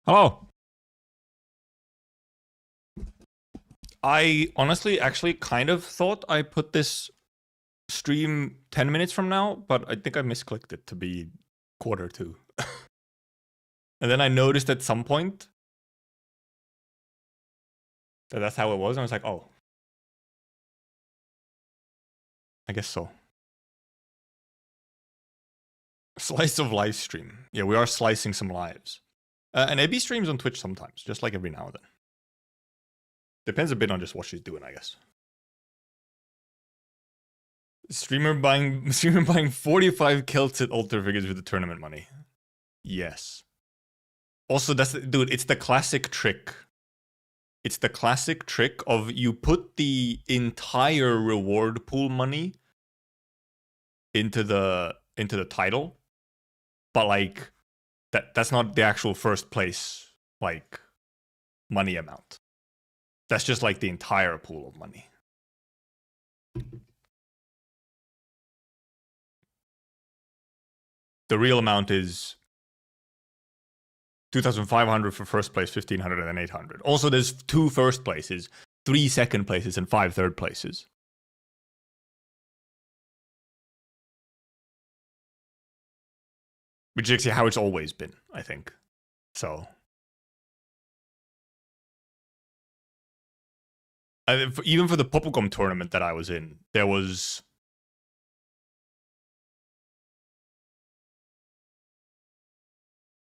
Hello. I honestly actually kind of thought I put this stream 10 minutes from now, but I think I misclicked it to be 1:45. And then I noticed at some point that that's how it was, and I was like, oh. I guess so. Slice of live stream. Yeah, we are slicing some lives. And AB streams on Twitch sometimes, just like every now and then. Depends a bit on just what she's doing, I guess. Streamer buying 45 kilted altar figures with the tournament money. Yes. Also, dude, it's the classic trick. It's the classic trick of you put the entire reward pool money into the title, but like that's not the actual first place like money amount. That's just like the entire pool of money. The real amount is 2,500 for first place, 1,500, and then 800. Also, there's 2 first places, 3 second places, and 5 third places. Which is actually how it's always been, I think. So, even for the Popocom tournament that I was in, there was...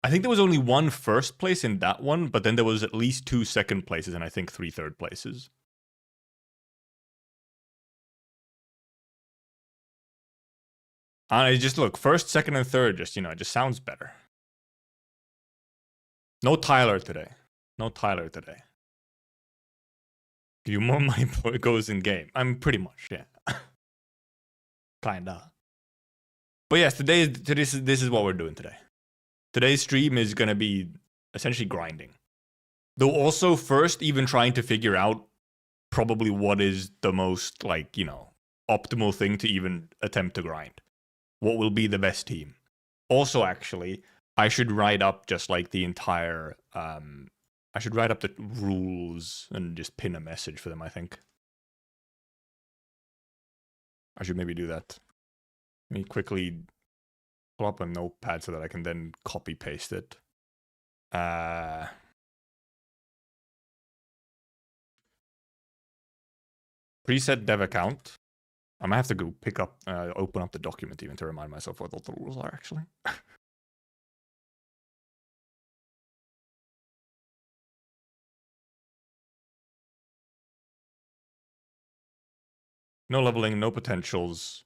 I think there was only 1 first place in that one, but then there was at least 2 second places and I think 3 third places. I just look, first, second, and third, just, you know, it just sounds better. No Tyler today. No Tyler today. Give you more money before it goes in game. I'm pretty much, yeah. Kinda. But yes, this is what we're doing today. Today's stream is gonna be essentially grinding. Though also first even trying to figure out probably what is the most, like, you know, optimal thing to even attempt to grind. What will be the best team? Also, actually, I should write up just like the entire, I should write up the rules and just pin a message for them, I think. I should maybe do that. Let me quickly pull up a notepad so that I can then copy paste it. Preset dev account. I'm gonna have to go pick up, open up the document even to remind myself what all the rules are actually. No leveling, no potentials.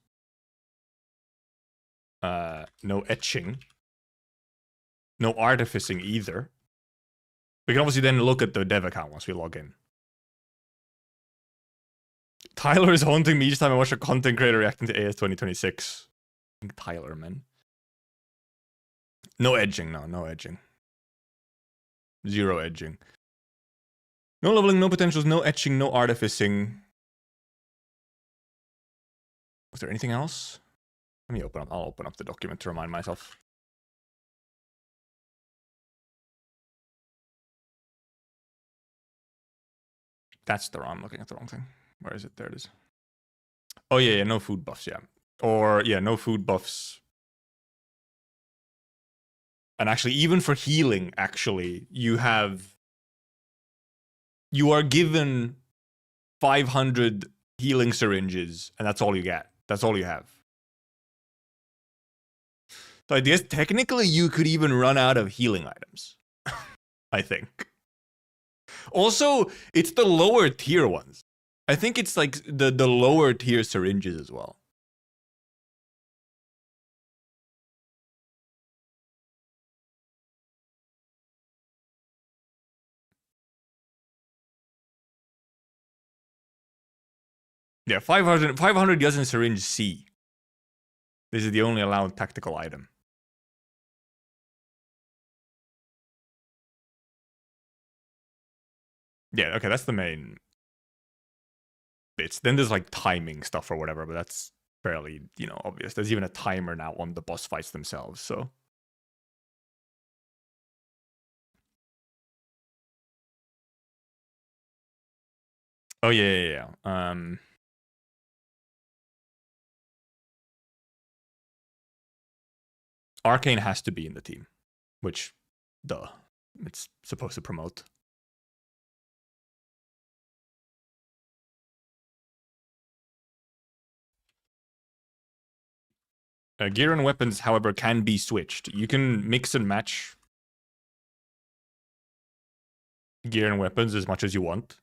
No etching. No artificing either. We can obviously then look at the dev account once we log in. Tyler is haunting me each time I watch a content creator reacting to AS 2026. I think Tyler, man. No edging, no edging. 0 edging. No leveling, no potentials, no etching, no artificing. Was there anything else? Let me open up. I'll open up the document to remind myself. That's the wrong. I'm looking at the wrong thing. Where is it? There it is. Oh yeah, no food buffs. Yeah, or yeah, no food buffs. And actually, even for healing, actually, you are given 500 healing syringes, and that's all you get. That's all you have. So I guess technically you could even run out of healing items. I think. Also, it's the lower tier ones. I think it's like the lower tier syringes as well. Yeah, 500 doesn't syringe C. This is the only allowed tactical item. Yeah, okay, that's the main bits. Then there's like timing stuff or whatever, but that's fairly, you know, obvious. There's even a timer now on the boss fights themselves, so. Oh yeah. Arcane has to be in the team, which, duh, it's supposed to promote. Gear and weapons, however, can be switched. You can mix and match gear and weapons as much as you want.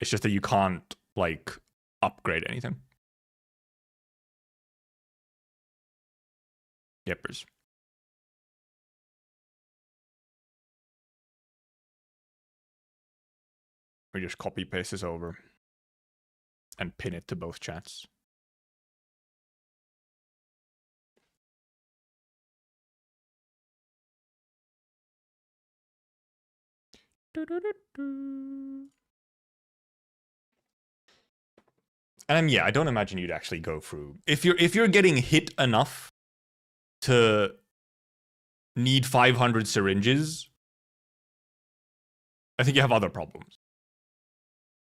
It's just that you can't, like, upgrade anything. Yepers. We just copy paste this over and pin it to both chats. And yeah, I don't imagine you'd actually go through if you're getting hit enough to need 500 syringes. I think you have other problems.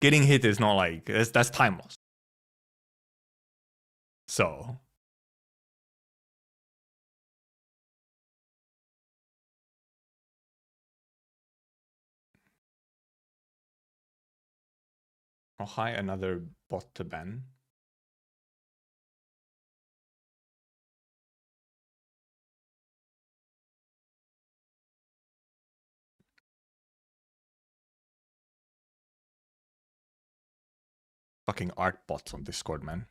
Getting hit is not like that's time loss. So I'll hire another bot to ban. Fucking art bots on Discord, man.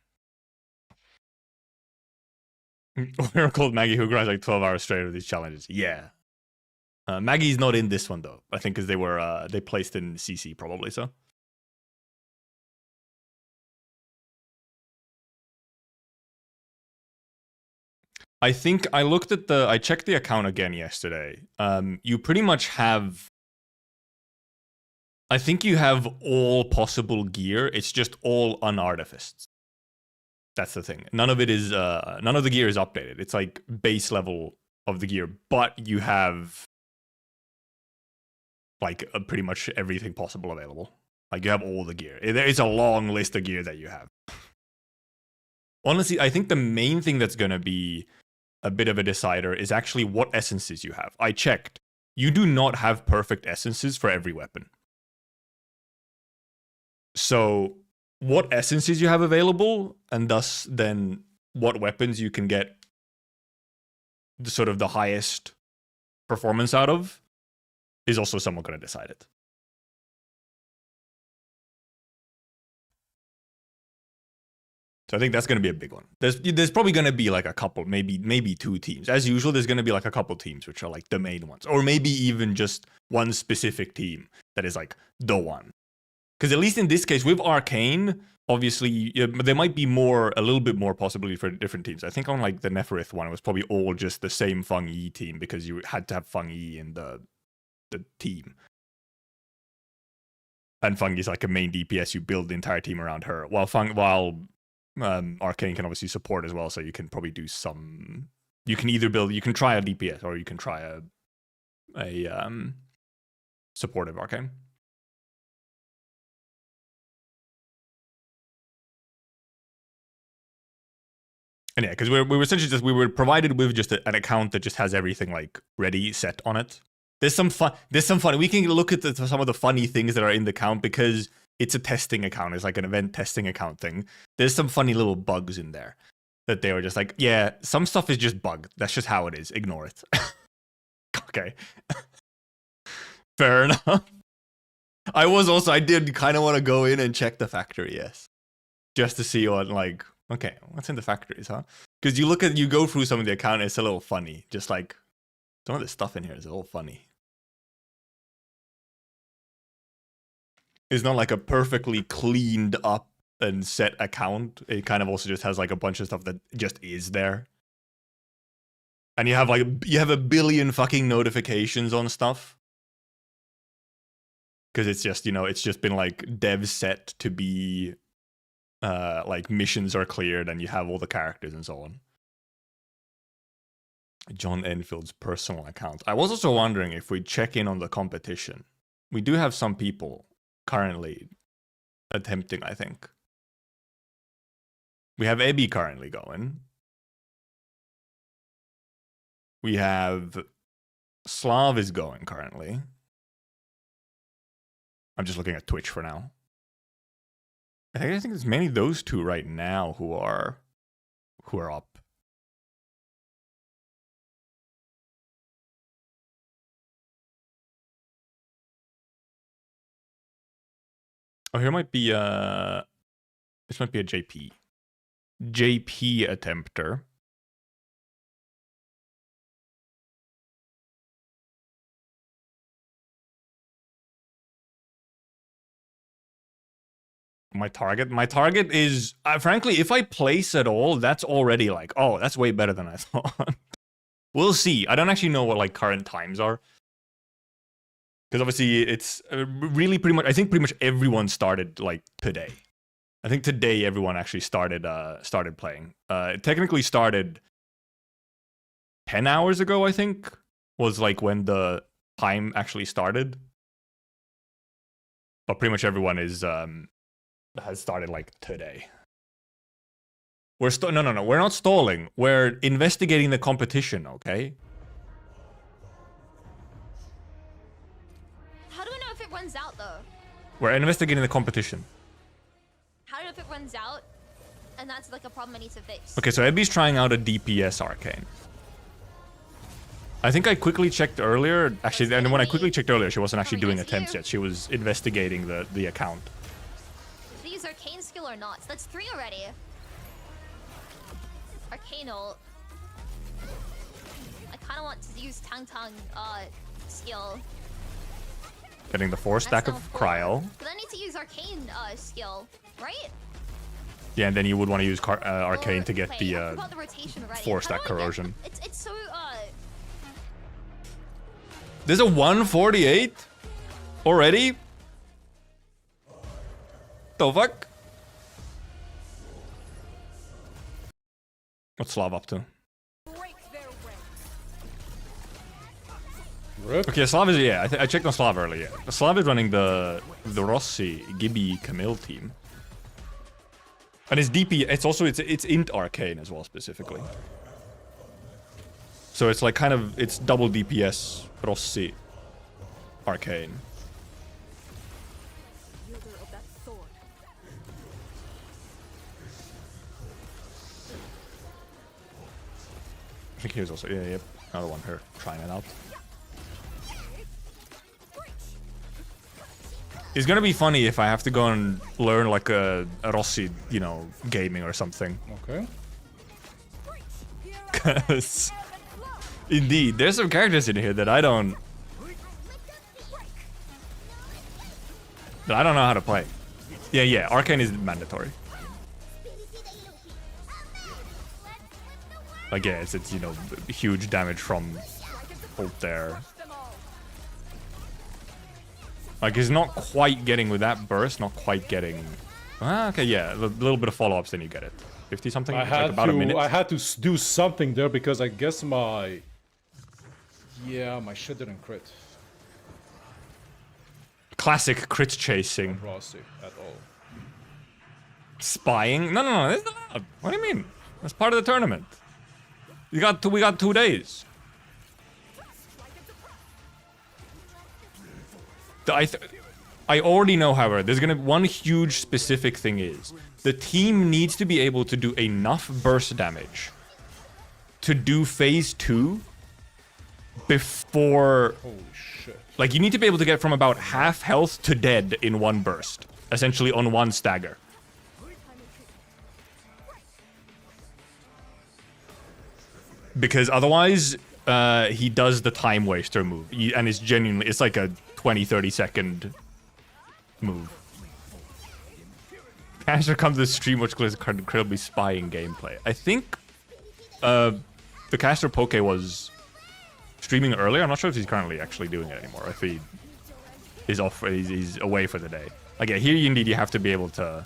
We're called Maggie who grinds like 12 hours straight with these challenges. Yeah. Maggie's not in this one though. I think because they placed in CC probably so. I think I checked the account again yesterday. You pretty much have, I think you have all possible gear. It's just all unartificed. That's the thing. None of it is, none of the gear is updated. It's like base level of the gear, but you have like pretty much everything possible available. Like you have all the gear. It's a long list of gear that you have. Honestly, I think the main thing that's going to be a bit of a decider is actually what essences you have. I checked. You do not have perfect essences for every weapon. So what essences you have available, and thus then what weapons you can get sort of the highest performance out of, is also somewhat going to decide it. So I think that's going to be a big one. There's probably going to be like a couple, maybe two teams. As usual, there's going to be like a couple teams which are like the main ones, or maybe even just one specific team that is like the one. Because at least in this case with Arcane, obviously there might be a little bit more possibility for different teams. I think on like the Neferith one, it was probably all just the same Feng Yi team because you had to have Feng Yi in the team. And Feng Yi's like a main DPS. You build the entire team around her. While Arcane can obviously support as well, so you can probably do some. You can either you can try a DPS or you can try a supportive Arcane. And yeah, because we were essentially we were provided with just an account that just has everything like ready set on it. There's some fun. We can look at some of the funny things that are in the account because it's a testing account. It's like an event testing account thing. There's some funny little bugs in there that they were just like, yeah, some stuff is just bugged. That's just how it is. Ignore it. Okay. Fair enough. I did kind of want to go in and check the factory, yes. Just to see what, like, okay, what's in the factories, huh? Because you go through some of the account, it's a little funny. Just like, some of the stuff in here is a little funny. It's not like a perfectly cleaned up and set account. It kind of also just has like a bunch of stuff that just is there. And you have a billion fucking notifications on stuff. Because it's just, it's just been like dev set to be like missions are cleared and you have all the characters and so on. John Enfield's personal account. I was also wondering if we check in on the competition. We do have some people currently attempting, I think. We have Ebi currently going. We have Slav is going currently. I'm just looking at Twitch for now. I think it's mainly those two right now who are up. Oh, here might be this might be a JP attempter. My target is, frankly, if I place at all, that's already like, oh, that's way better than I thought. We'll see. I don't actually know what like current times are. Because obviously it's really pretty much everyone started like today. I think today everyone actually started playing. It technically started 10 hours ago, I think, was like when the time actually started. But pretty much everyone has started like today. We're no, we're not stalling. We're investigating the competition, okay? How do we know if it runs out though? We're investigating the competition. How do we know if it runs out? And that's like a problem I need to fix. Okay, so Ebby's trying out a DPS arcane. I think I quickly checked earlier. Actually, and when I quickly checked earlier, she wasn't actually doing attempts yet. She was investigating the account. Should I use arcane skill or not? So that's 3 already. Arcane ult. I kind of want to use Tang skill. Getting the 4 stack of cryo. But I need to use arcane skill, right? Yeah, and then you would want to use arcane to get the 4 stack corrosion. It's so There's a 148 already. The fuck? What's Slav up to? Okay, Slav is, yeah, I checked on Slav earlier. Slav is running the Rossi, Gibby, Camille team. And his DP, it's int arcane as well, specifically. So it's like kind of, it's double DPS Rossi arcane. I think he was also, yep, another one here, trying it out. It's gonna be funny if I have to go and learn like a Rossi, you know, gaming or something. Okay. Cause indeed, there's some characters in here that I don't know how to play. Yeah, arcane is mandatory. Like yeah, it's you know, huge damage from ult there. Like, he's not quite getting with that burst, not quite getting... okay, yeah, a little bit of follow-ups, then you get it. 50-something? I had to do something there because I guess my... Yeah, my shit didn't crit. Classic crit chasing. Rossi at all. Spying? No, that's not allowed. What do you mean? That's part of the tournament. We got 2 days. I already know, however, there's gonna one huge specific thing is the team needs to be able to do enough burst damage to do phase 2 before. Holy shit! Like you need to be able to get from about half health to dead in one burst, essentially on one stagger. Because otherwise, he does the time waster move, and it's like a 20-30 second move. Caster comes to the stream, which is incredibly spying gameplay. I think the caster Poke was streaming earlier. I'm not sure if he's currently actually doing it anymore. If he is off, he's away for the day. Like yeah, here indeed you have to be able to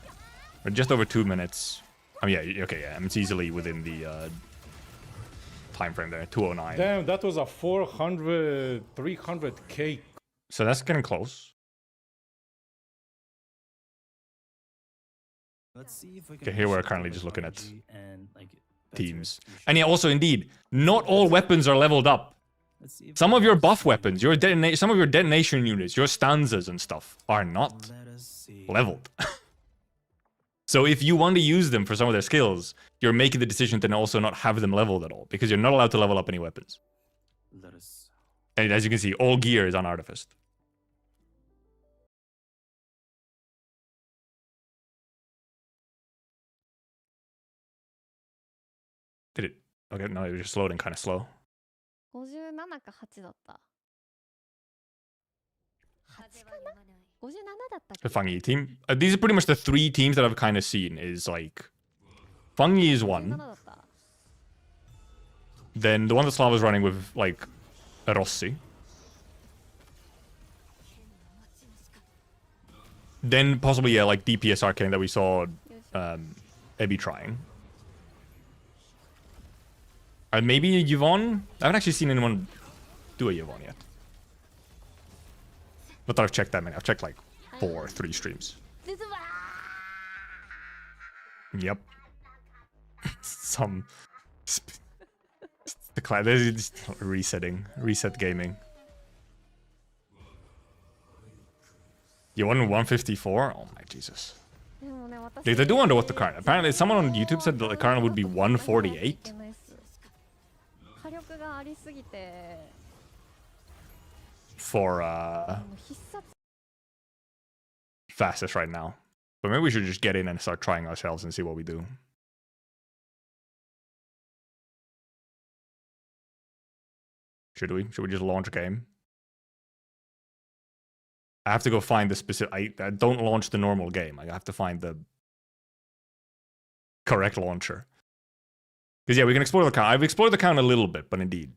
just over 2 minutes. I mean yeah, okay, yeah, it's easily within the time frame there. 209. Damn, that was a 300k. So that's getting close. Let's see if we can Okay, here we're push it currently with just looking at RNG and, like, better teams. execution. And yeah, also indeed, not all weapons are leveled up. Let's see if Some we of your can buff see- weapons, some of your detonation units, your stanzas and stuff are not Let us see. leveled. So if you want to use them for some of their skills, you're making the decision to also not have them leveled at all, because you're not allowed to level up any weapons. Let us. And as you can see, all gear is unartificed. Did it? Okay, no, it was just loading kind of slow. 57か8だった。8かな ?57 だったっ The け Fungi team. These are pretty much the three teams that I've kind of seen. Is like, Fungi is 57 one. だった。 Then the one that Slav was running with like Rossi. Then possibly yeah, like DPS Arcane that we saw Ebby trying. And maybe a Yvonne? I haven't actually seen anyone do a Yvonne yet. Not that I've checked that many. I've checked like 4 or 3 streams. Yep. Some... the class... There's just resetting. Reset gaming. You won 154? Oh my Jesus. でもね、私 They do wonder what the current... Apparently someone on YouTube said that the current would be 148. 火力がありすぎて For もう必殺 fastest right now. But maybe we should just get in and start trying ourselves and see what we do. Should we? Should we just launch a game? I have to go find the specific... I don't launch the normal game. I have to find the correct launcher. Because yeah, we can explore the count. I've explored the count a little bit, but indeed,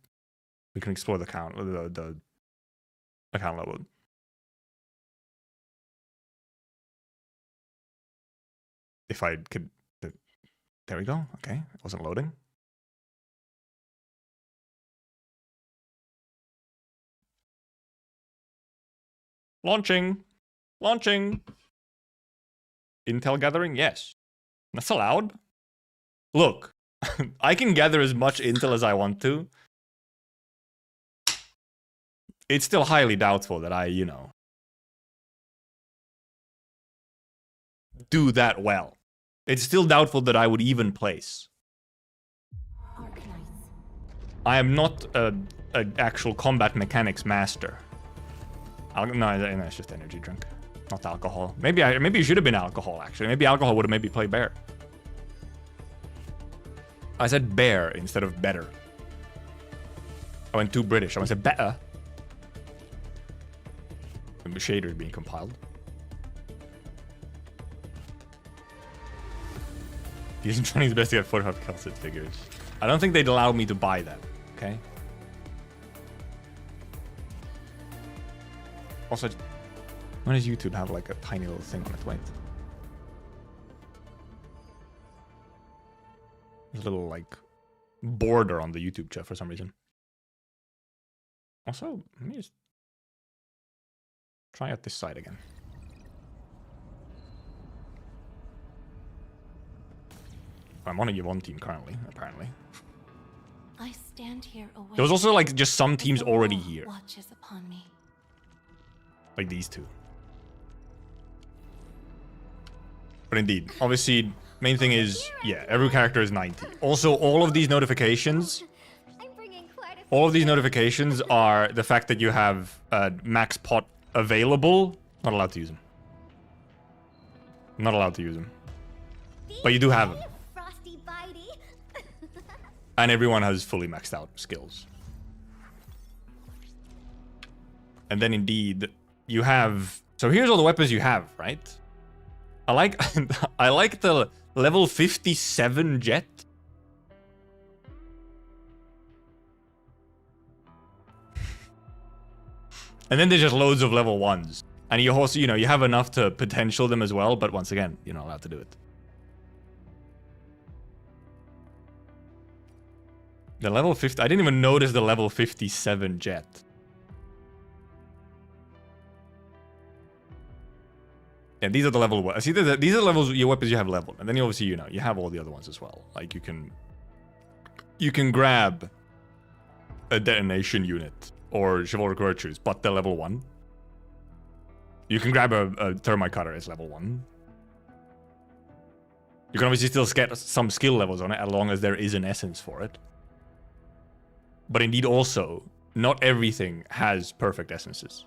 we can explore the count, the account level. If I could... There we go. Okay, it wasn't loading. Launching! Launching! Intel gathering? Yes. That's allowed. Look, I can gather as much intel as I want to. It's still highly doubtful that I, you know, do that well. It's still doubtful that I would even place. Arknights. I am not an actual combat mechanics master. No, it's just energy drink, not alcohol. Maybe it should have been alcohol, actually. Maybe alcohol would have made me play bear. I said bear instead of better. I went too British. I said better. The shader is being compiled. Using trying his best to get 45 Celtic figures. I don't think they'd allow me to buy them, okay? Also, when does YouTube have like a tiny little thing on it? Wait. There's a little like border on the YouTube chat for some reason. Also, let me just try out this side again. I'm on a Yvonne team currently, apparently. I stand here awake. There was also like just some as teams the already wall here. Watches upon me. Like these two. But indeed, obviously, main thing is, yeah, every character is 90. Also, all of these notifications, I'm bringing quite a all of these notifications are the fact that you have max pot available. Not allowed to use them. Not allowed to use them. But you do have them. Frosty Bitey. And everyone has fully maxed out skills. And then indeed, you have... So here's all the weapons you have, right? I like I like the level 57 jet. And then there's just loads of level 1s. And you also, you know, you have enough to potential them as well, but once again, you're not allowed to do it. The level 50... I didn't even notice the level 57 jet. And these are the level. See, these are the levels. Your weapons you have leveled, and then you obviously you have all the other ones as well. Like you can grab a detonation unit or chivalric virtues, but they're level 1. You can grab a thermite cutter as level 1. You can obviously still get some skill levels on it as long as there is an essence for it. But indeed also, not everything has perfect essences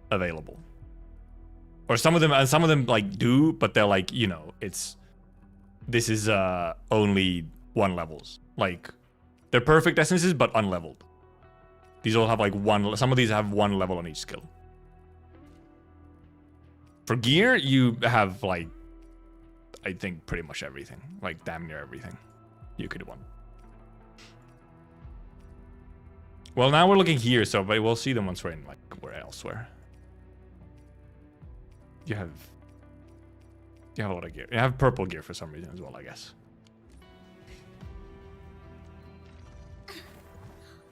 available. Or some of them like do, but they're like, this is only 1 levels. Like, they're perfect essences, but unleveled. These all have like 1, some of these have 1 level on each skill. For gear, you have like, I think pretty much everything. Like damn near everything you could want. Well, now we're looking here, so but we'll see them once we're in like where elsewhere. You have a lot of gear. You have purple gear for some reason as well, I guess.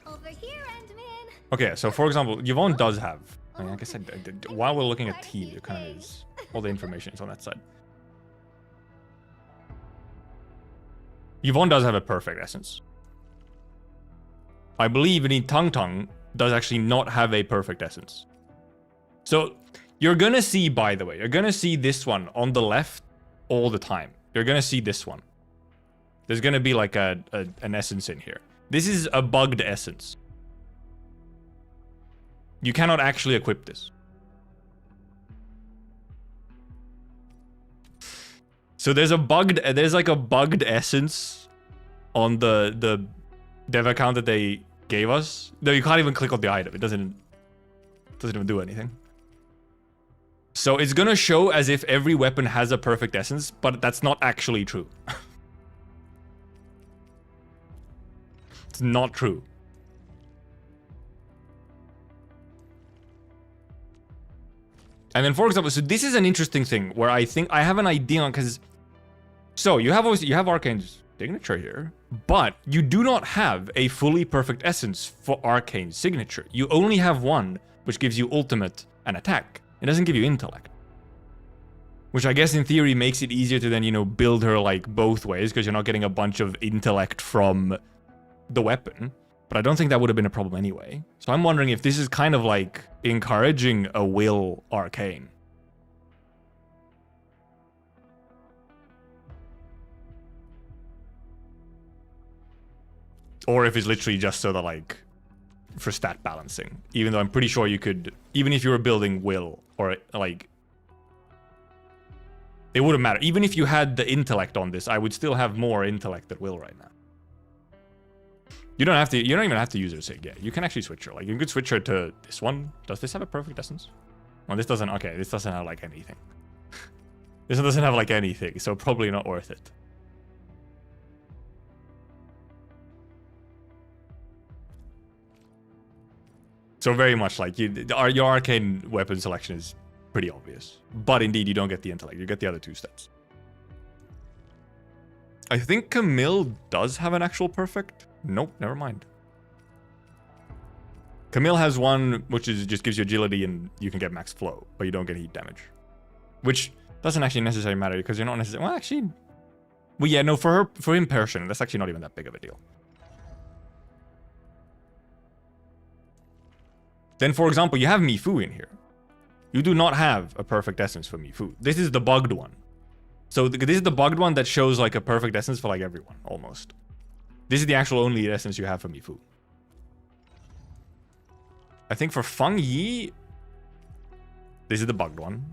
Over here, Endman. Okay, so for example, Yvonne does have. I mean, like I said, while we're looking at team, it kind of is all the information is on that side. Yvonne does have a perfect essence. I believe in Tung does actually not have a perfect essence. So you're gonna see, by the way, you're gonna see this one on the left all the time. You're gonna see this one. There's gonna be like an essence in here. This is a bugged essence. You cannot actually equip this. So there's like a bugged essence on the dev account that they gave us. No, you can't even click on the item. It doesn't even do anything. So it's gonna show as if every weapon has a perfect essence, but that's not actually true. It's not true. And then, for example, so this is an interesting thing where I think I have an idea on, because so you have Arcane's signature here, but you do not have a fully perfect essence for Arcane's signature. You only have one, which gives you ultimate and attack. It doesn't give you intellect. Which I guess in theory makes it easier to then, build her like both ways, because you're not getting a bunch of intellect from the weapon. But I don't think that would have been a problem anyway. So I'm wondering if this is kind of like encouraging a will Arcane. Or if it's literally just so that like, for stat balancing. Even though I'm pretty sure you could, even if you were building will, or like, it wouldn't matter. Even if you had the intellect on this, I would still have more intellect than will right now. You don't even have to use her sig yet. You can actually switch her. Like, you could switch her to this one. Does this have a perfect essence? Well, this doesn't. Okay, this doesn't have like anything. This one doesn't have like anything, so probably not worth it. So very much like your arcane weapon selection is pretty obvious. But indeed, you don't get the intellect. You get the other 2 stats. I think Camille does have an actual perfect. Nope, never mind. Camille has one which is just gives you agility and you can get max flow, but you don't get heat damage. Which doesn't actually necessarily matter because you're not necessarily. Well, actually. Well, yeah, no, for him, Persian, that's actually not even that big of a deal. Then, for example, you have Mifu in here. You do not have a perfect essence for Mifu. This is the bugged one. So this is the bugged one that shows like a perfect essence for like everyone, almost. This is the actual only essence you have for Mifu. I think for Feng Yi, this is the bugged one.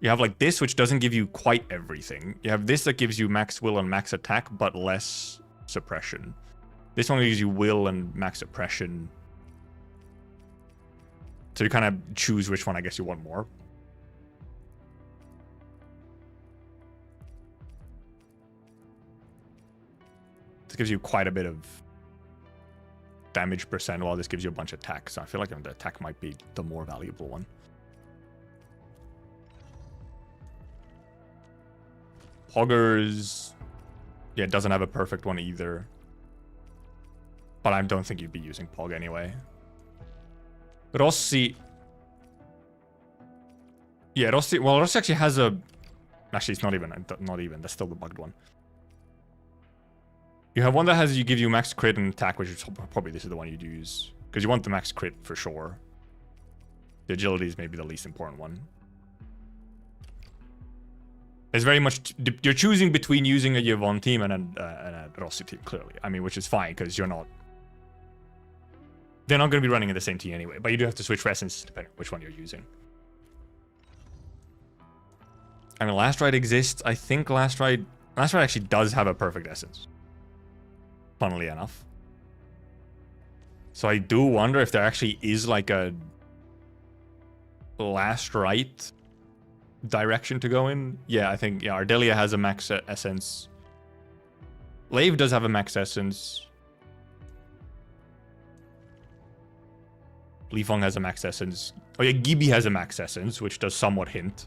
You have like this, which doesn't give you quite everything. You have this that gives you max will and max attack, but less suppression. This one gives you will and max suppression. So you kind of choose which one I guess you want more. This gives you quite a bit of damage percent, while this gives you a bunch of attack. So I feel like the attack might be the more valuable one. Poggers, yeah, it doesn't have a perfect one either. But I don't think you'd be using Pog anyway. Rossi. Yeah, Rossi. Well, Rossi actually has a. Actually, it's not even. Not even. That's still the bugged one. You have one that has you give you max crit and attack, which is probably this is the one you'd use because you want the max crit for sure. The agility is maybe the least important one. It's very much you're choosing between using a Yvonne team and a Rossi team, clearly. I mean, which is fine because you're not. They're not going to be running in the same team anyway, but you do have to switch for essence depending on which one you're using. I mean, Last Ride exists. I think Last Ride actually does have a perfect essence. Funnily enough. So I do wonder if there actually is like a Last Ride direction to go in. Yeah, I think Ardelia has a max essence. Lave does have a max essence. Li Feng has a max essence. Oh yeah, Gibi has a max essence, which does somewhat hint.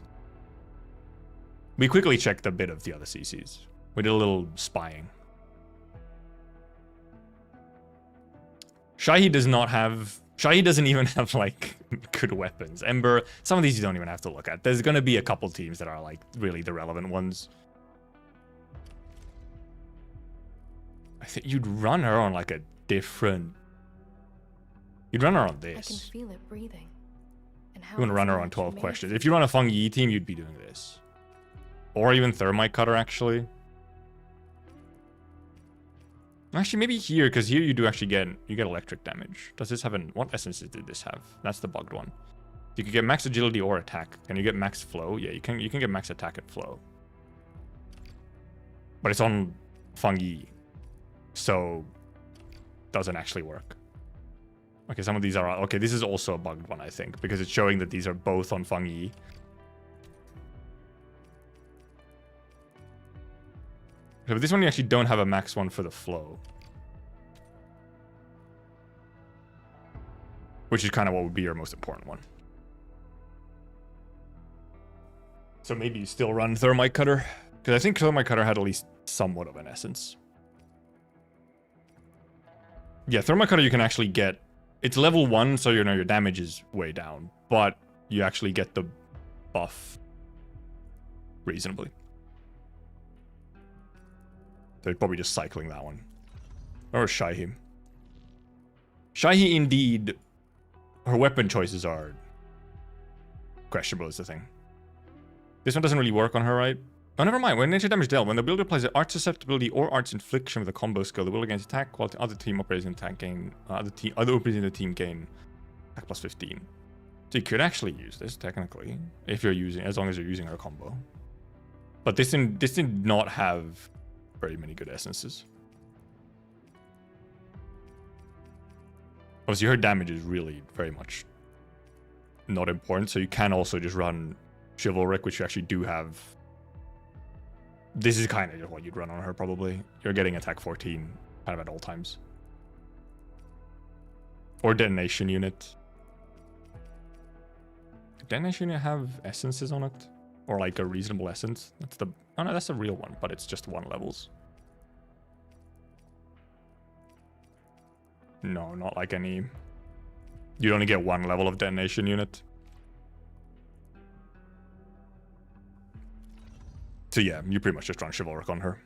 We quickly checked a bit of the other CCs. We did a little spying. Shahi does not have... Shahi doesn't even have, like, good weapons. Ember, some of these you don't even have to look at. There's gonna be a couple teams that are, like, really the relevant ones. I think you'd run her on, like, a different... You'd run her on this. I can feel it breathing. And how You wouldn't run her on 12 questions. If you run a Feng Yi team, you'd be doing this. Or even Thermite Cutter, actually. Actually, maybe here, because here you do actually get electric damage. Does this have what essences did this have? That's the bugged one. You can get max agility or attack. Can you get max flow? Yeah, you can get max attack and flow. But it's on Feng Yi. So doesn't actually work. Okay, some of these are okay, this is also a bugged one, I think, because it's showing that these are both on Feng Yi. Okay, but this one you actually don't have a max one for the flow. Which is kind of what would be your most important one. So maybe you still run Thermite Cutter. Because I think Thermite Cutter had at least somewhat of an essence. Yeah, Thermite Cutter you can actually get... It's level 1, so you know your damage is way down. But you actually get the buff reasonably. They're probably just cycling that one. Or Shahi. Shahi, indeed, her weapon choices are questionable is the thing. This one doesn't really work on her, right? Oh, never mind. When nature damage dealt, when the builder applies an art susceptibility or arts infliction with a combo skill, the builder gains attack, while the other team operators in attack gain, other operators in the team gain attack plus 15. So you could actually use this, technically, if you're using, as long as you're using her combo. But this did not have very many good essences. Obviously, her damage is really very much not important, so you can also just run Chivalric, which you actually do have. This is kind of just what you'd run on her, probably. You're getting attack 14 kind of at all times. Or Detonation Unit. Did Detonation Unit have essences on it? Or like a reasonable essence? That's the... Oh no, that's a real one, but it's just 1 levels. No, not like any... You'd only get 1 level of Detonation Unit. So yeah, you pretty much just run Chivalric on her.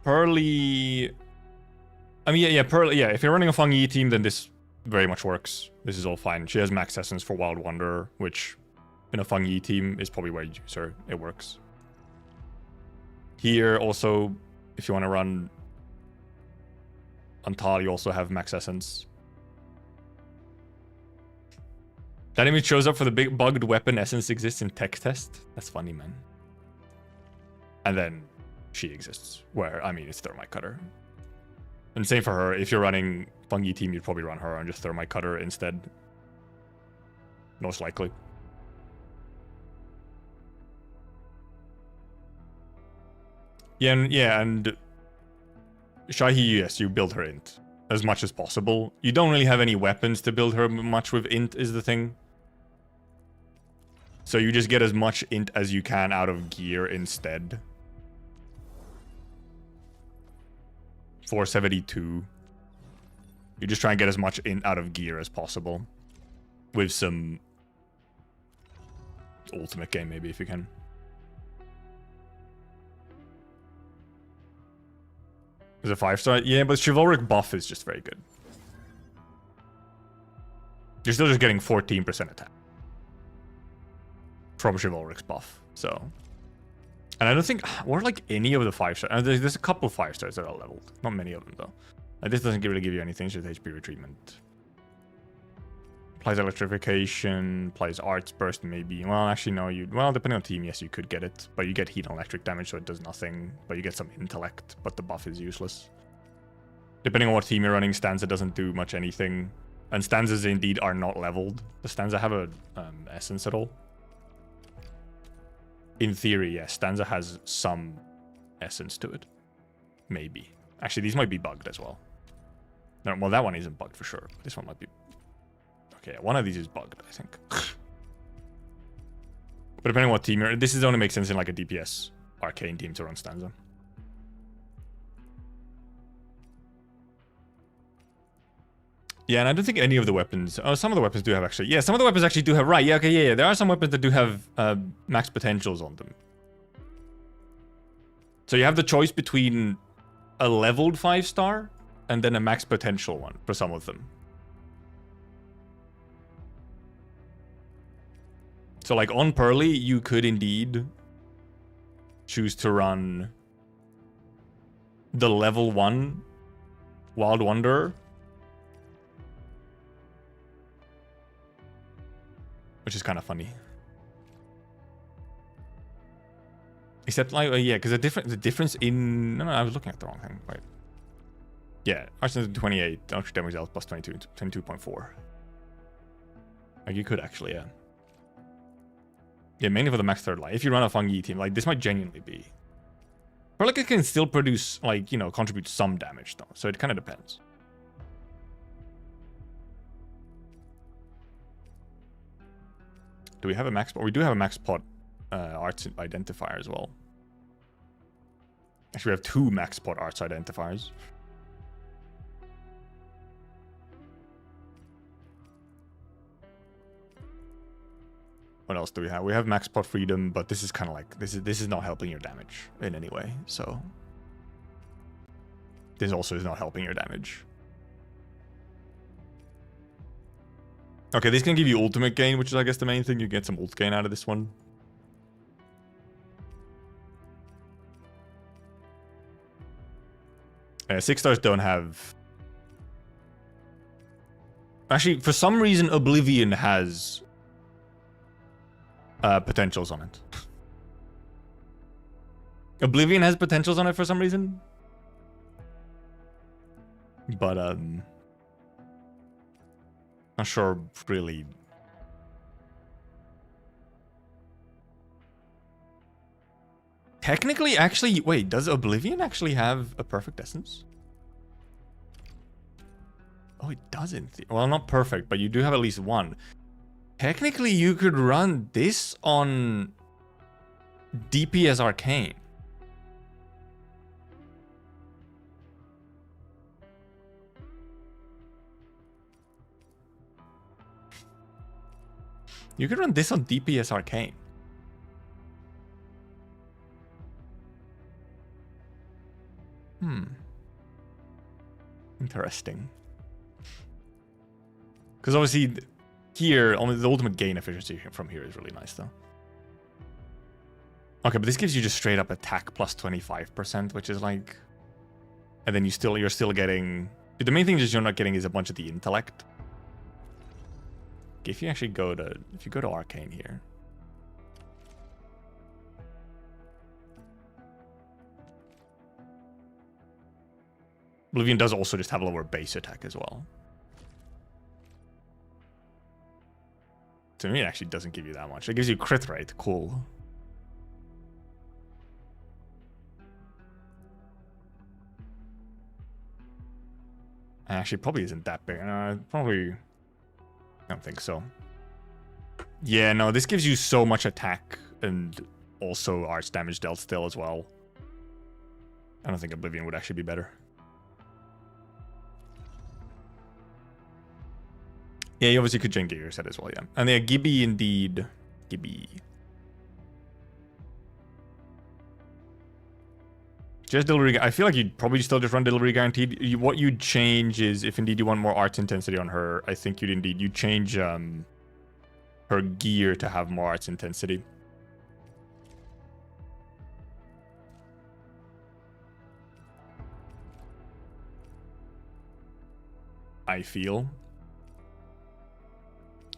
Pearly... I mean, yeah, Pearly... Yeah, if you're running a Feng Yi team, then this very much works. This is all fine. She has max essence for Wild Wanderer, which in a Feng Yi team is probably where you use her. It works. Here, also, if you want to run Antal, you also have max essence. That image shows up for the big bugged weapon essence exists in tech test. That's funny, man. And then she exists, where, I mean, it's Thermite Cutter. And same for her. If you're running Feng Yi team, you'd probably run her and just Thermite Cutter instead. Most likely. Yeah, and Shahi, yes, you build her int as much as possible. You don't really have any weapons to build her much with int is the thing. So you just get as much int as you can out of gear instead. 472. You just try and get as much int out of gear as possible. with some ultimate game, maybe, if you can. Is a 5-star? Yeah, but chivalric buff is just very good. You're still just getting 14% attack from chivalric's buff, so. And I don't think we're like any of the 5-stars. There's a couple 5-stars that are leveled, not many of them though. This doesn't really give you anything, it's just HP retreatment. Applies electrification, applies arts burst maybe. Well, actually no, well, depending on team, yes, you could get it, but you get heat and electric damage, so it does nothing. But you get some intellect, but the buff is useless. Depending on what team you're running, Stanza doesn't do much anything. And stanzas indeed are not leveled. Does stanza have a essence at all? In theory, yes. Stanza has some essence to it. Maybe. Actually, these might be bugged as well. No, well, that one isn't bugged for sure. This one might be... Okay, one of these is bugged, I think. But depending on what team you're... This is only makes sense in like a DPS arcane team to run stanza. Yeah, and I don't think any of the weapons... Oh, some of the weapons do have actually... Yeah, some of the weapons actually do have... Right, yeah, okay, yeah. There are some weapons that do have max potentials on them. So you have the choice between a leveled 5-star and then a max potential one for some of them. So like on Pearly, you could indeed choose to run the level 1 Wild Wanderer, which is kind of funny. Except like yeah, because the difference in no, I was looking at the wrong thing. Right. Yeah, Arsenal 28, electric damage health plus 22.4. Like you could actually, yeah. Yeah, mainly for the max third line. If you run a fungi team, like this might genuinely be. But like it can still produce, like, you know, contribute some damage though. So it kind of depends. Do we have a max pot? We do have a max pot arts identifier as well. Actually, we have 2 max pot arts identifiers. What else do we have? We have max pot freedom, but this is kind of like this is not helping your damage in any way. So this also is not helping your damage. Okay, this can give you ultimate gain, which is I guess the main thing. You get some ult gain out of this one. 6-stars don't have... Actually, for some reason, Oblivion has potentials on it. Oblivion has potentials on it for some reason. But, not sure really. Technically, actually, wait, does Oblivion actually have a perfect essence? Oh, it doesn't. Well, not perfect, but you do have at least one. Technically, you could run this on DPS Arcane. You could run this on DPS Arcane. Interesting. Because obviously here, only the ultimate gain efficiency from here is really nice though. Okay, but this gives you just straight up attack plus 25%, which is like... And then you're still getting... The main thing is you're not getting is a bunch of the intellect. If you actually go to... If you go to Arcane here... Oblivion does also just have a lower base attack as well. To me, it actually doesn't give you that much. It gives you crit rate. Cool. Actually, probably isn't that big. Probably... I don't think so. Yeah, no, this gives you so much attack and also arts damage dealt still as well. I don't think Oblivion would actually be better. Yeah, you obviously could change gear set as well, yeah. And yeah, Gibby indeed. Gibby. Just delivery. I feel like you'd probably still just run delivery guaranteed. What you'd change is if indeed you want more arts intensity on her, I think you'd change her gear to have more arts intensity. I feel.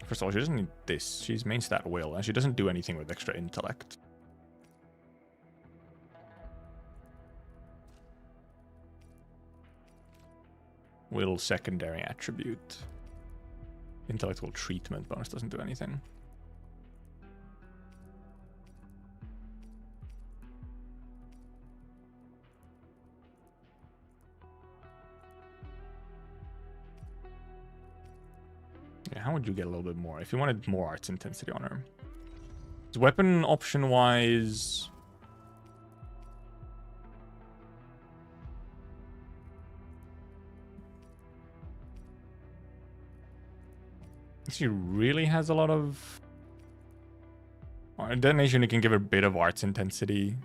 First of all, she doesn't need this. She's main stat will, and she doesn't do anything with extra intellect. Will secondary attribute. Intellectual treatment bonus doesn't do anything. Yeah, how would you get a little bit more? If you wanted more arts intensity on her. Weapon option wise. She really has a lot of detonation. You can give her a bit of arts intensity.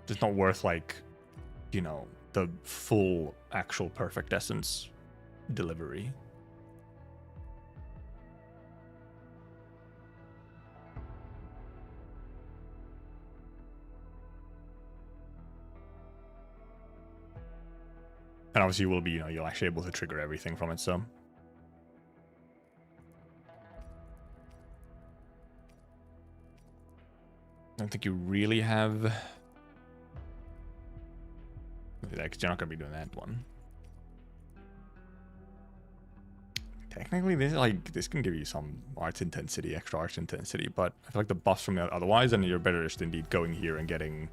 It's not worth, like, you know, the full actual perfect essence delivery. And obviously you will be, you know, you'll actually able to trigger everything from it, so. I don't think you really have... Like, you're not going to be doing that one. Technically, this can give you some arts intensity, extra arts intensity, but I feel like the buffs from it otherwise, and you're better just indeed going here and getting...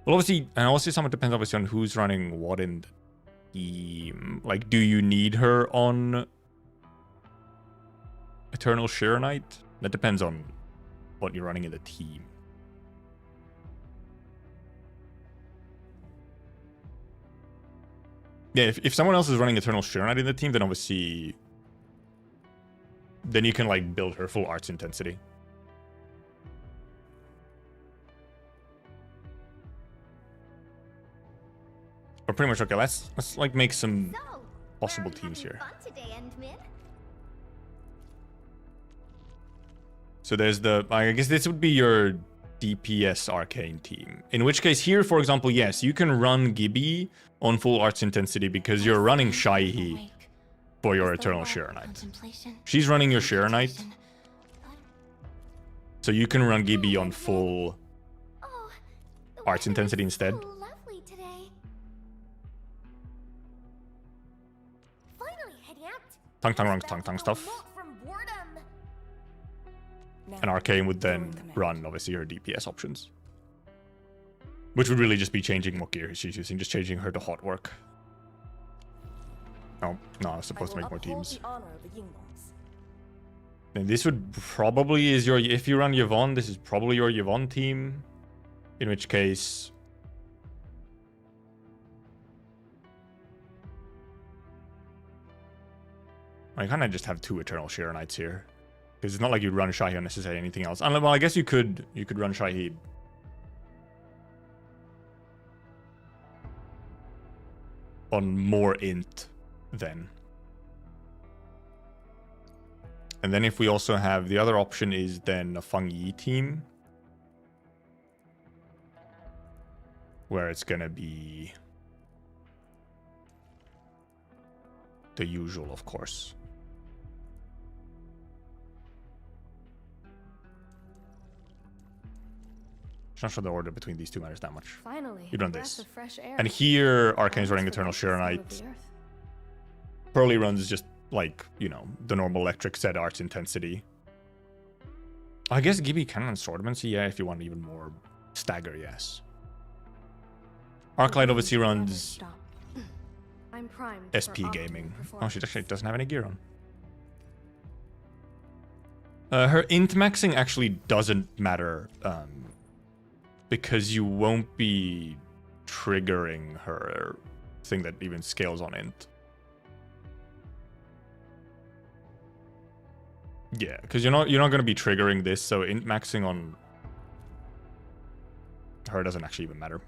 Well, obviously, and also some it depends obviously on who's running what in the team. Like, do you need her on Eternal Shirenite? That depends on what you're running in the team. Yeah, if someone else is running Eternal Shirenite in the team, then obviously... Then you can, like, build her full arts intensity. But pretty much, okay, let's like, make some possible teams here. So there's the... I guess this would be your DPS Arcane team. In which case, here, for example, yes, you can run Gibby on full arts intensity because you're running Shaihi for your Eternal Shirenite. She's running your Shirenite. So you can run Gibby on full arts intensity instead. Tongue stuff. And Arcane would then run, obviously, her DPS options. Which would really just be changing what gear she's using, just changing her to hot work. No, I was supposed to make more teams. And this would probably is your... If you run Yvonne, this is probably your Yvonne team. In which case... I kind of just have two Eternal Shirenites here. Because it's not like you run Shahid on necessarily anything else. Well, I guess you could run Shahid. On more int then. And then if we also have the other option is then a Feng Yi team. Where it's gonna be the usual, of course. Not sure the order between these two matters that much. Finally, you run this. fresh air. And here, Arcane's running Eternal Shirenite. Pearly runs just, like, you know, the normal electric set arts intensity. I guess Gibby can run Swordmancy, yeah, if you want even more stagger, yes. Arknight obviously runs I'm primed SP Gaming. Oh, she actually doesn't have any gear on. Her int maxing actually doesn't matter, because you won't be triggering her thing that even scales on int. Yeah, because you're not gonna be triggering this, so int maxing on her doesn't actually even matter.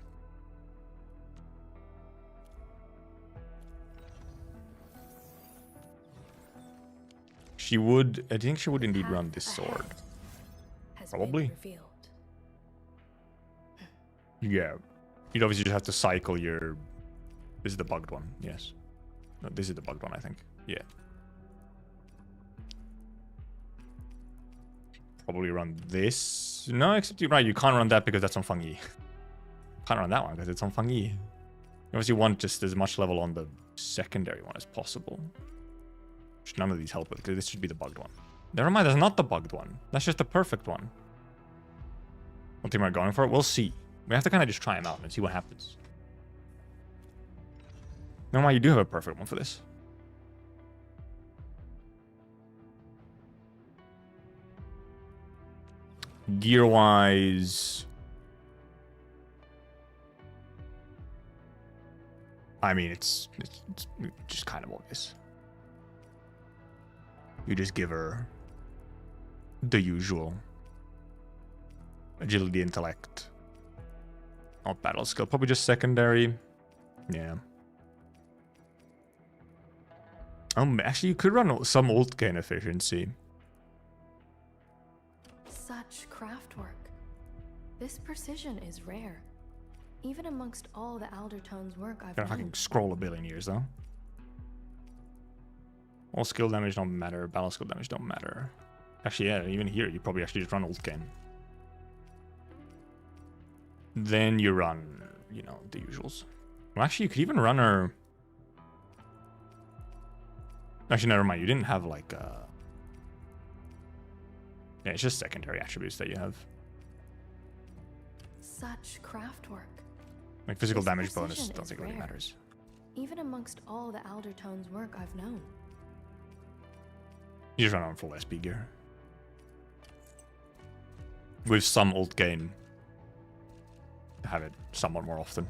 She would, I think she would indeed run this sword. Probably. Yeah. You'd obviously just have to cycle your... This is the bugged one, yes. No, this is the bugged one, I think. Yeah. Probably run this. No, except you're right, you can't run that because that's on Fungi. Can't run that one because it's on Fungi. You obviously want just as much level on the secondary one as possible. Which none of these help with, because this should be the bugged one. Never mind, that's not the bugged one. That's just the perfect one. What team are going for? We'll see. We have to kind of just try them out and see what happens. Never mind, you do have a perfect one for this. Gear-wise... I mean, it's just kind of obvious. You just give her the usual. Agility, intellect. Not battle skill. Probably just secondary. Yeah. Actually, you could run some ult gain efficiency. Such craftwork. This precision is rare. Even amongst all the Aldertone's work I've Gonna fucking scroll a billion years, though. All skill damage don't matter. Battle skill damage don't matter. Actually, yeah, even here, you probably actually just run ult gain. Then you run, you know, the usuals. Well, actually, you could even run her... Actually, never mind. You didn't have, like, Yeah, it's just secondary attributes that you have. Such craftwork. Like, physical This damage bonus, precision don't is think really rare. matters. Even amongst all the Aldertone's work I've known. You just run on full SP gear. With some ult gain. To have it somewhat more often.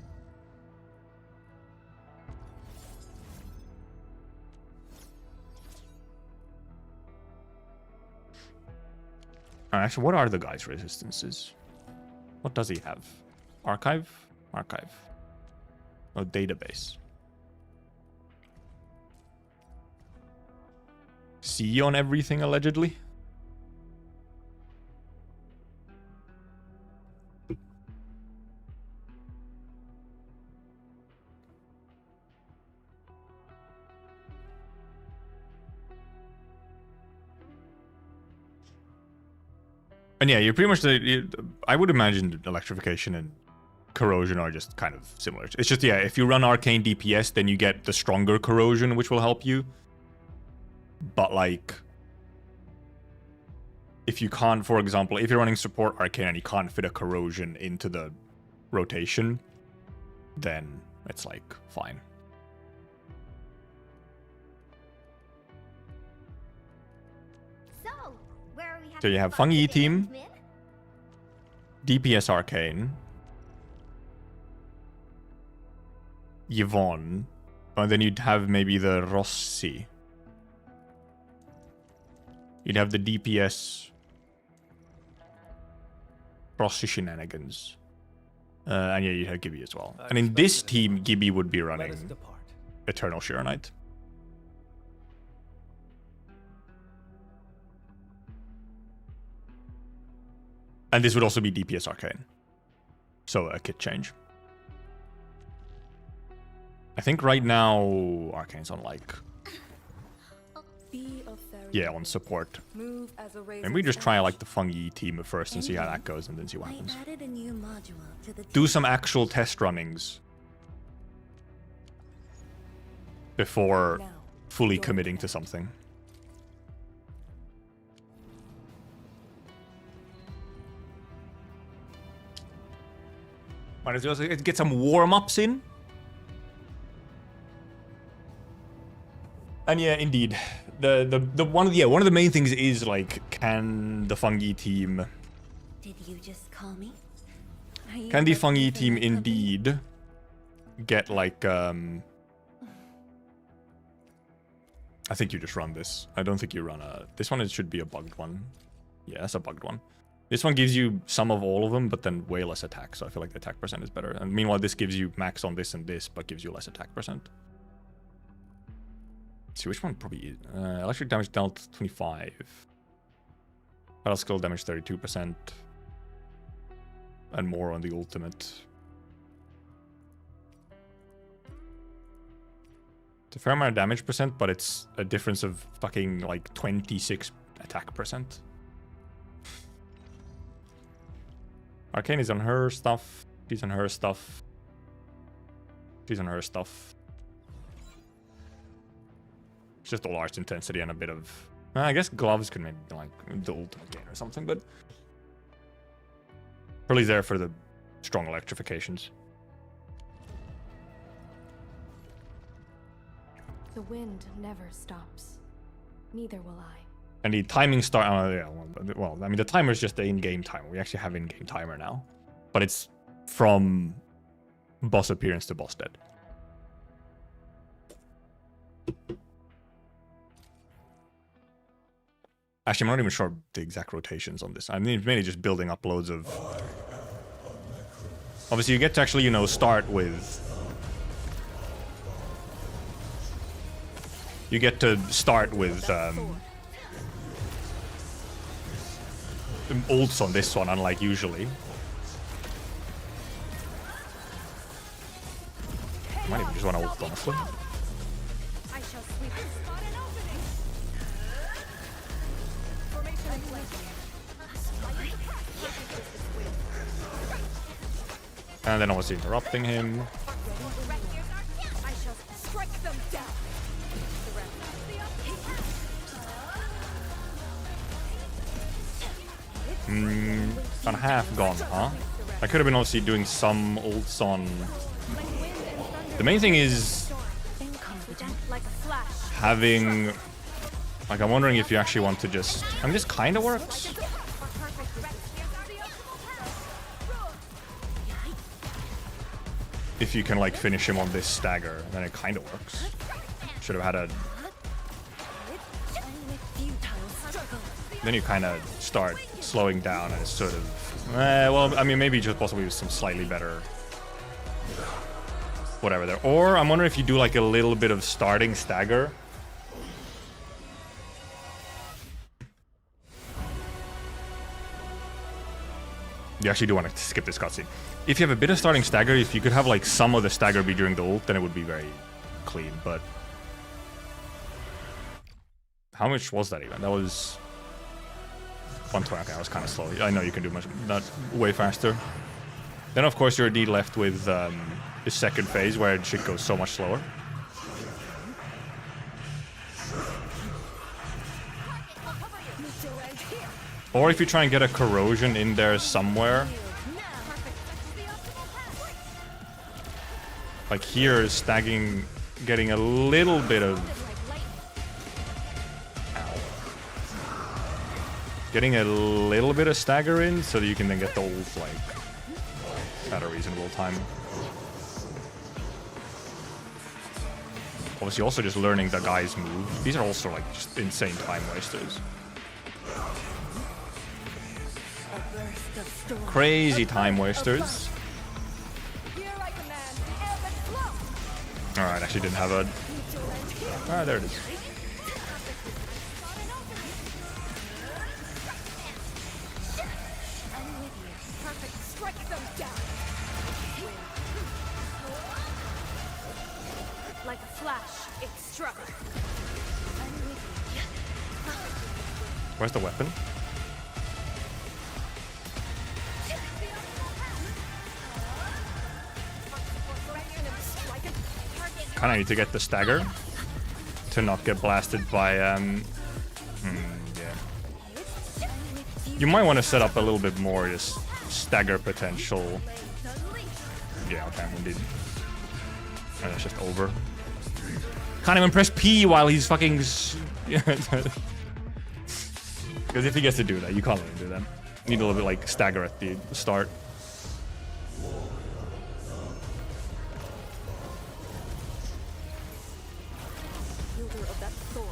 Actually, what are the guy's resistances? What does he have? Archive? Archive. Oh, database. See on everything, allegedly? And yeah, you're pretty much I would imagine electrification and corrosion are just kind of similar. It's just, yeah, if you run arcane DPS, then you get the stronger corrosion, which will help you. But like, if you can't, for example, if you're running support arcane and you can't fit a corrosion into the rotation, then it's like, fine. So you have Fungi team, DPS Arcane, Yvonne, and then you'd have maybe the Rossi. You'd have the DPS Rossi shenanigans. And yeah, you'd have Gibby as well. And in this team, Gibby would be running Eternal Shironite. And this would also be DPS Arcane. So a kit change. I think right now Arcane's on like... Yeah, on support. And we just try like the Fungi team at first and see how that goes and then see what happens. Do some actual test runnings before fully committing to something. Might as well get some warm-ups in. And yeah, indeed. One of the main things is like, can the Fungi team... Did you just call me? Can the Fungi team indeed get like I think you just run this. I don't think you run a... This one, it should be a bugged one. Yeah, that's a bugged one. This one gives you some of all of them, but then way less attack. So I feel like the attack percent is better. And meanwhile, this gives you max on this and this, but gives you less attack percent. Let's see which one probably is. Electric damage dealt 25. Battle skill damage 32%. And more on the ultimate. It's a fair amount of damage percent, but it's a difference of fucking like 26 attack percent. Arcane is on her stuff. She's on her stuff. She's on her stuff. It's just a large intensity and a bit of... I guess gloves could maybe be like the ultimate gain or something, but... Pearly's there for the strong electrifications. The wind never stops. Neither will I. And the timing start... yeah, well, I mean, the timer is just the in-game timer. We actually have in-game timer now. But it's from boss appearance to boss dead. Actually, I'm not even sure the exact rotations on this. I mean, it's mainly just building up loads of... Obviously, you get to actually, you know, start with... You get to start with... ults on this one, unlike usually. I might even just want to ult, honestly. I shall sweep the spot and opening. Formation in place. And then obviously interrupting him. I shall strike them down. Kind of half gone, huh? I could have been obviously doing some ults on... The main thing is having... Like, I'm wondering if you actually want to just... I mean, this kind of works. If you can, like, finish him on this stagger, then it kind of works. Should have had a... Then you kind of start slowing down and it's sort of... well, I mean, maybe just possibly with some slightly better... Whatever there. Or I'm wondering if you do like a little bit of starting stagger. You actually do want to skip this cutscene. If you have a bit of starting stagger, if you could have like some of the stagger be during the ult, then it would be very clean, but... How much was that even? That was... 120, okay, I was kind of slow. I know you can do much, not way faster. Then of course you're indeed left with the second phase where shit goes so much slower. Or if you try and get a corrosion in there somewhere. Like here, stagging, getting a little bit of... Getting a little bit of stagger in so that you can then get the ult, like, at a reasonable time. Obviously also just learning the guy's move. These are also like just insane time wasters. Crazy time wasters. Alright, actually didn't have a... Ah, there it is. Like a flash, it struck. Where's the weapon? Kinda need to get the stagger to not get blasted by yeah. You might want to set up a little bit more just stagger potential. Yeah, okay, indeed. And it's just over. Can't even press P while he's fucking... Because if he gets to do that, you can't let him do that. You need a little bit like stagger at the start. Wielder of that sword.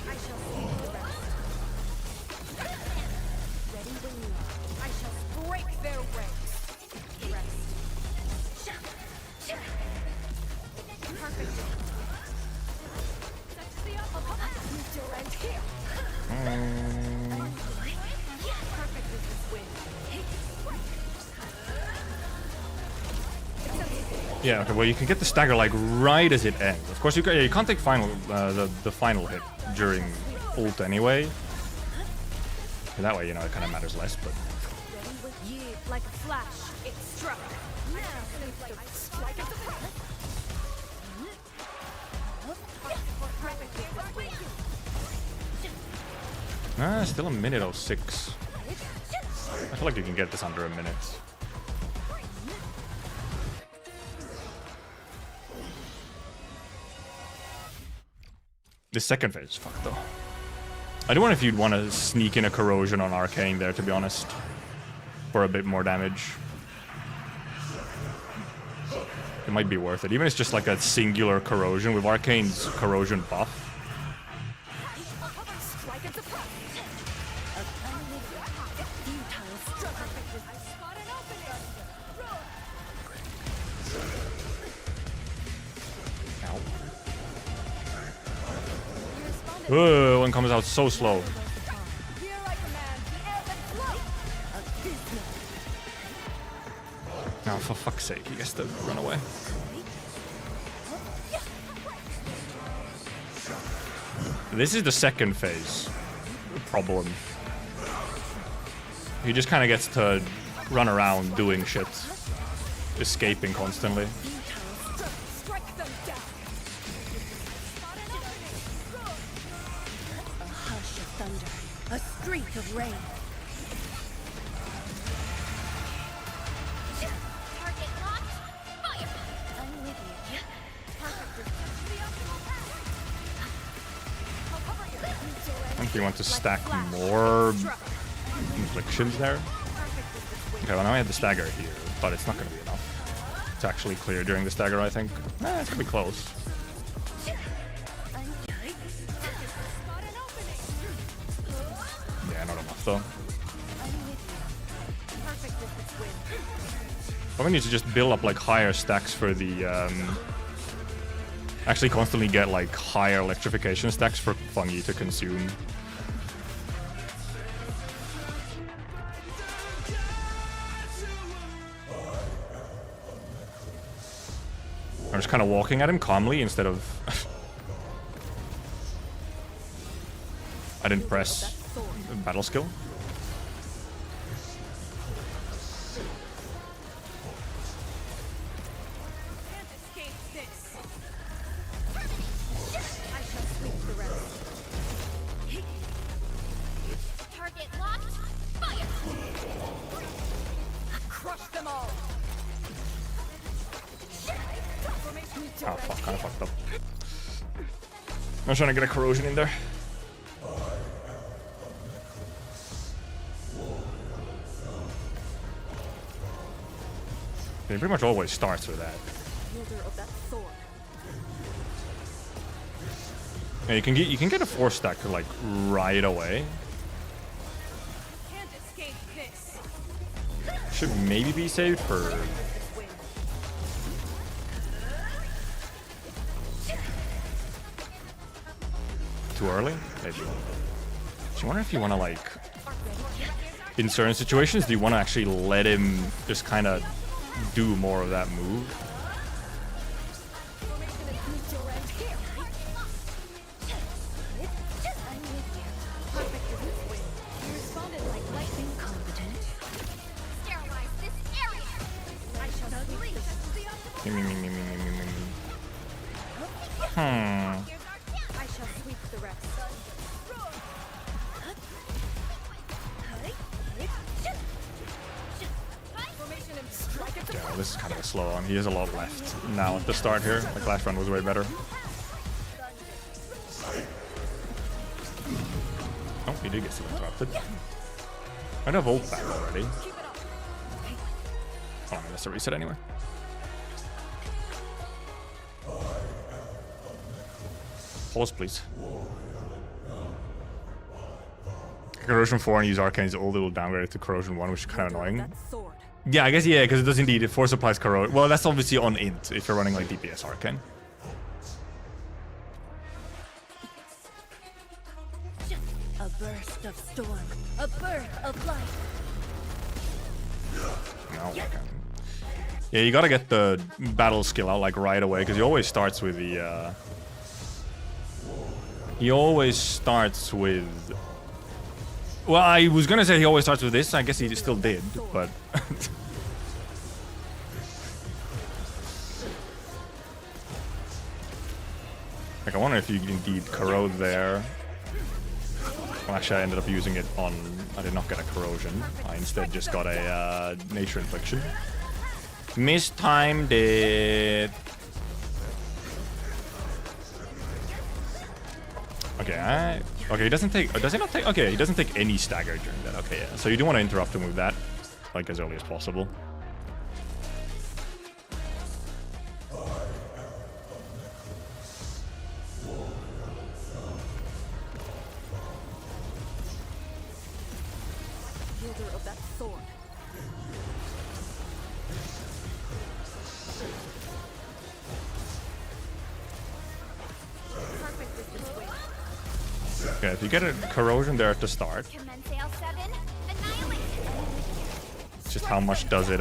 I shall see the rest. Ready when you are. I shall break their ranks. Rest. Perfect. That's the upper end here. Perfect is this win. Yeah, okay, well you can get the stagger like right as it ends. Of course you can't take final the final hit during ult anyway. So that way, you know, it kind of matters less, but Like a flash, it struck. Now, like it's a still a minute 06. I feel like you can get this under a minute. The second phase is fucked though. I do wonder if you'd want to sneak in a corrosion on Arcane there, to be honest, for a bit more damage. It might be worth it, even if it's just like a singular corrosion with Arcane's corrosion buff. Whoa, one comes out so slow. Oh, for fuck's sake, he gets to run away. This is the second phase problem. He just kind of gets to run around doing shit, escaping constantly. A streak of rain. Target locked. Fire. I'm with you. I think you want to stack more inflictions there. Okay, well now I have the stagger here, but it's not going to be enough to actually clear during the stagger, I think. It's going to be close. Yeah, not enough though. Probably need to just build up like higher stacks for the actually constantly get like higher electrification stacks for fungi to consume. I'm just kind of walking at him calmly instead of I didn't press battle skill. Target locked. Fire. Crush them all. Oh fuck, kind of fucked up. I'm trying to get a corrosion in there. It pretty much always starts with that. Wielder of that sword. Yeah, you can get a 4 stack like right away. Can't escape this. Should maybe be saved for too early? Maybe. So I wonder if you want to like in certain situations, do you want to actually let him just kind of do more of that move? Sterilize this area. I shall unleash the Hmm. I shall sweep the rest. Yeah, this is kind of a slow one. He has a lot left now at the start here. Like last run was way better. Oh, he did get some interrupted. I have ult back already. Oh, I mean, that's a reset anyway. Pause, please. Corrosion 4 and use Arcane's old little downgrade to Corrosion 1, which is kind of annoying. That sword. Yeah, I guess, yeah, because it does indeed. It force applies Corrosion. Well, that's obviously on Int if you're running like DPS Arcane. A burst of storm. A birth of light. No, okay. Yeah, you gotta get the battle skill out like right away, because he always starts with the he always starts with, well, I was gonna say he always starts with this. I guess he still did, but like, I wonder if you indeed corrode there. Well, actually, I ended up using it on, I did not get a corrosion. I instead just got a nature infliction. Mistimed it. Okay, okay, he doesn't take, does he not take, okay, he doesn't take any stagger during that. Okay, yeah, so you do want to interrupt him with that, like, as early as possible. Wielder of that sword. Perfect distance win. Okay, if you get a corrosion there at the start, Commence L7. Annihilate. just how much does it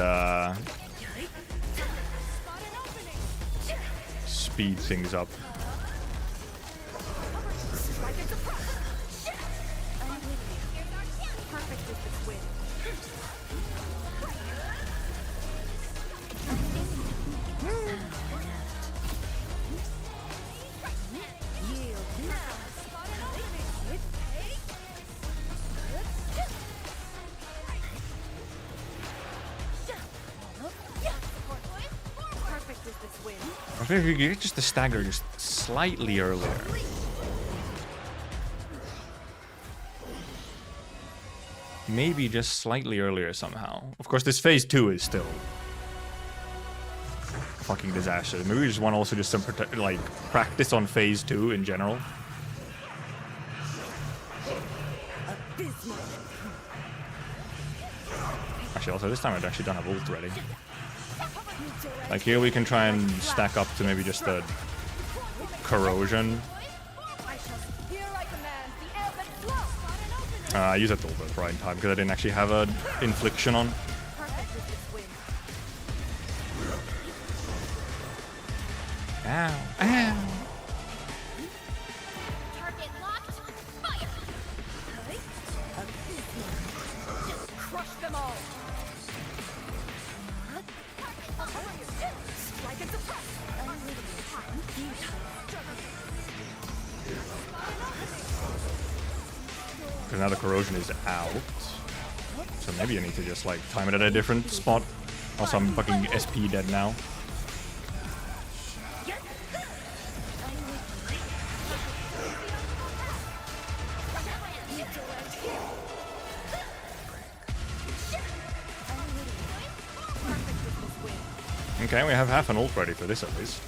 speed things up? Strike into press. I'm with you. Perfect distance win. Yield now. Perfect distance win. I think if you get just the stagger just slightly earlier. Maybe just slightly earlier somehow. Of course, this phase 2 is still fucking disaster. Maybe we just want also just some like practice on phase 2 in general. Abysmal. Actually, also this time I actually don't have ult ready. Like here we can try and stack up to maybe just the corrosion. Here I command the element flow. I used that ult at the right time because I didn't actually have an infliction on. Perfect distance win. Ow, ow. Target locked. Fire. Crush them all. Strike into press. Because now the corrosion is out. So maybe I need to just like time it at a different spot. Also, I'm fucking SP dead now. Okay, we have half an ult ready for this at least.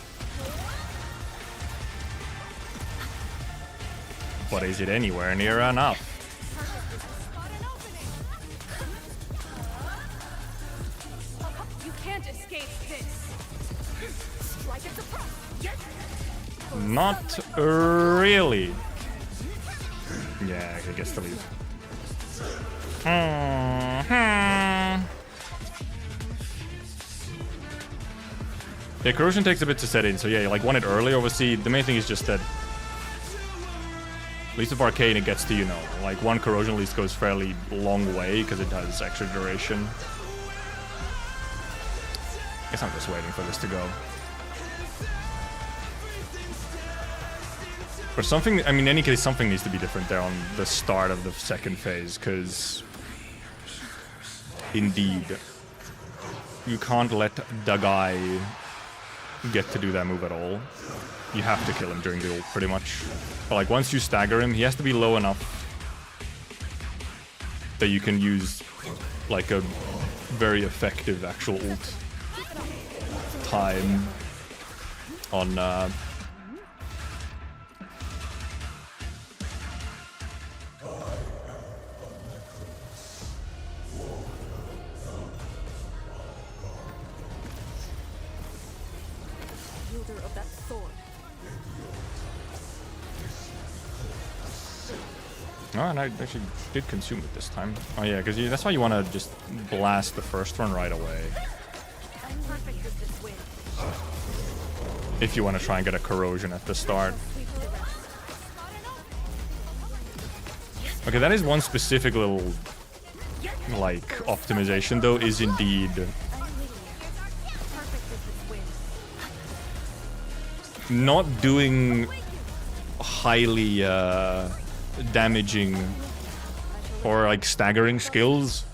But is it anywhere near enough? You can't escape this. Strike into press. Not really. Yeah, he gets to leave. Yeah, corrosion takes a bit to set in, so yeah, you like want it early. Obviously, the main thing is just that at least with Arcane it gets to, you know, like one corrosion at least goes fairly long way because it has extra duration. I guess I'm just waiting for this to go. But something, I mean, in any case, something needs to be different there on the start of the second phase, because indeed, you can't let the guy get to do that move at all. You have to kill him during the ult, pretty much. But like, once you stagger him, he has to be low enough that you can use like a very effective actual ult time on Wielder of that sword. Oh, and I actually did consume it this time. Oh yeah, because that's why you want to just blast the first one right away. Perfect is this wind. If you want to try and get a corrosion at the start. Sweep the rest. Okay, that is one specific little, like, optimization though, is indeed Perfect is this wind. not doing highly damaging or like staggering skills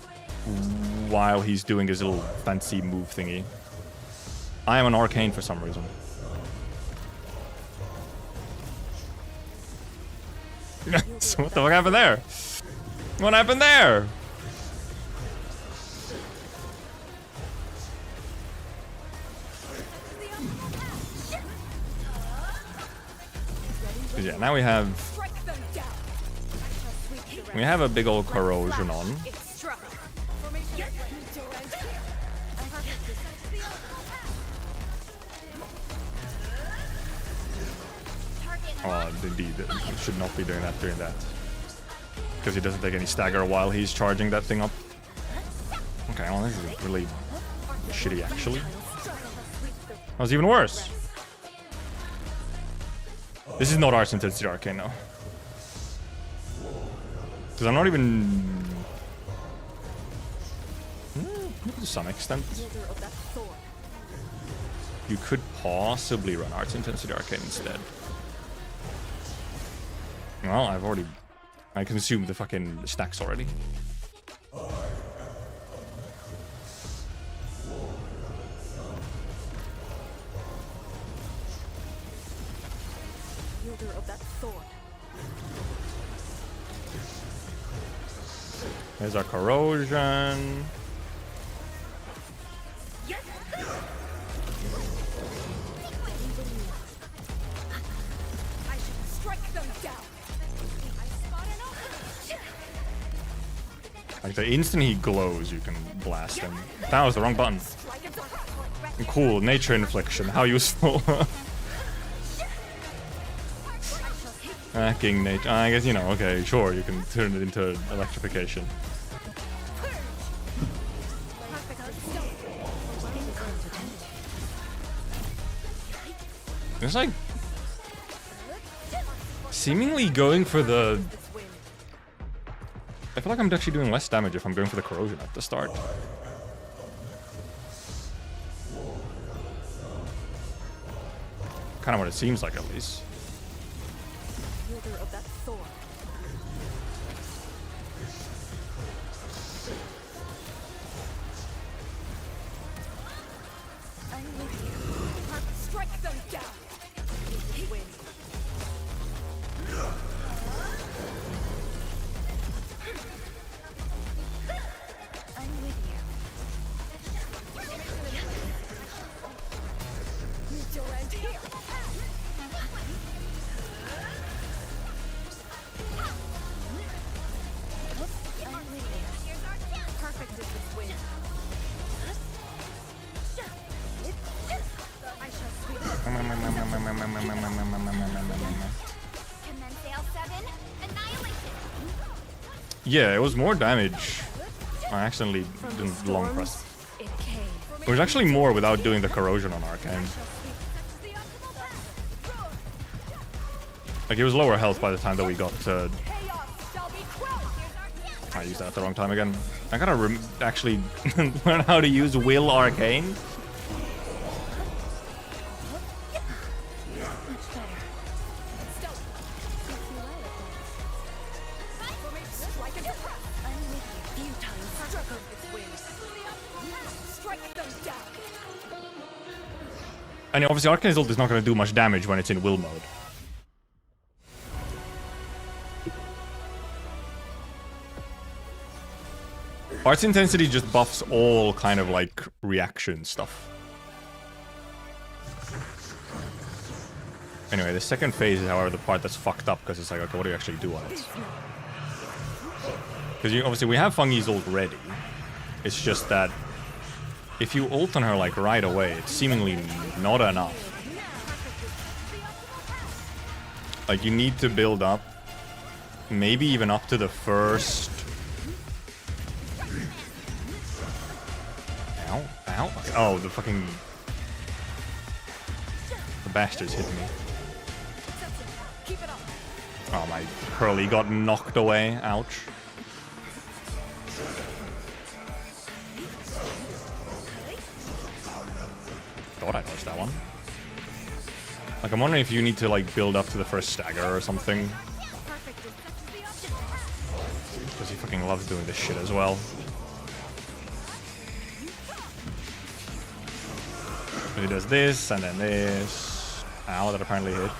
while he's doing his little fancy move thingy. I am an arcane for some reason. So what the fuck happened there? What happened there? Yeah, now we have a big old corrosion on. It's struck. Formation. Oh, indeed, it should not be doing that during that. Because he doesn't take any stagger while he's charging that thing up. Okay, well, this is really shitty, actually. That was even worse. This is not Arts Intensity Arcane, though. Because I'm not even... to some extent. You could possibly run Arts Intensity Arcane instead. Well, I consumed the fucking stacks already. Wielder of that sword. There's our corrosion. I should strike them down. Like the instant he glows, you can blast him. That was the wrong button. Cool, nature infliction. How useful. Hacking nature. I guess, you know, okay, sure, you can turn it into electrification. It's like seemingly going for the... I feel like I'm actually doing less damage if I'm going for the corrosion at the start. Kind of what it seems like, at least. Wielder of that sword. I'm with you. Strike them down. Win. I'm with you. Meet your end here. I'm with you. Perfect is this win. I shall sweep the Commence L7. Annihilation. Yeah, it was more damage. I accidentally didn't long press. it came. It was actually more without doing the corrosion on Arcane. Like, it was lower health by the time that we got to... Chaos shall be quelled. I used that at the wrong time again. I gotta actually learn how to use Will Arcane. And obviously Arcane's ult is not gonna do much damage when it's in Will mode. Arts intensity just buffs all kind of like reaction stuff. Anyway, the second phase is, however, the part that's fucked up, because it's like, okay, what do you actually do on it? Because obviously we have Fungi's ult ready. It's just that if you ult on her like right away, it's seemingly not enough. Like, you need to build up, maybe even up to the first... Ow, ow. Oh, the fucking... The bastards hit me. Oh, my curly got knocked away. Ouch. Thought I touched that one. Like, I'm wondering if you need to, like, build up to the first stagger or something. Because he fucking loves doing this shit as well. He does this, and then this. Ow, that apparently hit.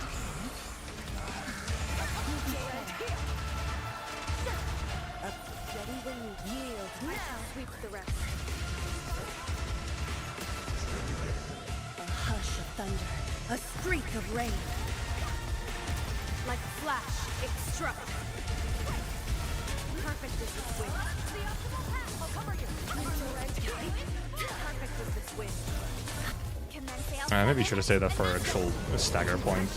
A streak of rain. Like a flash, it struck. Perfect as this wind. I'll cover you. Perfect as this wind. Maybe you should have saved that for actual stagger point.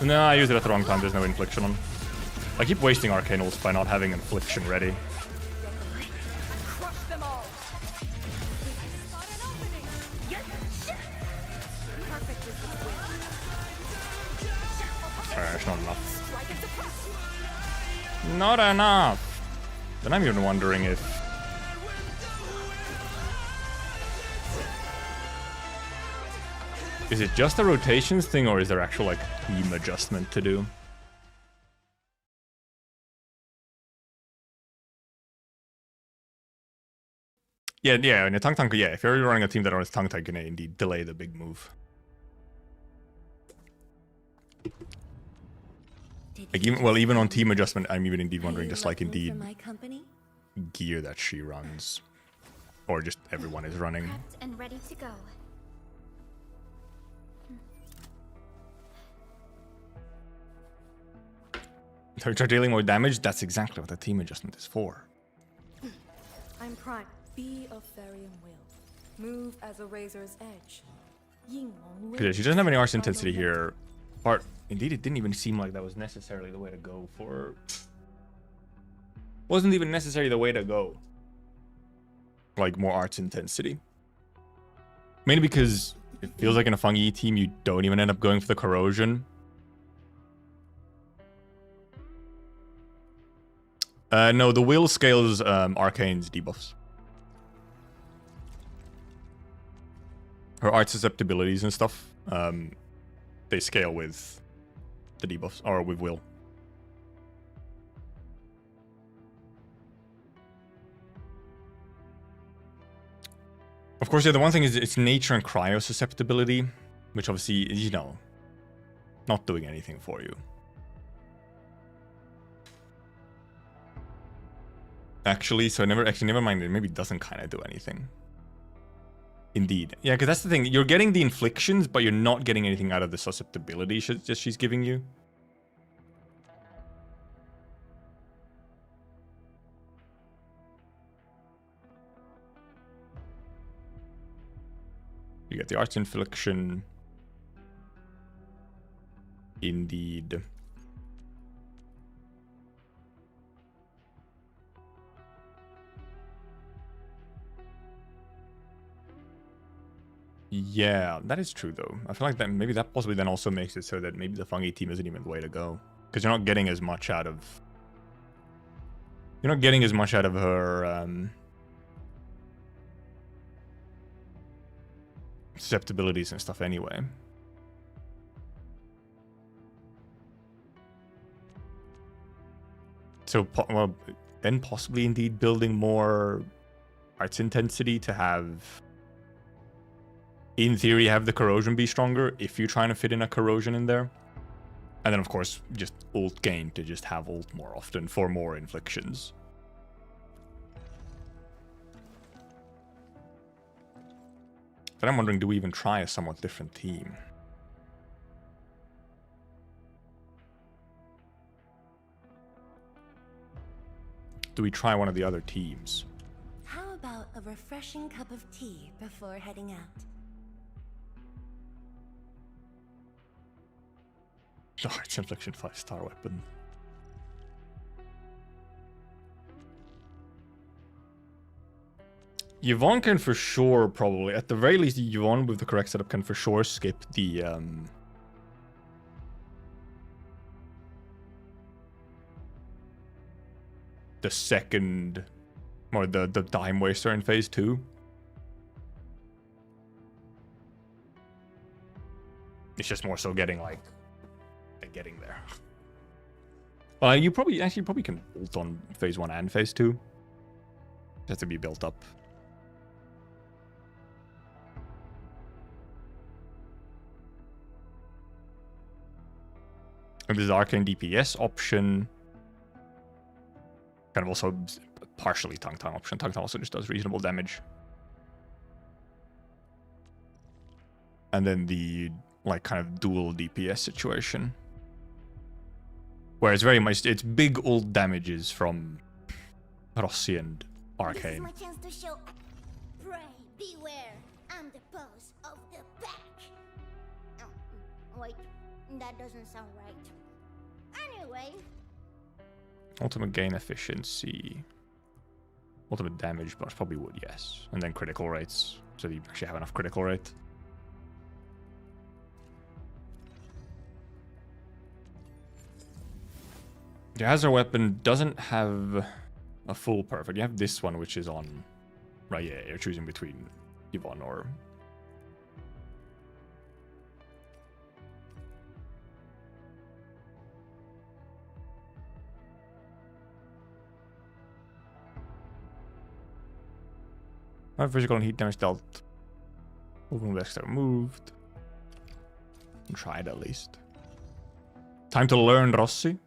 No, I used it at the wrong time. There's no infliction on. I keep wasting arcane ults by not having infliction ready. It's not enough. Not enough. Then I'm even wondering if... Is it just a rotations thing, or is there actual, like, team adjustment to do? Yeah, in a tank, yeah, if you're running a team that runs tank, you can indeed delay the big move. Like, even on team adjustment, I'm even indeed wondering, just like indeed gear that she runs, or just everyone is running. Prepped and ready to go. So you're dealing more damage. That's exactly what the team adjustment is for. I'm prime. Be of Therian will. Move as a razor's edge. Because she doesn't have any arts intensity here. But indeed, it didn't even seem like that was necessarily the way to go for... Wasn't even necessarily the way to go. Like, more arts intensity. Mainly because it feels like in a Fungi team, you don't even end up going for the corrosion. No, the will scales Arcane's debuffs. Her art susceptibilities and stuff, they scale with the debuffs, or with will. Of course, yeah, the one thing is it's nature and cryo susceptibility, which obviously, you know, not doing anything for you. Actually, so never mind, it maybe doesn't kind of do anything. Indeed. Yeah, because that's the thing. You're getting the inflictions, but you're not getting anything out of the susceptibility she's giving you. You get the arts infliction. Indeed. Yeah, that is true though. I feel like that maybe that possibly then also makes it so that maybe the Fungi team isn't even the way to go, because you're not getting as much out of. You're not getting as much out of her susceptibilities and stuff anyway. So, well, then possibly indeed building more arts intensity to have. In theory, have the corrosion be stronger if you're trying to fit in a corrosion in there. And then, of course, just ult gain to just have ult more often for more inflictions. But I'm wondering, do we even try a somewhat different team? Do we try one of the other teams? How about a refreshing cup of tea before heading out? Oh, it's infliction 5-star weapon. Yvonne can for sure probably, at the very least, Yvonne with the correct setup can for sure skip the second, or the time waster in phase 2. It's just more so getting like getting there. You probably can ult on phase 1 and phase 2. It has to be built up. And this arcane DPS option. Kind of also partially Tung Tung option. Tung Tung also just does reasonable damage. And then the like kind of dual DPS situation. Where it's very much, it's big ult damages from Rossi and This is Arcane. my chance to show. Pray, beware. I'm the boss of the pack. Wait, that doesn't sound right. Anyway, Ultimate gain efficiency. Ultimate damage bonus probably would, yes. And then critical rates. So you actually have enough critical rate. The Hazard weapon doesn't have a full perfect. You have this one, which is on... Right, yeah, you're choosing between Yvonne or... Physical and heat damage dealt. Moving with extra moved. Try it at least. Time to learn Rossi.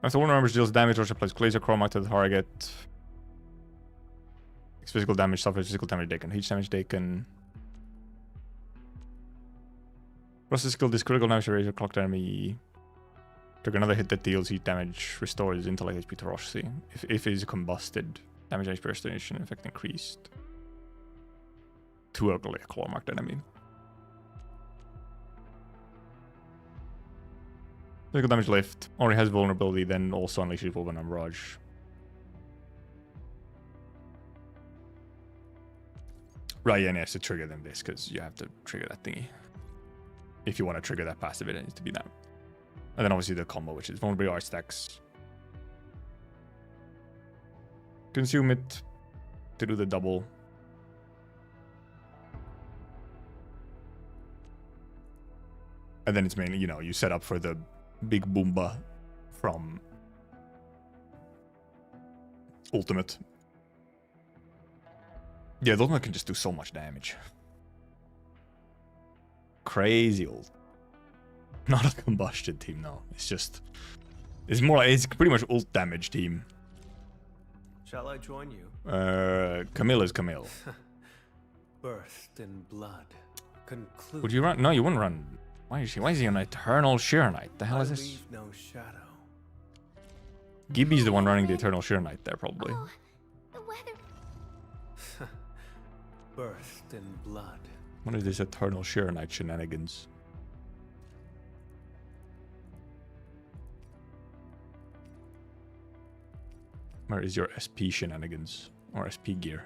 After one members deals damage, Rossi applies laser chroma to the target. Takes physical damage, suffers physical damage taken. Heat damage taken. Rossi's skill does critical damage to razor clocked enemy. Trigger another hit that deals heat damage, restores intellect HP to Rossi. If it is combusted, damage HP restoration effect increased. To a claw marked enemy. Physical damage lift. Only has vulnerability, then also unleashes Wolven and Mirage. Right, yeah, and it has to trigger them this, because you have to trigger that thingy. If you want to trigger that passive, it needs to be that. And then obviously the combo, which is vulnerability art stacks. Consume it to do the double. And then it's mainly, you know, you set up for the big Boomba from Ultimate. Yeah, the Ultimate can just do so much damage. Crazy ult. Not a combustion team, no. It's just... It's more like... It's pretty much ult damage team. Shall I join you? Camille is Camille. Birthed in blood. Conclude. Would you run? No, you wouldn't run. Why is he an Eternal Sheer Knight? The hell is this? Leave no shadow. Gibby's the one running the Eternal Sheer Knight there, probably. oh, the weather. Birthed in blood. What is this Eternal Sheer Knight shenanigans? Where is your SP shenanigans? Or SP gear?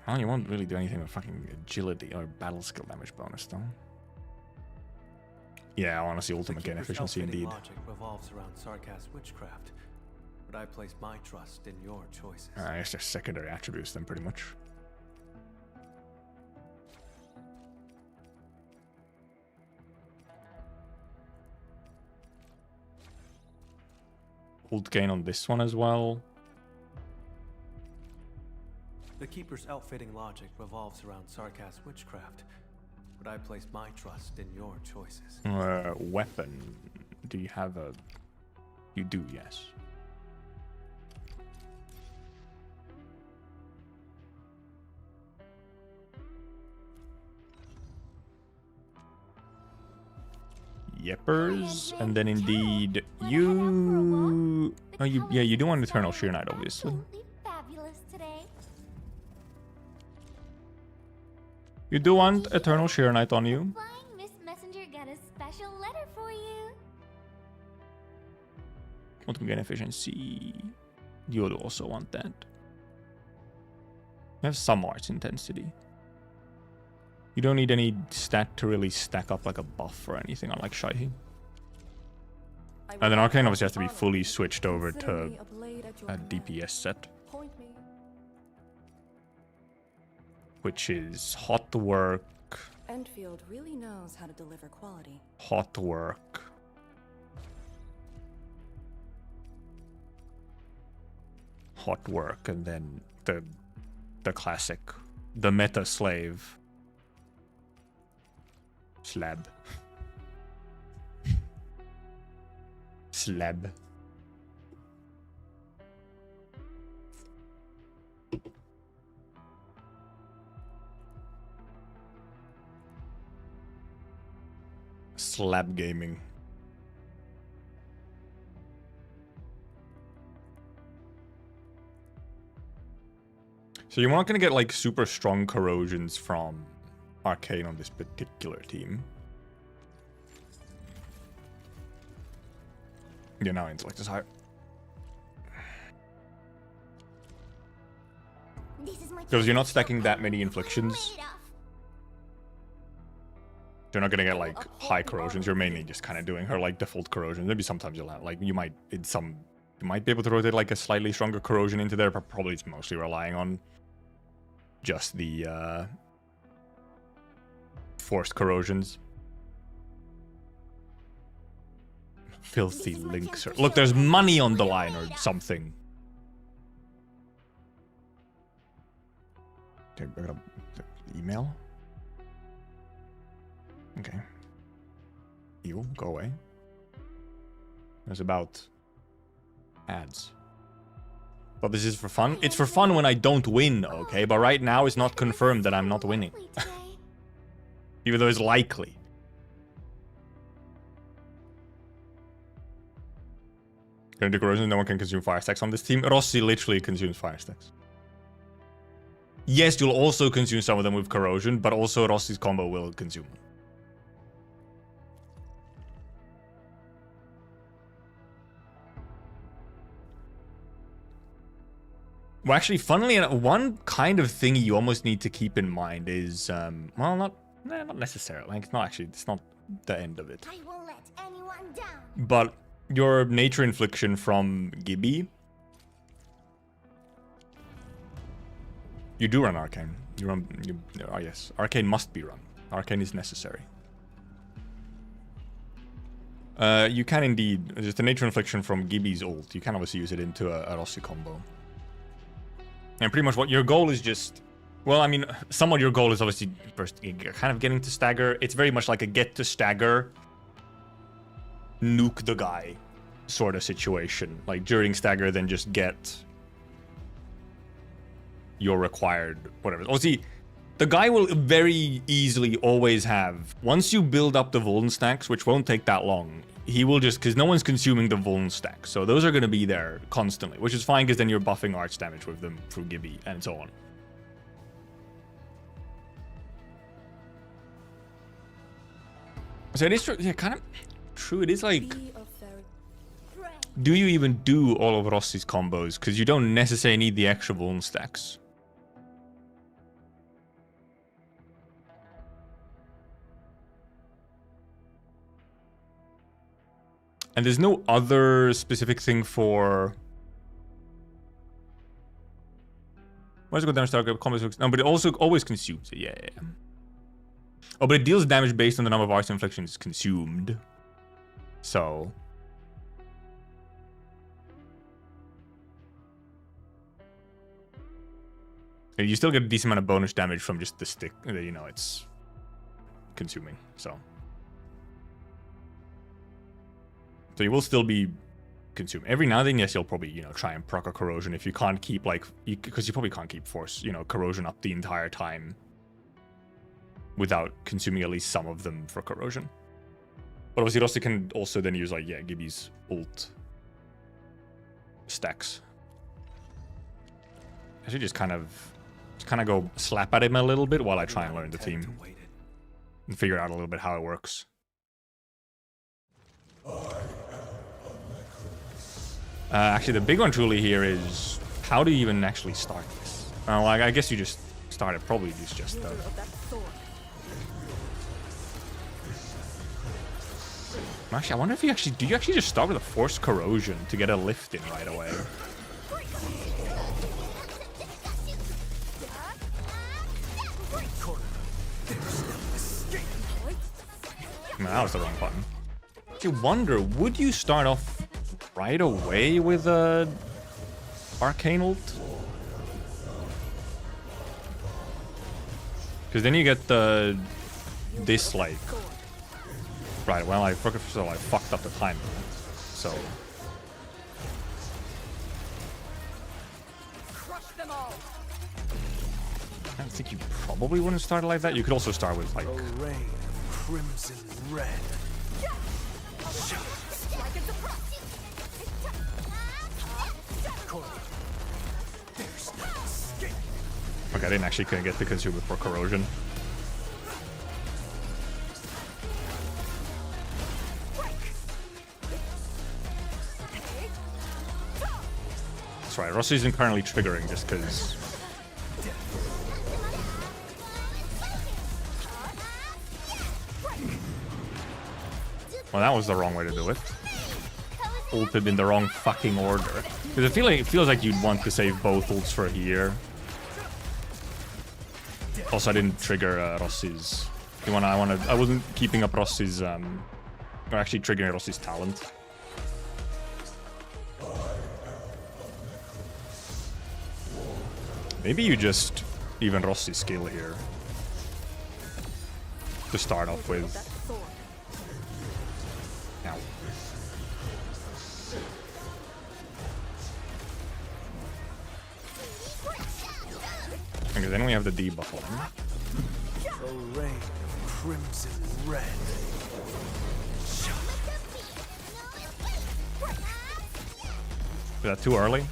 Well, you won't really do anything with fucking agility or battle skill damage bonus, though. Yeah, honestly, ultimate gain efficiency indeed. Logic revolves around sarcasm witchcraft, but I place my trust in your choices. I guess they're secondary attributes then, pretty much. Ult gain on this one as well. The Keeper's outfitting logic revolves around sarcasm witchcraft, but I place my trust in your choices. Weapon. Do you have a... You do, yes. Yeppers, and then indeed you... Oh, you do want Eternal Sheer Knight, obviously. Absolutely fabulous today. You do want Eternal Sheer Knight on you. Flying Miss Messenger got a special letter for you. Ultimate gain efficiency. You would also want that. You have some arts intensity. You don't need any stat to really stack up like a buff or anything, unlike Shaihi. And then Arcane obviously has to be fully switched over to a DPS set, which is hot work, Endfield really knows how to deliver quality. hot work, hot work, and then the classic, the meta slave. Slab. Slab. Slab gaming. So you're not gonna get like super strong corrosions from Arcane on this particular team. Yeah, now intellect is higher. Because you're not stacking that many inflictions. You're not gonna get like high corrosions. You're mainly just kind of doing her like default corrosion. Maybe sometimes you'll have like you might be able to rotate like a slightly stronger corrosion into there, but probably it's mostly relying on just the forced corrosions. Filthy links. Look, there's money on the line or something. Okay, I got a email. Okay. You go away. It's about ads. But this is for fun. It's for fun when I don't win, okay? But right now it's not confirmed that I'm not winning. Even though it's likely. During the corrosion, no one can consume fire stacks on this team. Rossi literally consumes fire stacks. Yes, you'll also consume some of them with corrosion, but also Rossi's combo will consume them. Well, actually, funnily enough, one kind of thing you almost need to keep in mind is, well, not necessarily. Like, it's not the end of it. I won't let anyone down. But your nature infliction from Gibby, you do run Arcane. Oh yes, Arcane must be run. Arcane is necessary. You can indeed, just the nature infliction from Gibby's ult, you can obviously use it into a Rossi combo. And pretty much what your goal is just, well, I mean, somewhat your goal is obviously first kind of getting to stagger. It's very much like a get to stagger, nuke the guy sort of situation. Like during stagger, then just get your required whatever. Oh, see, the guy will very easily always have, once you build up the Vuln stacks, which won't take that long, he will just, because no one's consuming the Vuln stacks, so those are going to be there constantly, which is fine because then you're buffing arch damage with them through Gibby and so on. So it is true, yeah, kind of true. It is like, do you even do all of Rossi's combos? Because you don't necessarily need the extra Vuln stacks. And there's no other specific thing for... Why does it go down to start combos? No, but it also always consumes it. Yeah. Oh, but it deals damage based on the number of arts inflictions consumed. So... you still get a decent amount of bonus damage from just the stick. You know, it's consuming. So you will still be consuming. Every now and then, yes, you'll probably, you know, try and proc a corrosion if you can't keep, like, because you probably can't keep force, you know, corrosion up the entire time without consuming at least some of them for corrosion. But obviously Rossi can also then use, like, yeah, Gibby's ult stacks. I should just kind of go slap at him a little bit while I try and learn the team and figure out a little bit how it works. Actually, the big one truly here is how do you even actually start this? Well, I guess you just start it. Probably just Actually, I wonder if you actually do. You actually just start with a force corrosion to get a lift in right away. No, that was the wrong button. You wonder, would you start off right away with a arcane ult? Because then you get the dislike. Right, well, I fucked up the time. So I think you probably wouldn't start it like that. You could also start with like crimson red. Okay, I didn't actually couldn't get the consumer for corrosion. That's right, Rossi isn't currently triggering just because. Well, that was the wrong way to do it. Ulted in the wrong fucking order. Because it feels like you'd want to save both ults for here. Also, I didn't trigger Rossi's. I wasn't keeping up Rossi's, or actually triggering Rossi's talent. Maybe you just even Rossi's skill here to start off with. Ow. Okay, then we have the debuff on. Array crimson red. Is that too early?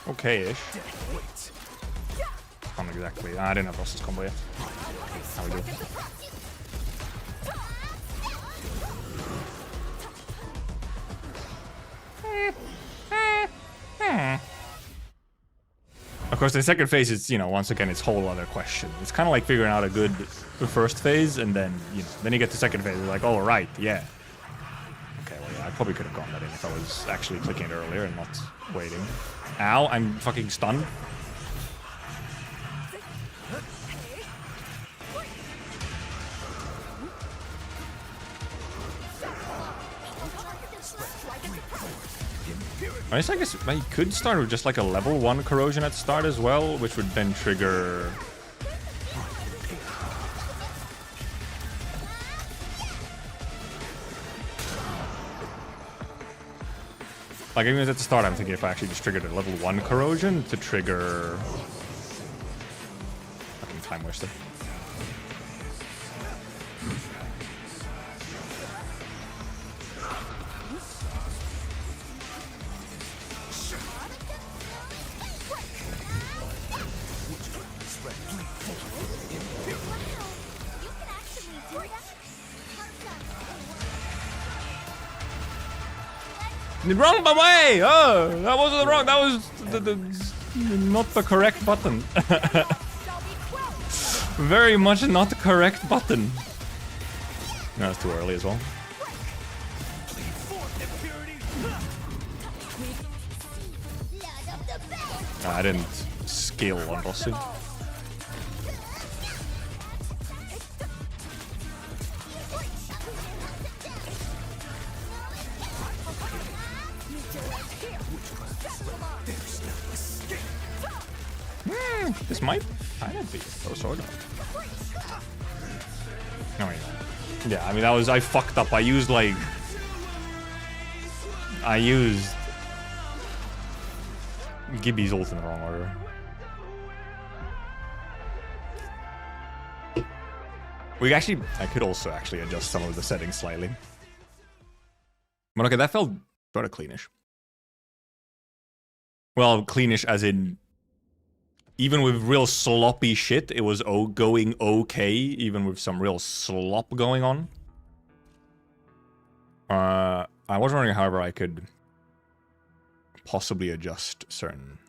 Okay-ish. Not exactly. I didn't have Ross's combo yet. How we do? Of course, the second phase is, you know, once again, it's a whole other question. It's kind of like figuring out a good first phase, and then, you know, then you get to second phase, you're like, oh, right, yeah. Okay, well, yeah, I probably could have gotten that in if I was actually clicking it earlier and not waiting. Ow, I'm fucking stunned. I guess I could start with just like a level 1 corrosion at start as well, which would then trigger... Like, even at the start, I'm thinking if I actually just triggered a level 1 corrosion to trigger... Fucking time wasted. Wrong way! Oh, that wasn't wrong. That was not the correct button. Very much not the correct button. No, it's too early as well. I didn't skill on Rossi. This might kind of be so sort of. No, yeah, I mean that was I fucked up. I used Gibby's ult in the wrong order. I could also actually adjust some of the settings slightly. But okay, that felt sort of cleanish. Well, cleanish as in, even with real sloppy shit, it was going okay, even with some real slop going on. I was wondering, however, I could possibly adjust certain...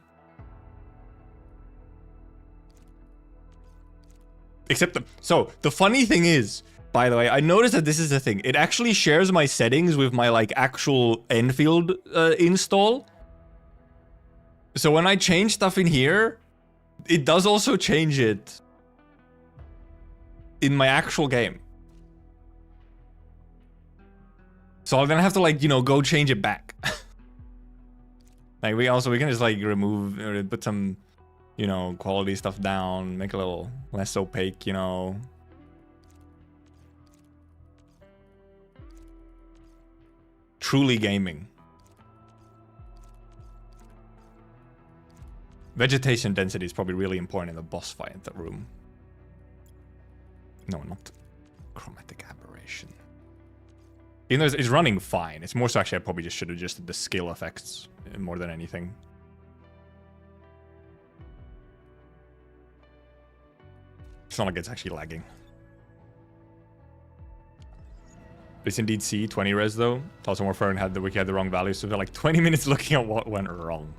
So, the funny thing is, by the way, I noticed that this is the thing. It actually shares my settings with my, like, actual Endfield install. So when I change stuff in here, it does also change it in my actual game. So I'll then have to, like, you know, go change it back. Like, we can just, like, remove, or put some, you know, quality stuff down, make it a little less opaque, you know. Truly gaming. Vegetation density is probably really important in the boss fight in that room. No, not chromatic aberration. Even though it's running fine, it's more so actually I probably just should have adjusted the skill effects more than anything. It's not like it's actually lagging. It's indeed C, 20 res though. Thousand Warfare and the wiki had the wrong value, so they're like 20 minutes looking at what went wrong.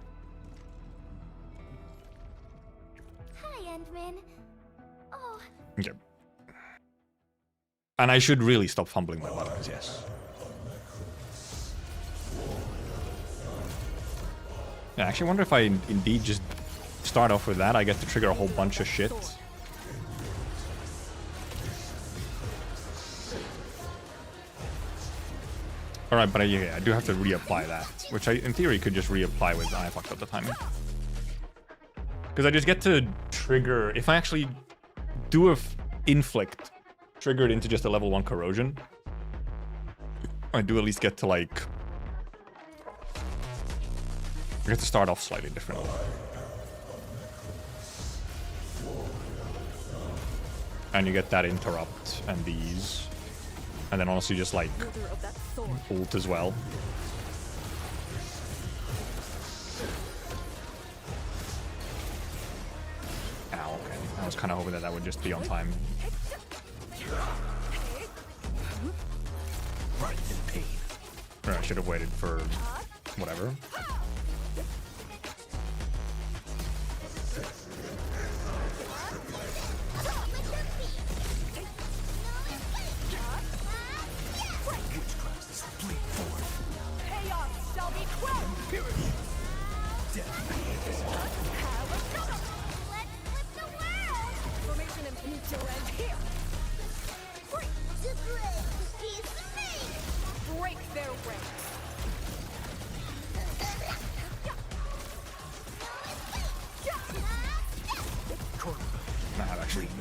Hi, Endman. Oh. Okay. And I should really stop fumbling my buttons, yes. Yeah, I actually wonder if I indeed just start off with that. I get to trigger a whole bunch of shit. Alright, but yeah, I do have to reapply that. Which I, in theory, could just reapply with... I fucked up the timing. Because I just get to trigger... If I actually do a inflict triggered into just a level 1 corrosion, I do at least get to, like... I get to start off slightly differently. And you get that interrupt and these. And then honestly just like ult as well. Ow, okay. I was kind of hoping that that would just be on time. Or I should have waited for whatever.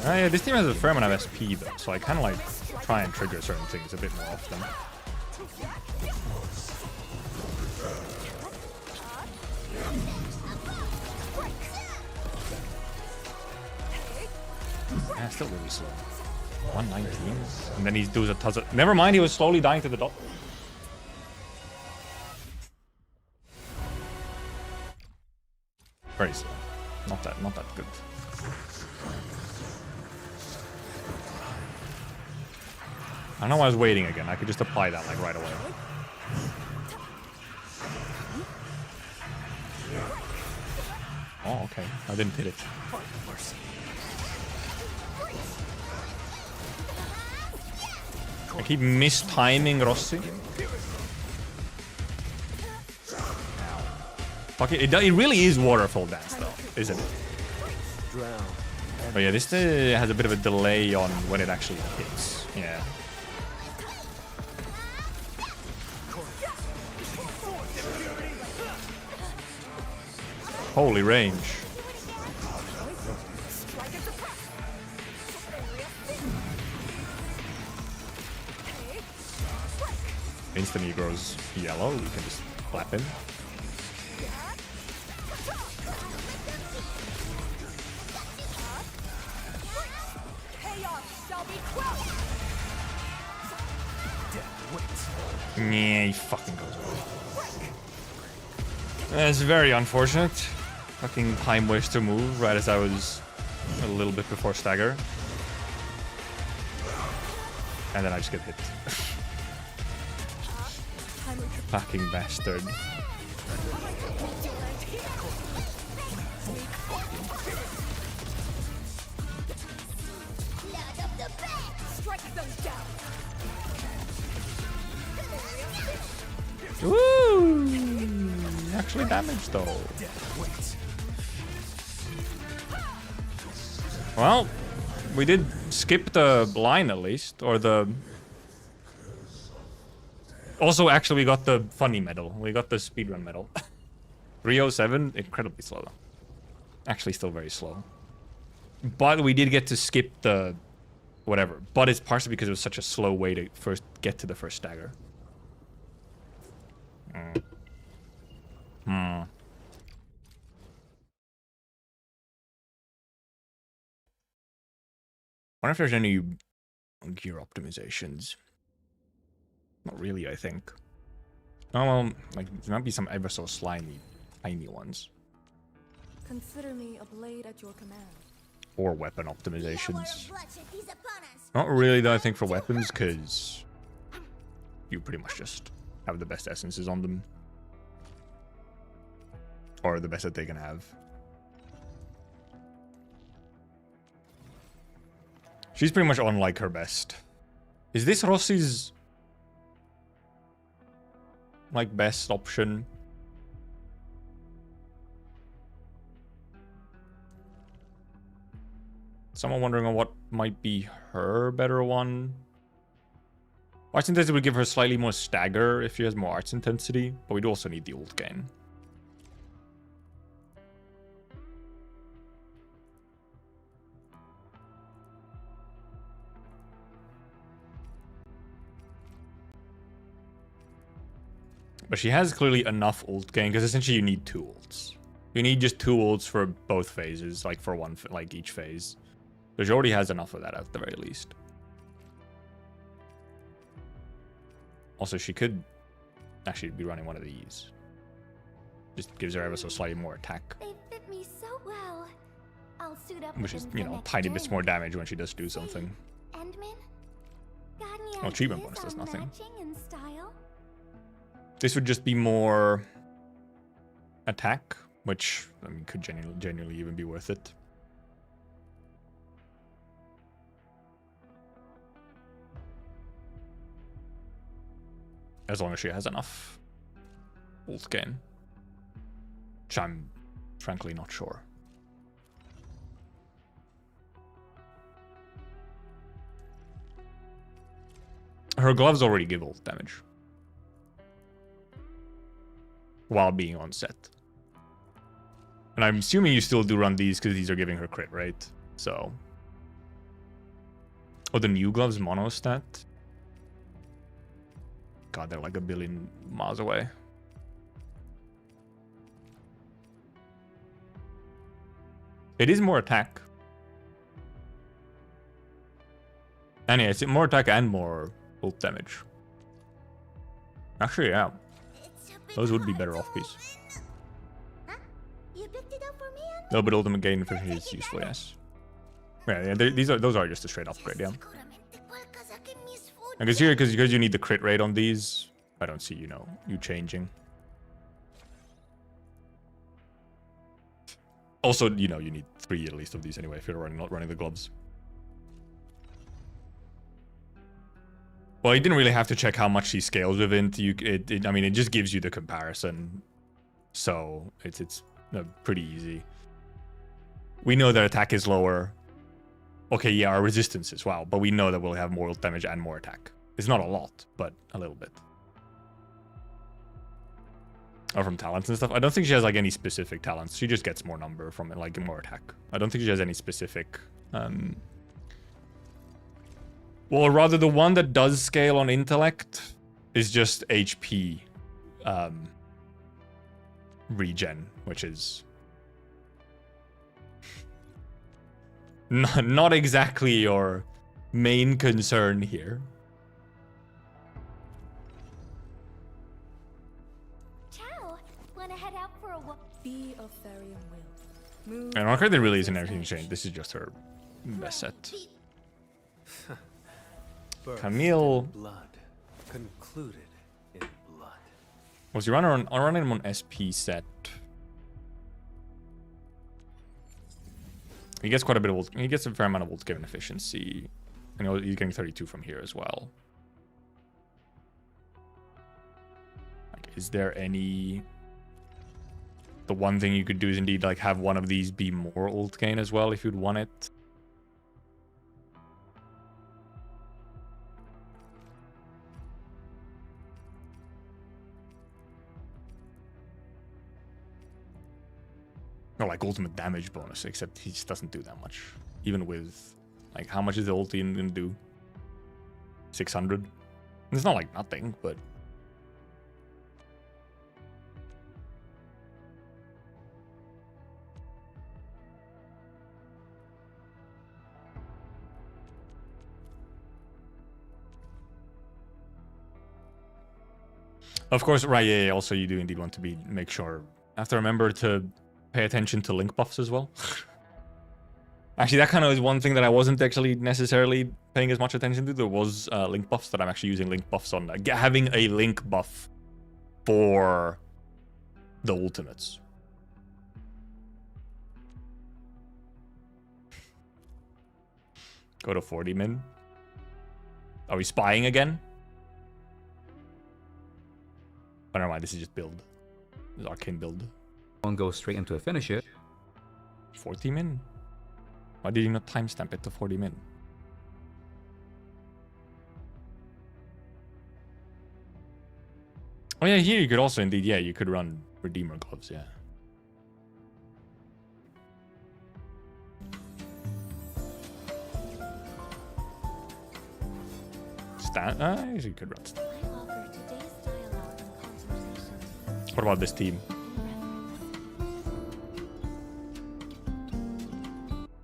Yeah, this team has a fair amount of SP though, so I kind of like try and trigger certain things a bit more often. Yeah, still really slow. 119, and then he does a tuzzle. Never mind, he was slowly dying to the dot. Very slow. Not that good. I don't know why I was waiting again. I could just apply that like right away. Oh, okay. I didn't hit it. I keep mistiming Rossi. Fuck it. It really is waterfall dance though. isn't it? Drown. But yeah, this has a bit of a delay on when it actually hits. Yeah. Holy range. Instantly grows yellow, you can just flap him. Yeah, he fucking goes away. That's very unfortunate. Fucking time waster move right as I was a little bit before stagger. And then I just get hit. Fucking bastard. Woo! Actually damaged though. Well, we did skip the line at least, or the... Also, actually, we got the funny medal. We got the speedrun medal. 307, incredibly slow though. Actually, still very slow. But we did get to skip the... whatever. But it's partially because it was such a slow way to first get to the first stagger. Wonder if there's any gear optimizations. Not really, I think. Oh well, like there might be some ever so slimy, tiny ones. Consider me a blade at your command. Or weapon optimizations. Not really though, I think, for weapons, because you pretty much just have the best essences on them. Or the best that they can have. She's pretty much on like her best. Is this Rossi's like best option? Someone wondering on what might be her better one. Arts intensity would give her slightly more stagger if she has more arts intensity, but we'd also need the ult gain. But she has clearly enough ult gain, because essentially you need 2 ults. You need just 2 ults for both phases, like for one, like each phase. So she already has enough of that at the very least. Also, she could actually be running one of these. Just gives her ever so slightly more attack. They fit me so well. I'll suit up Which with is, them you for know, next tiny bits journey. more damage when she does do something. Endman? Got any Well, achievement ideas bonus does on nothing. matching in style? This would just be more attack, which I mean could genuinely even be worth it. As long as she has enough ult gain. Which I'm frankly not sure. Her gloves already give ult damage. While being on set. And I'm assuming you still do run these because these are giving her crit, right? So. Oh, the new gloves mono stat? God, they're like a billion miles away. It is more attack. And yeah, it's more attack and more ult damage. Actually, yeah. Those would be better off piece. Huh? You picked it up for me, A little bit ultimate gain efficiency is useful, yes. Yeah, those are just a straight upgrade, yeah. Because here, because you need the crit rate on these, I don't see, you changing. Also, you need 3 at least of these anyway if you're not running the gloves. Well, you didn't really have to check how much she scales with it. I mean, it just gives you the comparison, so it's pretty easy. We know that attack is lower. Okay, yeah, our resistance is wow, but we know that we'll have more ult damage and more attack. It's not a lot, but a little bit. Or from talents and stuff. I don't think she has like any specific talents. She just gets more number from it, like more attack. I don't think she has any specific. Well, rather the one that does scale on intellect is just HP regen, which is not exactly your main concern here. Ciao. Wanna head out for a walk? Be of Therian will. Move And Arknight there really isn't anything changed. This is just her best set. Birth Camille. in blood. Concluded in blood. Was he running him on SP set? He gets quite a bit of ult. He gets a fair amount of ult given efficiency. And he's getting 32 from here as well. Like, is there any... The one thing you could do is indeed like have one of these be more ult gain as well if you'd want it. Or like ultimate damage bonus, except he just doesn't do that much. Even with, like, how much is the ulti gonna do? 600? It's not like nothing, but... Of course, right, yeah, also you do indeed want to make sure... Have to remember to pay attention to link buffs as well. Actually, that kind of is one thing that I wasn't actually necessarily paying as much attention to. There was link buffs that I'm actually using link buffs on. Having a link buff for the ultimates. Go to 40 min. Are we spying again? Oh, never mind. This is just build. This is arcane build. One goes straight into a finisher. 40 min? Why did you not timestamp it to 40 min? Oh yeah, here you could also indeed, yeah, you could run Redeemer Gloves, yeah. I guess you could run stand. I offer today's dialogue and contemplation. What about this team?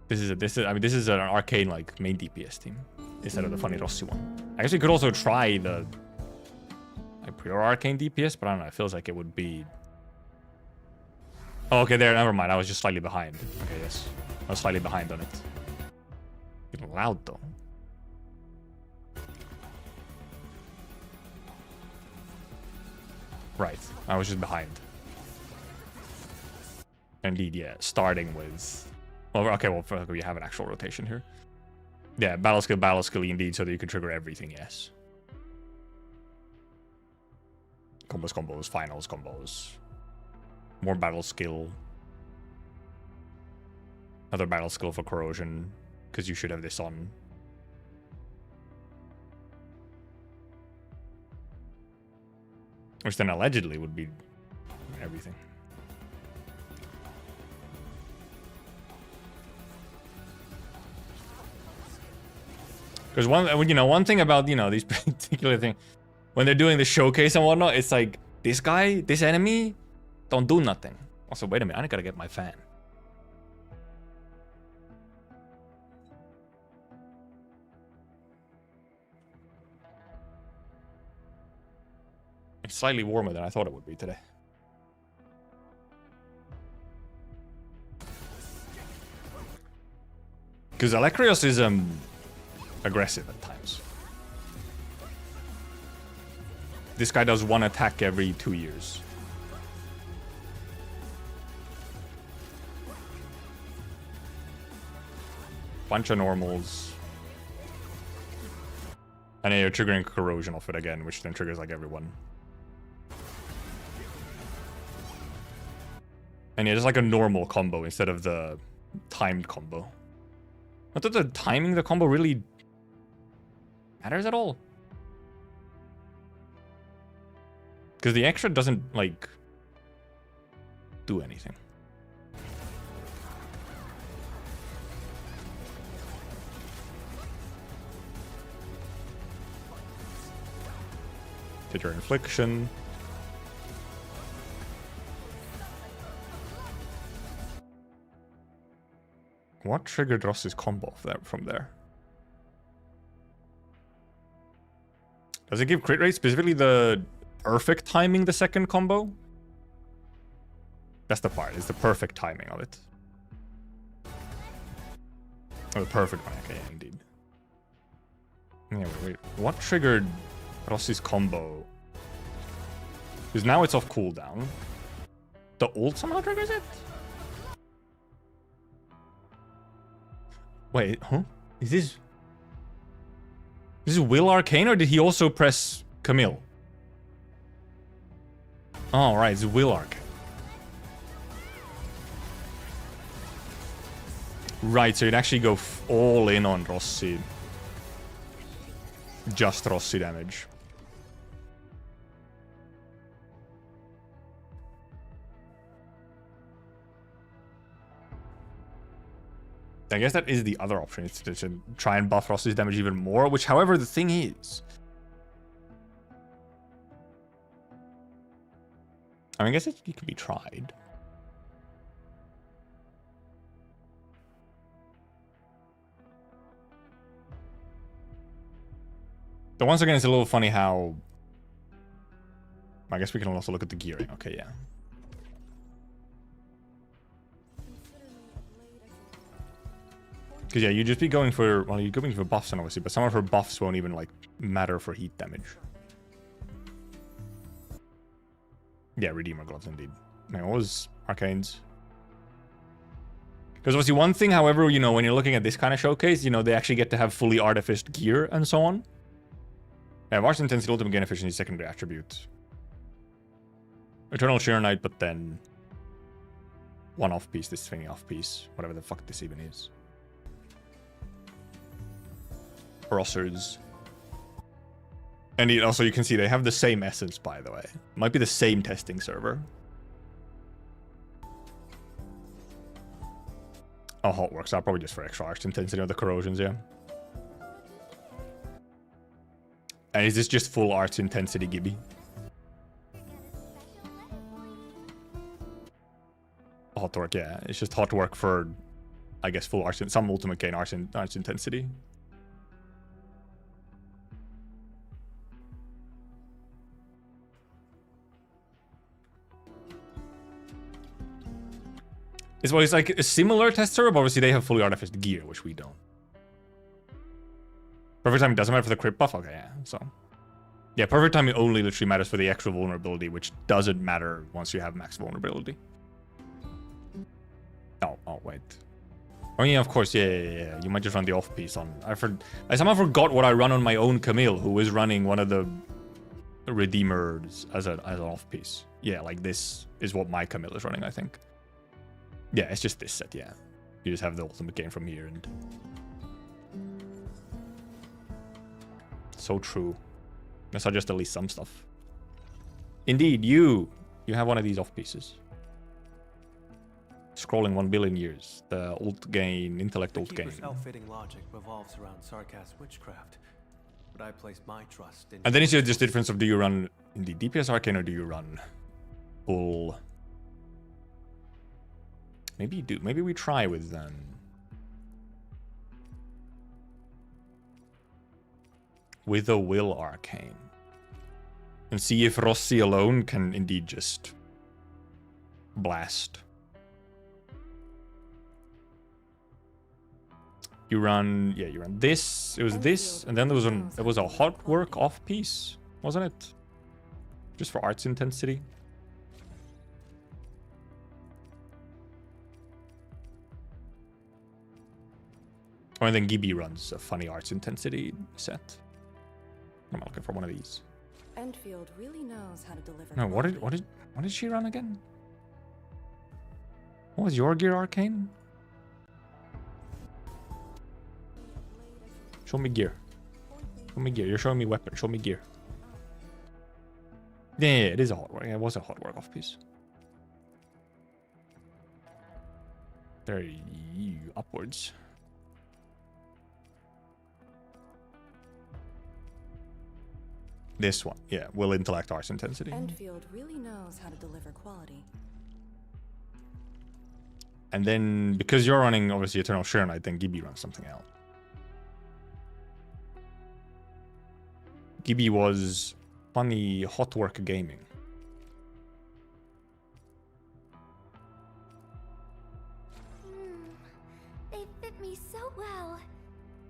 This is an arcane like main DPS team instead of the funny Rossi one. I guess we could also try the like pure arcane DPS, but I don't know. It feels like it would be. Oh, okay, there. Never mind. I was just slightly behind. Okay, yes, I was slightly behind on it. Getting loud though. Right, I was just behind. Indeed, yeah. Starting with. Well, okay, well, we have an actual rotation here. Yeah, battle skill, indeed, so that you can trigger everything, yes. Combos, finals, combos. More battle skill. Another battle skill for corrosion, because you should have this on. Which then allegedly would be everything. Because one thing about, these particular things, when they're doing the showcase and whatnot, it's like, this guy, this enemy, don't do nothing. Also, wait a minute, I gotta get my fan. It's slightly warmer than I thought it would be today. Because Alleikhreos is, aggressive at times. This guy does one attack every 2 years. Bunch of normals. And then you're triggering corrosion off it again, which then triggers like everyone. And yeah, just like a normal combo instead of the timed combo. Not that the timing the combo really matters at all. Because the extra doesn't, like, do anything. Hit your infliction. What triggered Ross's combo from there? Does it give crit rate, specifically the perfect timing the second combo? That's the part, it's the perfect timing of it. Oh, the perfect one, okay, yeah, indeed. Yeah, wait, what triggered Rossi's combo? Because now it's off cooldown. The ult somehow triggers it? Wait, huh? Is this Will Arcane, or did he also press Camille? Oh, right, it's Will Arcane. Right, so you'd actually go all in on Rossi. Just Rossi damage. I guess that is the other option, is to try and buff Rossi's damage even more, which, however, the thing is... I mean, I guess it could be tried. But once again, it's a little funny how... I guess we can also look at the gearing. Okay, yeah. Because yeah, you'd just be going for... Well, you're going for buffs, and obviously, but some of her buffs won't even, like, matter for heat damage. Yeah, Redeemer Gloves, indeed. Now, what was Arcane's? Because obviously one thing, however, you know, when you're looking at this kind of showcase, you know, they actually get to have fully artificed gear and so on. Arch Intensity, Ultimate Gain Efficiency, Secondary Attribute. Eternal Sheer Knight, but then... one off-piece, this thing off-piece. Whatever the fuck this even is. Rossards. And also you can see they have the same essence, by the way. Might be the same testing server. Oh, Hot works out probably just for extra arch intensity of the corrosions, yeah. And is this just full arch intensity Gibby? Hot work, yeah. It's just hot work for, I guess, full arch, some ultimate gain arch intensity. It's like a similar test server, but obviously they have fully artificed gear, which we don't. Perfect timing doesn't matter for the crit buff? Okay, yeah, so. Yeah, perfect timing only literally matters for the extra vulnerability, which doesn't matter once you have max vulnerability. Oh, wait. Oh yeah, of course, yeah. You might just run the off-piece on... I somehow forgot what I run on my own Camille, who is running one of the Redeemers as an off-piece. Yeah, like this is what my Camille is running, I think. Yeah, it's just this set, yeah. You just have the ultimate gain from here and... So true. I suggest at least some stuff. Indeed, you have one of these off-pieces. Scrolling 1 billion years. The ult gain, intellect ult gain. Self-fitting logic revolves around sarcastic witchcraft, but I place my trust in... And then it's just the difference of, do you run in the DPS Arcane or do you run full... Maybe you do. Maybe we try with a Will Arcane. And see if Rossi alone can indeed just blast. You run this. It was this, and then there was a hot work off piece, wasn't it? Just for arts intensity. Oh, and then Gibby runs a funny arts intensity set. I'm looking for one of these. Endfield really knows how to deliver. No, what did she run again? What was your gear, Arcane? Show me gear. Show me gear. You're showing me weapon. Show me gear. Yeah, it is a hot work. It was a hot work off piece. There you upwards. This one, yeah, will intellect arts intensity. Endfield really knows how to deliver quality. And then because you're running obviously Eternal Sharon, I think Gibby runs something else. Gibby was funny hot work gaming. They fit me so well.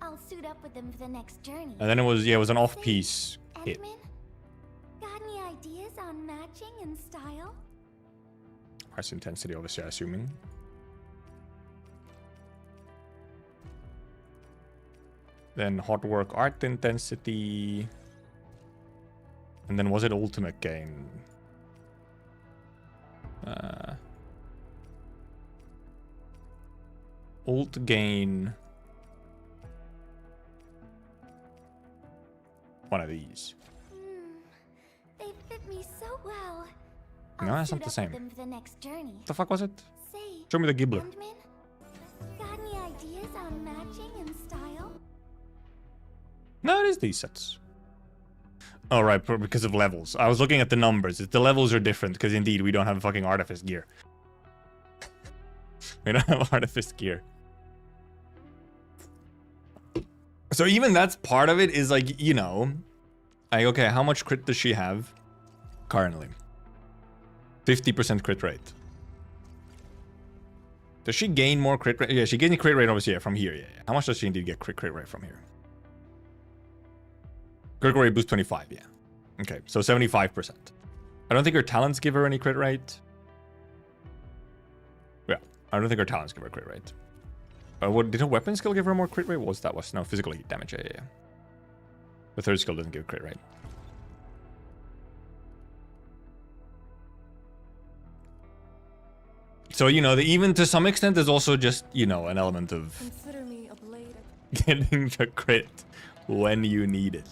I'll suit up with them for the next journey. And then it was, yeah, it was an off-piece hit. Edmund, got any ideas on matching and style? Arts intensity, obviously, assuming. Then hot work art intensity. And then was it ultimate gain? Ult gain. One of these. They fit me so well. No, I'll that's suit not the up same. with them for the next journey. What the fuck was it? Say, Show me the Gibbler. Edmund, got any ideas on matching and style? No, it is these sets. Oh, right, because of levels. I was looking at the numbers. The levels are different, because indeed, we don't have fucking Artifice gear. We don't have Artifice gear. So even that's part of it is like, you know, like, okay, how much crit does she have currently? 50% crit rate. Does she gain more crit rate? Yeah, she gains crit rate obviously from here. Yeah. How much does she indeed get crit rate from here? Crit rate boost 25, yeah. Okay, so 75%. I don't think her talents give her any crit rate. Yeah, I don't think her talents give her crit rate. What did her weapon skill give her more crit rate? What was that? Was no physical heat damage. Yeah. The third skill doesn't give crit rate. So you know, even to some extent, there's also just an element of Consider me a blade. getting the crit when you need it.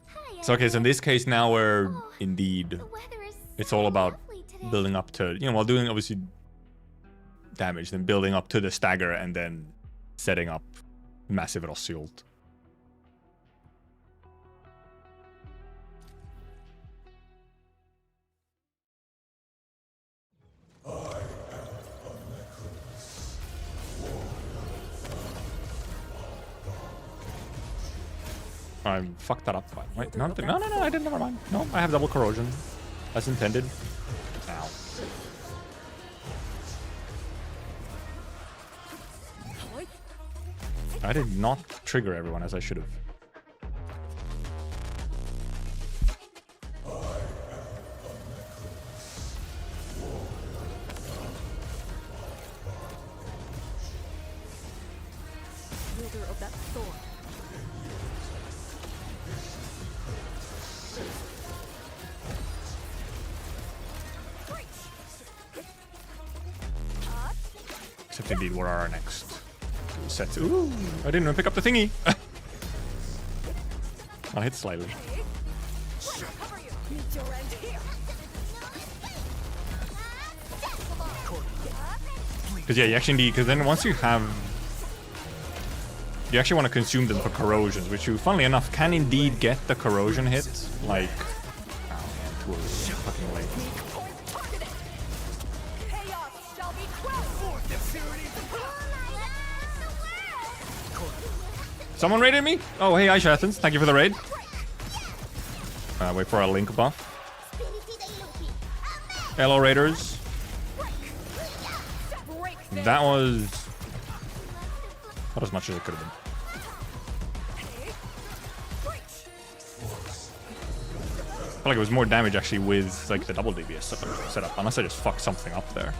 Hi, So okay, so in this case now we're Oh, indeed, the weather is it's so all about lovely today. building up to, while doing obviously damage, then building up to the stagger and then setting up massive Rossiult. I fucked that up. Wait, no, I didn't. Never mind. No, I have double corrosion, as intended. Ow. I did not trigger everyone as I should have. Wielder of that sword. Except indeed, what are our next sets? Ooh, I didn't even pick up the thingy. I'll hit slightly. Because yeah, you actually need, because then once you have, you actually want to consume them for corrosions, which you, funnily enough, can indeed get the corrosion hit. Like, oh man, too early, fucking late. Someone raided me? Oh, hey, Aisha Athens. Thank you for the raid. Wait for our link buff. Hello, raiders. That was not as much as it could have been. I feel like it was more damage actually with like the double DBS setup, unless I just fucked something up there.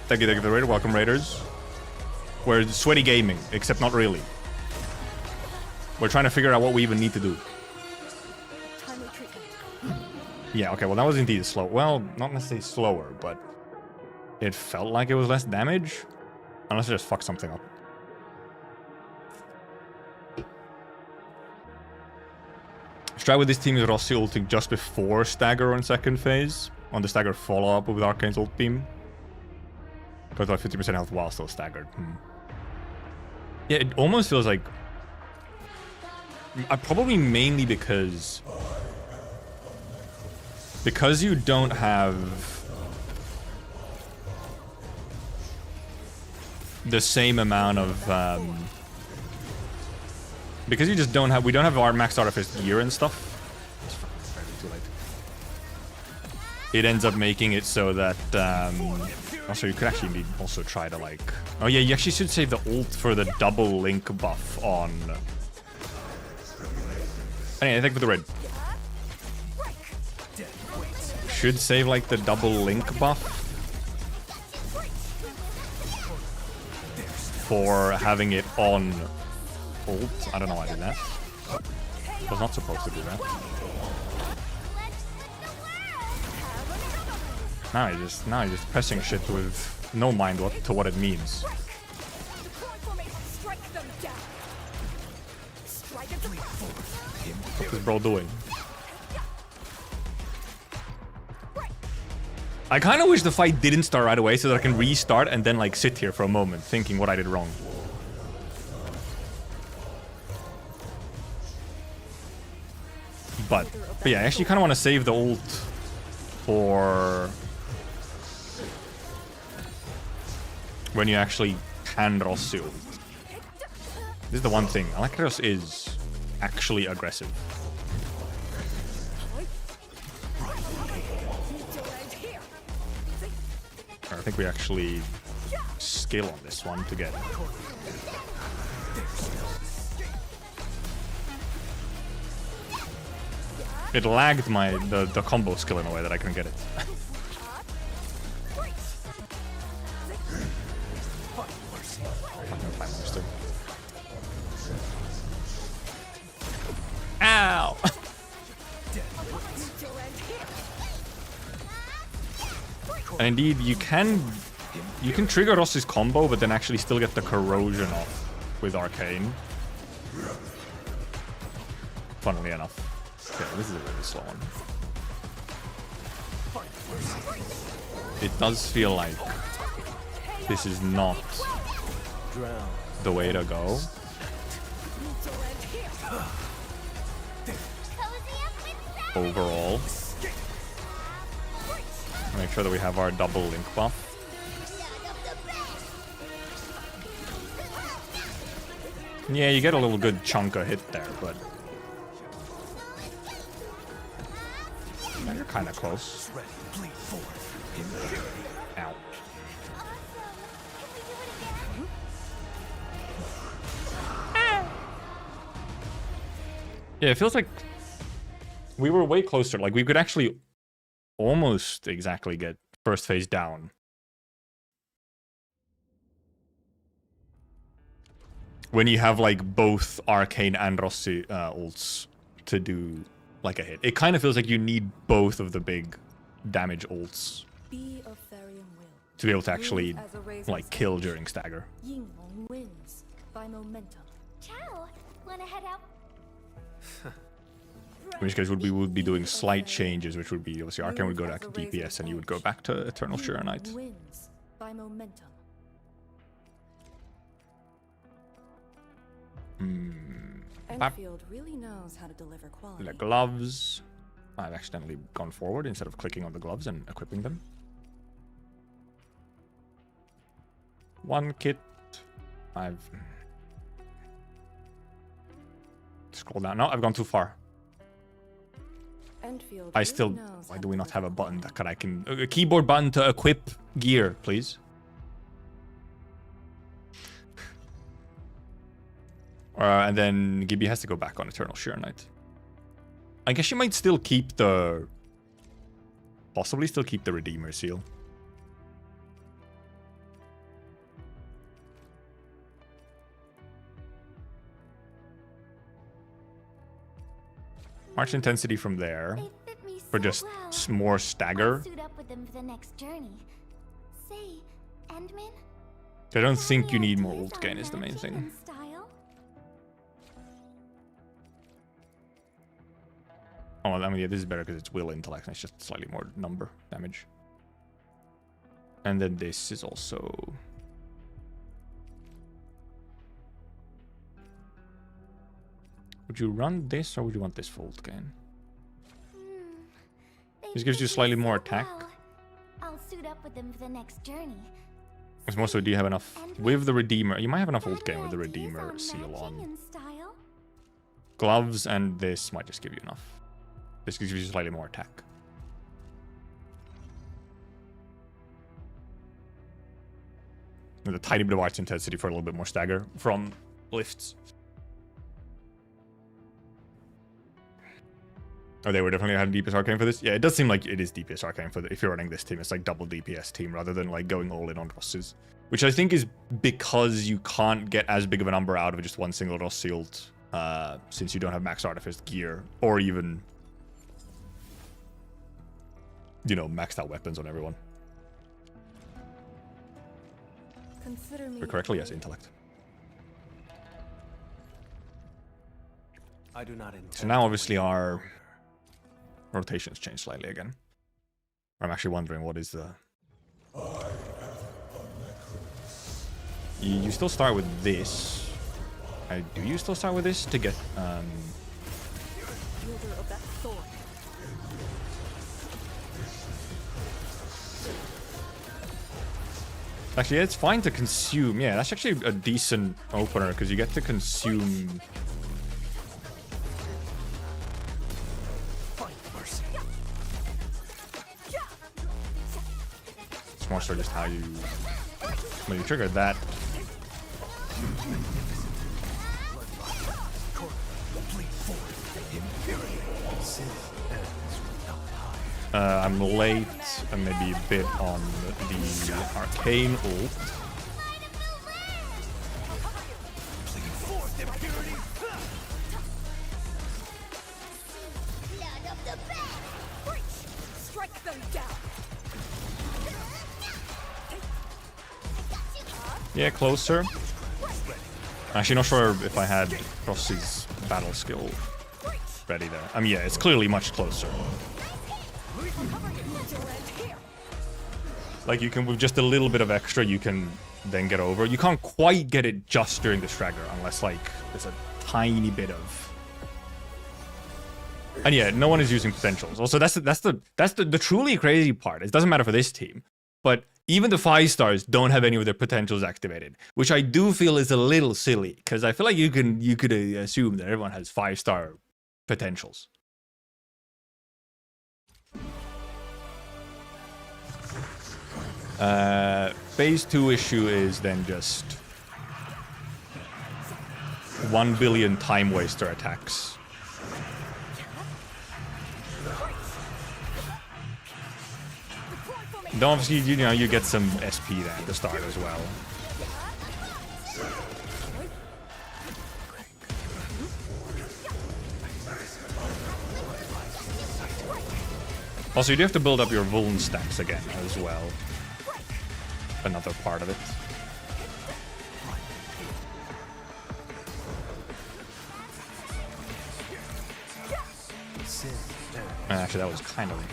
Thank you for the raid. Welcome, raiders. We're sweaty gaming, except not really. We're trying to figure out what we even need to do. Yeah, okay, well that was indeed slow. Well, not necessarily slower, but it felt like it was less damage. Unless I just fucked something up. Let's try with this team is Rossi ulting just before stagger on second phase. On the stagger follow-up with Arcane's ult beam. Got about 50% health while still staggered. Yeah, it almost feels like... probably mainly because you don't have the same amount of because you just don't have, we don't have our max artifice gear and stuff. It's too late. It ends up making it so that also you could actually also try to like, oh yeah, you actually should save the ult for the double link buff on anyway, I think with the red. Should save like the double link buff for having it on ult. I don't know why I did that. I was not supposed to do that. Now you're just pressing shit with no mind to what it means. What's this bro doing? I kind of wish the fight didn't start right away so that I can restart and then like sit here for a moment thinking what I did wrong. But yeah, I actually kind of want to save the ult for when you actually can Rossi ult. This is the one thing. Alleikhreos is actually aggressive. I think we actually skill on this one to get it. It lagged the combo skill in a way that I couldn't get it. Ow! And indeed, you can trigger Rossi's combo, but then actually still get the corrosion off with Arcane. Funnily enough. Okay, this is a really slow one. It does feel like this is not the way to go. Overall. Make sure that we have our double link buff. Yeah, you get a little good chunk of hit there, but you're kind of close. Ow. Yeah, it feels like we were way closer. Like we could actually almost exactly get first phase down. When you have like both Arcane and Rossi ults to do like a hit. It kind of feels like you need both of the big damage ults to be able to actually like kill during stagger. Wins by momentum. Ciao. Wanna head out? In which case we would be doing slight changes, which would be obviously Arcane would go back to DPS and you would go back to Eternal Shura Knight. Wins by momentum. Endfield really knows how to deliver quality. The gloves. I've accidentally gone forward instead of clicking on the gloves and equipping them. One kit. I've scroll down. No, I've gone too far. Endfield I still. Why do we not have a button that I can a keyboard button to equip gear, please? And then Gibby has to go back on Eternal Shura Knight. I guess you might still keep the... Possibly still keep the Redeemer seal. March intensity from there. For just more stagger. Suit up with them for the next journey. Say, Endman? I don't think you need more Ideas ult gain are is the main matching thing. in style. Oh, I mean, yeah, this is better because it's will intellect and it's just slightly more number damage. And then this is also... Would you run this or would you want this for ult gain? This gives you slightly more attack. I'll suit up with them for the next journey. It's more so, do you have enough with the Redeemer? You might have enough ult gain with the Redeemer seal on. Gloves and this might just give you enough. This gives you slightly more attack. With a tiny bit of arch intensity for a little bit more stagger from lifts. Oh, they were definitely having DPS Arcane for this? Yeah, it does seem like it is DPS Arcane for if you're running this team. It's like double DPS team rather than like going all in on Rosses. Which I think is because you can't get as big of a number out of just one single Ross sealed since you don't have max Artifice gear or even, you know, maxed out weapons on everyone. Consider me. Or correctly, yes, intellect. I do not intend. So now obviously our rotations change slightly again. I'm actually wondering what is the... You still start with this. Do you still start with this to get... Wielder of that sword. Actually, it's fine to consume. Yeah, that's actually a decent opener because you get to consume... It's more so just how you... When you trigger that... I'm late and maybe a bit on the arcane ult. Strike them down. Yeah, closer. Actually, not sure if I had Frost's battle skill ready there. I mean, yeah, it's clearly much closer. Like, you can, with just a little bit of extra, you can then get over. You can't quite get it just during the Stragger, unless, like, there's a tiny bit of... And yeah, no one is using potentials. Also, that's the truly crazy part. It doesn't matter for this team, but even the 5-stars don't have any of their potentials activated, which I do feel is a little silly, because I feel like you could assume that everyone has 5-star potentials. Phase 2 issue is then just 1 billion time waster attacks. Then obviously, you know, you get some SP there at the start as well. Also, you do have to build up your vuln stacks again as well. Another part of it. Actually, that was kind of...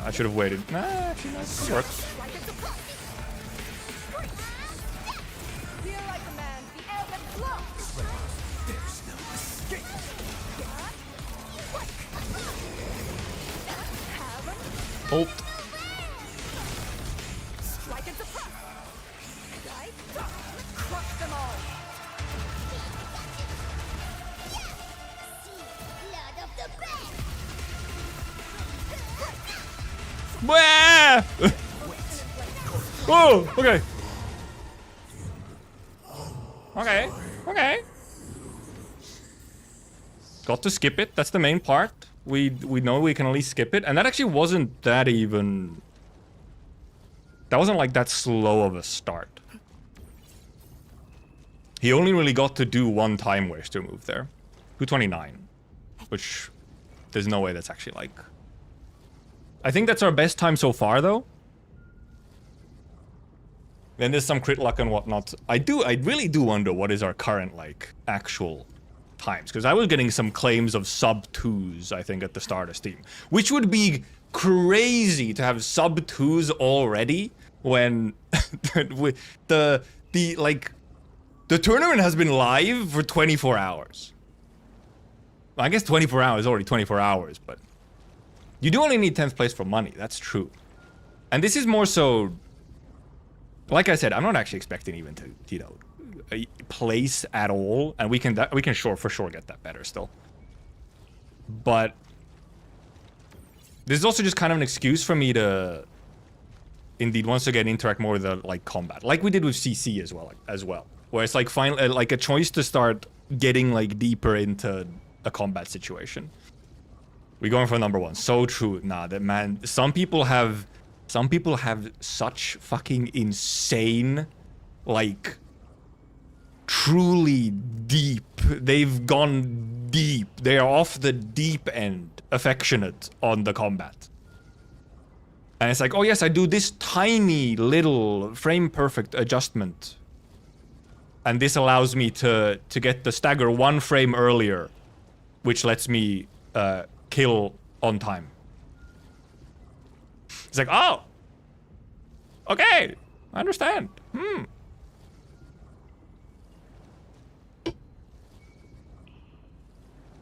I should have waited. Nah, actually, that works. Ult. Oh, okay. Okay, okay. Got to skip it. That's the main part. We know we can at least skip it, and that actually wasn't that even. That wasn't like that slow of a start. He only really got to do one time waster move there, 229, which there's no way that's actually like. I think that's our best time so far, though. Then there's some crit luck and whatnot. I really do wonder what is our current, like, actual times. Because I was getting some claims of sub 2s, I think, at the start of Steam. Which would be crazy to have sub 2s already when the tournament has been live for 24 hours. Well, I guess 24 hours is already 24 hours, but you do only need 10th place for money. That's true. And this is more so, like I said, I'm not actually expecting even to, you know, place at all, and we can for sure get that better still. But this is also just kind of an excuse for me to, indeed, once again, interact more with the like combat, like we did with CC as well, where it's like finally like a choice to start getting like deeper into a combat situation. We're going for number 1. So true. Nah, that man. Some people have such fucking insane, like, truly deep. They've gone deep. They are off the deep end, affectionate on the combat. And it's like, oh yes, I do this tiny little frame perfect adjustment, and this allows me to get the stagger 1 frame earlier, which lets me kill on time. It's like, oh, okay, I understand.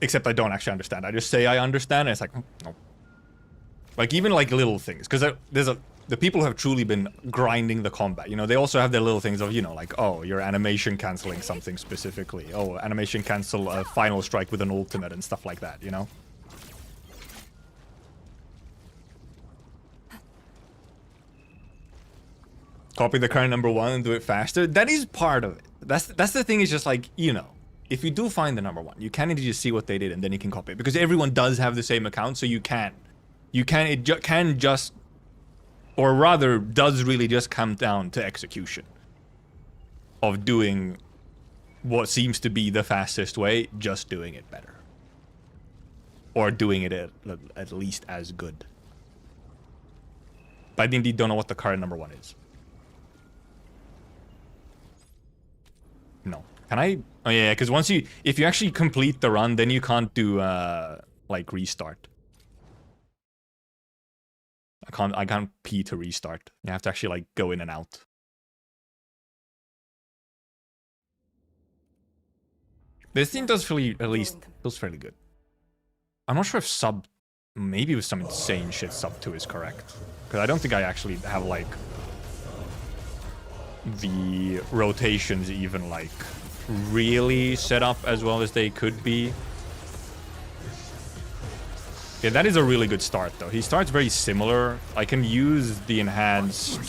Except I don't actually understand. I just say I understand, and it's like, no. Like, even like little things, because the people who have truly been grinding the combat, you know, they also have their little things of, you know, like, oh, you're animation canceling something specifically. Oh, animation cancel a final strike with an ultimate and stuff like that, you know? Copy the current number 1 and do it faster. That is part of it. That's the thing, is just like, you know, if you do find the number 1, you can just see what they did and then you can copy it. Because everyone does have the same account, so it can just, or rather, does really just come down to execution. Of doing what seems to be the fastest way, just doing it better. Or doing it at least as good. But I indeed don't know what the current number 1 is. No. Can I? Oh yeah, because if you actually complete the run, then you can't do, like, restart. I can't P to restart. You have to actually, like, go in and out. This thing does feels fairly good. I'm not sure if maybe with some insane shit sub 2 is correct. Because I don't think I actually have, like, the rotations even, like, really set up as well as they could be. Yeah, that is a really good start, though. He starts very similar. I can use the enhanced...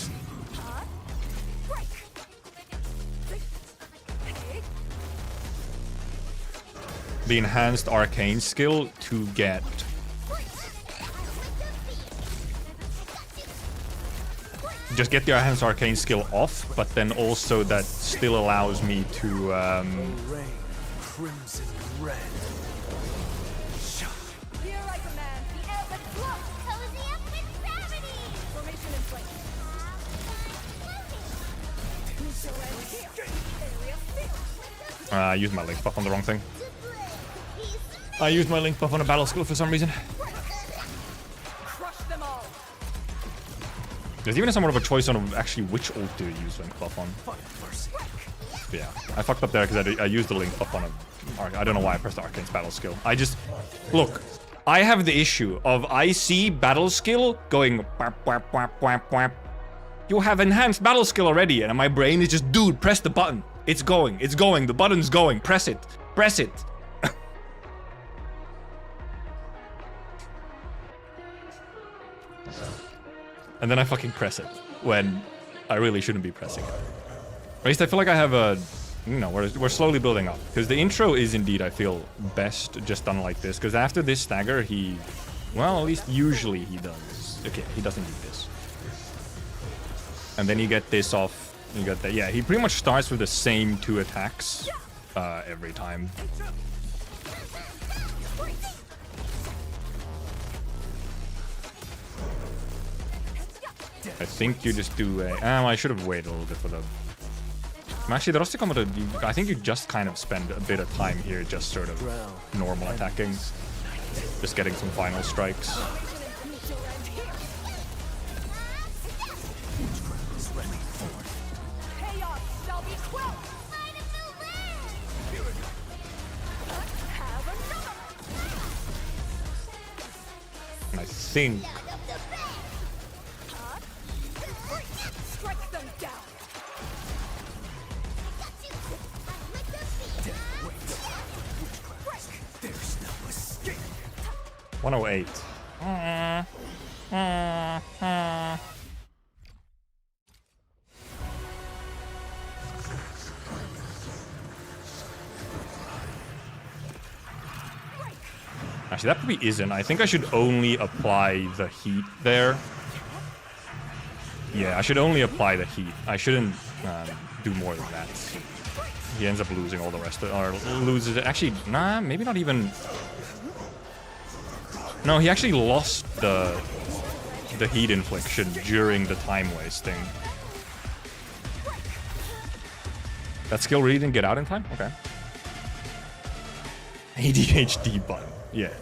arcane skill to get... just get the enhanced arcane skill off, but then also that still allows me to, Crimson red. Here I command the air that floats. Cozy up with gravity! Formation in place. Area field. I used my link buff on the wrong thing. I used my link buff on a battle skill for some reason. Crush them all. There's even somewhat of a choice on actually which ult to use link buff on. But yeah, I fucked up there because I used the link buff on a... I don't know why I pressed Arcane's battle skill. Look, I have the issue of I see battle skill going... Whap, whap, whap, whap, whap. You have enhanced battle skill already, and my brain is just, dude, press the button. It's going, the button's going, press it, press it. And then I fucking press it when I really shouldn't be pressing it. At least I feel like I have a, you know, we're slowly building up. Because the intro is indeed, I feel, best just done like this. Because after this stagger, he, well, at least usually he does. Okay, he doesn't need this. And then you get this off, you got that. Yeah, he pretty much starts with the same 2 attacks every time. I think you just do a... I should have waited a little bit for the... Actually, the Rossi combo, I think you just kind of spend a bit of time here just sort of normal attacking. Just getting some final strikes. And I think... Strike them down. 108. Actually, that probably isn't. I think I should only apply the heat there. Yeah, I should only apply the heat. I shouldn't do more than that. He ends up losing all the rest of it, or loses it. Actually, nah, maybe not even. No, he actually lost the heat infliction during the time wasting. That skill really didn't get out in time? Okay. ADHD button. Yeah.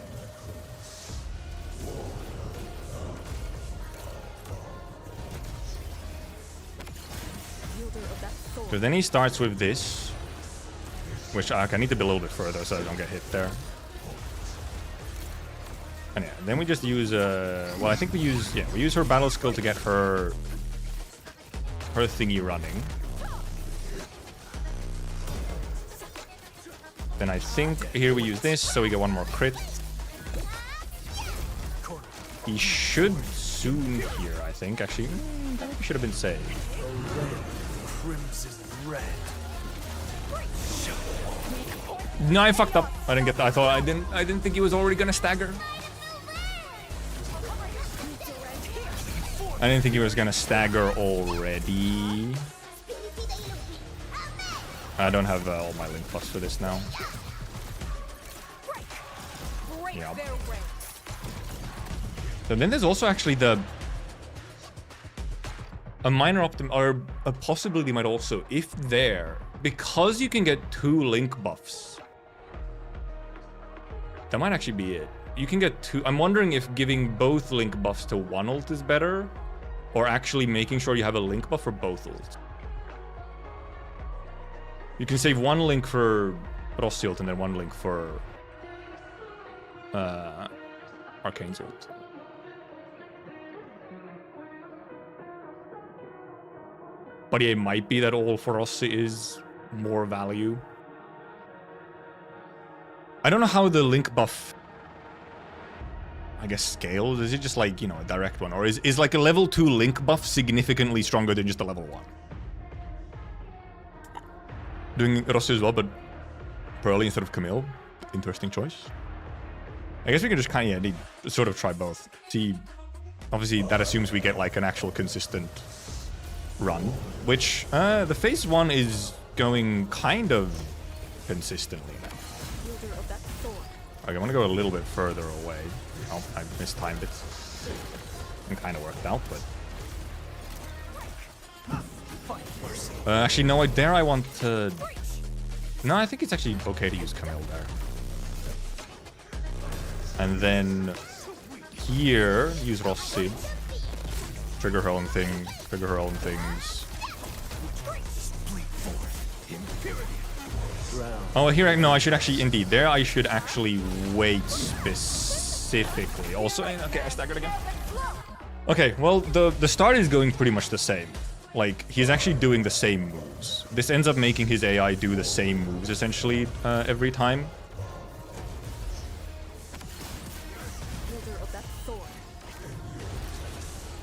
So then he starts with this, which I need to be a little bit further so I don't get hit there. And yeah, then we just use well, I think we use her battle skill to get her thingy running. Then I think here we use this so we get one more crit. He should soon here, I think. Actually, that maybe should have been saved. No, I fucked up. I didn't get that. I didn't think he was already gonna stagger. I didn't think he was gonna stagger already. I don't have all my link plus for this now. Yeah. So then there's also actually a minor or a possibility might also, if there, because you can get 2 link buffs. That might actually be it. You can get 2. I'm wondering if giving both link buffs to one ult is better, or actually making sure you have a link buff for both ults. You can save 1 link for Rossi ult and then 1 link for Arcane's ult. But yeah, it might be that all for Rossi is more value. I don't know how the link buff, I guess, scales. Is it just like, you know, a direct one? Or is like a level 2 link buff significantly stronger than just a level 1? Doing Rossi as well, but Pearly instead of Camille. Interesting choice. I guess we can just kind of sort of try both. See, obviously that assumes we get like an actual consistent run, which the phase 1 is going kind of consistently now. Okay, I want to go a little bit further away. Oh, I mistimed it. It kind of worked out, but... actually, no, I want to... No, I think it's actually okay to use Camille there. And then here, use Rossi. Trigger her own thing, trigger her own things. Oh, here, no, I should actually, indeed, there I should actually wait specifically. Also, okay, I staggered again. Okay, well, the start is going pretty much the same. Like, he's actually doing the same moves. This ends up making his AI do the same moves, essentially, every time.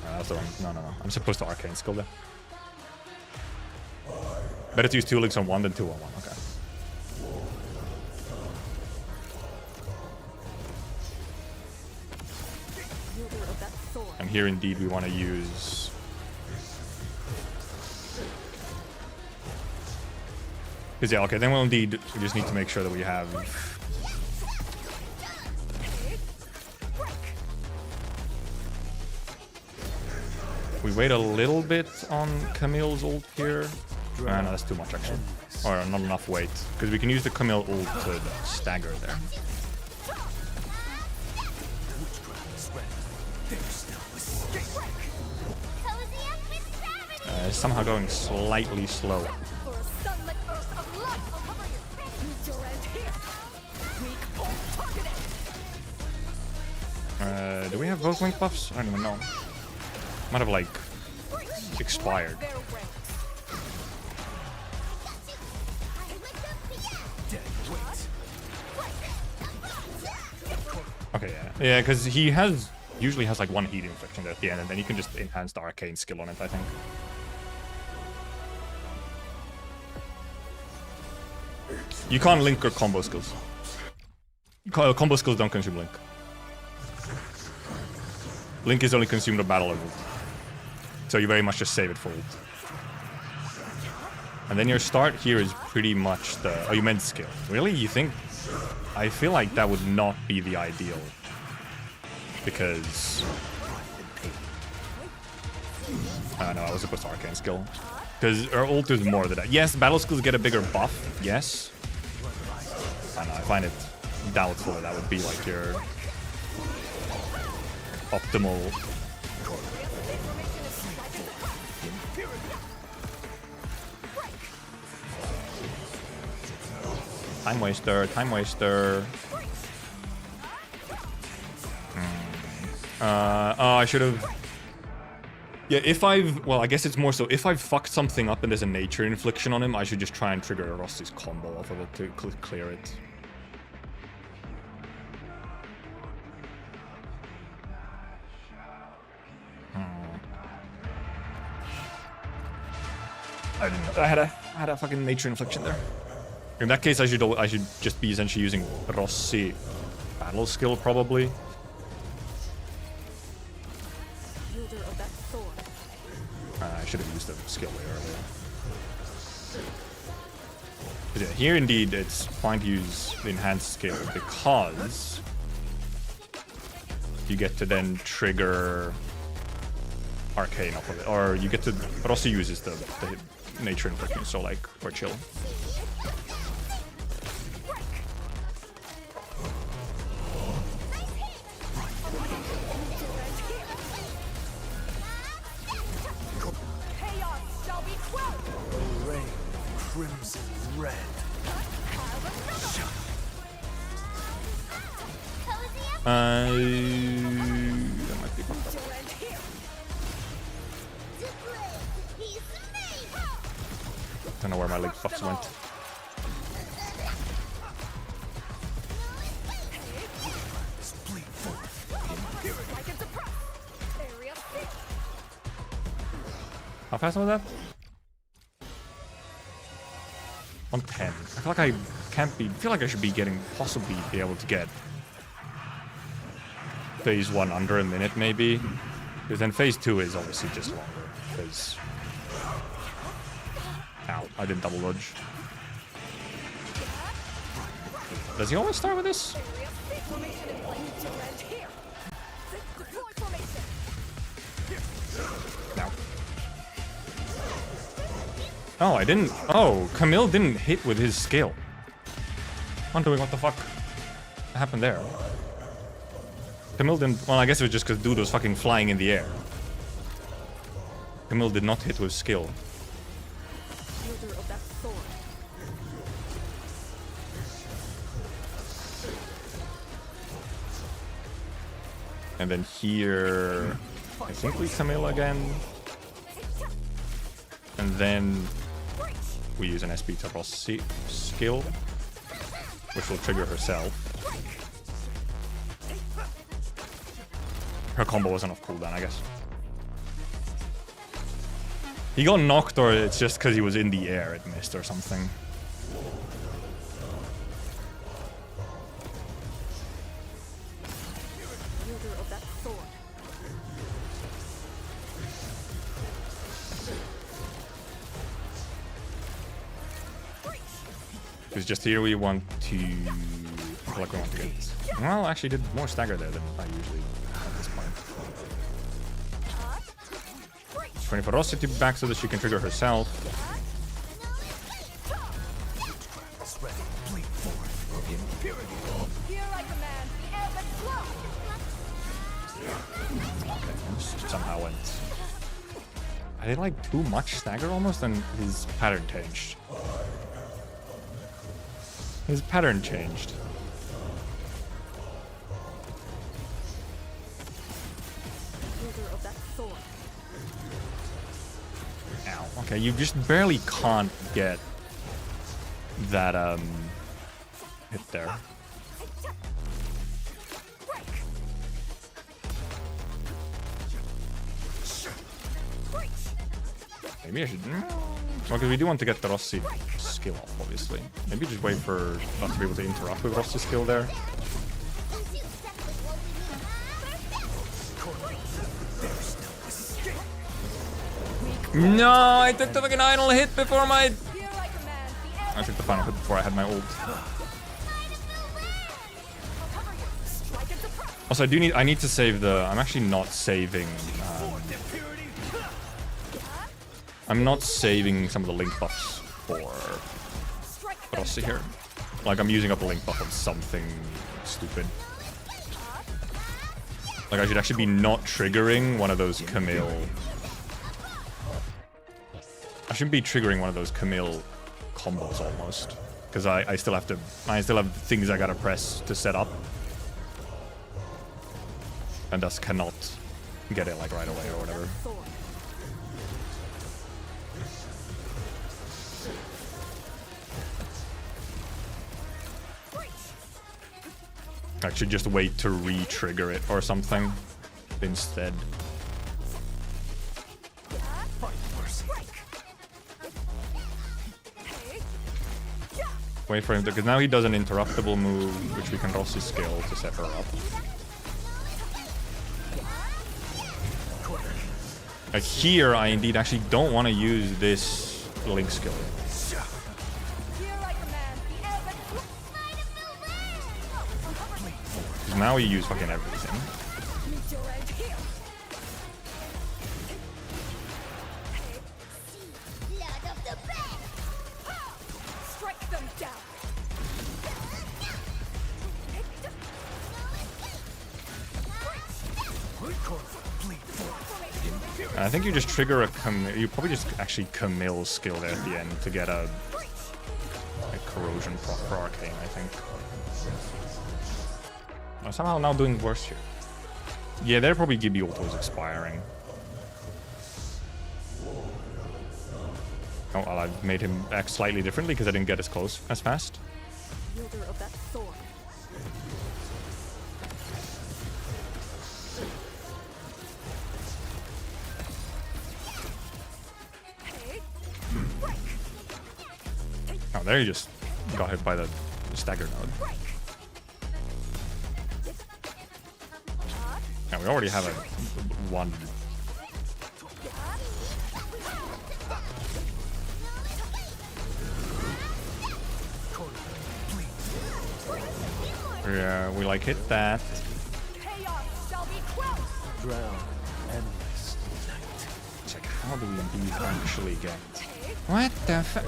That's the wrong, no. I'm supposed to Arcane skill there. Better to use 2 links on 1 than 2 on 1, okay. And here, indeed, we want to use... Because, yeah, okay, then we'll indeed... We just need to make sure that we have... We wait a little bit on Camille's ult here. No, that's too much actually. Or not enough weight. Because we can use the Camille ult to stagger there. Somehow going slightly slow. Do we have both wing buffs? I don't even know. Might have like expired. Okay, yeah, because he usually has like one heat infliction at the end, and then you can just enhance the arcane skill on it, I think. You can't link or combo skills. Combo skills don't consume link. Link is only consumed at battle level. So you very much just save it for ult. And then your start here is pretty much the... Oh, you meant skill. Really? You think... I feel like that would not be the ideal. Because... no, I was supposed to arcane skill. Because our ult is more than that. Yes, battle skills get a bigger buff. Yes. I don't know, I find it doubtful that would be like your... optimal. Time waster, time waster. Oh, I should have... Yeah, if I've... Well, I guess it's more so, if I've fucked something up and there's a nature infliction on him, I should just try and trigger Rossi's combo off of it to clear it. I had a fucking nature infliction there. In that case, I should just be essentially using Rossi battle skill probably. I should have used the skill way earlier. But yeah, here indeed it's fine to use the enhanced skill because you get to then trigger arcane off of it, or you get to. Rossi uses the nature infliction, so like we're chill. That might be fucked up. Don't know where my leg buffs went. How fast was that? 110. I feel like I can't be. I feel like I should be getting, possibly be able to get phase 1 under a minute, maybe. Because then phase 2 is obviously just longer. Because. Ow, I didn't double dodge. Does he always start with this? No. Oh, I didn't. Oh, Camille didn't hit with his skill. Wondering what the fuck happened there. Camille didn't. Well, I guess it was just because dude was fucking flying in the air. Camille did not hit with skill. And then here, I think we Camille again. And then we use an SP to Rossi skill, which will trigger herself. Her combo wasn't off cooldown, I guess. He got knocked, or it's just because he was in the air, it missed or something. Because just here we want to... I feel like we want to get... Well, actually did more stagger there than I usually at this point. waiting for Rossi to be back so that she can trigger herself. Okay, somehow went. I did like too much stagger almost, and his pattern changed. His pattern changed. Ow. Okay, you just barely can't get that hit there. Maybe I should. Well, because we do want to get the Rossi skill off, obviously. Maybe just wait for us to be able to interrupt with Rossi's skill there. No, I took the fucking idle hit before my. I took the final hit before I had my ult. Also, I need to save the. I'm actually not saving. I'm not saving some of the link buffs for Rossi here. Like, I'm using up a link buff on something stupid. Like, I should actually be not triggering one of those Camille. I shouldn't be triggering one of those Camille combos almost. Because I still have things I gotta press to set up. And thus cannot get it like right away or whatever. I should just wait to re-trigger it or something instead. Wait for him to, because now he does an interruptible move, which we can Rossi scale to set her up. Like here, I indeed actually don't want to use this link skill. Now we use fucking everything. I think you just trigger a you probably just actually Camille skill there at the end to get a corrosion proper arcane, I think. I'm somehow now doing worse here. Yeah, they're probably Gibby autos expiring. Oh, well, I've made him act slightly differently because I didn't get as close as fast. Oh, there you just got hit by the stagger node. Yeah, we already have a one. Yeah, we like hit that. Check, how do we indeed actually get? What the fuck?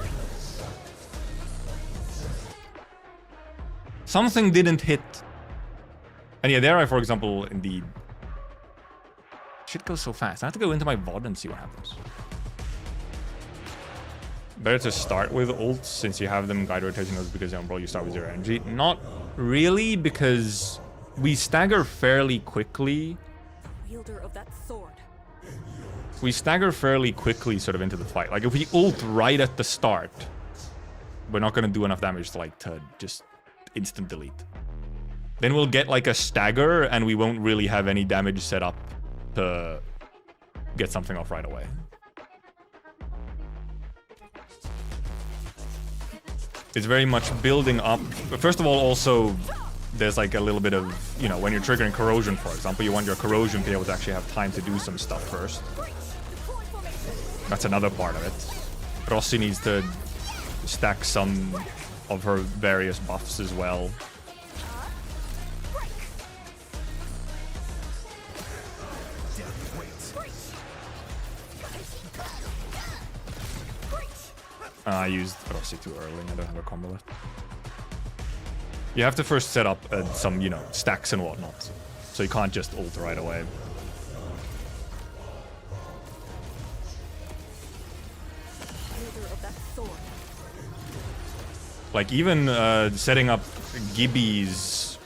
Something didn't hit. And yeah, there I, for example, indeed. Shit goes so fast. I have to go into my VOD and see what happens. Better to start with ults since you have them guide rotating those because bro, you start with 0 energy. Not really, because we stagger fairly quickly. Wielder of that sword. We stagger fairly quickly sort of into the fight. Like if we ult right at the start, we're not gonna do enough damage to like to just instant delete. Then we'll get like a stagger and we won't really have any damage set up to get something off right away. It's very much building up. But first of all, also, there's like a little bit of, you know, when you're triggering corrosion, for example, you want your corrosion to be able to actually have time to do some stuff first. That's another part of it. Rossi needs to stack some of her various buffs as well. I used Rossi too early. I don't have a combo left. You have to first set up some, you know, stacks and whatnot. So you can't just ult right away. Like even setting up Gibby's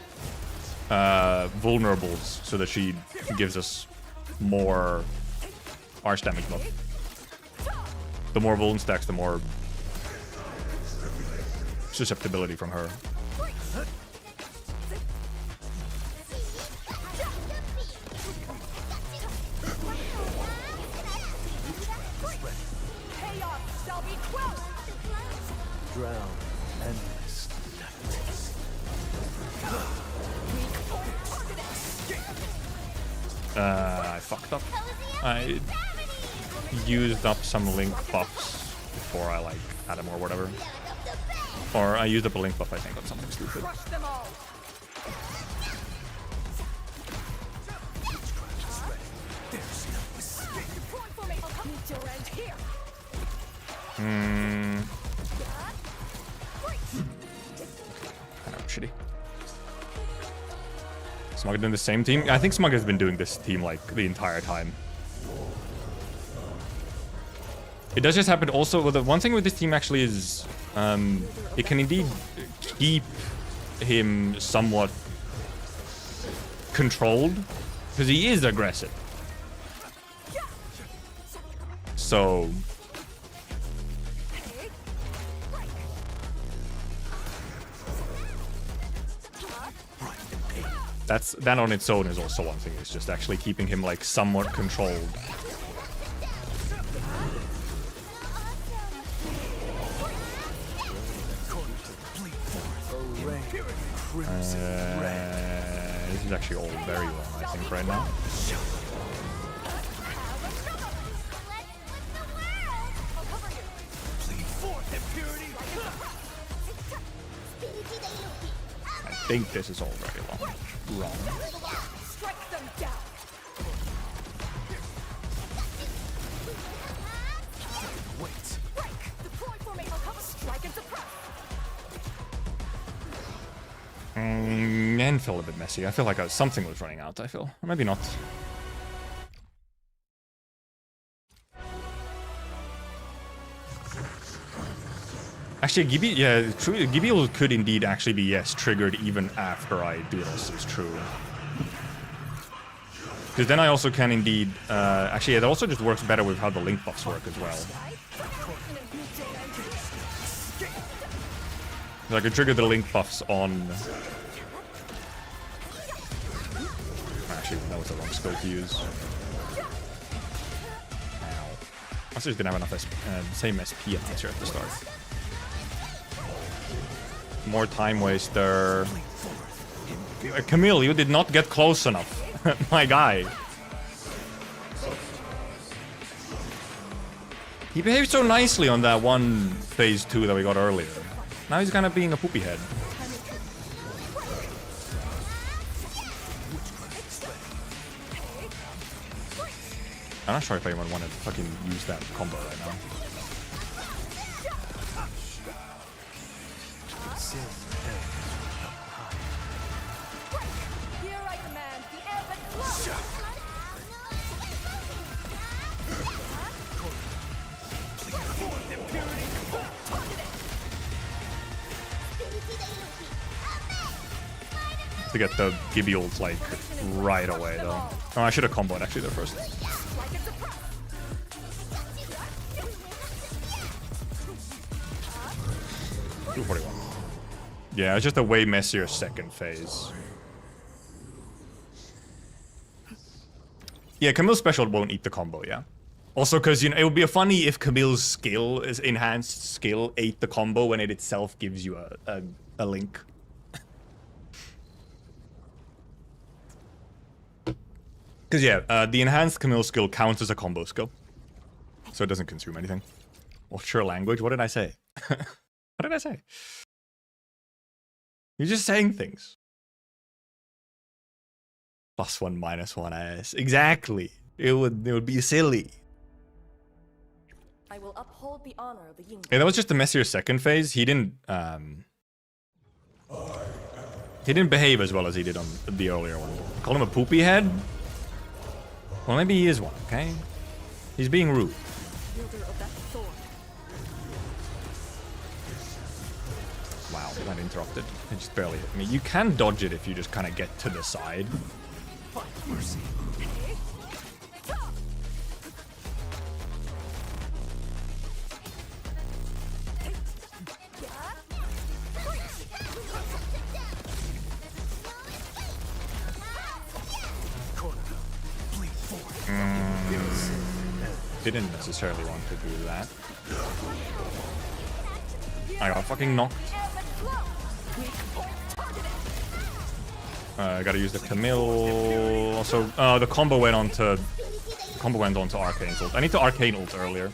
vulnerables so that she gives us more arch damage buff. The more vuln stacks, the more susceptibility from her. Drown endless. I fucked up. I used up some link buffs before I like had them or whatever. Or I used up a link buff, I think, on something stupid. Kind of shitty. Smug doing the same team? I think Smug has been doing this team like the entire time. It does just happen also, well, the one thing with this team actually is it can indeed keep him somewhat controlled because he is aggressive. So that on its own is also one thing. It's just actually keeping him like somewhat controlled. This is actually all very wrong, I think, right now. I think this is all very wrong. And felt a bit messy. I feel like something was running out, I feel. Or maybe not. Actually, Gibby, yeah, true. Gibby could indeed actually be, yes, triggered even after I do this, is true. Because then I also can indeed... actually, it also just works better with how the link buffs work as well. I can trigger the link buffs on... Actually, that was the wrong skill to use. Ow. I also just didn't have enough same SP enhancer at the start. More time waster. Camille, you did not get close enough. My guy. He behaved so nicely on that one phase 2 that we got earlier. Now he's kind of being a poopy head. I'm not sure if anyone wanted to fucking use that combo right now. To get the Gibby ults like right away though. Oh, I should have comboed actually there first. 241. Yeah, it's just a way messier second phase. Yeah, Camille's special won't eat the combo, yeah. Also, because, you know, it would be funny if Camille's skill, is enhanced skill, ate the combo when it itself gives you a link. Because, yeah, the enhanced Camille skill counts as a combo skill. So it doesn't consume anything. What's your language? What did I say? What did I say? You're just saying things. +1, -1 S. Exactly. It would be silly. I will uphold the honor of the Ying. Yeah, that was just the messier second phase. He didn't behave as well as he did on the earlier one. Call him a poopy head? Well, maybe he is one, okay? He's being rude. Wielder of that sword. Wow, got interrupted. It just barely hit me. You can dodge it if you just kind of get to the side. Mercy. Didn't necessarily want to do that. I got fucking knocked. I gotta use the Camille. Also, the combo went on to Arcane's ult. I need to Arcane ult earlier.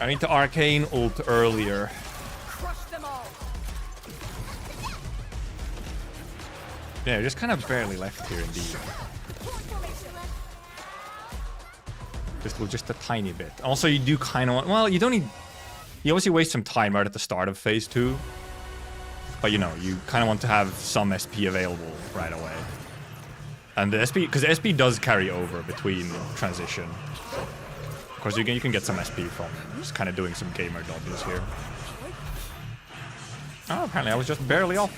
I need to Arcane ult earlier. Yeah, just kind of barely left here indeed. Just a tiny bit. Also, you do kind of want... Well, you don't need... You obviously waste some time right at the start of phase 2. But, you know, you kind of want to have some SP available right away. And the SP... Because the SP does carry over between transition. Of course, you can get some SP from just kind of doing some gamer dodges here. Oh, apparently I was just barely off.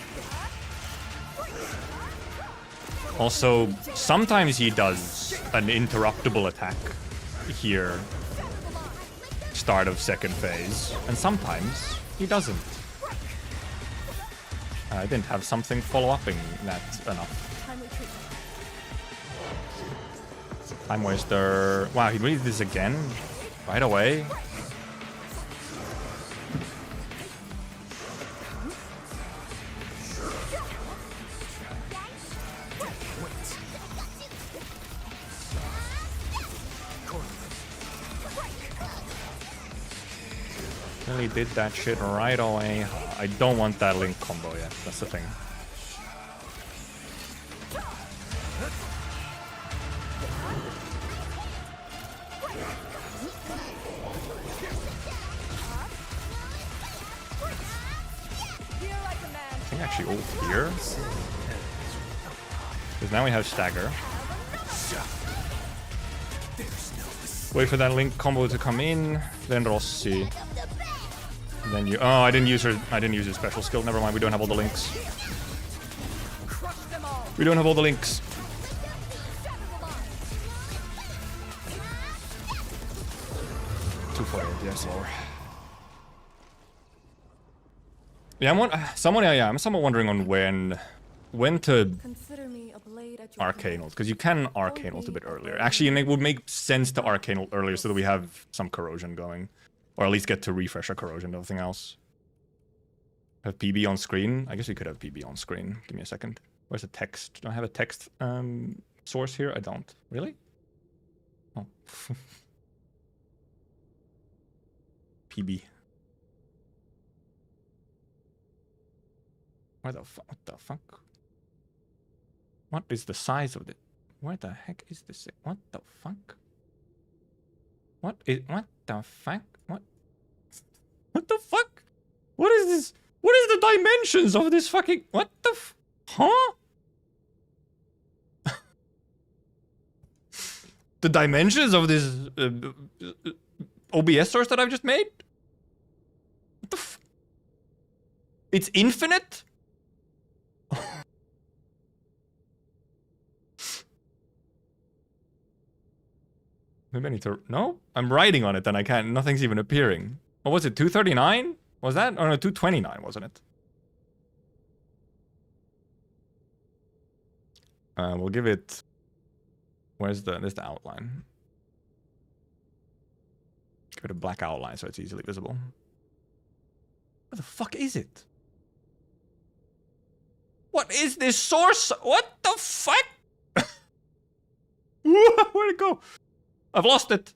Also, sometimes he does an interruptible attack here, start of second phase, and sometimes he doesn't. I didn't have something follow-upping that enough. Time waster. Wow, he really did this again? Right away? Really did that shit right away. I don't want that link combo yet. That's the thing. I think actually ult here. Because now we have stagger. Wait for that link combo to come in. Then Rossi. Then you... Oh, I didn't use her special skill. Never mind, we don't have all the links. We don't have all the links. Too far, yes, lower. Yeah, I'm somewhat wondering on when to Consider me a blade at your Arcane ult, because you can Arcane ult a bit earlier. Actually, it would make sense to Arcane ult earlier so that we have some corrosion going. Or at least get to refresh our corrosion, nothing else. Have PB on screen? I guess we could have PB on screen. Give me a second. Where's the text? Do I have a text source here? I don't. Really? Oh. PB. What the fuck? What is the size of it? Where the heck is this? What the fuck? What the fuck? What the fuck? What is this? What is the dimensions of this fucking... What the huh? The dimensions of this OBS source that I've just made? What the It's infinite? Maybe I need to... No? I'm writing on it and I can't... Nothing's even appearing. What was it? 239? Was that? Oh no, 229, wasn't it? We'll give it... There's the outline. Give it a black outline so it's easily visible. What the fuck is it? What is this source? What the fuck? Where'd it go? I've lost it.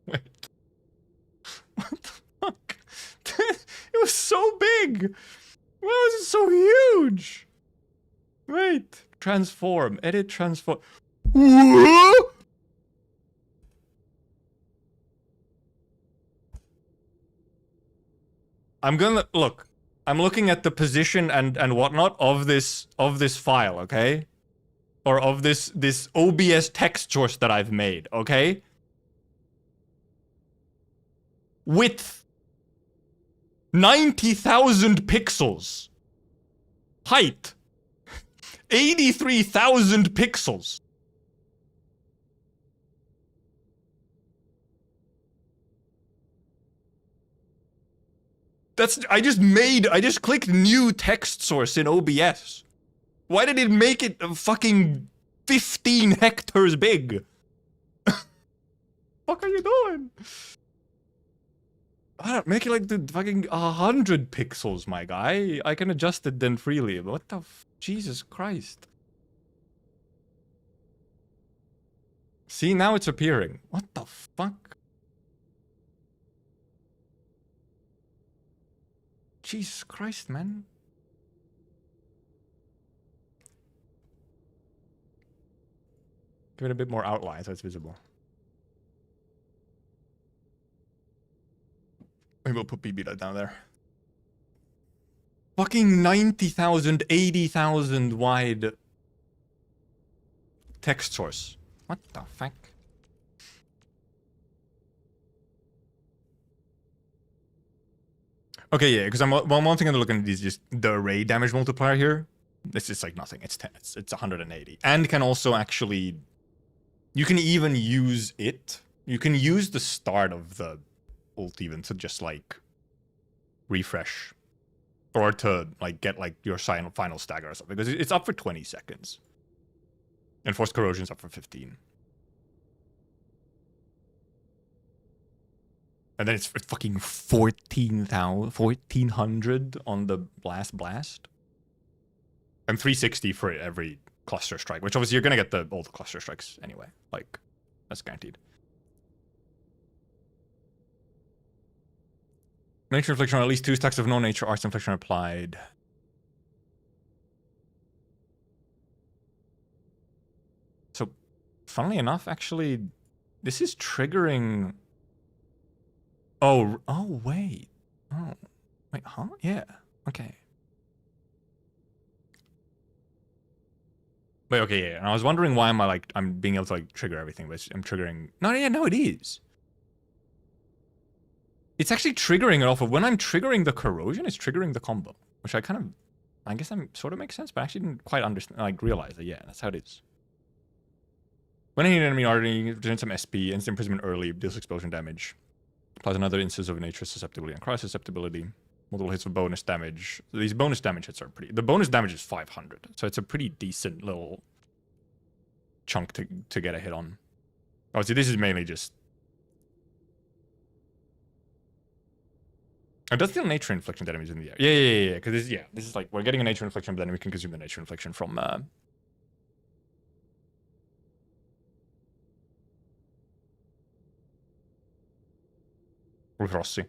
Wait. What the fuck? It was so big. Why was it so huge? Wait. Transform. Edit transform. I'm gonna look. I'm looking at the position and whatnot of this file, okay? Or of this OBS text source that I've made, okay? Width 90,000 pixels. Height 83,000 pixels. I just clicked new text source in OBS. Why did it make it fucking 15 hectares big? Fuck are you doing? I don't make it like the fucking 100 pixels, my guy. I can adjust it then freely. What the Jesus Christ. See, now it's appearing. What the fuck? Jesus Christ, man. Give it a bit more outline so it's visible. Maybe we'll put BB down there. Fucking 90,000, 80,000 wide text source. What the fuck? Okay, yeah, because one thing I'm looking at is just the array damage multiplier here. It's just like nothing. It's 10. It's 180. And can also actually... You can even use it. You can use the start of the ult even to just like refresh. Or to like get like your final stagger or something. Because it's up for 20 seconds. And Forced Corrosion's up for 15. And then it's fucking 1400 on the blast. And 360 for every cluster strike, which obviously you're gonna get all the cluster strikes anyway. Like, that's guaranteed. Nature Infliction on at least 2 stacks of no-nature arts infliction applied. So, funnily enough, actually, this is triggering... Oh, wait. Oh, wait, huh? Yeah, okay. Wait, okay, yeah. And I was wondering why I'm being able to like trigger everything, but I'm triggering... No, yeah, no, it is. It's actually triggering it off of... When I'm triggering the corrosion, it's triggering the combo. Which I kind of... I guess that sort of makes sense, but I actually didn't quite understand, like, realize that, yeah, that's how it is. When hitting an enemy already, presents some SP, instant imprisonment early, deals explosion damage. Applies another instance of nature susceptibility and crisis susceptibility. Multiple hits with bonus damage. These bonus damage hits are pretty... The bonus damage is 500, so it's a pretty decent little chunk to get a hit on. Obviously, this is mainly just... It does deal nature infliction to enemies in the air. Yeah, because this is like, we're getting a nature infliction, but then we can consume the nature infliction from... with Rossi.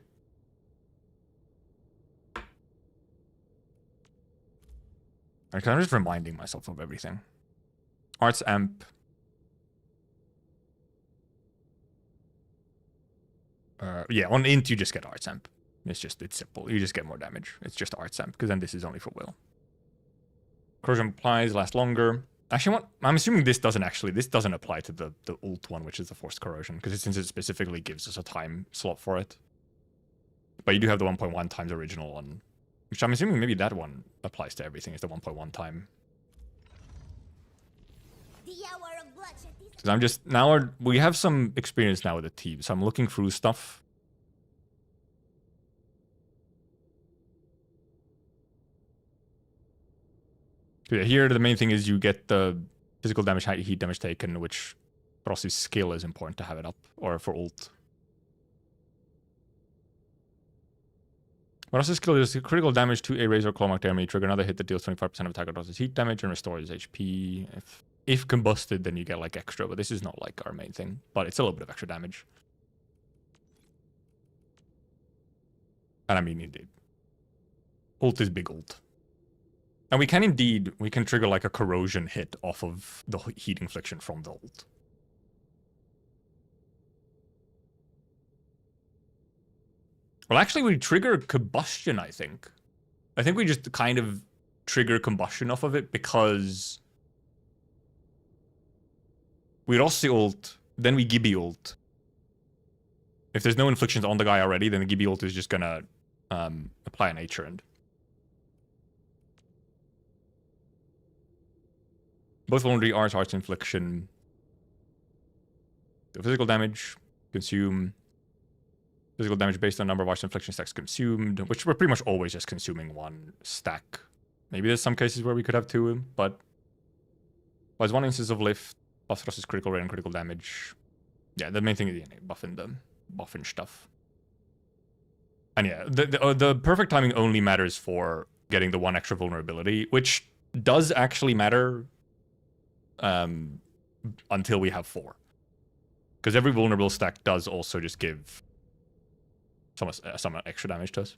I'm just reminding myself of everything. Arts Amp. Yeah, on Int you just get Arts Amp. It's simple. You just get more damage. It's just Arts Amp, because then this is only for will. Corrosion applies, last longer. Actually, I'm assuming this doesn't apply to the ult one, which is the Forced Corrosion, because since it specifically gives us a time slot for it. But you do have the 1.1 times original one, which I'm assuming maybe that one applies to everything. It's the 1.1 time. Because I'm just we have some experience now with the team, so I'm looking through stuff. Yeah, here the main thing is you get the physical damage, heat damage taken, which Rossi's skill is important to have it up, or for ult. Rossi's skill is critical damage to a razor claw marked enemy, trigger another hit that deals 25% of attacker Rossi's heat damage and restores HP. If combusted, then you get like extra, but this is not like our main thing. But it's a little bit of extra damage. And I mean, indeed. Ult is big ult. And we can trigger like a corrosion hit off of the heat infliction from the ult. Well, actually, we trigger combustion, I think. I think we just kind of trigger combustion off of it because we Rossi ult, then we Gibby ult. If there's no inflictions on the guy already, then the Gibby ult is just gonna apply a nature end. Both vulnerability arts infliction. The physical damage, consume. Physical damage based on number of arts infliction stacks consumed, which we're pretty much always just consuming one stack. Maybe there's some cases where we could have two, but was one instance of lift, plus thrust is critical rate and critical damage. Yeah, the main thing is buffing the buffing stuff. And yeah, the perfect timing only matters for getting the one extra vulnerability, which does actually matter until we have 4. Because every vulnerable stack does also just give some extra damage to us.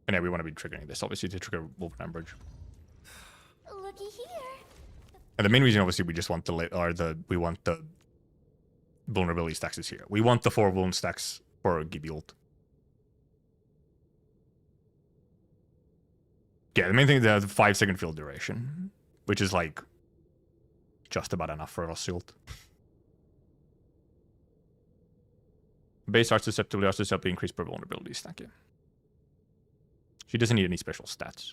And yeah, we want to be triggering this, obviously, to trigger Wolverine Bridge. Looky here. And the main reason, obviously, we just want we want the vulnerability stacks is here. We want the 4 vuln stacks for Gibby ult. Yeah, the main thing is the 5-second field duration, which is like just about enough for us ult. Base arts susceptibility increased per vulnerability stack, yeah. She doesn't need any special stats.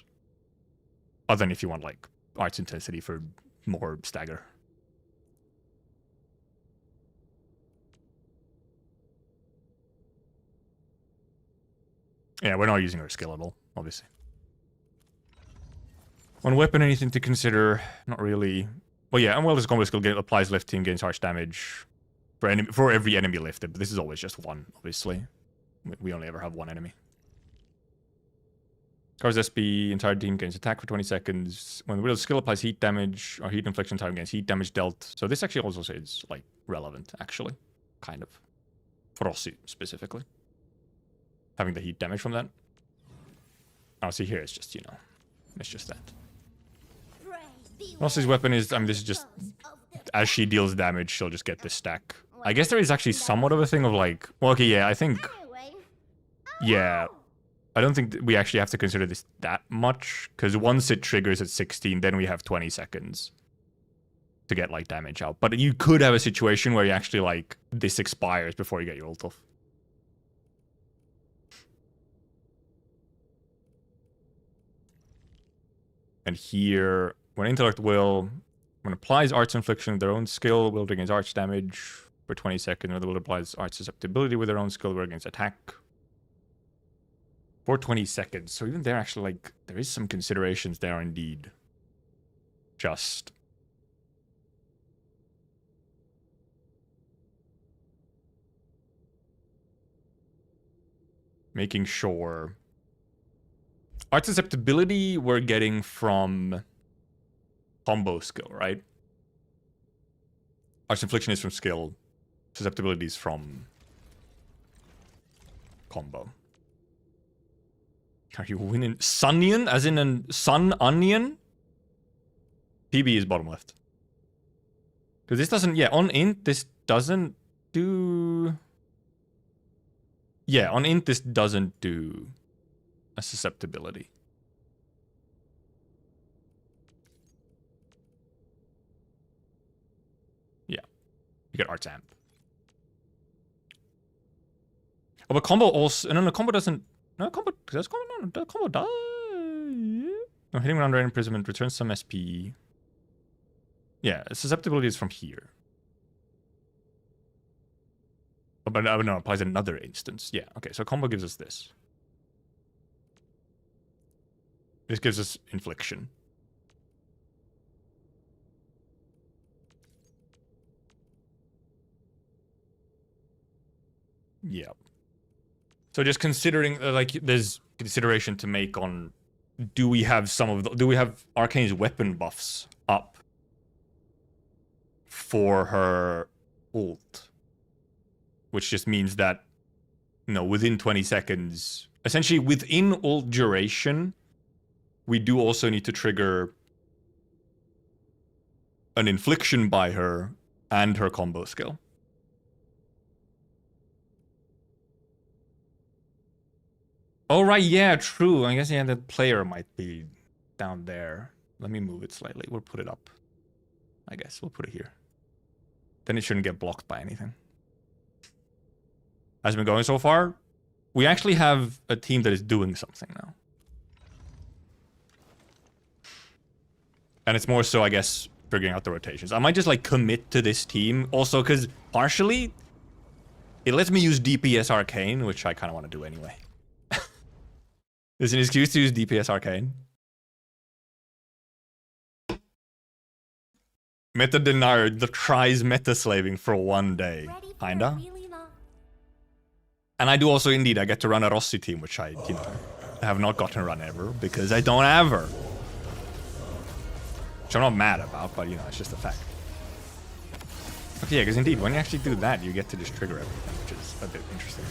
Other than if you want like arts intensity for more stagger. Yeah, we're not using her skill at all, obviously. One weapon, anything to consider? Not really. Well, yeah, Unwellness combo skill applies lifting, gains harsh damage for every enemy lifted, but this is always just one, obviously. We only ever have one enemy. Covers SP, entire team gains attack for 20 seconds. When the wheel skill applies heat damage, or heat infliction time gains heat damage dealt. So this actually also is like relevant, actually. Kind of. For Rossi, specifically. Having the heat damage from that. Oh, see here, it's just, you know, it's just that. Rossi's weapon is, I mean, this is just, as she deals damage, she'll just get this stack. I guess there is actually somewhat of a thing of like, well, okay, yeah, I think, yeah, I don't think we actually have to consider this that much, because once it triggers at 16, then we have 20 seconds to get, like, damage out. But you could have a situation where you actually, like, this expires before you get your ult off. And here, when Intellect will, when applies Arts Infliction with their own skill, will against Arch damage for 20 seconds, when the will applies Arts Susceptibility with their own skill, will against attack for 20 seconds. So even there, actually, like, there is some considerations there indeed. Just making sure. Art susceptibility we're getting from combo skill, right? Arts infliction is from skill. Susceptibility is from combo. Are you winning? Sunion? As in a sun onion? PB is bottom left. Because this doesn't, yeah, on int, this doesn't do. Yeah, on int, this doesn't do a susceptibility. Yeah, you get arts amp. Oh, but combo also, no, combo doesn't, no, combo, does combo, no, combo does. No, hitting around imprisonment returns some SP. Yeah, susceptibility is from here. Oh, but no, applies another instance. Yeah, okay, so combo gives us this. This gives us infliction. Yeah. So just considering, like, there's consideration to make on, do we have some of the, do we have Arcane's weapon buffs up for her ult? Which just means that, you know, within 20 seconds, essentially within ult duration, we do also need to trigger an infliction by her and her combo skill. Oh, right, yeah, true. I guess, yeah, the player might be down there. Let me move it slightly. We'll put it up. I guess we'll put it here. Then it shouldn't get blocked by anything. Has been going so far. We actually have a team that is doing something now. And it's more so, I guess, figuring out the rotations. I might just, like, commit to this team. Also, because partially, it lets me use DPS Arcane, which I kind of want to do anyway. There's an excuse to use DPS Arcane. Meta denier, the tries meta slaving for one day. Kinda. And I do also, indeed, I get to run a Rossi team, which I, you know, have not gotten to run ever, because I don't have her. Which I'm not mad about, but, you know, it's just a fact. Okay, yeah, because indeed, when you actually do that, you get to just trigger everything, which is a bit interesting.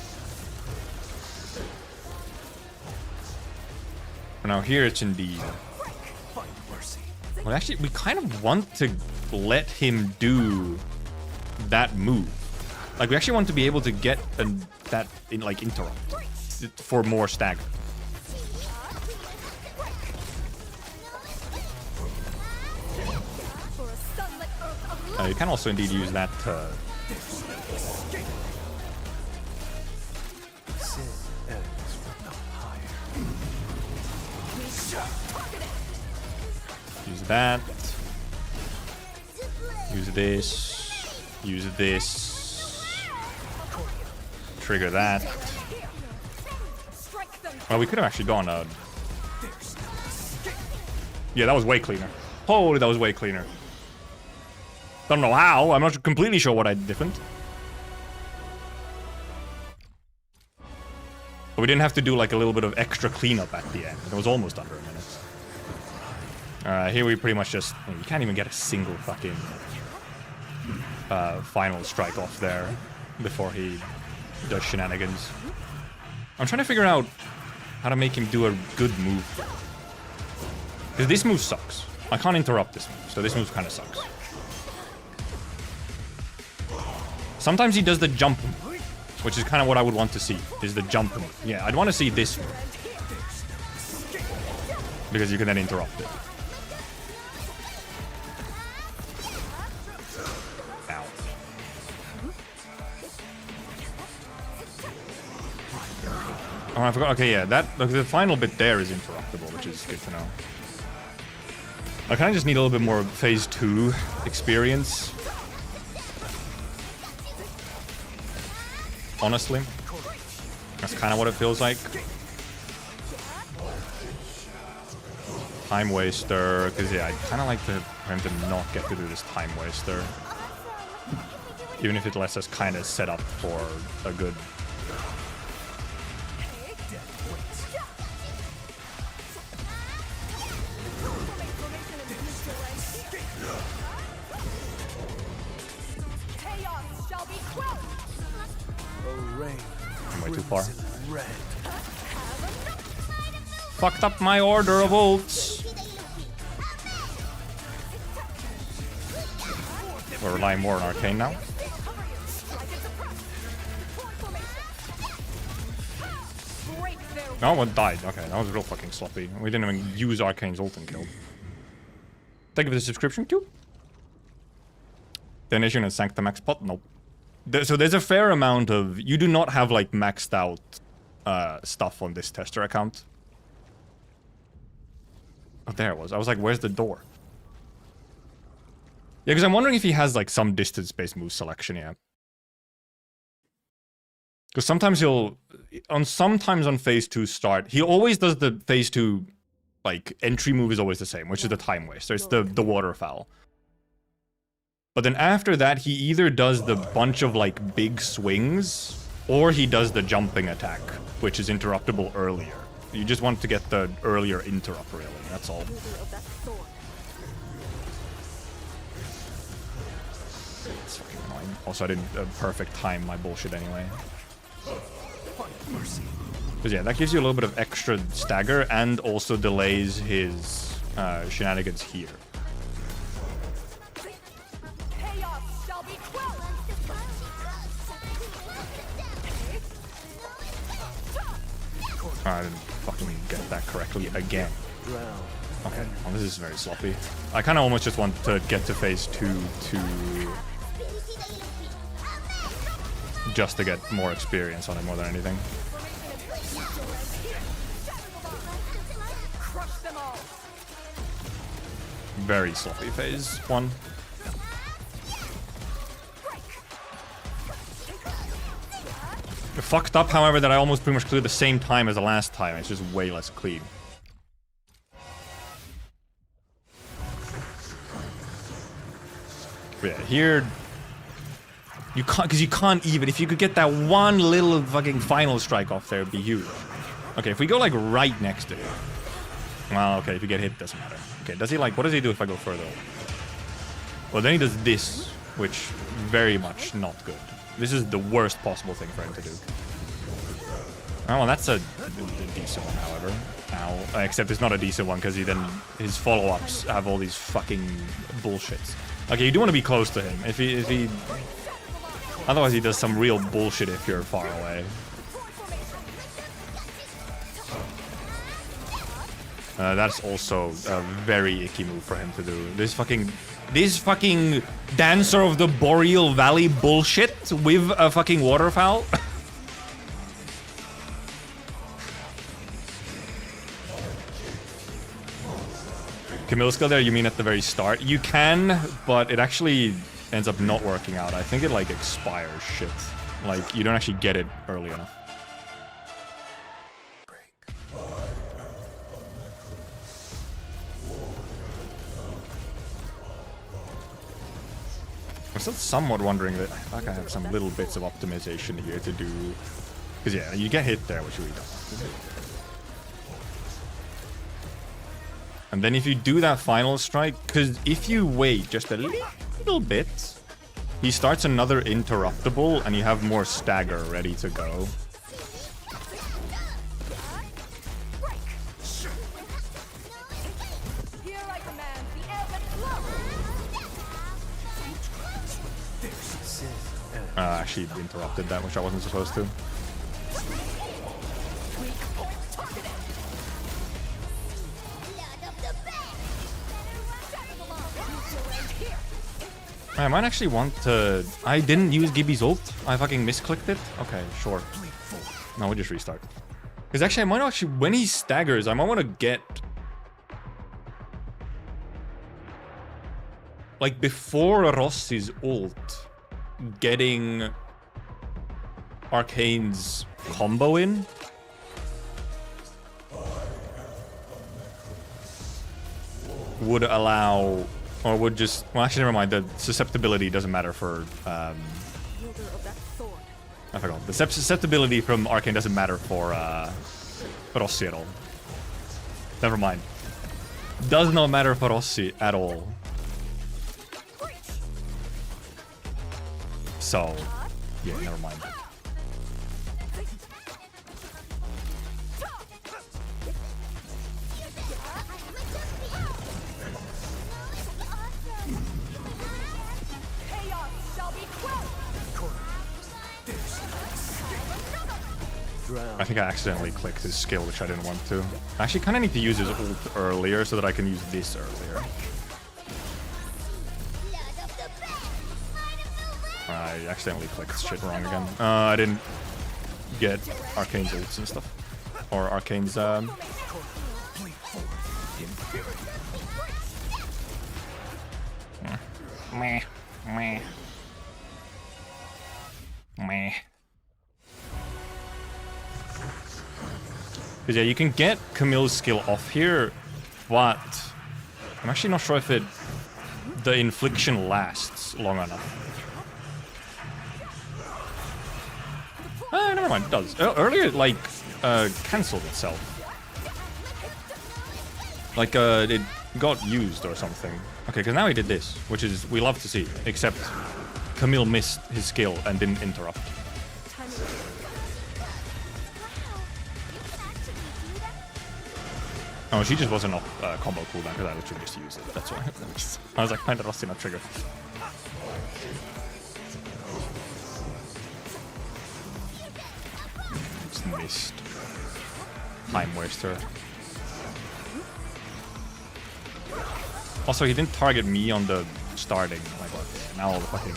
Now here it's indeed... Well, actually, we kind of want to let him do that move. Like, we actually want to be able to get that, like, interrupt for more stagger. You can also indeed use that to... Use that. Use this. Use this. Trigger that. Well, we could have actually gone... Yeah, that was way cleaner. Holy, that was way cleaner. Don't know how. I'm not completely sure what I did different. But we didn't have to do like a little bit of extra cleanup at the end. It was almost under a minute. Alright, here we pretty much just... You can't even get a single fucking final strike off there before he does shenanigans. I'm trying to figure out how to make him do a good move. Because this move sucks. I can't interrupt this move, so this move kind of sucks. Sometimes he does the jump move, which is kind of what I would want to see, is the jump move. Yeah, I'd want to see this move. Because you can then interrupt it. Ow. Oh, I forgot. Okay, yeah, the final bit there is interruptible, which is good to know. I kind of just need a little bit more phase 2 experience. Honestly. That's kind of what it feels like. Time waster, because yeah, I'd kind of like for him to not get to do this time waster. Even if it lets us kind of set up for a good... I'm way too far. Fucked up my order of ults. We're relying more on Arcane now. No one died. Okay, that was real fucking sloppy. We didn't even use Arcane's ult and killed. Thank you for the subscription too. Donation and sank the max pot? Nope. So there's a fair amount of... You do not have, like, maxed out stuff on this tester account. Oh, there it was. I was like, where's the door? Yeah, because I'm wondering if he has, like, some distance-based move selection, yeah. Because sometimes he'll... Sometimes on phase 2 start, he always does the phase 2, like, entry move is always the same, which is the time waster. It's the waterfowl. But then after that, he either does the bunch of, like, big swings, or he does the jumping attack, which is interruptible earlier. You just want to get the earlier interrupt, really. That's all. It's fucking annoying. Also, I didn't perfect time my bullshit anyway. Because yeah, that gives you a little bit of extra stagger and also delays his shenanigans here. I didn't fucking get that correctly again. Okay, well, this is very sloppy. I kind of almost just want to get to phase 2 just to get more experience on it more than anything. Very sloppy phase 1. Fucked up, however, that I almost pretty much cleared the same time as the last time. It's just way less clean. But yeah, here you can't, because you can't even. If you could get that one little fucking final strike off there, it'd be huge. Okay, if we go like right next to it. Well, okay, if you get hit, doesn't matter. Okay, does he like? What does he do if I go further? Well, then he does this, which very much not good. This is the worst possible thing for him to do. Oh, well, that's a decent one, however. Ow. Except it's not a decent one, because his follow-ups have all these fucking bullshits. Okay, you do want to be close to him. If he... Otherwise he does some real bullshit if you're far away. That's also a very icky move for him to do. This fucking Dancer of the Boreal Valley bullshit with a fucking waterfowl. Camille skill there, you mean at the very start? You can, but it actually ends up not working out. I think it like expires shit. Like, you don't actually get it early enough. I'm still somewhat wondering that I can have some little bits of optimization here to do. Because yeah, you get hit there, which you really don't. And then if you do that final strike, because if you wait just a little bit, he starts another interruptible and you have more stagger ready to go. Actually interrupted that, which I wasn't supposed to. I might actually want to... I didn't use Gibby's ult. I fucking misclicked it. Okay, sure. No, we'll just restart. Because actually, I might actually... When he staggers, I might want to get... Like, before Rossi's ult, getting Arcane's combo in. Would allow... Or would just... Well, actually, never mind. The susceptibility doesn't matter for... I forgot. The susceptibility from Arcane doesn't matter for Rossi at all. Never mind. Does not matter for Rossi at all. So, yeah, never mind. I think I accidentally clicked his skill, which I didn't want to. I actually kind of need to use his ult earlier so that I can use this earlier. I accidentally clicked shit wrong again. I didn't get Arcane's ults and stuff. Or Arcane's, Meh. Meh. Meh. Because yeah, you can get Camille's skill off here, but I'm actually not sure if the infliction lasts long enough. Never mind, it does. Earlier it, like, cancelled itself. Like, it got used or something. Okay, because now he did this, which is, we love to see, except Camille missed his skill and didn't interrupt. Oh, she just wasn't off combo cooldown because I literally just used it. That's why. I was like, kinda rusty, not trigger. Just missed. Time waster. Also, he didn't target me on the starting. Like, now all the fucking.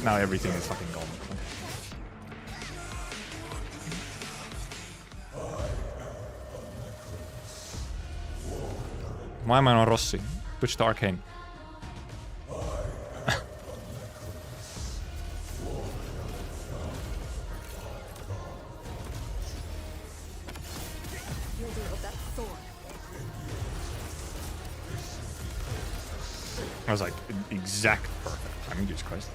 Now everything is fucking gone. Why am I on Rossi? Switch to Arcane. I was like, exact perfect. I mean, Jesus Christ.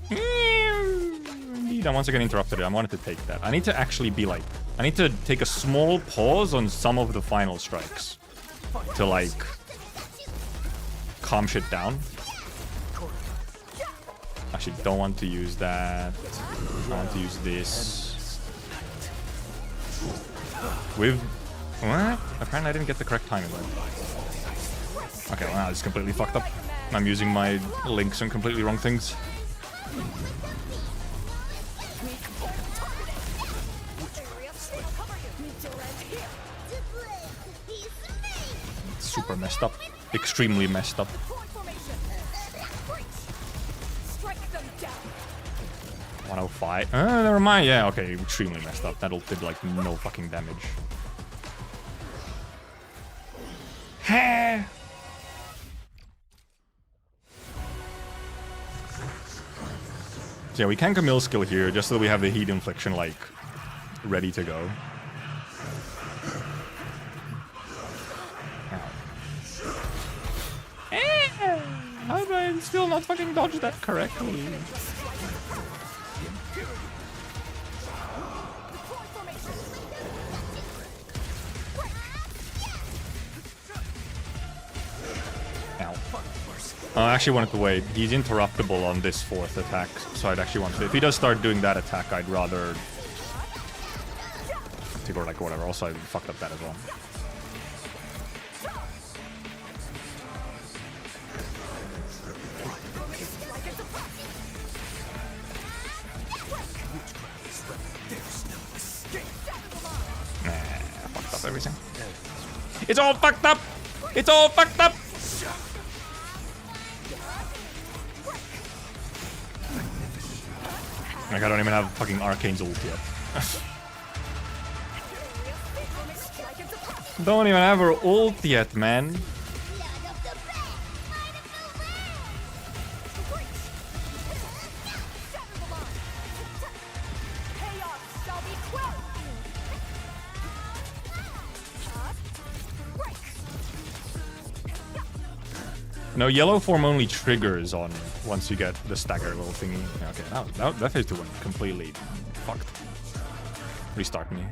Indeed, I once again interrupted it. I wanted to take that. I need to actually be like... I need to take a small pause on some of the final strikes. To like... calm shit down. Actually, don't want to use that. I want to use this. With... What? Apparently I didn't get the correct timing though. Okay, well now it's completely fucked up. I'm using my links on completely wrong things. Super messed up. Extremely messed up. 105. Never mind. Yeah, okay, extremely messed up. That ult did like no fucking damage. So yeah, we can Camille skill here just so that we have the heat infliction like ready to go. How do I still not fucking dodge that correctly? I actually wanted to wait. He's interruptible on this fourth attack, so I'd actually want to... If he does start doing that attack, I'd rather... take or like whatever. Also, I fucked up that as well. Nah, fucked up everything. It's all fucked up! It's all fucked up! Like, I don't even have fucking Arcane's ult yet. Don't even have her ult yet, man. No, yellow form only triggers on once you get the stagger little thingy. Okay, that phase 2 went completely fucked. Restart me.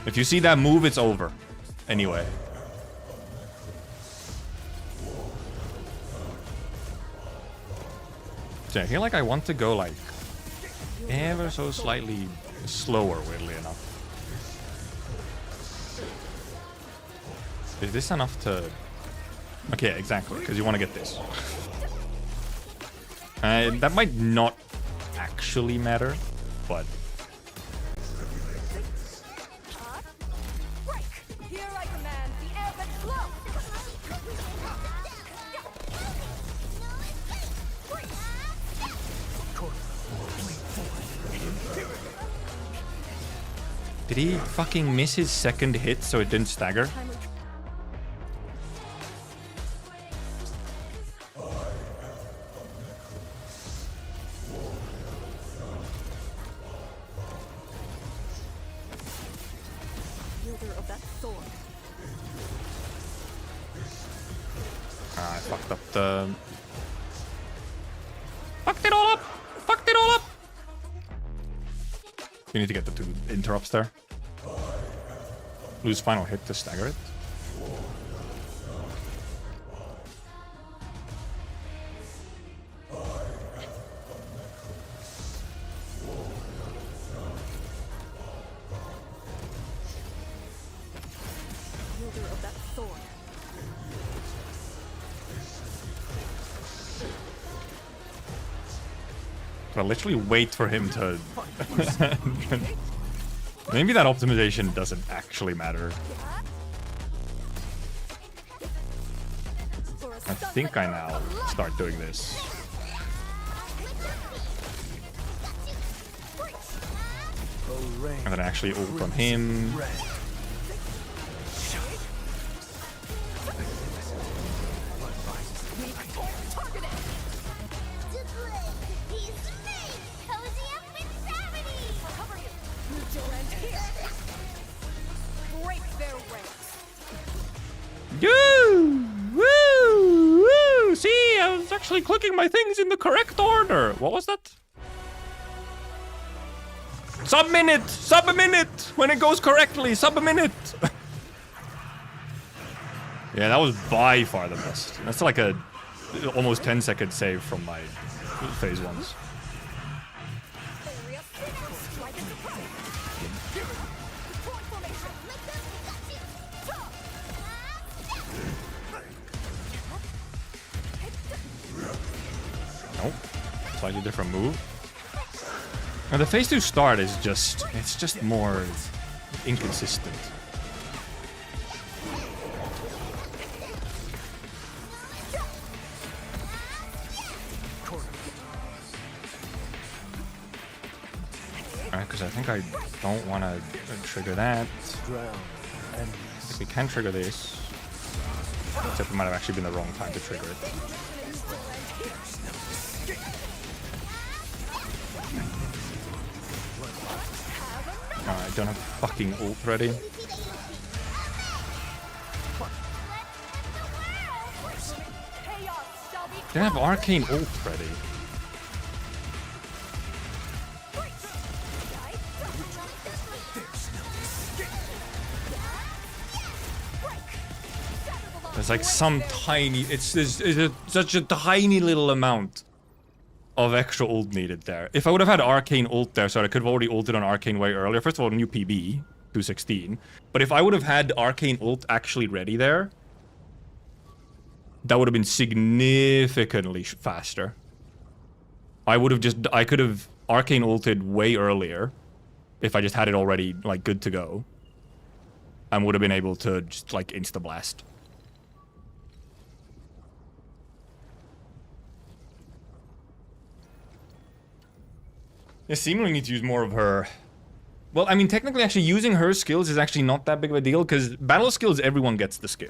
If you see that move, it's over. Anyway. So I feel like I want to go like ever so slightly slower, weirdly enough. Is this enough to... Okay, exactly, because you want to get this. That might not actually matter, but... Did he fucking miss his second hit so it didn't stagger? I fucked up the... Fucked it all up! Fucked it all up! You need to get the 2 interrupts there. Lose final hit to stagger it. But I literally wait for him to... Maybe that optimization doesn't actually matter. I think I now start doing this. And then I actually ult on him. Woo! See, I was actually clicking my things in the correct order. What was that? Sub minute! Sub a minute! When it goes correctly, sub a minute! Yeah, that was by far the best. That's like a almost 10-second save from my phase ones. Nope. Slightly different move. Now the phase 2 start is just, it's just more inconsistent. Alright, because I think I don't want to trigger that. I think we can trigger this. Except it might have actually been the wrong time to trigger it. I don't have fucking ult ready. Don't have arcane ult ready. There's like some tiny, it's such a tiny little amount of extra ult needed there. If I would have had arcane ult there, so I could have already ulted on arcane way earlier. First of all, new PB, 216. But if I would have had arcane ult actually ready there, that would have been significantly faster. I could have arcane ulted way earlier if I just had it already like good to go, and would have been able to just like insta blast. Yeah, seemingly needs to use more of her. Well, I mean, technically, actually using her skills is actually not that big of a deal because battle skills, everyone gets the skill,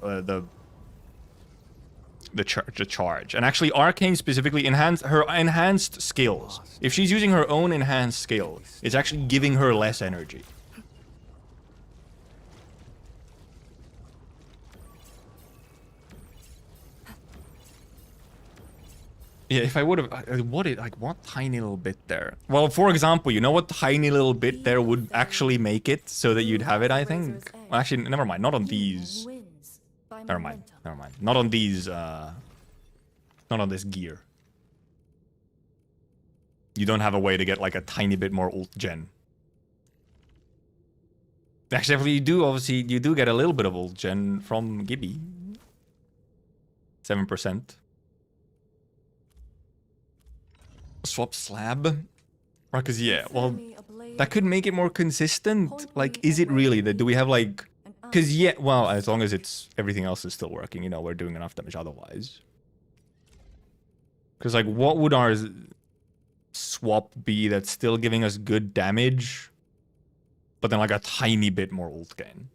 the charge, and actually, arcane specifically her enhanced skills. If she's using her own enhanced skill, it's actually giving her less energy. Yeah, if I would have, what tiny little bit there? Well, for example, you know what tiny little bit there would actually make it so that you'd have it, I think? Well, actually, never mind, not on these. Never mind. Not on these, not on this gear. You don't have a way to get like a tiny bit more ult gen. Actually, you do, obviously, you do get a little bit of ult gen from Gibby. 7%. Swap slab? Right, because yeah, well, that could make it more consistent. Like, is it really? That do we have like... Because yeah, well, as long as it's... Everything else is still working, you know, we're doing enough damage otherwise. Because like, what would our swap be that's still giving us good damage, but then like a tiny bit more ult gain?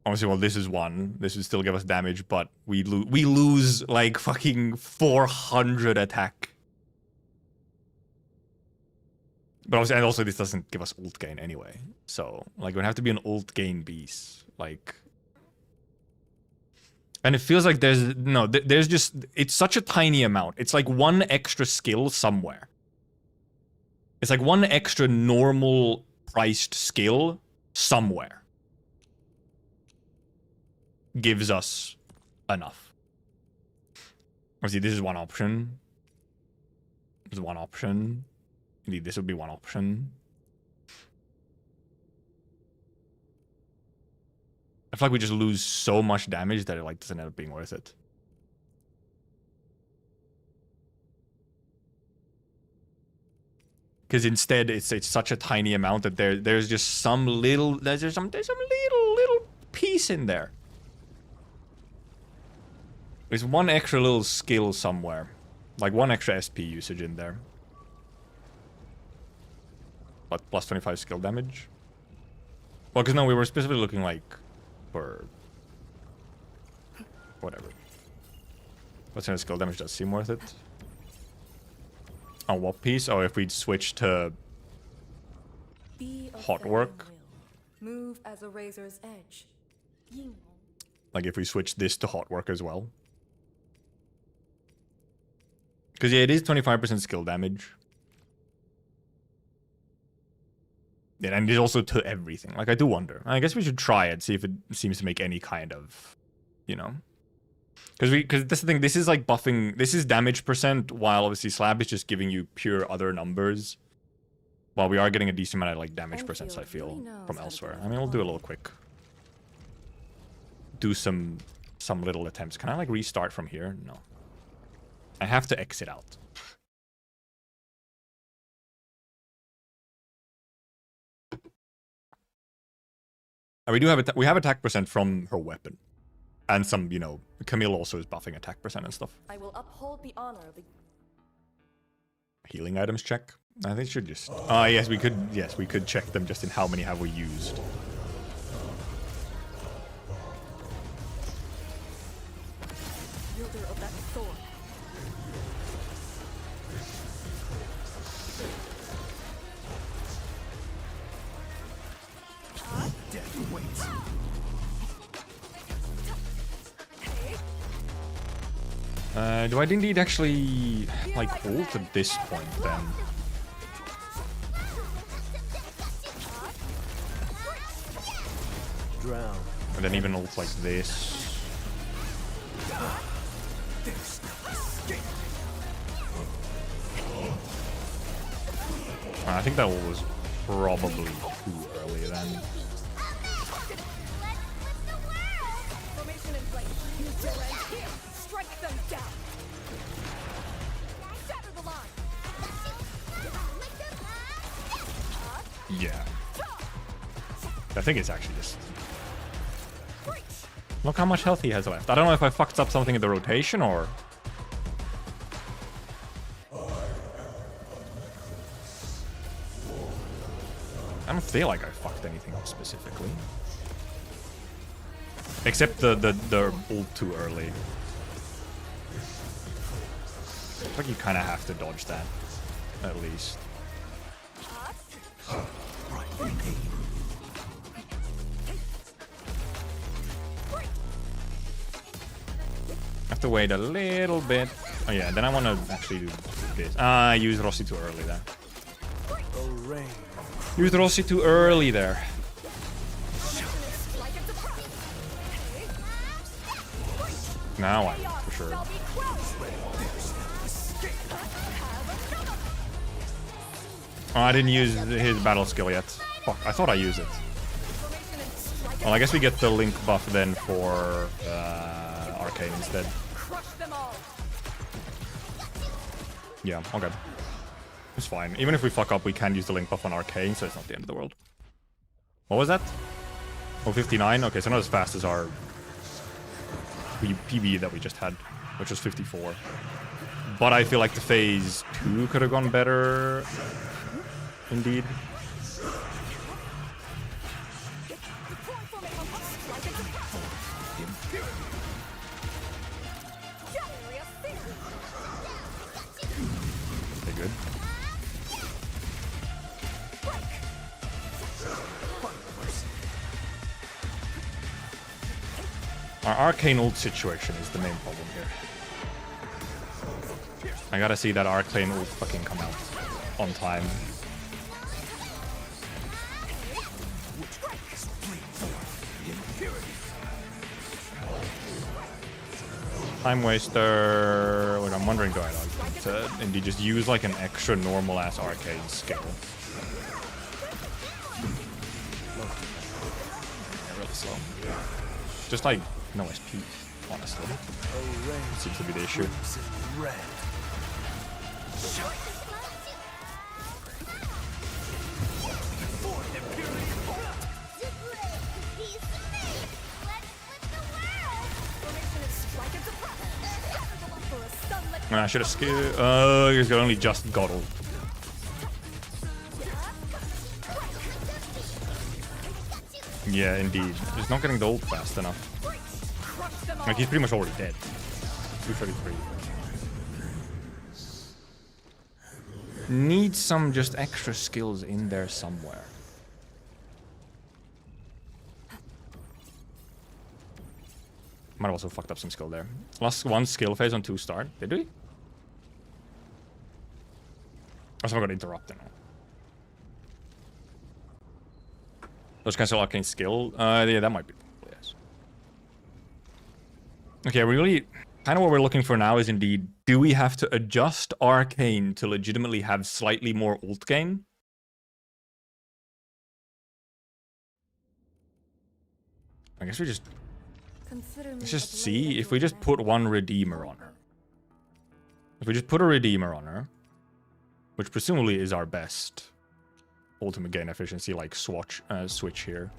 Obviously, well, this is one. This would still give us damage, but we lose like fucking 400 attack. But obviously, and also this doesn't give us ult gain anyway. So, like, it would have to be an ult gain beast. Like... And it feels like there's... No, there's just... It's such a tiny amount. It's like one extra skill somewhere. It's like one extra normal priced skill somewhere gives us enough. Obviously, this is one option. This is one option. Indeed, this would be one option. I feel like we just lose so much damage that it like doesn't end up being worth it. Because instead, it's such a tiny amount that there's just some little there's some little piece in there. There's one extra little skill somewhere, like one extra SP usage in there. But plus 25 skill damage. Well, because no, we were specifically looking like for whatever. What's in the skill damage does seem worth it. On what piece? Oh, if we'd switch to hot work. Move as a razor's edge. Like if we switch this to hot work as well. Because yeah, it is 25% skill damage. Yeah, and it is also to everything. Like I do wonder. I guess we should try it, see if it seems to make any kind of, you know. Because that's the thing, this is like buffing, this is damage percent, while obviously slab is just giving you pure other numbers. While we are getting a decent amount of like damage percents, I feel, from elsewhere. I mean, we'll do a little quick. Do some little attempts. Can I like restart from here? No. I have to exit out. And we do have we have attack percent from her weapon. And some, you know, Camille also is buffing attack percent and stuff. I will uphold the honor of the Healing items check. I think should just. Ah, yes, we could check them just in how many have we used. wielder of that sword. Death waits. Do I indeed actually, like, ult at this point, then? Drown. And then even ult like this. I think that ult was probably too early then. Formation in place. Use your end here. Strike them down. Shatter the line. Yeah. I think it's actually just... Look how much health he has left. I don't know if I fucked up something in the rotation or... I don't feel like I fucked anything up specifically. Except the ult too early. I feel like you kind of have to dodge that, at least. Have to wait a little bit. Oh yeah, then I want to actually do this. Ah, I used Rossi too early there. Used Rossi too early there. Now I know, for sure. Oh, I didn't use his battle skill yet. Fuck, I thought I used it. Well, I guess we get the Link buff then for Arcane instead. Yeah, okay. It's fine. Even if we fuck up, we can use the Link buff on Arcane, so it's not the end of the world. What was that? Oh, 59? Okay, so not as fast as our PB that we just had, which was 54. But I feel like the phase 2 could have gone better. Indeed. Okay, good. Our arcane ult situation is the main problem here. I gotta see that arcane ult fucking come out on time. Time waster. What I'm wondering, do I like to indeed just use like an extra normal ass arcane skill? Yeah, really slow. Just like no SP, honestly. Seems to be the issue. I should have skipped. Oh, he's only just got ult. Yeah, indeed. He's not getting the ult fast enough. Like, he's pretty much already dead. 233. Need some just extra skills in there somewhere. Might have also fucked up some skill there. Lost one skill phase on 2 start. Did we? Oh, someone got interrupted now. Those cancel arcane skill. Yeah, that might be. Yes. Okay, really, kind of what we're looking for now is indeed, do we have to adjust arcane to legitimately have slightly more ult gain? I guess we just... Let's just see if we just put one Redeemer on her. If we just put a Redeemer on her, which presumably is our best ultimate gain efficiency, like switch here.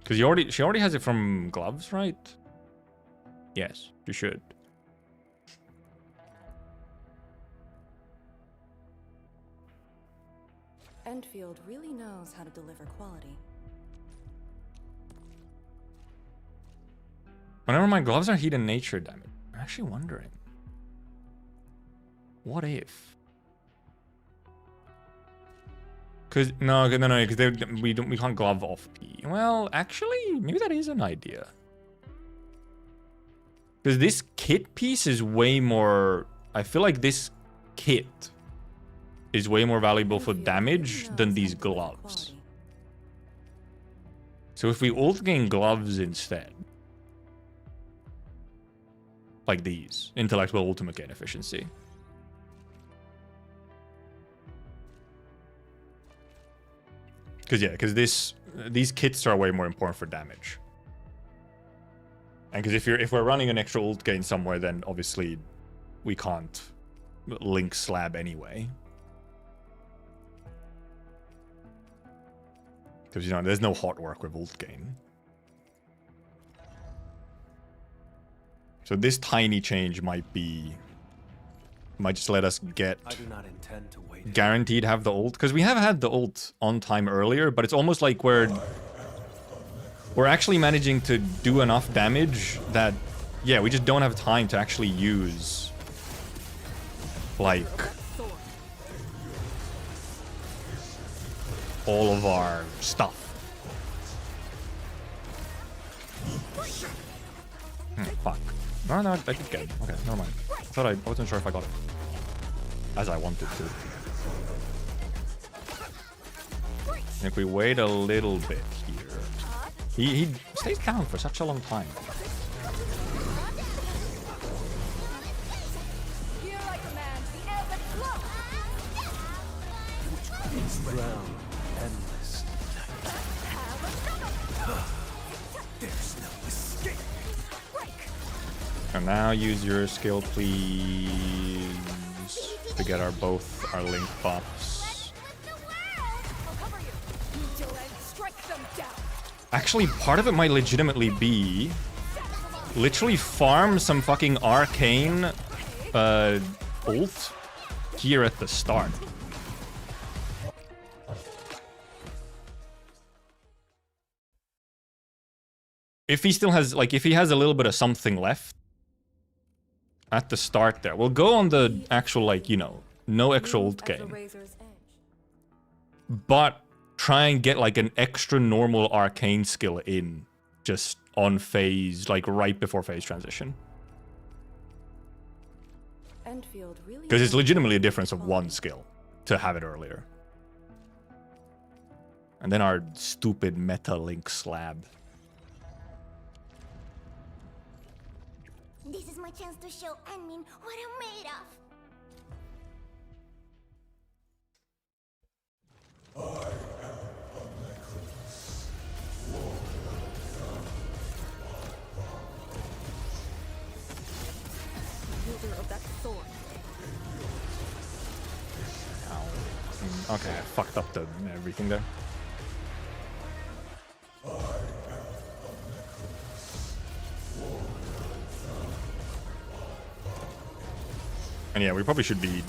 Because she already has it from gloves, right? Yes, you should. Endfield really knows how to deliver quality. Whenever my gloves are heat and nature damage, I'm actually wondering. What if? Cause no, because we can't glove off P. Well, actually, maybe that is an idea. Because this kit piece is way more. I feel like this kit is way more valuable for damage than these gloves. So if we ult gain gloves instead, like these, intellectual ultimate gain efficiency. Because these kits are way more important for damage. And because if we're running an extra ult gain somewhere, then obviously we can't link slab anyway. Because, you know, there's no hot work with ult gain. So this tiny change might just let us get I do not intend to wait. guaranteed have the ult. Because we have had the ult on time earlier, but it's almost like we're actually managing to do enough damage that, yeah, we just don't have time to actually use, like, all of our stuff. Fuck. No, I did get it. Okay, never mind. I wasn't sure if I got it. As I wanted to. If we wait a little bit here. He stays down for such a long time. Ground endless. There's no escape. And now use your skill, please, to get both our link buffs. Actually, part of it might legitimately be literally farm some fucking arcane ult here at the start. If he still has, like, if he has a little bit of something left at the start there, we'll go on the actual, like, you know, no extra ult gain. But try and get, like, an extra normal arcane skill in just on phase, like, right before phase transition. Because it's legitimately a difference of one skill to have it earlier. And then our stupid meta link slab. This is my chance to show Anmin what I'm made of. I am Alleikhreos. Wielder of that sword. Ow. Okay, I fucked up everything there. I am Alleikhreos. And yeah, we probably should be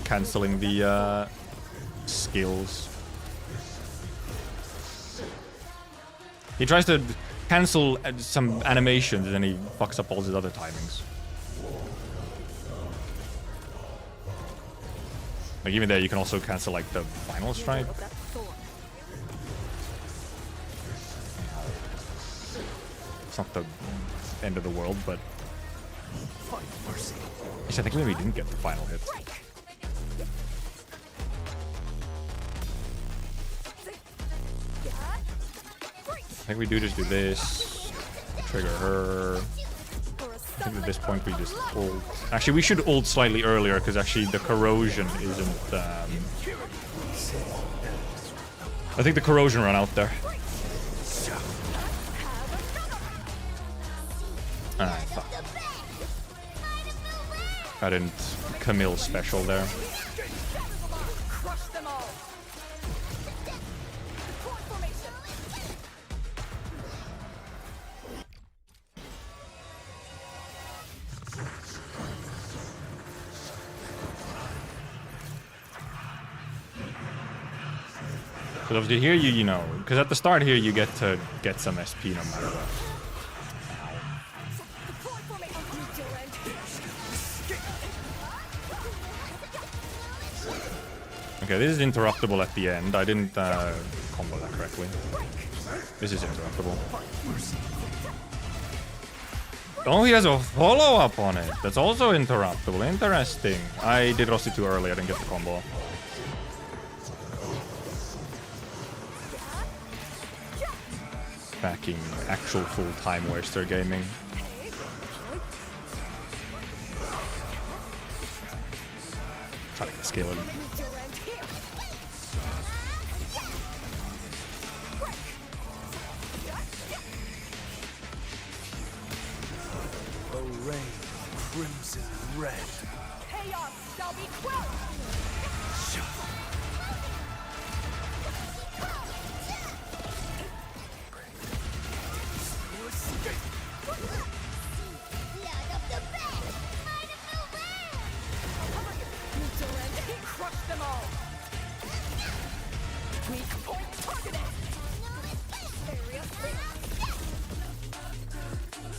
canceling the skills. He tries to cancel some animations and then he fucks up all his other timings. Like even there, you can also cancel like the final strike. It's not the end of the world, but I think maybe we didn't get the final hit. I think we do just do this, trigger her. I think at this point we just ult. Actually, we should ult slightly earlier because actually the corrosion isn't. I think the corrosion ran out there. Ah, fuck. I didn't Camille special there. But obviously here you know, because at the start here you get to get some SP no matter what. Okay, this is interruptible at the end. I didn't combo that correctly. This is interruptible. Oh, he has a follow-up on it. That's also interruptible. Interesting. I did Rossi too early. I didn't get the combo. Backing actual full time waster gaming. Try to get skill in. Crimson red. Chaos shall be quelled. Crush them all. Weak point targeted.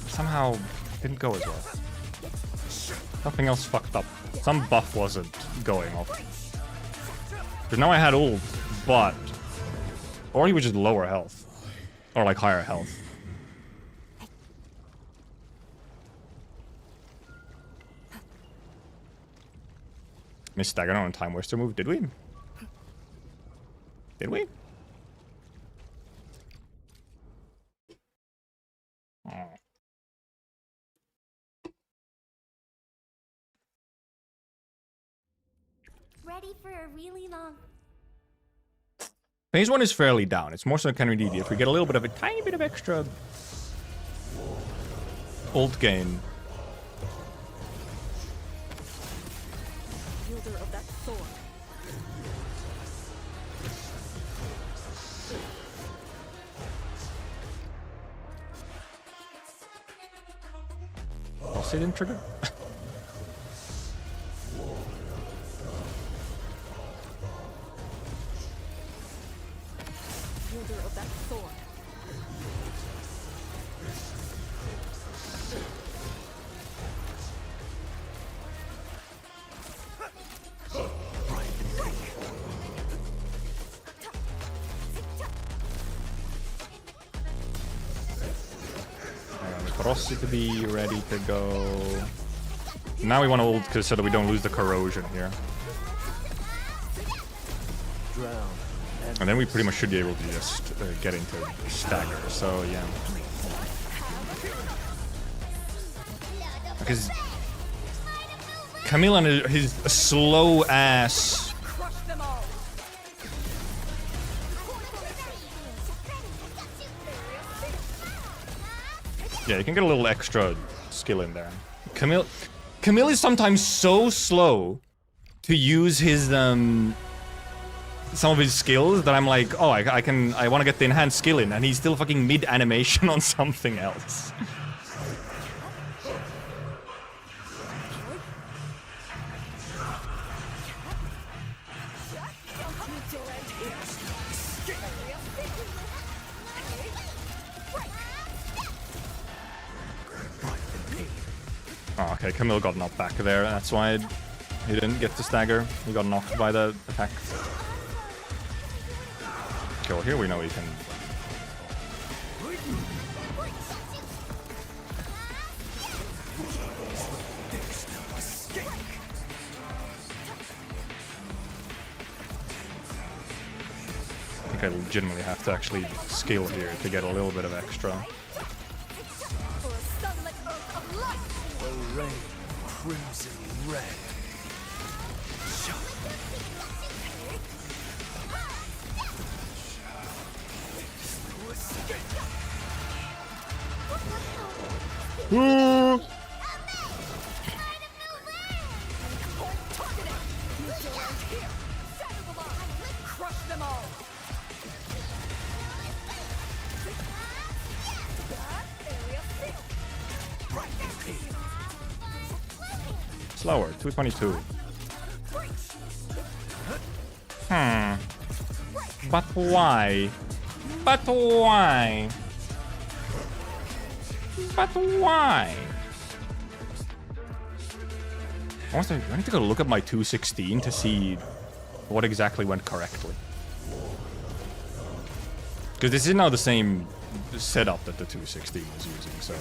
Somehow didn't go as well. Nothing else fucked up. Some buff wasn't going off. Because now I had ult, but... Or he was just lower health. Or like higher health. Missed stagger on time waster move, did we? Did we? Oh. Ready for a really long... Phase 1 is fairly down. It's more so can we need if we get a little bit of a tiny bit of extra ult gain. Wielder of that sword. I'll say didn't trigger. Wielder of that sword. Rossi to be ready to go. Now we want to ult because so that we don't lose the corrosion here. Drown. And then we pretty much should be able to just get into stagger. So yeah. Because Camille and his slow ass. Crush them all. Yeah, you can get a little extra skill in there. Camille is sometimes so slow to use his some of his skills that I'm like, oh, I want to get the enhanced skill in, and he's still fucking mid animation on something else. Oh, okay, Camille got knocked back there. That's why he didn't get to stagger. He got knocked by the attack. Okay, well, here we know he can. I legitimately have to actually skill here to get a little bit of extra. Array, crimson red. Crush them all. Slower, 222. But why? But why? But why? I need to go look at my 216 to see what exactly went correctly. Because this is now the same setup that the 216 was using, so...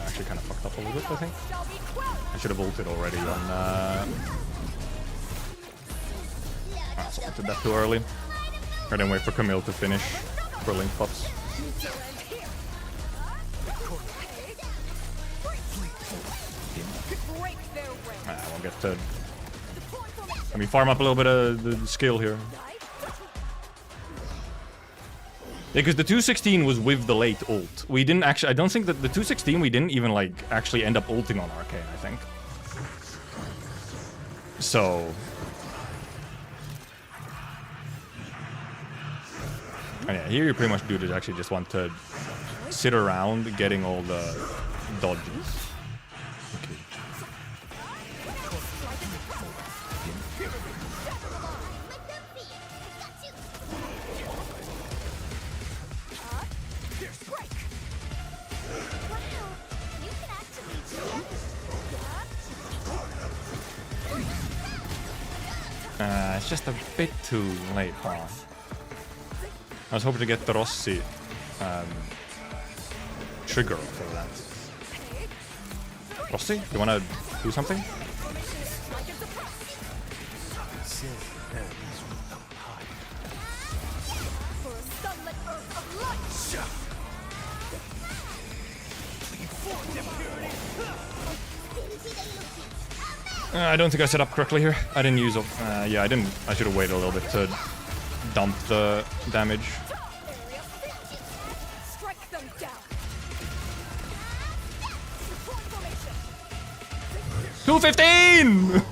Actually kind of fucked up a little bit, I think. I should have ulted already on... I spotted that too early. I didn't wait for Camille to finish for link pops. I won't get to... Let me farm up a little bit of the skill here. Yeah, because the 216 was with the late ult. We didn't actually... I don't think that the 216 we didn't even, like, actually end up ulting on Arcane, I think. So... And yeah, here you pretty much do is actually just want to sit around getting all the dodges. Okay. It's just a bit too late, huh? I was hoping to get the Rossi trigger for that. Rossi, you wanna do something? I don't think I set up correctly here. I didn't use... yeah, I didn't... I should have waited a little bit to dump the damage. 215!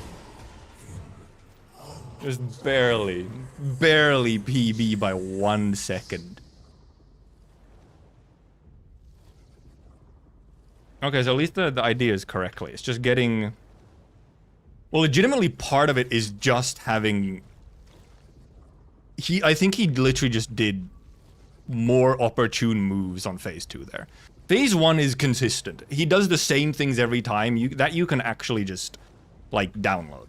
Just barely PB by 1 second. Okay, so at least the idea is correctly. It's just getting... Well, legitimately part of it is just having... I think he literally just did more opportune moves on phase 2 there. Phase 1 is consistent. He does the same things every time. That you can actually just, like, download.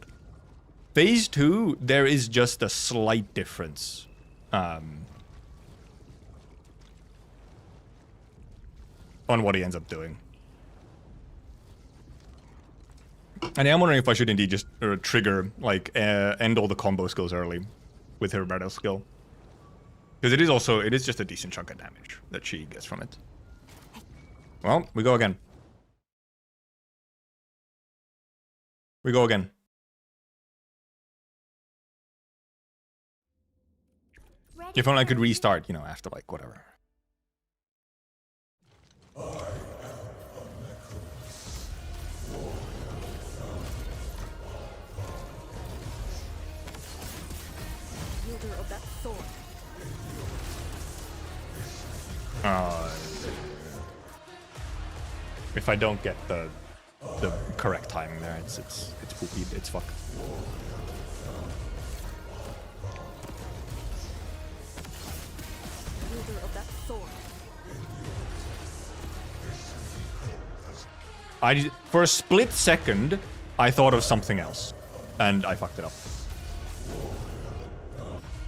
Phase 2, there is just a slight difference. On what he ends up doing. And I'm wondering if I should indeed just trigger, like, end all the combo skills early with her battle skill. Because it is just a decent chunk of damage that she gets from it. Well, we go again. We go again. If only I could restart, you know, after like whatever. Wielder of that sword. If I don't get the correct timing there, it's poopy. It's fucked. Wielder of that sword. For a split second, I thought of something else, and I fucked it up.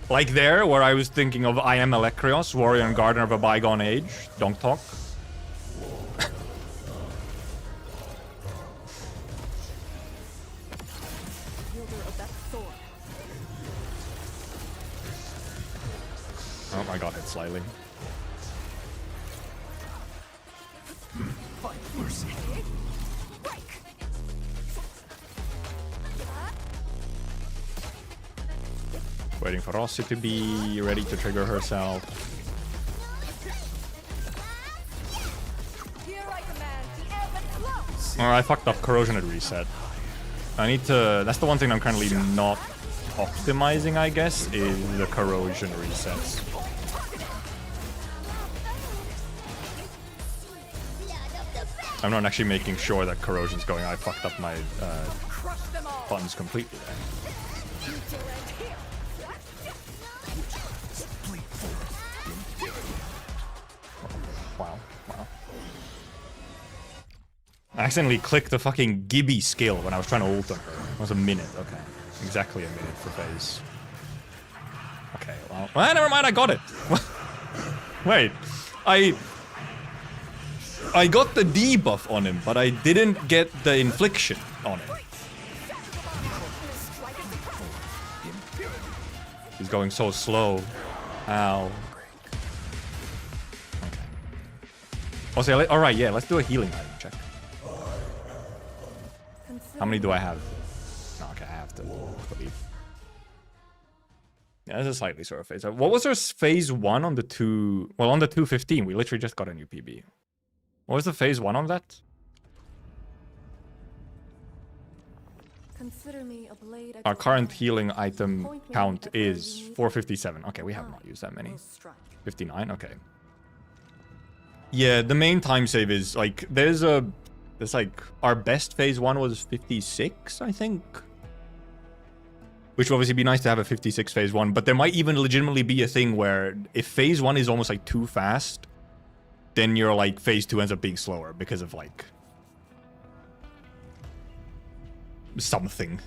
Like there, where I was thinking of I am Alleikhreos, warrior and gardener of a bygone age. Don't talk. Wielder of that sword. Oh, I got hit slightly. Waiting for Rossi to be ready to trigger herself. Here I command the ebb and flow. Oh, I fucked up corrosion at reset. I need to... That's the one thing I'm currently not optimizing, I guess, is the corrosion resets. I'm not actually making sure that corrosion's going. I fucked up my Crush them all. buttons completely there. Future end here. Wow. I accidentally clicked the fucking Gibby skill when I was trying to ult on her. It was a minute, okay. Exactly a minute for phase. Okay, well, never mind, I got it. Wait, I got the debuff on him, but I didn't get the infliction on him. He's going so slow. Ow. Okay. Also, alright, yeah, let's do a healing item check. How many do I have? No, okay, I have to believe. Yeah, this is a slightly sort of phase. What was our phase 1 on the 2... Well, on the 215, we literally just got a new PB. What was the phase 1 on that? Consider me a blade at Our your current side. healing item Point me count at where you is need 457. Okay, we have not used that many. will strike. 59, okay. Yeah, the main time save is, like, there's like, our best phase 1 was 56, I think. Which would obviously be nice to have a 56 phase 1, but there might even legitimately be a thing where if phase 1 is almost, like, too fast, then your, like, phase 2 ends up being slower because of, like, something.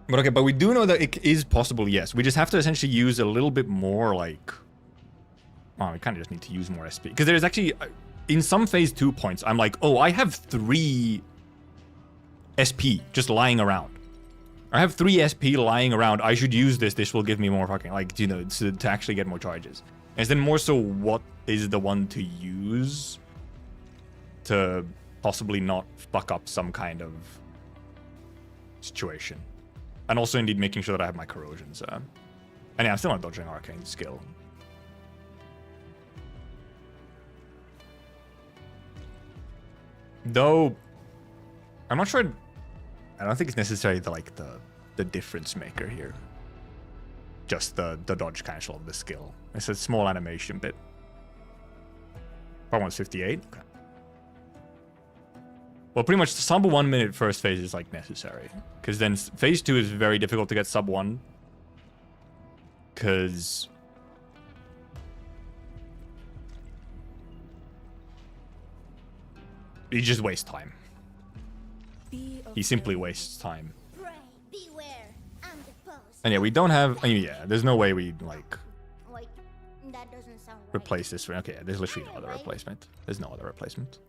But okay, but we do know that it is possible, yes. We just have to essentially use a little bit more, like... Oh, we kind of just need to use more SP. Because there's actually... In some phase 2 points, I'm like, oh, I have 3 SP just lying around. I have 3 SP lying around. I should use this. This will give me more fucking... Like, you know, to actually get more charges. And then more so, what is the one to use to possibly not fuck up some kind of situation. And also, indeed, making sure that I have my corrosions. And yeah, I'm still not dodging arcane skill. Though, I'm not sure. I don't think it's necessarily the difference maker here. Just the dodge cancel of the skill. It's a small animation bit. Part 1's 58. Okay. Well, pretty much sub 1 minute first phase is like necessary. Because then phase 2 is very difficult to get sub 1. Because... he just wastes time. He simply wastes time. Pray, beware. I'm the post. And yeah, we don't have... I mean, yeah, there's no way we, like... Wait, that doesn't sound right. replace this. Okay, yeah, there's literally no other replacement. There's no other replacement.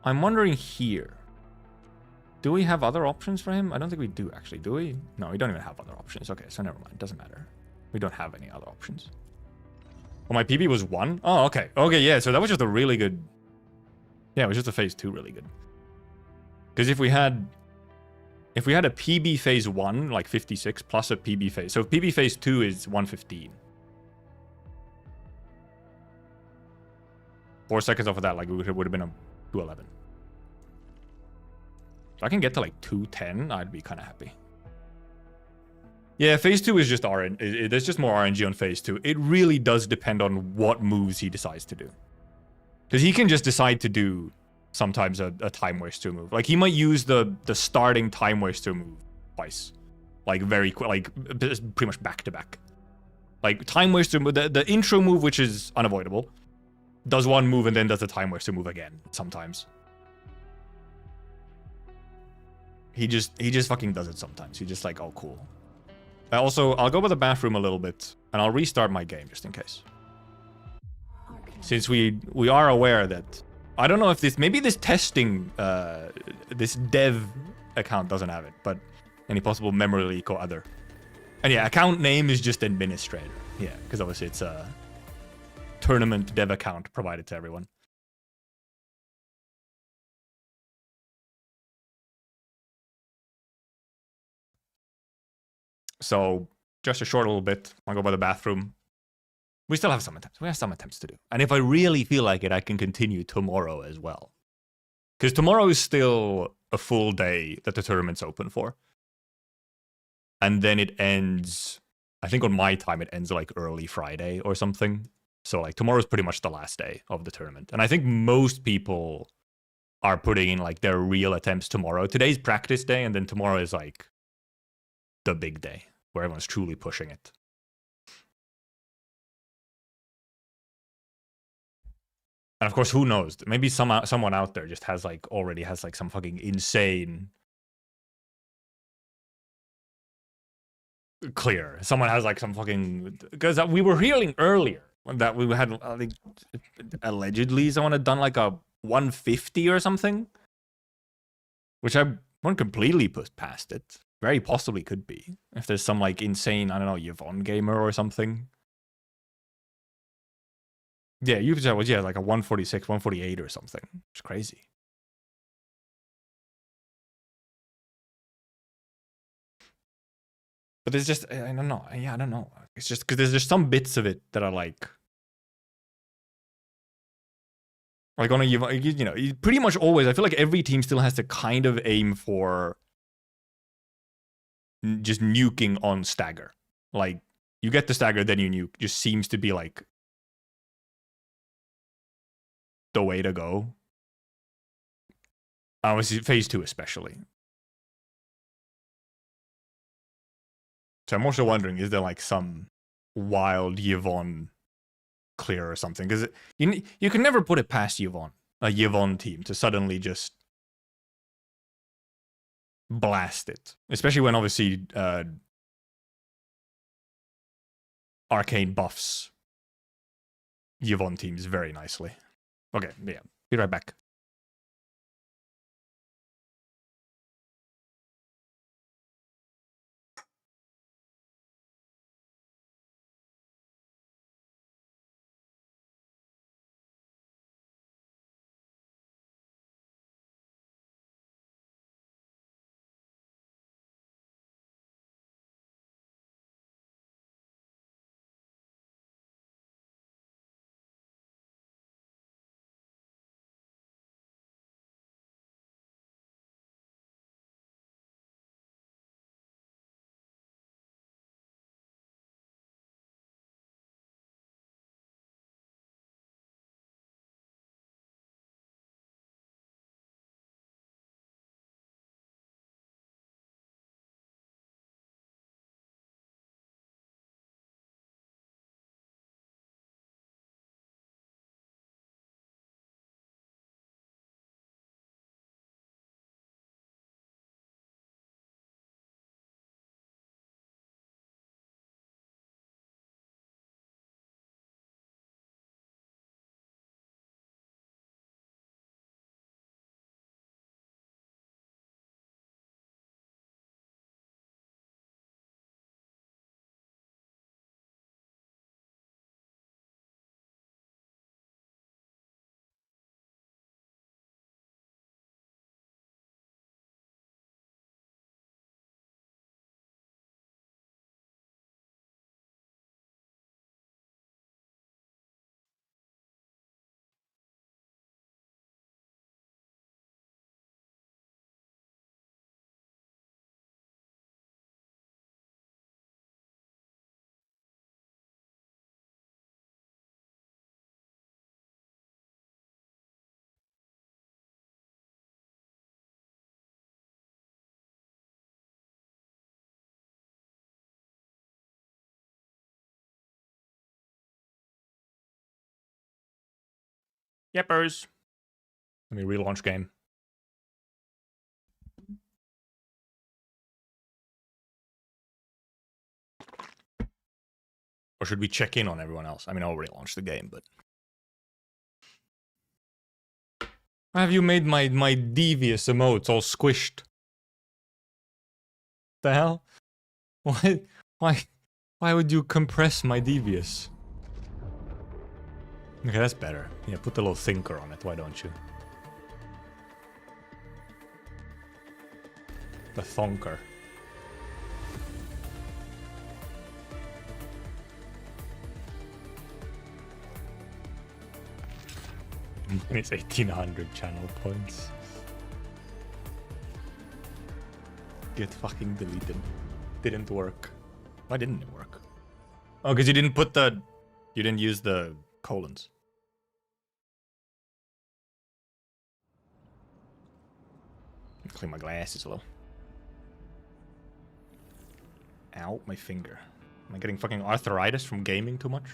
I'm wondering here. Do we have other options for him? I don't think we do, actually. Do we? No, we don't even have other options. Okay, so never mind. Doesn't matter. We don't have any other options. Well, my PB was 1? Oh, okay. Okay, yeah, so that was just a really good... Yeah, it was just a phase 2 really good. Because if we had... If we had a PB phase 1, like 56, plus a PB phase... So PB phase 2 is 115. 4 seconds off of that, like, it would have been a 211. If I can get to, like, 210, I'd be kind of happy. Yeah, phase 2 is just RNG. There's just more RNG on phase 2. It really does depend on what moves he decides to do. Because he can just decide to do sometimes a time waster move. Like, he might use the starting time waster move twice. Like, very quick, like, pretty much back to back. Like, time waster move, the intro move, which is unavoidable, does one move and then does the time waster move again, sometimes. He just fucking does it sometimes. He's just like, oh, cool. Also, I'll go to the bathroom a little bit, and I'll restart my game, just in case. Since we are aware that... I don't know if this... Maybe this testing... this dev account doesn't have it, but any possible memory leak or other. And yeah, account name is just administrator. Yeah, because obviously it's a tournament dev account provided to everyone. So, just a short little bit. I'll go by the bathroom. We still have some attempts. We have some attempts to do. And if I really feel like it, I can continue tomorrow as well. Because tomorrow is still a full day that the tournament's open for. And then it ends... I think on my time, it ends like early Friday or something. So like tomorrow's pretty much the last day of the tournament. And I think most people are putting in like their real attempts tomorrow. Today's practice day, and then tomorrow is like the big day where everyone's truly pushing it. And of course, who knows? Maybe someone out there just has like already has like some fucking insane clear. Someone has like some fucking, because we were hearing earlier that we had, I think, allegedly someone had done like a 150 or something, which I won't completely put past it. Very possibly could be. If there's some like insane, I don't know, Yvonne gamer or something. Yeah, you said was, yeah, like a 146, 148 or something. It's crazy. But it's just, I don't know. Yeah, I don't know. It's just because there's just some bits of it that are like on a, you know, pretty much always, I feel like every team still has to kind of aim for just nuking on stagger. Like, you get the stagger, then you nuke. Just seems to be like the way to go. Obviously, phase 2 especially. So I'm also wondering, is there like some wild Yvonne clear or something? Because you can never put it past Yvonne, a Yvonne team, to suddenly just blast it. Especially when obviously Arcane buffs Yvonne teams very nicely. Okay, yeah. Be right back. Yeppers. Let me relaunch game. Or should we check in on everyone else? I mean, I already launched the game, but... Why have you made my devious emotes all squished? The hell? Why would you compress my devious? Okay, that's better. Yeah, put the little thinker on it, why don't you? The thonker. It's 1800 channel points. Get fucking deleted. Didn't work. Why didn't it work? Oh, because you didn't put the... You didn't use the colons. Clean my glasses a little. Ow, my finger. Am I getting fucking arthritis from gaming too much?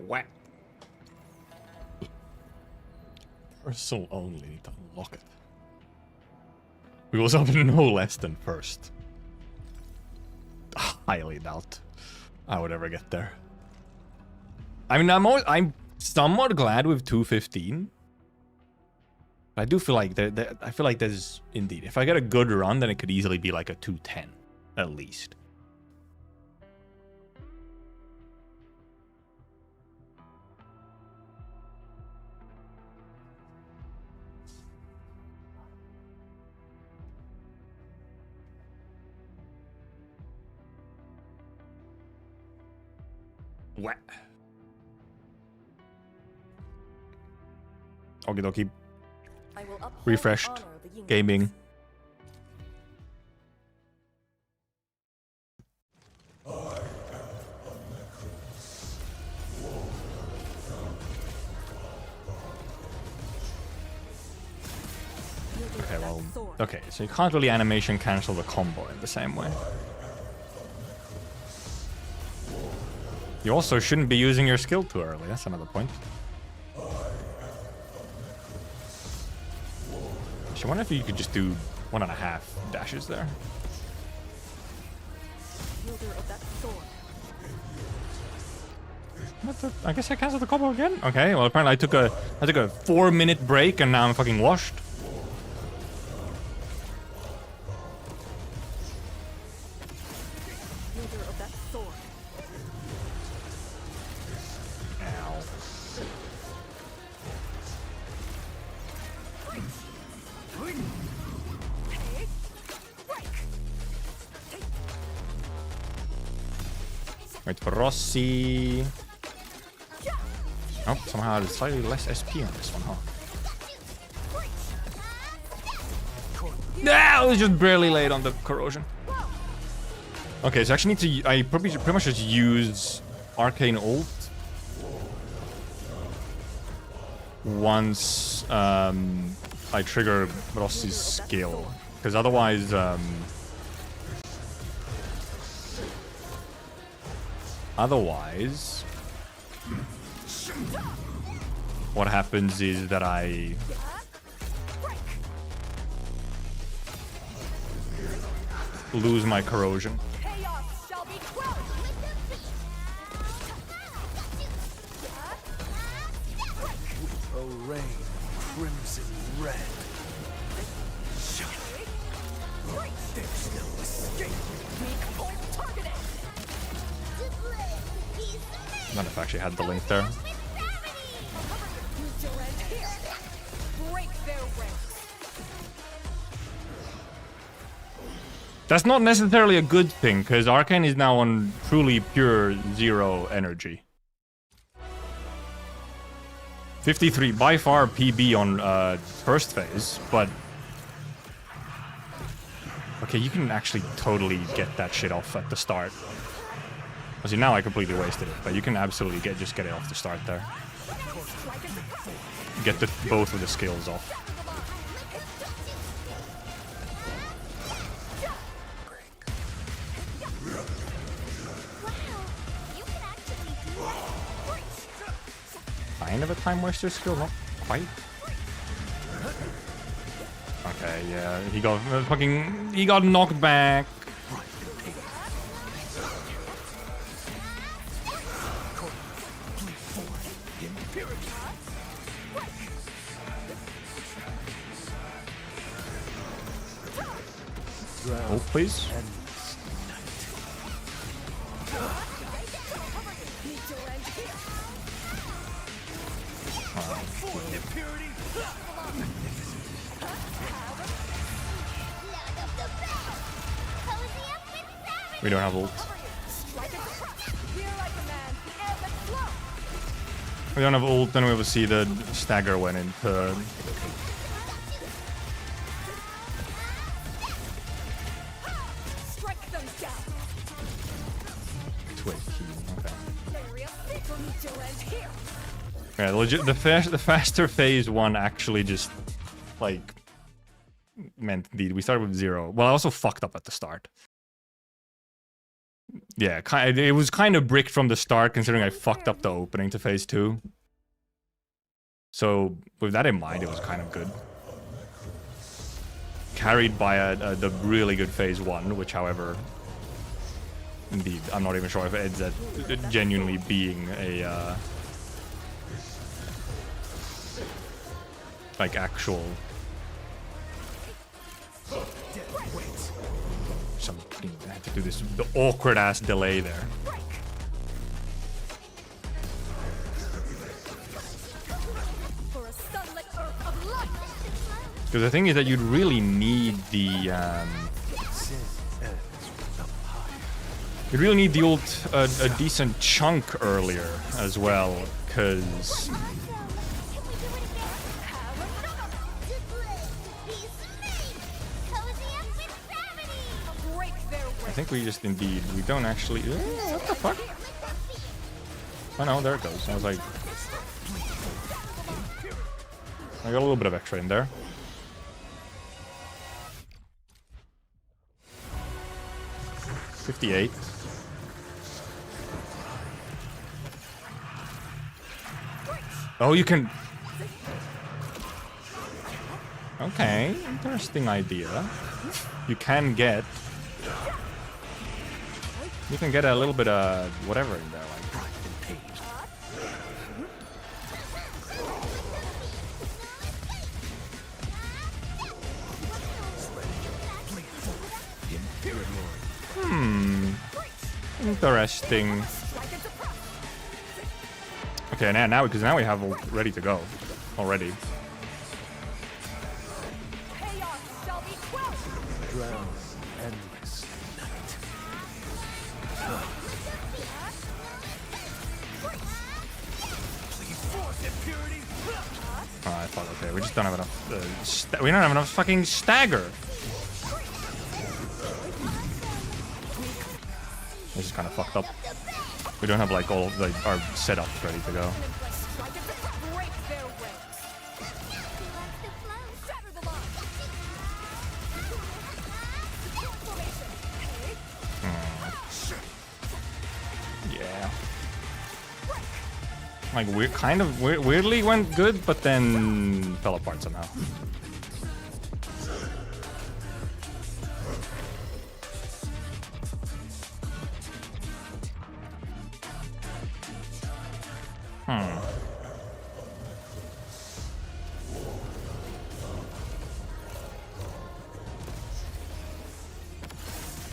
What? Personal only, need to unlock it. We will open no less than first. Highly doubt I would ever get there. I mean, I'm somewhat glad with 215. But I do feel like I feel like there's indeed, if I get a good run, then it could easily be like a 210 at least. What? Okie dokie. Refreshed. Gaming. Okay, well, okay, so you can't really animation cancel the combo in the same way. You also shouldn't be using your skill too early, that's another point. I wonder if you could just do 1.5 dashes there. I guess I canceled the combo again? Okay, well apparently I took a 4-minute break and now I'm fucking washed. Wait for Rossi. Oh, somehow I had slightly less SP on this one, huh? Nah, I was just barely late on the corrosion. Okay, so I actually need to... I probably should pretty much just use Arcane Ult once I trigger Rossi's skill. Because otherwise... Otherwise, what happens is that I lose my corrosion. Array, crimson red. There's no escape. Not if I actually had the link there. That's not necessarily a good thing, because Arcane is now on truly pure 0 energy. 53, by far PB on first phase, but... Okay, you can actually totally get that shit off at the start. See, now I completely wasted it, but you can absolutely just get it off the start there. get both of the skills off. Kind of a time waster skill, not quite. Okay, yeah, he got knocked back. Oh, please. We don't have ult. We don't have ult, then we will see the stagger went into... Yeah, legit. The faster phase 1 actually just like meant indeed we started with 0. Well, I also fucked up at the start. Yeah, it was kind of bricked from the start, considering I fucked up the opening to phase 2. So with that in mind, it was kind of good. Carried by the really good phase 1, which, however, indeed, I'm not even sure if it ends at genuinely being a like actual I have to do the awkward ass delay there. Because the thing is that you'd really need the ult a decent chunk earlier as well, because I think we just indeed, we don't actually... what the fuck? Oh no, there it goes. I was like... I got a little bit of extra in there. $58. Oh, you can... Okay, interesting idea. You can get... You can get a little bit of whatever in there, like. Interesting. Okay, now because now we have all ready to go already. Oh, I thought, okay, we just don't have enough. We don't have enough fucking stagger. This is kind of fucked up. We don't have like all like our setups ready to go. Yeah. Like weird, kind of weirdly went good, but then fell apart somehow.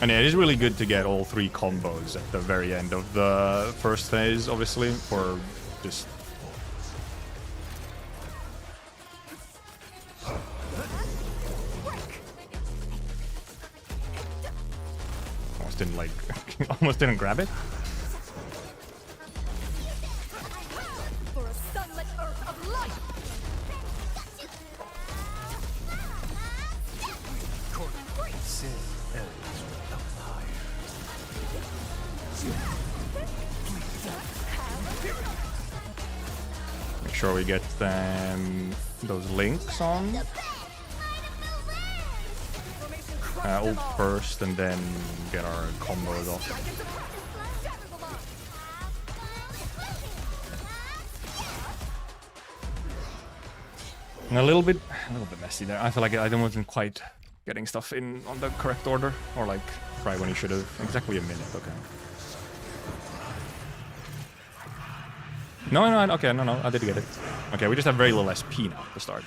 And yeah, it is really good to get all 3 combos at the very end of the first phase, obviously, for just... Almost didn't like... almost didn't grab it. sure we get those links on. Ult first and then get our combos off. And a little bit messy there. I feel like I wasn't quite getting stuff in on the correct order, or like right when he should have. Exactly a minute. Okay. No, okay, no, I did get it. Okay, we just have very little SP now to start.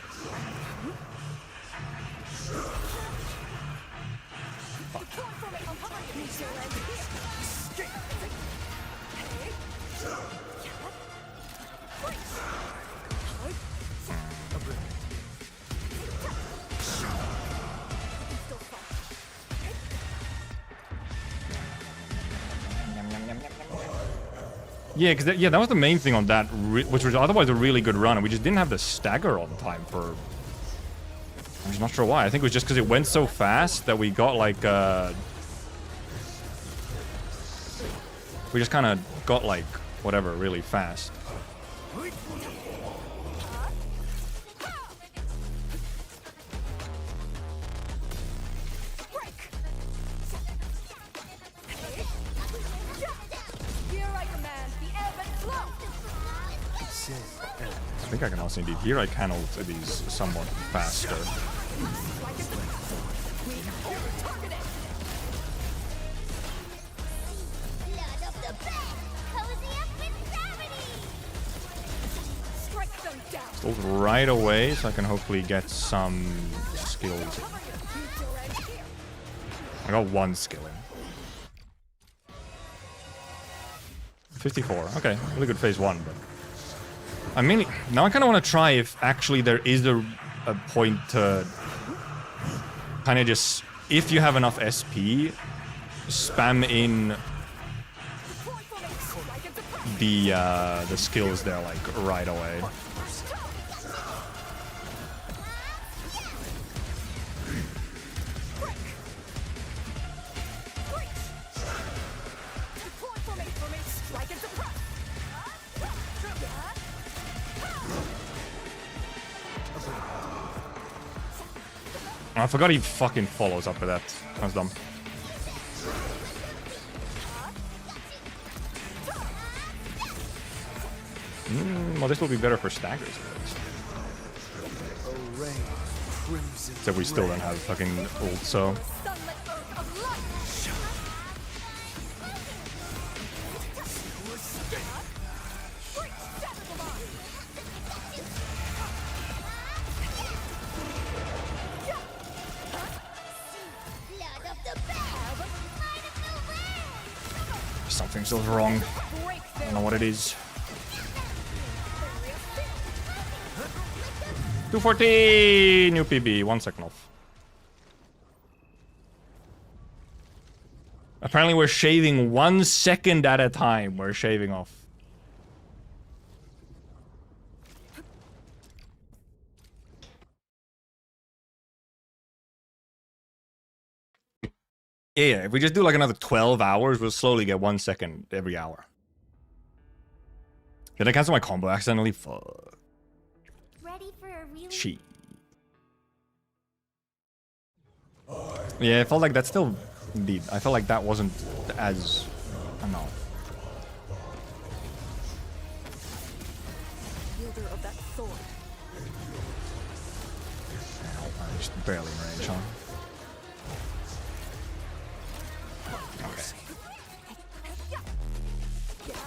Yeah, because that was the main thing on that, which was otherwise a really good run, and we just didn't have the stagger on time for... I'm just not sure why. I think it was just because it went so fast that we got like... we just kind of got like, whatever, really fast. I think I can also indeed. Here I can ult these somewhat faster. Ult right away so I can hopefully get some skills. I got one skill in. 54. Okay, really good phase 1, but... I mean, now I kind of want to try if actually there is a point to kind of just, if you have enough SP, spam in the skills there like right away. I forgot he fucking follows up with that. That's dumb. Well, this will be better for staggers. Except we still don't have fucking ult, so... Something feels wrong. I don't know what it is. 240! New PB, 1 second off. Apparently we're shaving 1 second at a time. We're shaving off. Yeah, if we just do like another 12 hours, we'll slowly get 1 second every hour. Did I cancel my combo accidentally? Fuck. Ready for a really... She. Yeah, it felt like that still... Indeed, I felt like that wasn't as... I don't know. Wielder of that sword. I'm just barely in range, huh?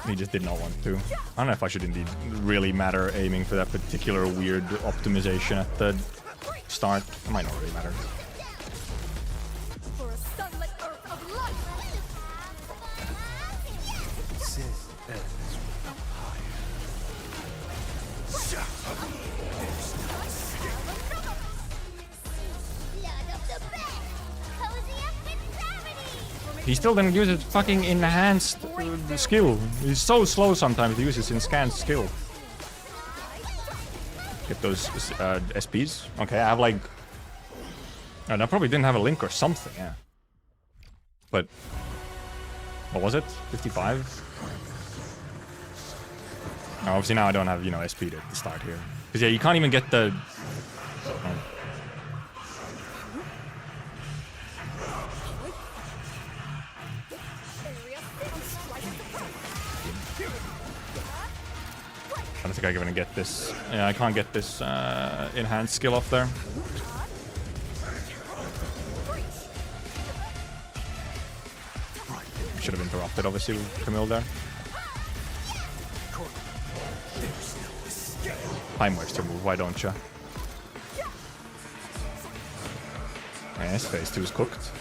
He just did not want to. I don't know if I should indeed really matter aiming for that particular weird optimization at the start. It might not really matter. For a sunlit earth of light. He still didn't use his fucking enhanced skill. He's so slow sometimes to use his enhanced skill. Get those SPs. Okay, I have like... I probably didn't have a link or something, yeah. But... What was it? 55? Obviously now I don't have, you know, SP to start here. Because yeah, you can't even get the... I don't think I'm gonna get this. Yeah, I can't get this enhanced skill off there. Should have interrupted, obviously, with Camille there. Time waster move, why don't you? Yes, phase 2 is cooked.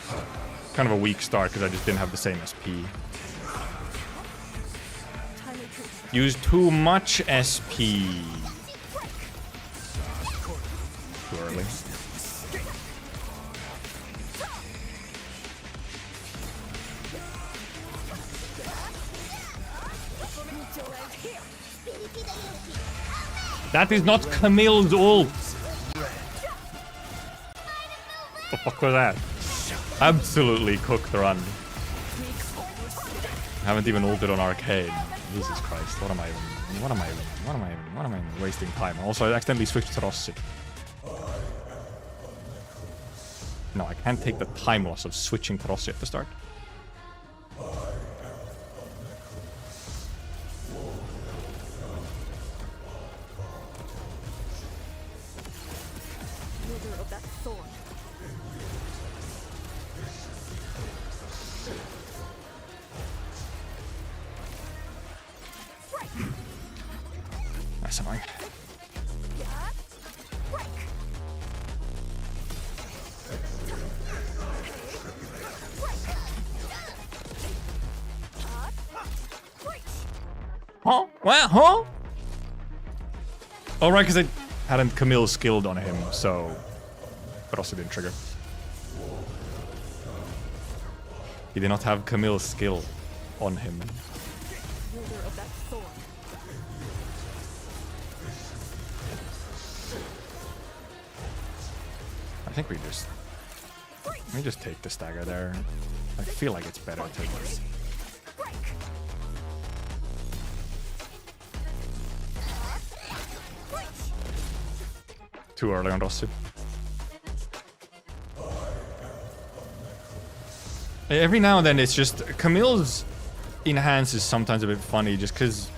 Kind of a weak start because I just didn't have the same SP. Use too much SP. Too early. That is not Camille's ult. The fuck was that? Absolutely cooked the run. Haven't even ulted on Arcade. Jesus Christ, what am I even wasting time? Also, I accidentally switched to Rossi. No, I can't take the time loss of switching to Rossi at the start. That's annoying. Huh? What? Huh? Oh, right, because I hadn't Camille skilled on him, so... But also didn't trigger. He did not have Camille's skill on him. I think we just... Let me just take the stagger there. I feel like it's better to... Too early on Rossi. Every now and then it's just... Camille's enhance is sometimes a bit funny just because...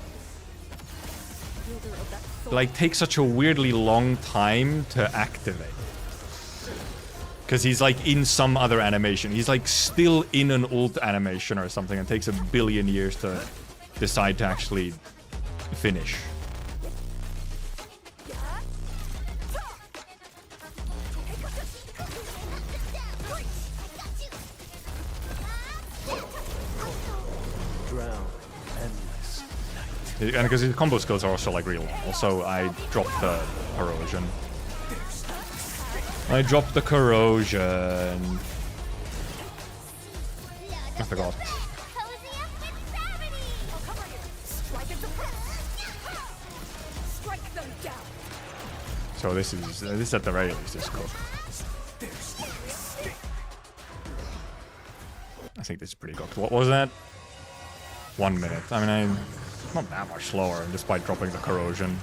Like, takes such a weirdly long time to activate. Because he's like in some other animation. He's like still in an ult animation or something and takes a billion years to decide to actually finish. And because his combo skills are also like real long. Also, I dropped the corrosion. I dropped the corrosion. I forgot. So this is at the very least is cooked. I think this is pretty cooked. What was that? 1 minute. I mean, I'm not that much slower despite dropping the corrosion.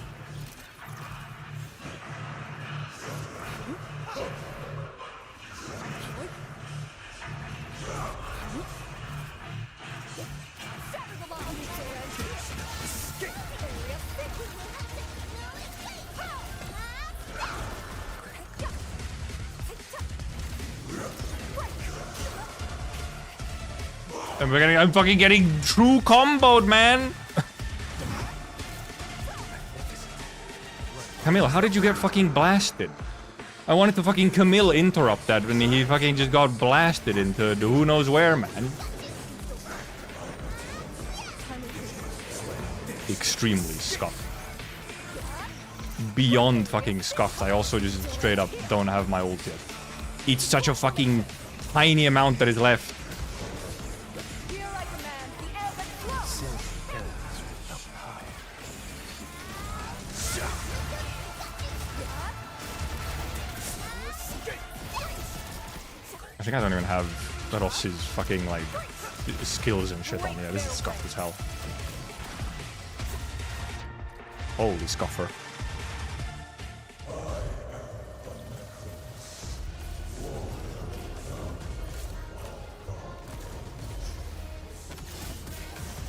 I'm fucking getting true comboed, man! Camille, how did you get fucking blasted? I wanted to fucking Camille interrupt that when he fucking just got blasted into the who knows where, man. Extremely scuffed. Beyond fucking scuffed. I also just straight up don't have my ult yet. It's such a fucking tiny amount that is left. I think I don't even have Rossi's fucking, like, skills and shit on. Yeah, this is scuffed as hell. Holy scuffer.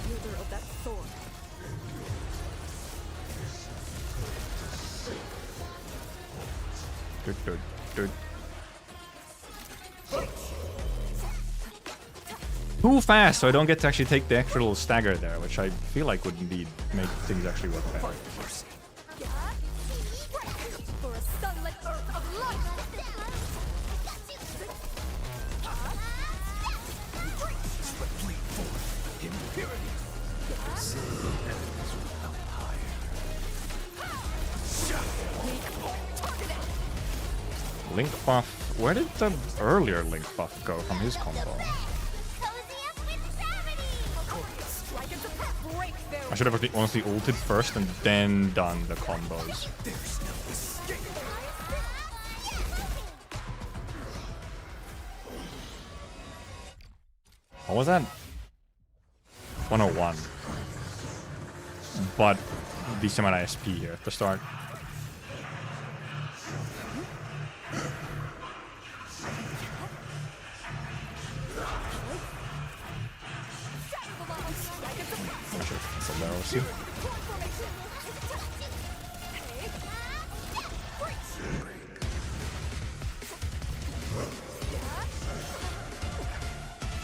Wielder of that sword. Good. Too fast, so I don't get to actually take the extra little stagger there, which I feel like would indeed make things actually work better. For a sunlit earth of light. Link buff. Where did the earlier Link buff go from his combo? I should have honestly ulted first and then done the combos. What was that? 101. But decent amount of SP here at the start.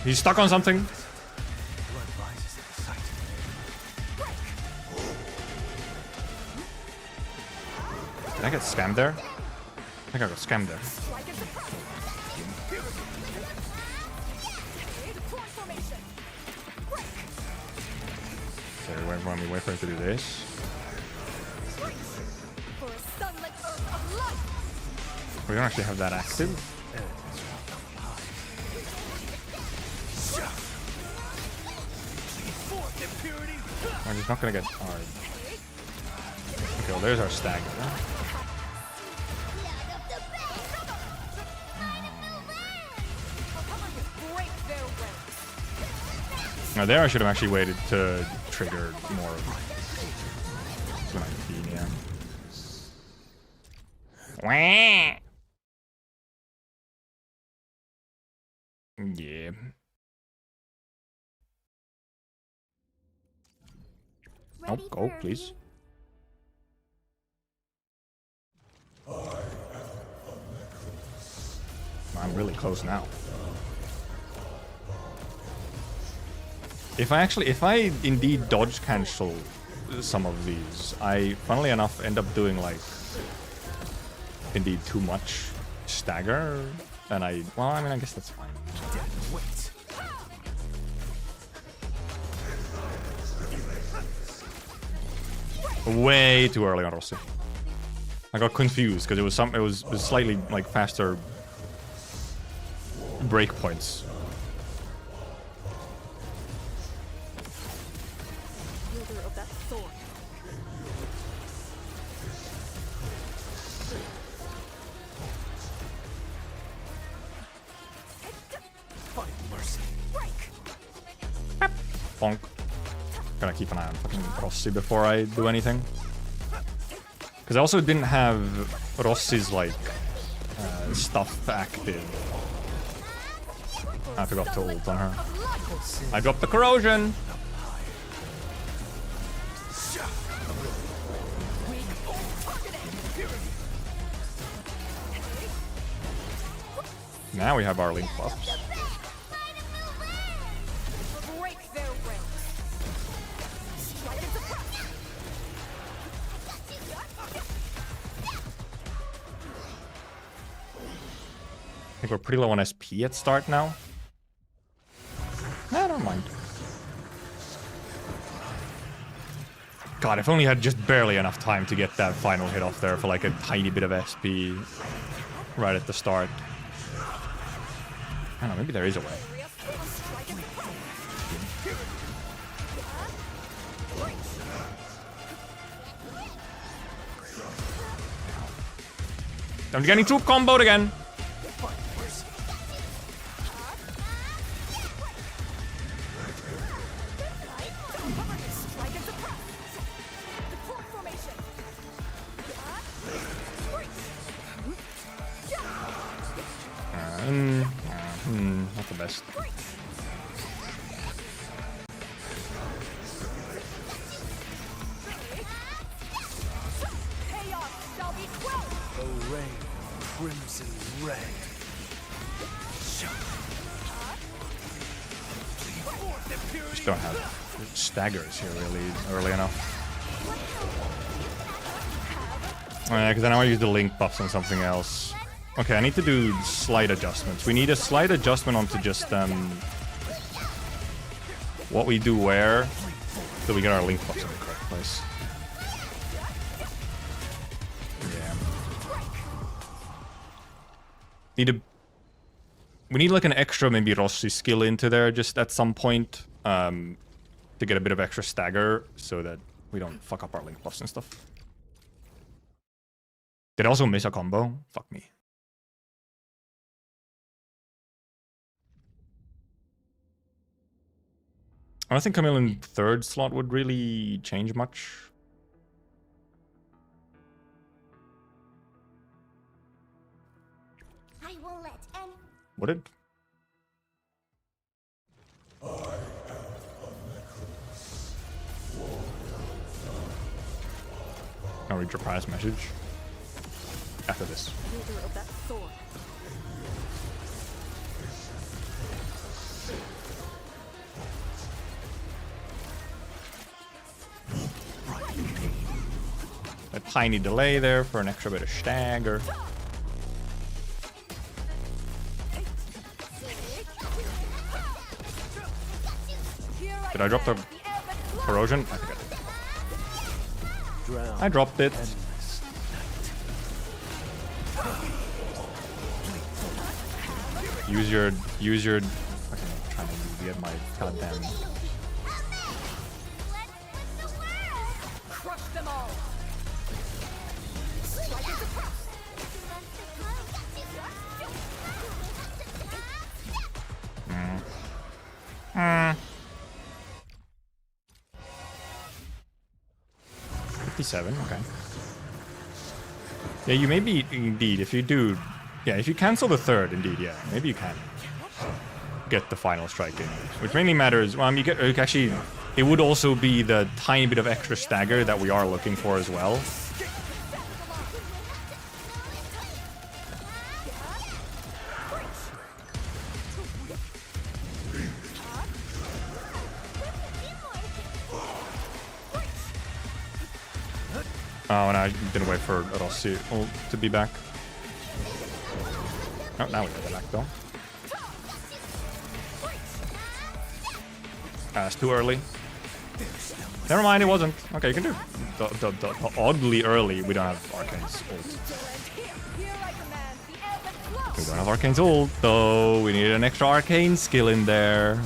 He's stuck on something. Did I get scammed there? I think I got scammed there. Okay, wait for him to do this. We don't actually have that active. I'm just not gonna get hard. Okay, well there's our stagger. Now there I should have actually waited to trigger more of my feed, yeah. Yeah. Oh, go, please. I'm really close now. If I indeed dodge cancel some of these, I, funnily enough, end up doing like indeed too much stagger, and I guess that's fine. Way too early on Rossi. I got confused because it was slightly like faster breakpoints. Wielder of that sword. Find mercy. Bonk. Gotta keep an eye on fucking Rossi before I do anything. Because I also didn't have Rossi's like stuff active. I forgot to ult on her. I dropped the corrosion. Now we have our link buffs. I think we're pretty low on SP at start now. Nah, don't mind. God, if only I had just barely enough time to get that final hit off there for like a tiny bit of SP right at the start. I don't know, maybe there is a way. I'm getting troop comboed again. Just don't have staggers here really early enough. Oh, yeah, because then I want to use the link buffs on something else. Okay, I need to do slight adjustments. We need a slight adjustment onto just what we do where, so we get our link buffs in the correct place. Yeah. We need like an extra maybe Rossi skill into there just at some point to get a bit of extra stagger so that we don't fuck up our link buffs and stuff. Did I also miss a combo? Fuck me. I don't think Camille in third slot would really change much. I won't let any. Would it? I'll read your prize message after this. Wielder of that sword. A tiny delay there for an extra bit of stagger. Did I drop the corrosion? I think I did. I dropped it. Use your. Okay, I'm trying to get my goddamn. Crush them all. Strike into cross. Hmm. 57, okay. Yeah, you maybe, indeed, if you do... Yeah, if you cancel the third, indeed, yeah. Maybe you can get the final strike in. Which mainly matters... Well, you get... Actually, it would also be the tiny bit of extra stagger that we are looking for as well. Oh, and I didn't wait for Rossi to be back. Oh, now we get it back though. It's too early. Never mind, it wasn't. Okay, you can do it. Oddly early, we don't have Arcane's ult. We don't have Arcane's ult, though. We need an extra Arcane skill in there.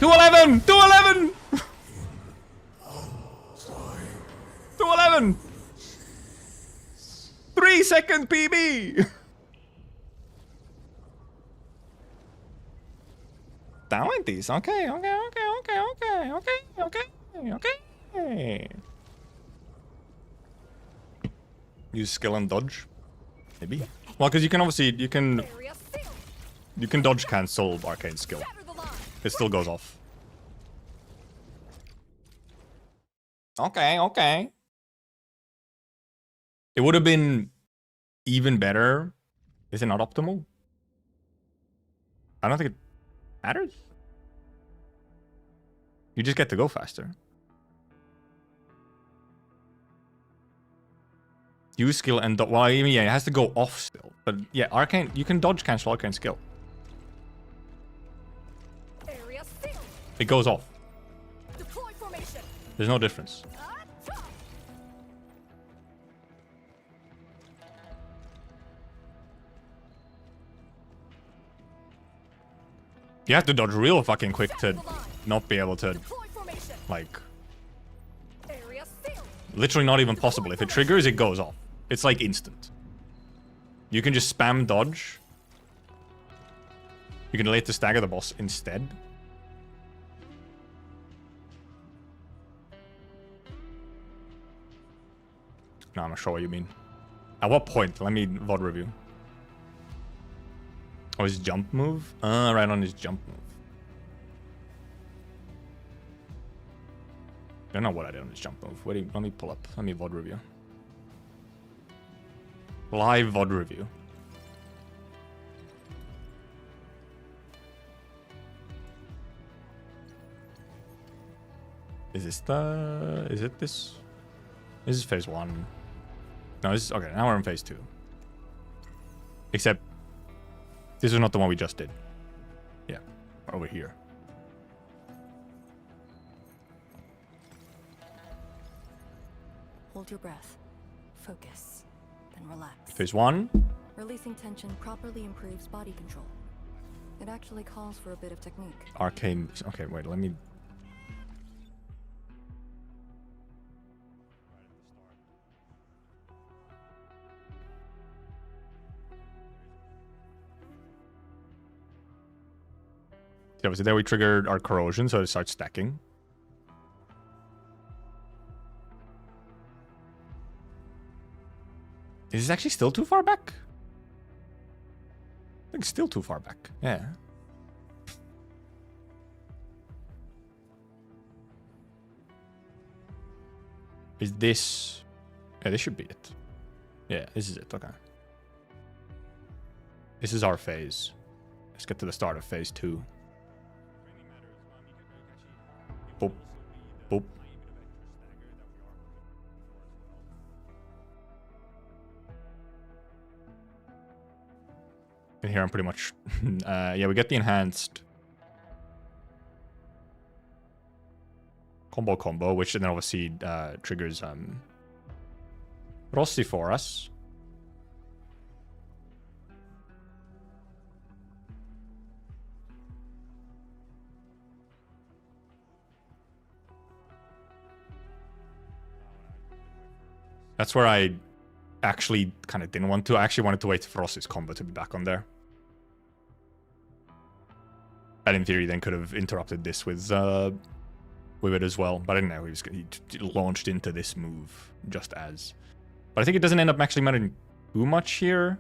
'211! '211! '211! 3-second PB! '20s, okay. Use skill and dodge, maybe. Well, because you can obviously you can dodge cancel Arcane skill. It still goes off. Okay. It would have been even better. Is it not optimal? I don't think it matters. You just get to go faster. Use skill and well, I mean, yeah, it has to go off still. But yeah, Arcane, you can dodge cancel Arcane skill. It goes off. There's no difference. You have to dodge real fucking quick to not be able to, like, literally not even possible. If it triggers, it goes off. It's like instant. You can just spam dodge. You can later stagger the boss instead. No, I'm not sure what you mean. At what point? Let me VOD review. Oh, his jump move? Right on his jump move. I don't know what I did on his jump move. Wait, let me pull up. Let me VOD review. Live VOD review. Is this the... Is it this? This is phase 1. No, this is... Okay, now we're in phase 2. Except... This is not the one we just did. Yeah, over here. Hold your breath. Focus. Then relax. Phase 1. Releasing tension properly improves body control. It actually calls for a bit of technique. Arcane... Okay, wait, let me... Yeah, so there we triggered our corrosion, so it starts stacking. Is this actually still too far back? I think it's still too far back. Yeah. Is this... Yeah, this should be it. Yeah, this is it. Okay. This is our phase. Let's get to the start of phase 2. Boop. Boop. And here I'm pretty much... yeah, we get the enhanced... combo, which then obviously triggers Rossi for us. That's where I actually kind of didn't want to. I actually wanted to wait for Rossi's combo to be back on there. That in theory then could have interrupted this with it as well. But I didn't know he launched into this move just as. But I think it doesn't end up actually mattering too much here.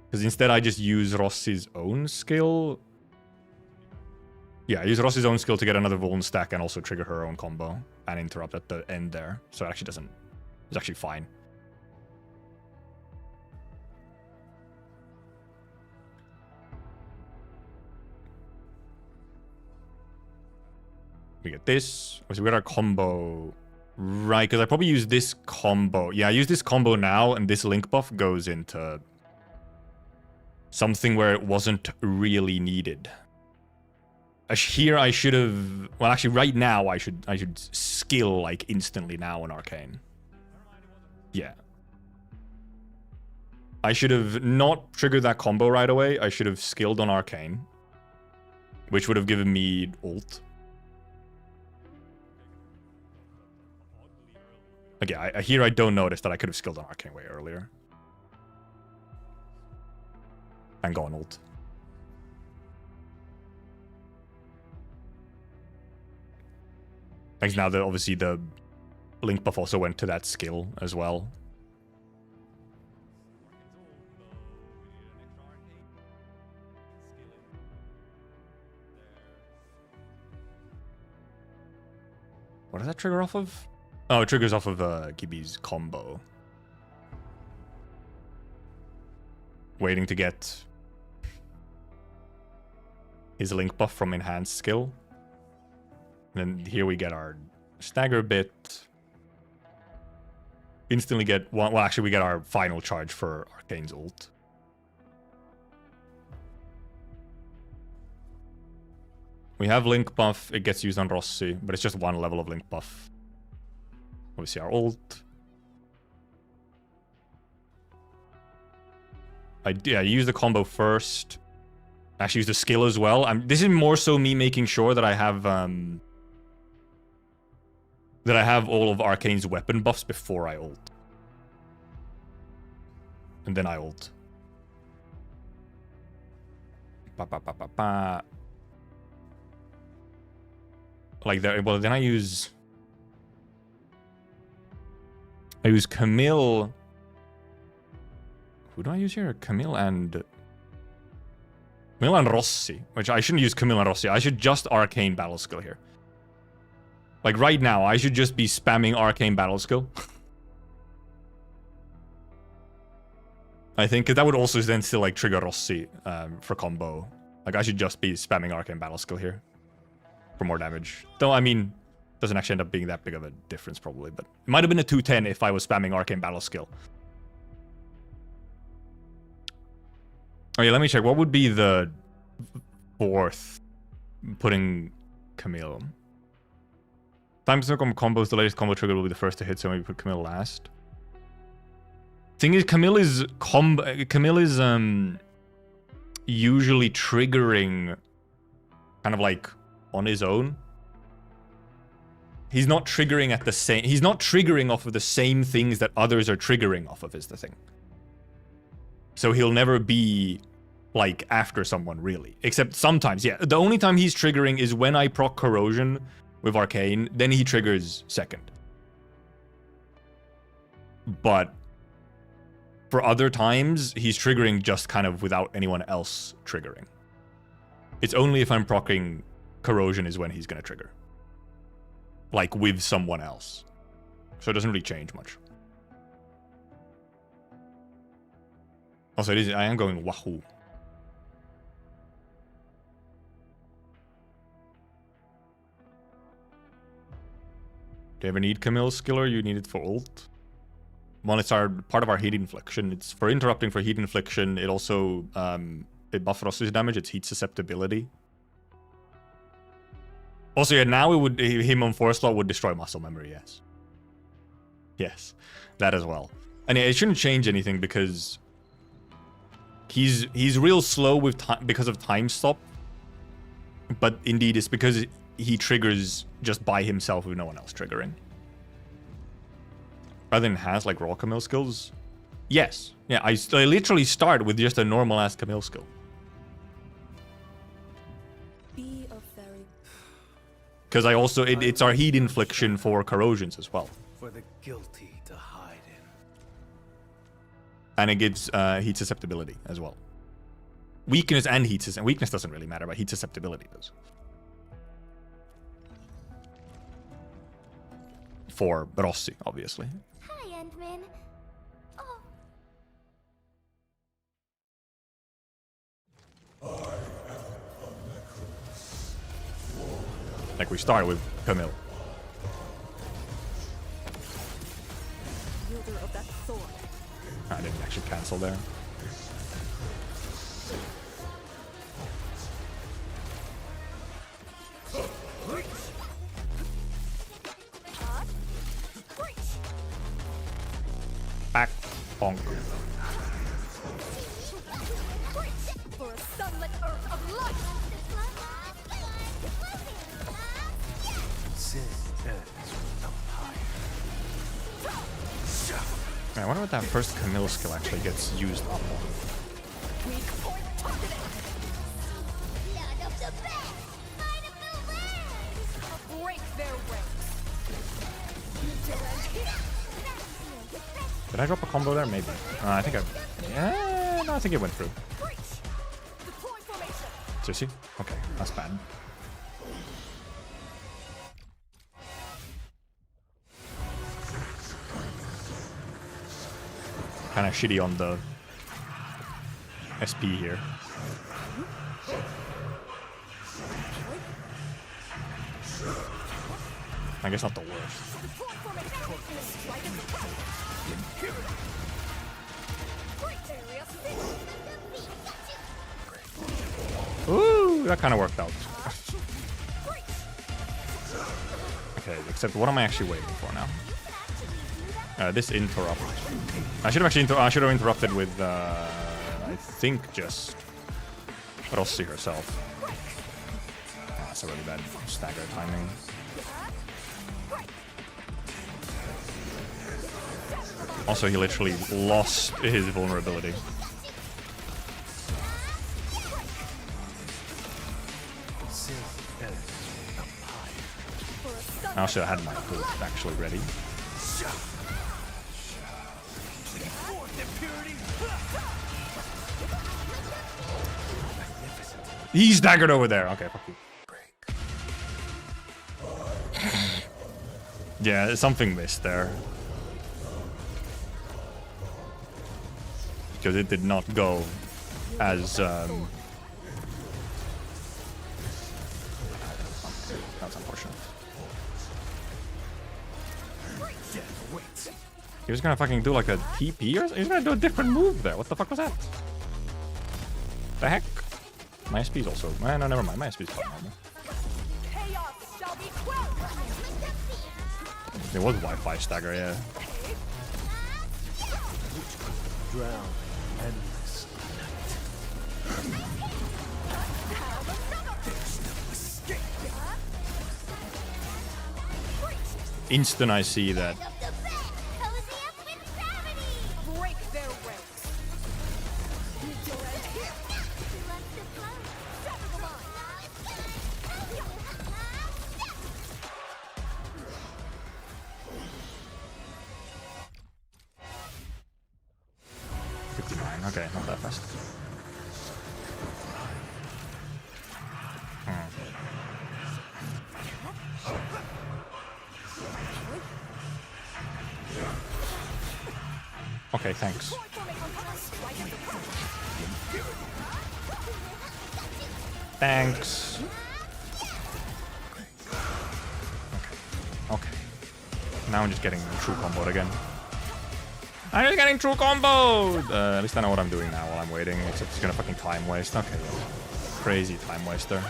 Because instead I just use Rossi's own skill. Yeah, I use Rossi's own skill to get another Vuln stack and also trigger her own combo and interrupt at the end there. So it actually doesn't... It's actually fine. We get this. So we got our combo. Right, because I probably use this combo. Yeah, I use this combo now, and this link buff goes into something where it wasn't really needed. Here I should have... Well, actually, right now I should skill, like, instantly now on Arcane. Yeah. I should have not triggered that combo right away. I should have skilled on Arcane. Which would have given me ult. Okay, here I don't notice that I could have skilled on Arcane way earlier. And gone ult. Thanks. Now that obviously the link buff also went to that skill as well. What does that trigger off of? Oh, it triggers off of Gibby's combo. Waiting to get his link buff from enhanced skill. And then here we get our stagger bit. Instantly get... Well, actually, we get our final charge for Arcane's ult. We have link buff. It gets used on Rossi, but it's just one level of link buff. Obviously, our ult. I use the combo first. Actually, use the skill as well. This is more so me making sure that I have... that I have all of Arcane's weapon buffs before I ult. And then I ult. Like there, well, then I use... I use Camille. Who do I use here? Camille and Rossi. Which I shouldn't use Camille and Rossi. I should just Arcane Battle Skill here. Like right now, I should just be spamming Arcane Battle Skill. I think that would also then still like trigger Rossi for combo. Like I should just be spamming Arcane Battle Skill here for more damage. Though I mean, doesn't actually end up being that big of a difference probably, but it might have been a 210 if I was spamming Arcane Battle Skill. Oh yeah, let me check. What would be the fourth putting Camille? Time to combos, the latest combo trigger will be the first to hit, so maybe put Camille last. Thing is, Camille is usually triggering kind of like on his own. He's not triggering at the same. He's not triggering off of the same things that others are triggering off of. Is the thing. So he'll never be like after someone really, except sometimes. Yeah, the only time he's triggering is when I proc Corrosion with Arcane. Then he triggers second. But for other times, he's triggering just kind of without anyone else triggering. It's only if I'm proccing Corrosion is when he's going to trigger. Like with someone else. So it doesn't really change much. Also, I am going Wahoo. Do you ever need Camille's skill or you need it for ult? Well, it's part of our heat infliction. It's for interrupting for heat infliction. It also it buffs Rossi's damage. It's heat susceptibility. Also, yeah, now him on 4 slot would destroy muscle memory. Yes, yes, that as well. And it shouldn't change anything because he's real slow with time because of time stop. But indeed, it's because he triggers just by himself with no one else triggering. Rather than has like raw Camille skills? Yes. Yeah, I literally start with just a normal ass Camille skill. Be a very... Because I also, it's our heat infliction for corrosions as well. For the guilty to hide in. And it gives heat susceptibility as well. Weakness and heat susceptibility. Weakness doesn't really matter, but heat susceptibility does. For Rossi, obviously. Hi, Endman. Oh. Like we start with Camille. Wielder of that sword. I didn't actually cancel there. Back, bonk. For a sunlit earth of light. Sin ends with empire. I wonder what that first Camille skill actually gets used up on. Weak point targeted. Blood of the best. Might of the worst. Break their ranks. You dare here. Did I drop a combo there? Maybe. I think I... Yeah, no, I think it went through. Deploy formation. Seriously? Okay, that's bad. Kind of shitty on the SP here. I guess not the worst. Ooh, that kind of worked out. Okay, except what am I actually waiting for now? This interrupt. I should have interrupted with I think just Rossi herself. That's a really bad stagger timing. Also, he literally lost his vulnerability. I also had my ult actually ready. He's staggered over there. Okay, fuck you. Yeah, something missed there. Because it did not go as that's unfortunate. He was gonna fucking do like a TP or something? He was gonna do a different move there. What the fuck was that? The heck? My SP's also. No, never mind. My SP's fine. It was Wi-Fi stagger, yeah. Drown endless Instant I see that. Break their ranks. Meet your end here. Sever the line. 59, okay, not that fast. Okay, thanks. Thanks. Okay. Now I'm just getting true comboed again. I'm just getting true comboed! At least I know what I'm doing now while I'm waiting, except it's gonna fucking time waste. Okay. Crazy time waster.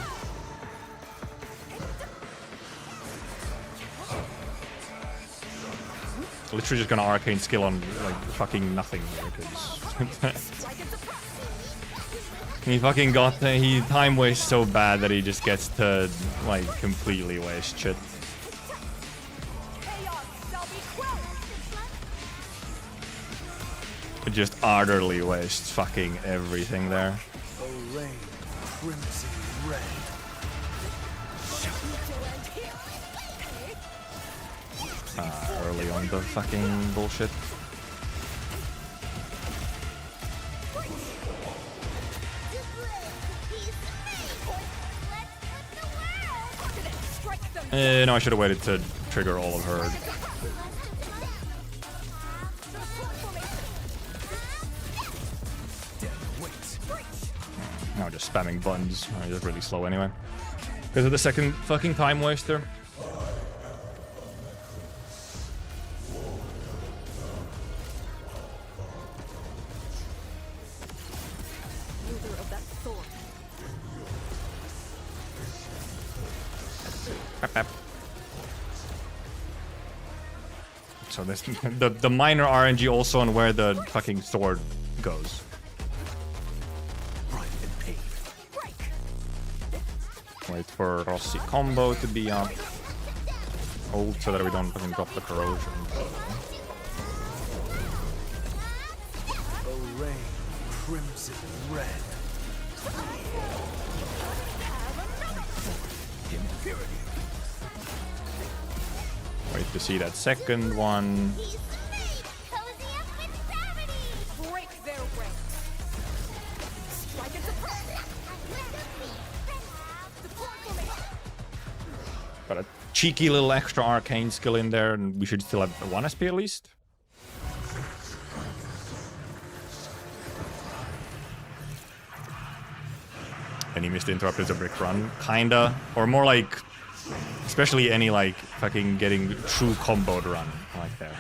Literally just gonna arcane skill on like fucking nothing here, because he fucking got he time wastes so bad that he just gets to like completely waste shit. It just utterly wastes fucking everything there. a rain crimson red. Early on the fucking bullshit. No, I should have waited to trigger all of her. No, just spamming buttons. I'm just really slow anyway. Because of the second fucking time waster. So this the minor RNG also on where the fucking sword goes. Wait for Rossi combo to be up. Ult so that we don't fucking drop the corrosion. A rain crimson red. Wait to see that second one. Break their ranks. Strike into Got a cheeky little extra arcane skill in there, and we should still have 1 SP at least. Any missed interrupt is a brick run, kinda, or more like, especially any like fucking getting true comboed run like there.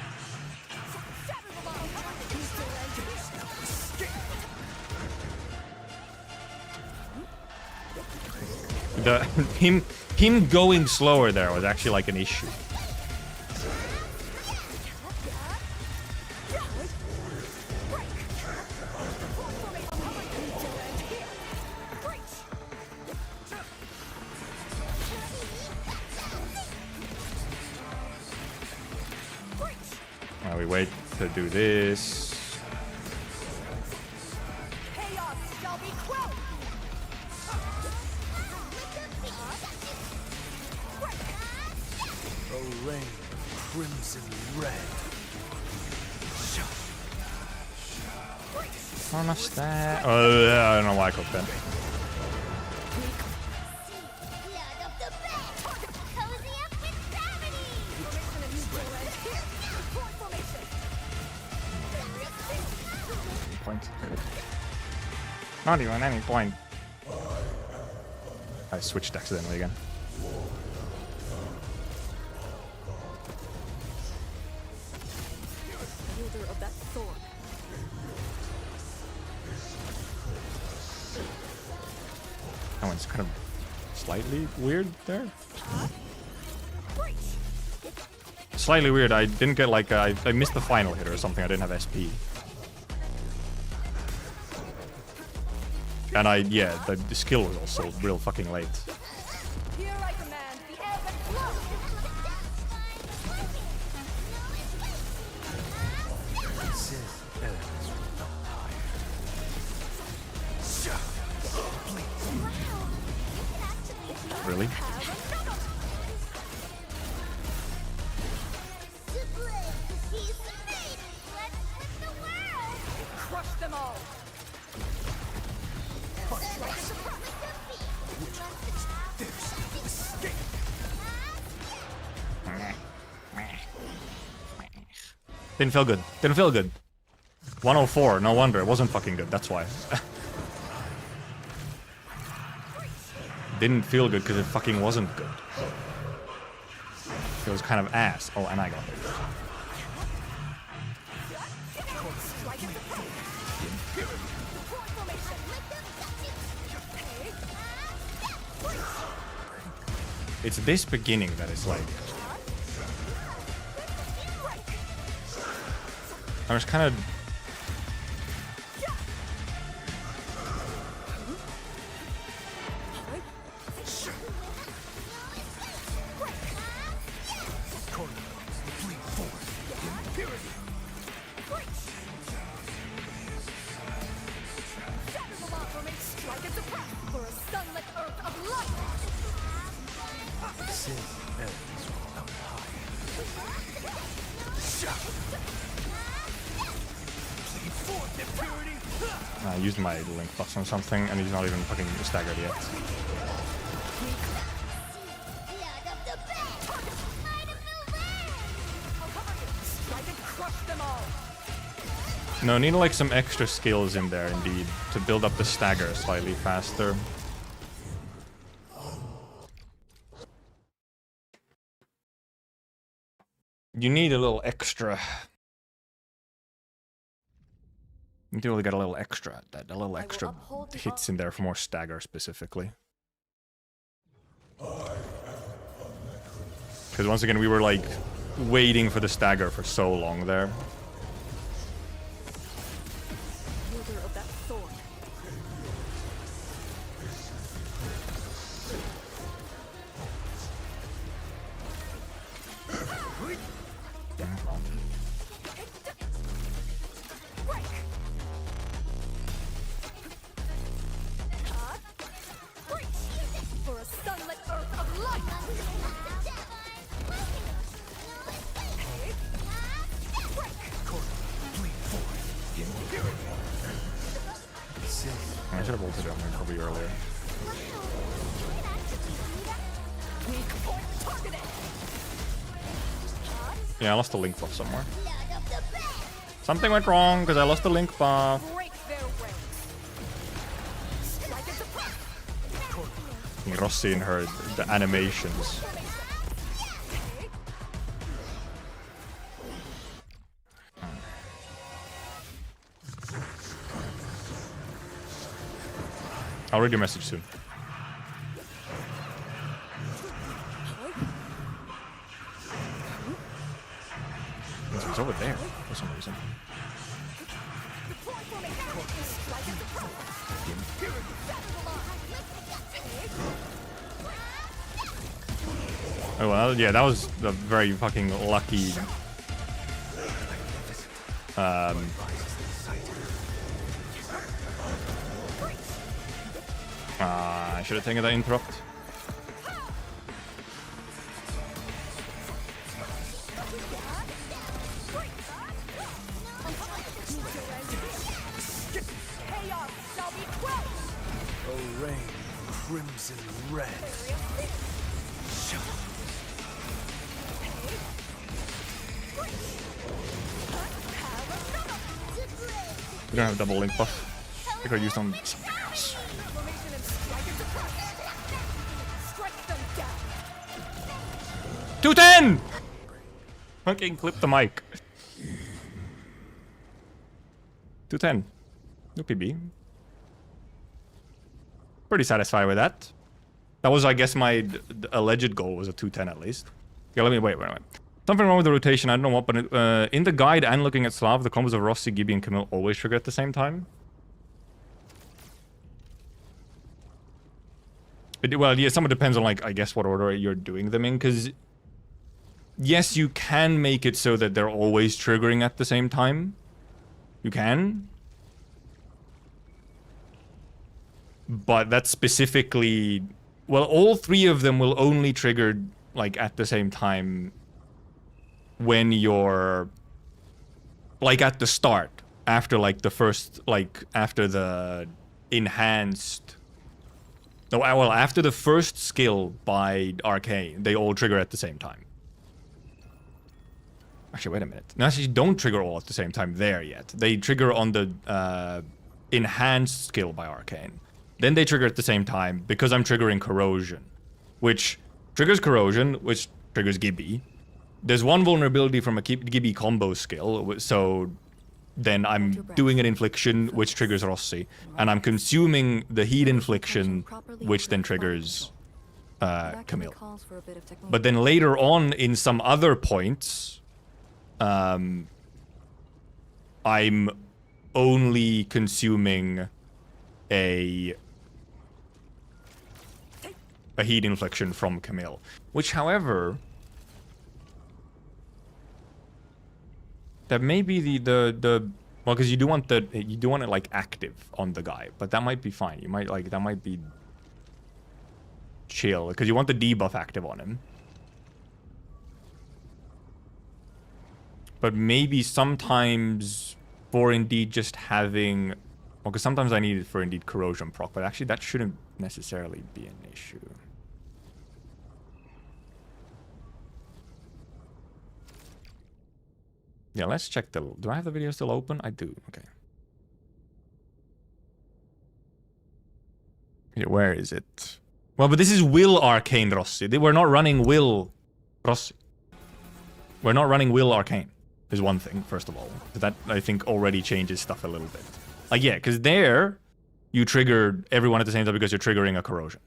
The him going slower there was actually like an issue. Now we wait to do this. A rain crimson red. Not enough stat. Oh, yeah, I don't know why I cooked that. caught you at any point. I switched accidentally again. Wielder of that sword. That one's kind of slightly weird there. Slightly weird. I didn't get like I missed the final hit or something. I didn't have SP. And the skill was also real fucking late. Here I command the ebb and flow. Really? Crush them all. Didn't feel good. Didn't feel good. 104. No wonder. It wasn't fucking good. That's why. Didn't feel good because it fucking wasn't good. It was kind of ass. Oh, and I got it. It's this beginning that is like... I was kind of... I used my link plus on something and he's not even fucking staggered yet. No, need like some extra skills in there indeed to build up the stagger slightly faster. You need a little extra. You do really get a little extra, a little extra hits in there for more stagger specifically. Because once again, we were like waiting for the stagger for so long there. Wielder of that sword. For a sunlit earth of light. I should have ulted him probably earlier. Yeah, I lost the link buff somewhere. Something went wrong because I lost the link buff. Rossi and her, the animations. I'll read your message soon. It's over there for some reason. Oh well, yeah, that was a very fucking lucky. I should have taken that interrupt. Oh, rain, crimson red. We don't have double link buff. We could use them somewhere else. 210! Fucking clip the mic. 210. No PB. Pretty satisfied with that. That was, I guess, my alleged goal was a 210 at least. Okay, let me wait. Something wrong with the rotation, I don't know what, but in the guide and looking at Slav, the combos of Rossi, Gibby, and Camille always trigger at the same time. Well, yeah, some of it depends on, like, I guess what order you're doing them in, because yes, you can make it so that they're always triggering at the same time. You can. But that's specifically... Well, all three of them will only trigger, like, at the same time when you're, like, at the start. After, like, the first, like, after the enhanced... No, well, after the first skill by Arcane, they all trigger at the same time. Actually, wait a minute. No, actually, don't trigger all at the same time there yet. They trigger on the enhanced skill by Arcane. Then they trigger at the same time because I'm triggering Corrosion, which triggers Corrosion, which triggers Gibby. There's one vulnerability from a Gibby combo skill, so then I'm doing an Infliction, which triggers Rossi, and I'm consuming the Heat Infliction, which then triggers Camille. But then later on, in some other points, I'm only consuming a Heat Infliction from Camille, which, however, that may be the well, because you do want it like active on the guy, but that might be fine. You might like that might be chill because you want the debuff active on him. But maybe sometimes for indeed just having, well, because sometimes I need it for indeed Corrosion proc, but actually that shouldn't necessarily be an issue. Yeah, let's check the... Do I have the video still open? I do. Okay. Yeah, where is it? Well, but this is Will Arcane Rossi. We're not running Will Rossi. We're not running Will Arcane. Is one thing, first of all. That, I think, already changes stuff a little bit. Like, yeah, because there, you trigger everyone at the same time because you're triggering a Corrosion.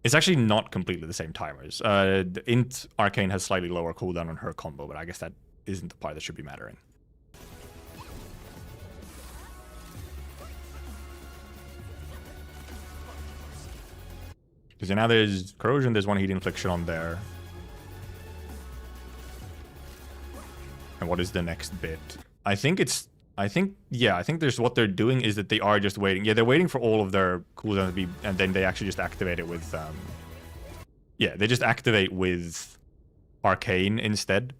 It's actually not completely the same timers. Int Arcane has slightly lower cooldown on her combo, but I guess that isn't the part that should be mattering. Because now there's Corrosion, there's one Heat Infliction on there. And what is the next bit? I think there's what they're doing is that they are just waiting. Yeah, they're waiting for all of their cooldowns to be, and then they actually just activate it with, yeah, they just activate with Arcane instead.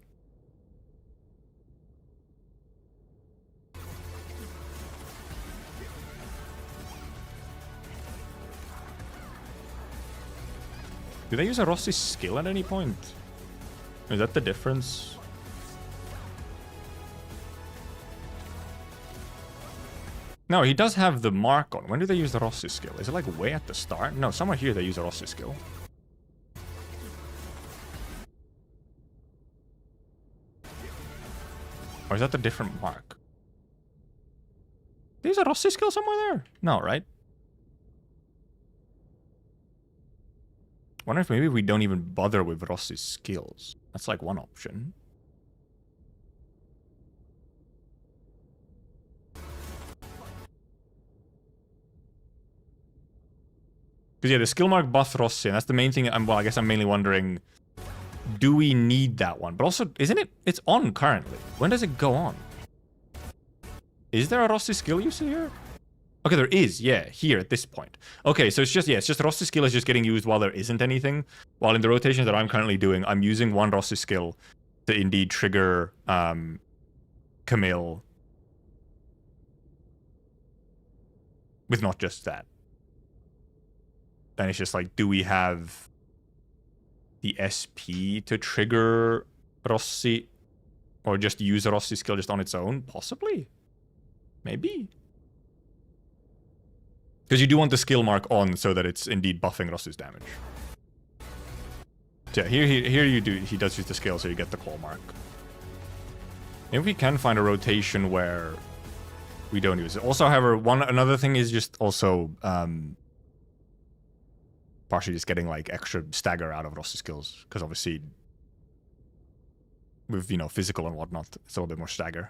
Do they use a Rossi skill at any point? Is that the difference? No, he does have the mark on. When do they use the Rossi skill? Is it like way at the start? No, somewhere here they use a Rossi skill. Or is that the different mark? There's a Rossi skill somewhere there? No, right? Wonder if maybe we don't even bother with Rossi's skills. That's like one option. Because yeah, the skill mark buff Rossi, and that's the main thing. Well, I guess I'm mainly wondering, do we need that one? But also, isn't it? It's on currently. When does it go on? Is there a Rossi skill you see here? Okay, there is. Yeah, here at this point. Okay, so it's just Rossi skill is just getting used while there isn't anything. While in the rotations that I'm currently doing, I'm using one Rossi skill to indeed trigger Camille. With not just that. Then it's just like, do we have the SP to trigger Rossi? Or just use a Rossi skill just on its own? Possibly. Maybe. Because you do want the skill mark on so that it's indeed buffing Ross's damage. So yeah, here you do. He does use the skill, so you get the claw mark. If we can find a rotation where we don't use it. Also, however, another thing is just also partially just getting like extra stagger out of Ross's skills, because obviously with physical and whatnot, it's a little bit more stagger.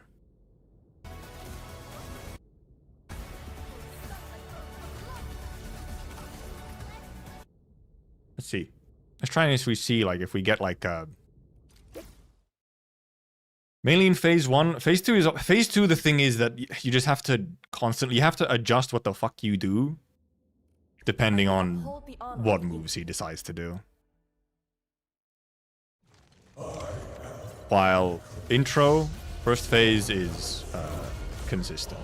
Let's see. Let's try and see like if we get like mainly in phase 1. Phase 2 is the thing is that you just have to constantly adjust what the fuck you do depending on what moves he decides to do. While intro, first phase is consistent.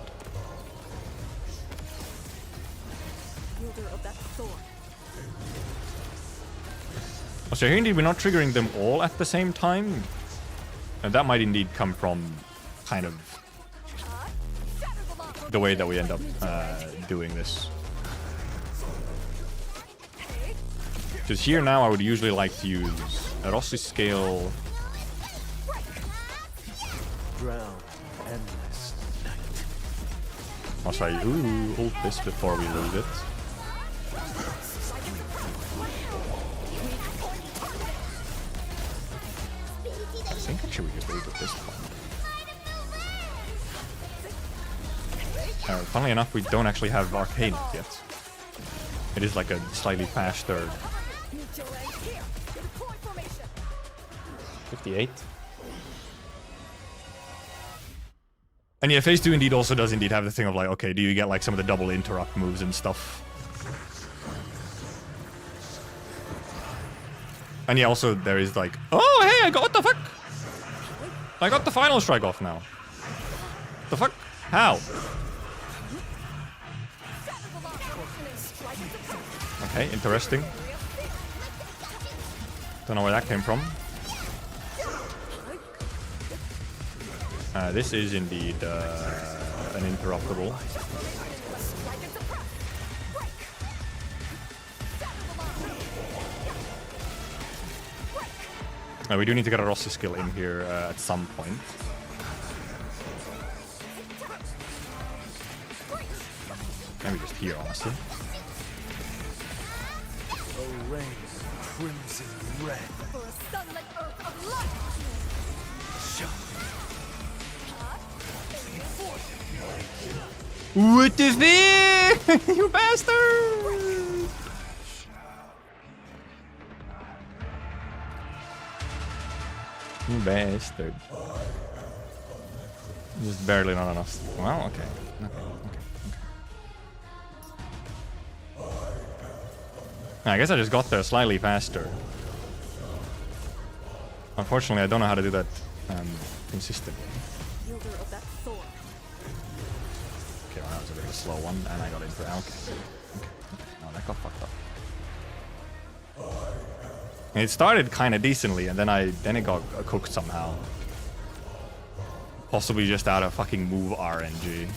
So here indeed we're not triggering them all at the same time. And that might indeed come from kind of the way that we end up doing this. Because here now I would usually like to use a Ross's scale. I'll try ult this before we lose it. I think actually we just ult at this point. Funnily enough, we don't actually have Arcane yet. It is like a slightly faster 58. And yeah, phase 2 indeed also does indeed have the thing of like, okay, do you get like some of the double interrupt moves and stuff? And yeah, also there is like, oh hey, what the fuck? I got the final strike off now. The fuck? How? Okay, interesting. Don't know where that came from. This is indeed an interruptible. We do need to get a Ross's skill in here at some point. Maybe just here, honestly. Crimson red. For a sunlit earth of light. What the fuck? You bastard! You bastard. Just barely not enough. Well, okay. I guess I just got there slightly faster. Unfortunately, I don't know how to do that consistently. Okay, well, that was a bit of a slow one, and I got into okay. No, that got fucked up. And it started kind of decently, and then it got cooked somehow. Possibly just out of fucking move RNG.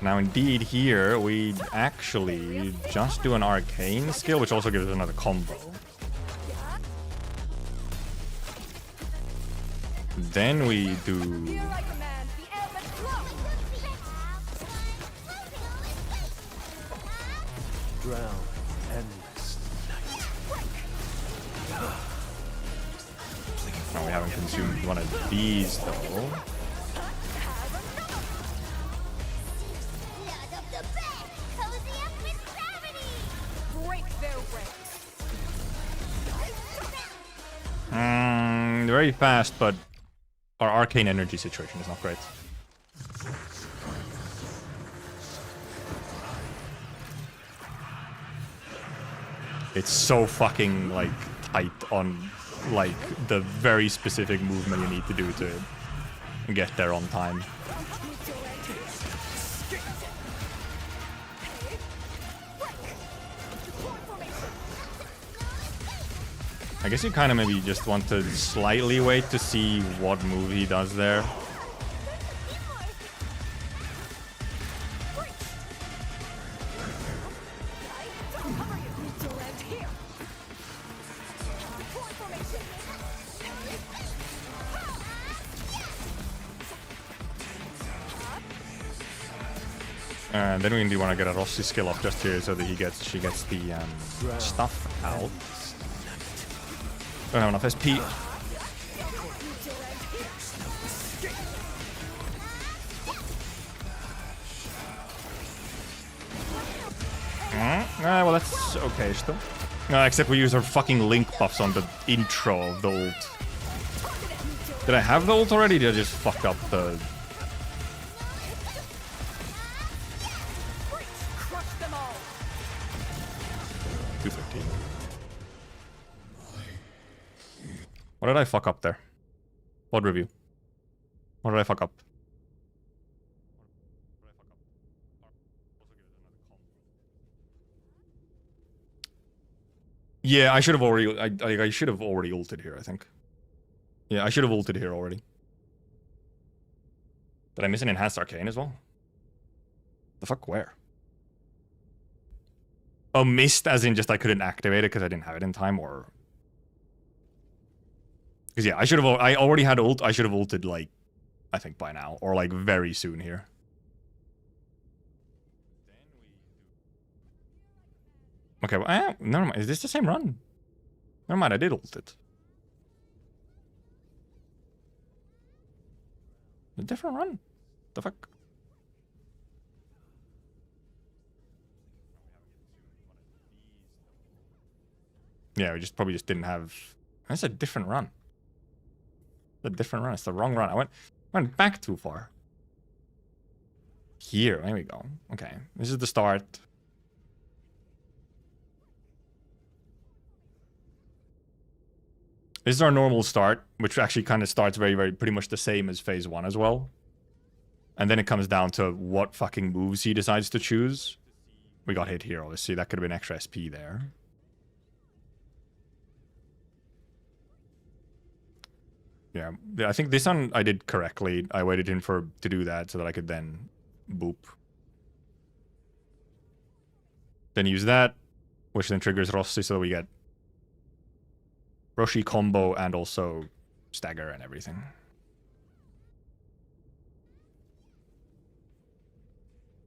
Now, indeed, here we actually just do an arcane skill, which also gives us another combo. Then we do. Drown endless night. No, we haven't consumed one of these though. Very fast, but our arcane energy situation is not great. It's so fucking like tight on like the very specific movement you need to do to get there on time. I guess you kind of maybe just want to slightly wait to see what move he does there. And then we indeed want to get a Rossi skill off just here so that she gets the stuff out. Don't have enough SP. Well, that's okay still. Except we use our fucking link buffs on the intro of the ult. Did I have the ult already? Did I just fuck up the... 215. What did I fuck up there? What review? What did I fuck up? Yeah, I should have already. I should have already ulted here, I think. Yeah, I should have ulted here already. Did I miss an enhanced arcane as well? The fuck, where? Oh, missed as in just I couldn't activate it because I didn't have it in time, or... Because yeah, I should have... I already had ult. I should have ulted, like, I think by now. Or, like, very soon here. Okay, well, never mind. Is this the same run? Never mind, I did ult it. A different run? The fuck? Yeah, we probably just didn't have... That's a different run. It's a different run. It's the wrong run. I went back too far. Here, there we go. Okay, this is the start. This is our normal start, which actually kind of starts very pretty much the same as phase 1 as well. And then it comes down to what fucking moves he decides to choose. We got hit here, obviously. That could have been extra SP there. Yeah, I think this one I did correctly. I waited in to do that so that I could then boop. Then use that, which then triggers Rossi so that we get Roshi combo and also stagger and everything.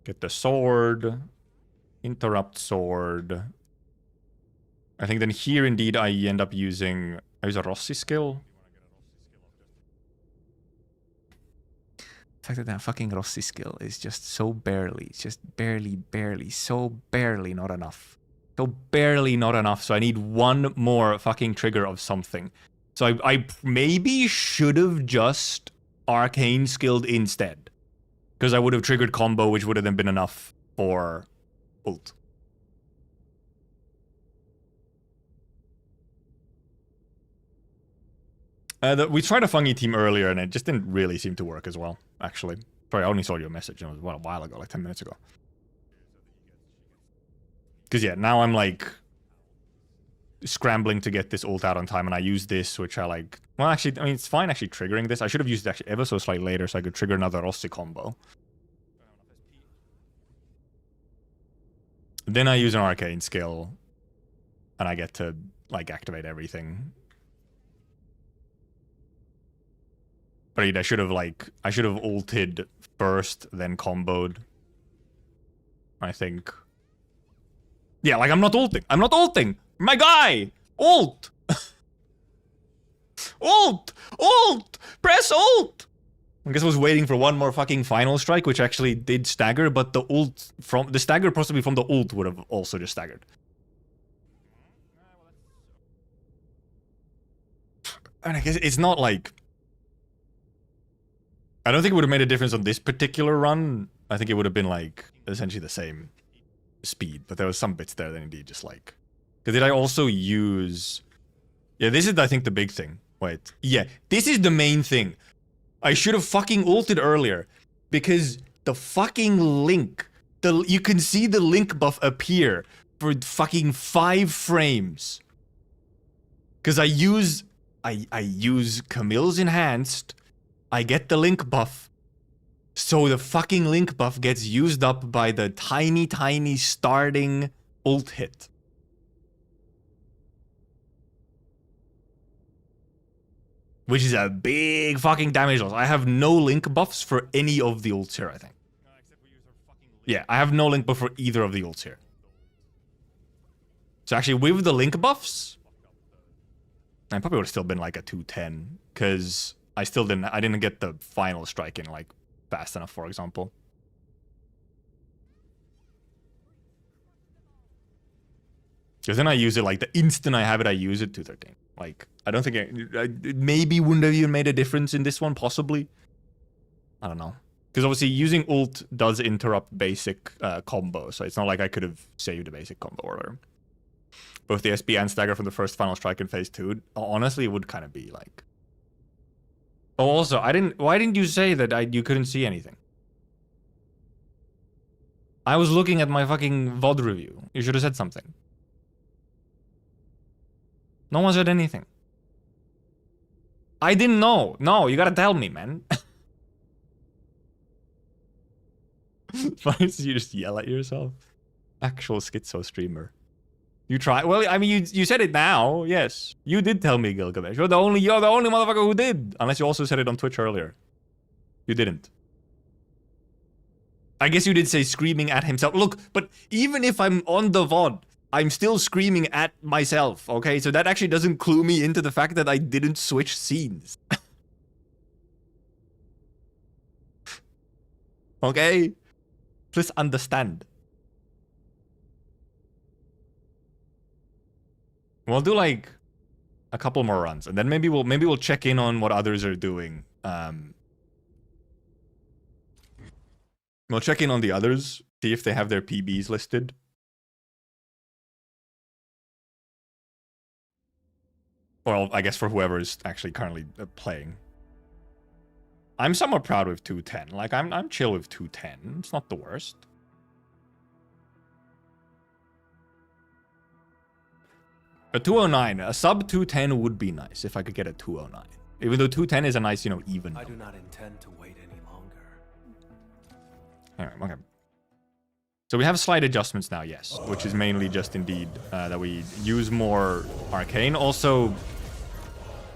Get the sword. Interrupt sword. I think then here indeed I end up using... I use a Rossi skill. The fact that fucking Rossi skill is just so barely, it's just barely, so barely not enough. So barely not enough, so I need one more fucking trigger of something. So I maybe should have just arcane skilled instead. Because I would have triggered combo, which would have then been enough for ult. We tried a fungy team earlier and it just didn't really seem to work as well, actually. Sorry, I only saw your message. It was a while ago, like 10 minutes ago. Because yeah, now I'm like scrambling to get this ult out on time, and I use this, which I like... Well, actually, I mean, it's fine actually triggering this. I should have used it actually ever so slightly later so I could trigger another Rossi combo. Then I use an arcane skill, and I get to like activate everything. But I should have ulted first, then comboed. I think. Yeah, like I'm not ulting. I'm not ulting. My guy! Ult! Ult! Ult! Press ult! I guess I was waiting for one more fucking final strike, which actually did stagger, but the ult from the stagger possibly from the ult would have also just staggered. And I guess it's not like... I don't think it would have made a difference on this particular run. I think it would have been like essentially the same speed, but there was some bits there that indeed just like... Because did I also use... Yeah, this is I think the big thing. Wait. Yeah, this is the main thing. I should have fucking ulted earlier. Because the fucking link... You can see the link buff appear for fucking 5 frames. Because I use Camille's Enhanced, I get the link buff, so the fucking link buff gets used up by the tiny starting ult hit. Which is a big fucking damage loss. I have no link buffs for any of the ults here, I think. Yeah, I have no link buff for either of the ults here. So actually, with the link buffs, I probably would have still been like a 210, because I didn't get the final strike in like fast enough, for example. Because then I use it like the instant I have it, I use it 213. Like, I don't think it maybe wouldn't have even made a difference in this one, possibly. I don't know. Because obviously using ult does interrupt basic combo, so it's not like I could have saved a basic combo or whatever. Both the SB and stagger from the first final strike in phase 2, honestly, it would kind of be like... Oh, also, why didn't you say that you couldn't see anything? I was looking at my fucking VOD review. You should have said something. No one said anything. I didn't know. No, you gotta tell me, man. Why did you just yell at yourself? Actual schizo streamer. You try. Well, I mean, you said it now. Yes, you did tell me, Gilgamesh. You're the only motherfucker who did. Unless you also said it on Twitch earlier. You didn't. I guess you did say screaming at himself. Look, but even if I'm on the VOD, I'm still screaming at myself, okay? So that actually doesn't clue me into the fact that I didn't switch scenes. Okay? Please understand. We'll do like a couple more runs, and then maybe we'll check in on what others are doing. We'll check in on the others, see if they have their PBs listed. Well, I guess for whoever is actually currently playing. I'm somewhat proud with 210. Like, I'm chill with 210. It's not the worst. A 209. A sub 210 would be nice if I could get a 209. Even though 210 is a nice, you know, even I number. do not intend to wait any longer. Anyway, okay. So we have slight adjustments now, yes. Which is mainly just indeed that we use more arcane. Also,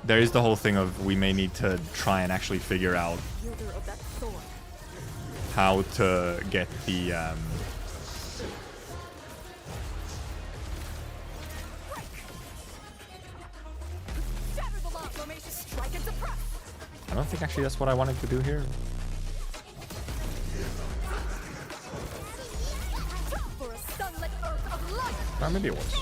there is the whole thing of we may need to try and actually figure out how to get the... I don't think actually that's what I wanted to do here. Or maybe it was.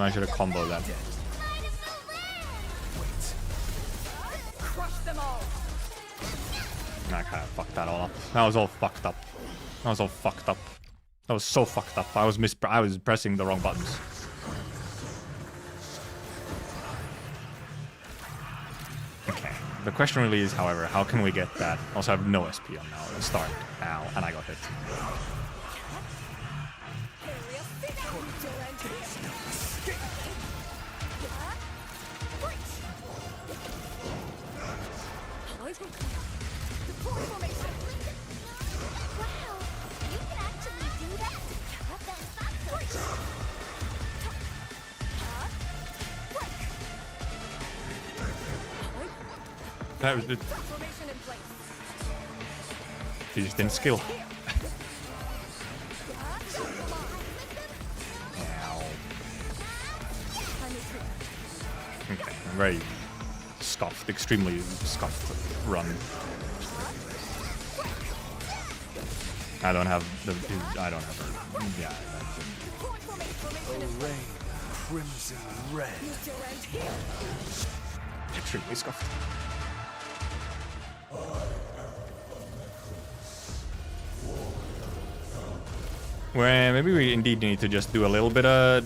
I should have comboed that. I kind of fucked that all up. That was all fucked up. That was all fucked up. That was so fucked up. I was pressing the wrong buttons. Okay. The question really is, however, how can we get that? Also, I have no SP on now. Let's start now, and I got hit. That was it. He just didn't skill. Okay, I'm very scuffed, extremely scuffed run. I don't have the. I don't have her. Yeah. Array, crimson red. Extremely scuffed. Well, maybe we indeed need to just do a little bit of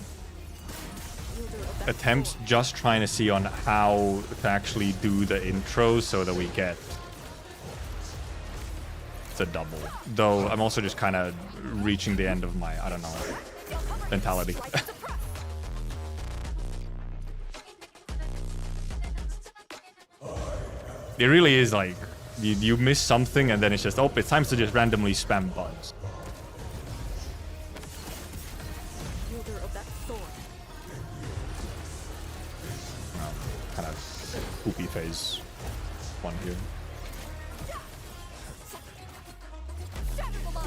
attempts just trying to see on how to actually do the intro so that we get the double. Though I'm also just kind of reaching the end of my, I don't know, mentality. It really is like, you miss something and then it's just, oh, it's time to just randomly spam buttons. Wielder of that sword. Kind of poopy phase one here.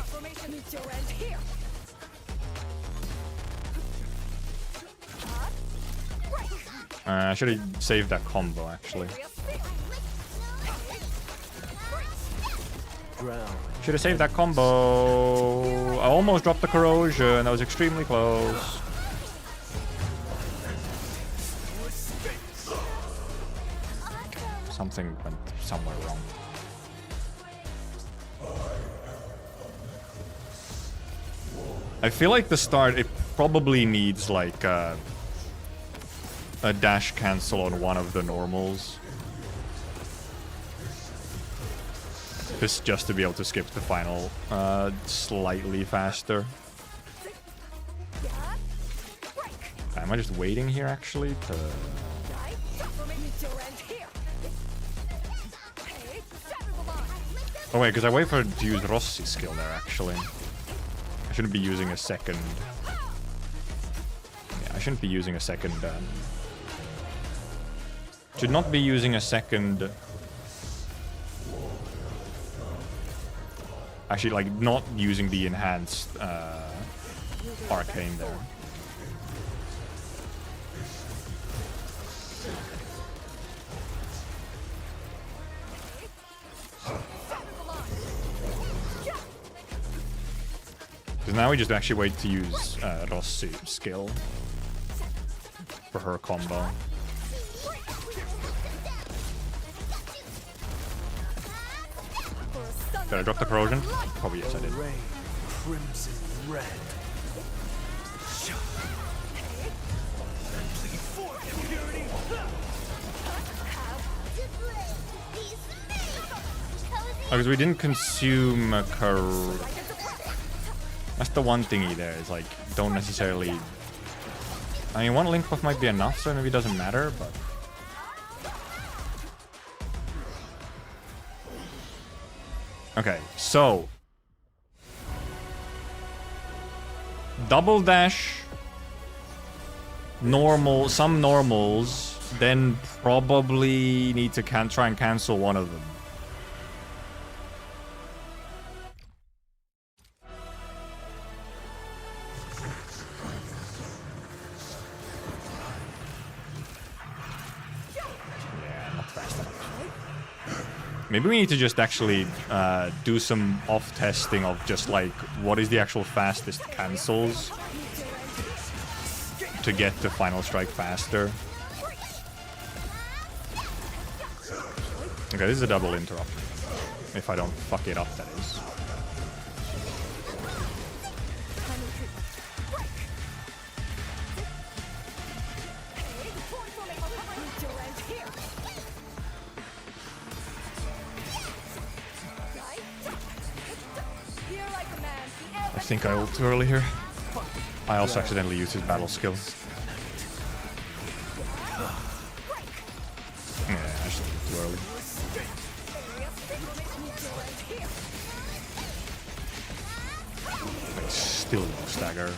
Formation meets your end here. I should have saved that combo actually. Should have saved that combo. I almost dropped the corrosion. That was extremely close. Something went somewhere wrong. I feel like the start, it probably needs like a dash cancel on one of the normals. Just to be able to skip the final slightly faster. Am I just waiting here actually to... Oh wait, because I wait for to use Rossi's skill there actually. I shouldn't be using a second... Yeah, I shouldn't be using a second... Should not be using a second... Actually, like, not using the enhanced arcane there. Because now we just actually wait to use Rossi's skill for her combo. Did I drop the corrosion? Probably yes, I did. Crimson red. Oh, because we didn't consume a That's the one thingy there, is like, don't necessarily... I mean, one link buff might be enough, so maybe it doesn't matter, but... Okay, so... Double dash... Normal, some normals, then probably need to try and cancel one of them. Maybe we need to just actually do some off-testing of just like, what is the actual fastest cancels to get to Final Strike faster. Okay, this is a double interrupt. If I don't fuck it up, that is. I think I ult too early here. I also accidentally used his battle skill. Yeah, I just did too early. But still no stagger.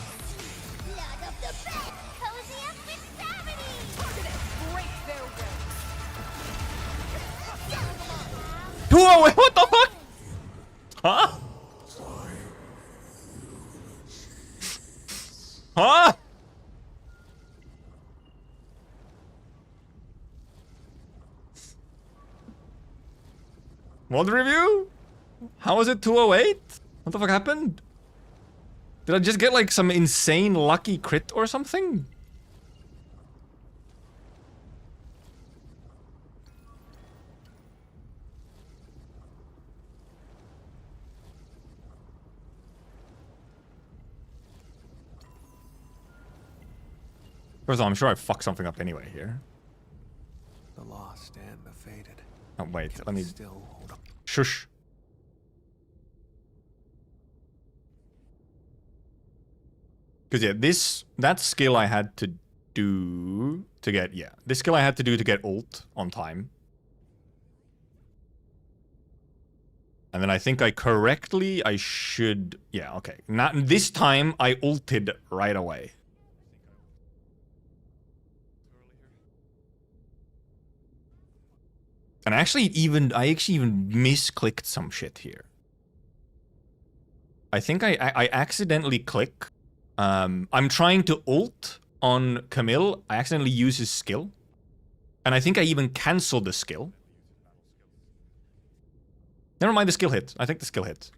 Whoa, wait, what the fuck? Huh? Huh? Mod review? How was it 208? What the fuck happened? Did I just get like some insane lucky crit or something? First of all, I'm sure I fucked something up anyway here. The lost and the fated. Oh, wait, Can let me... still hold up. Shush. Because, yeah, that skill I had to do to get... Yeah, this skill I had to do to get ult on time. And then I think I should... Yeah, okay. Not this time, I ulted right away. And I actually even misclicked some shit here. I think I accidentally click. I'm trying to ult on Camille. I accidentally use his skill. And I think I even canceled the skill. Never mind the skill hit. I think the skill hit.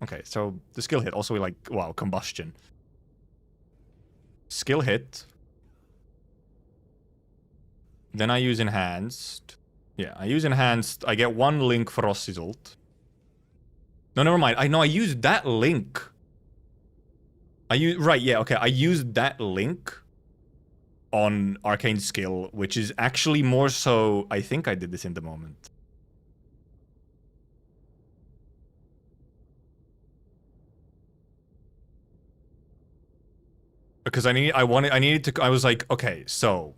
Okay, so the skill hit. Also, like, wow, combustion. Skill hit. Then I use enhanced. Yeah, I use enhanced. I get 1 link for Rossi's ult. No, never mind. I used that link. Right, yeah, okay. I used that link on Arcane skill, which is actually more so... I think I did this in the moment. Because I was like, okay, so...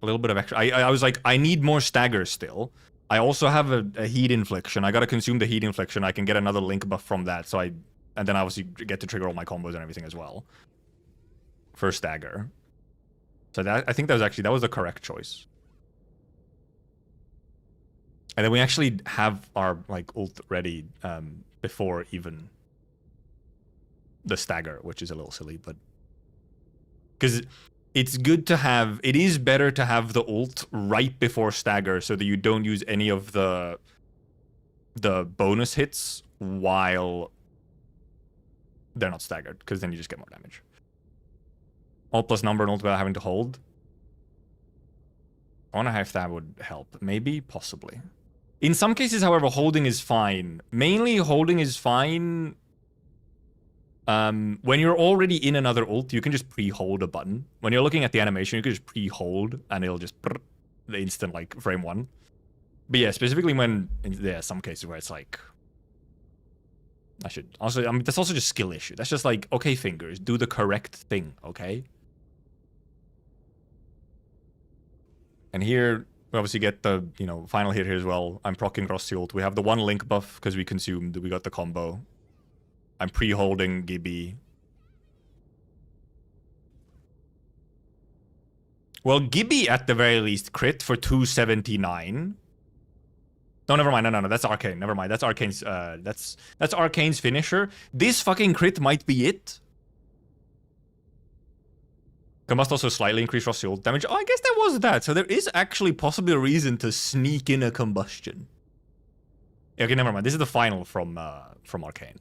A little bit of extra. I was like, I need more stagger still. I also have a heat infliction. I gotta consume the heat infliction. I can get another link buff from that. So and then obviously get to trigger all my combos and everything as well. For stagger. So I think that was the correct choice. And then we actually have our like ult ready before even the stagger, which is a little silly, but because it's good to have, it is better to have the ult right before stagger so that you don't use any of the bonus hits while they're not staggered, because then you just get more damage. Ult plus number and ult without having to hold. I wonder if that would help. Maybe, possibly. In some cases, however, holding is fine. Mainly holding is fine. When you're already in another ult, you can just pre-hold a button. When you're looking at the animation, you can just pre-hold and it'll just the instant like frame 1. But yeah, specifically when there are some cases where it's like that's also just skill issue. That's just like, okay, fingers, do the correct thing, okay? And here we obviously get the, final hit here as well. I'm proccing Rossi ult. We have the 1 link buff because we consumed, we got the combo. I'm pre-holding Gibby. Well, Gibby at the very least crit for 279. No, never mind. No. That's Arcane. Never mind. That's Arcane's. That's Arcane's finisher. This fucking crit might be it. Combust also slightly increase Rossi ult damage. Oh, I guess there was that. So there is actually possibly a reason to sneak in a combustion. Okay, never mind. This is the final from Arcane.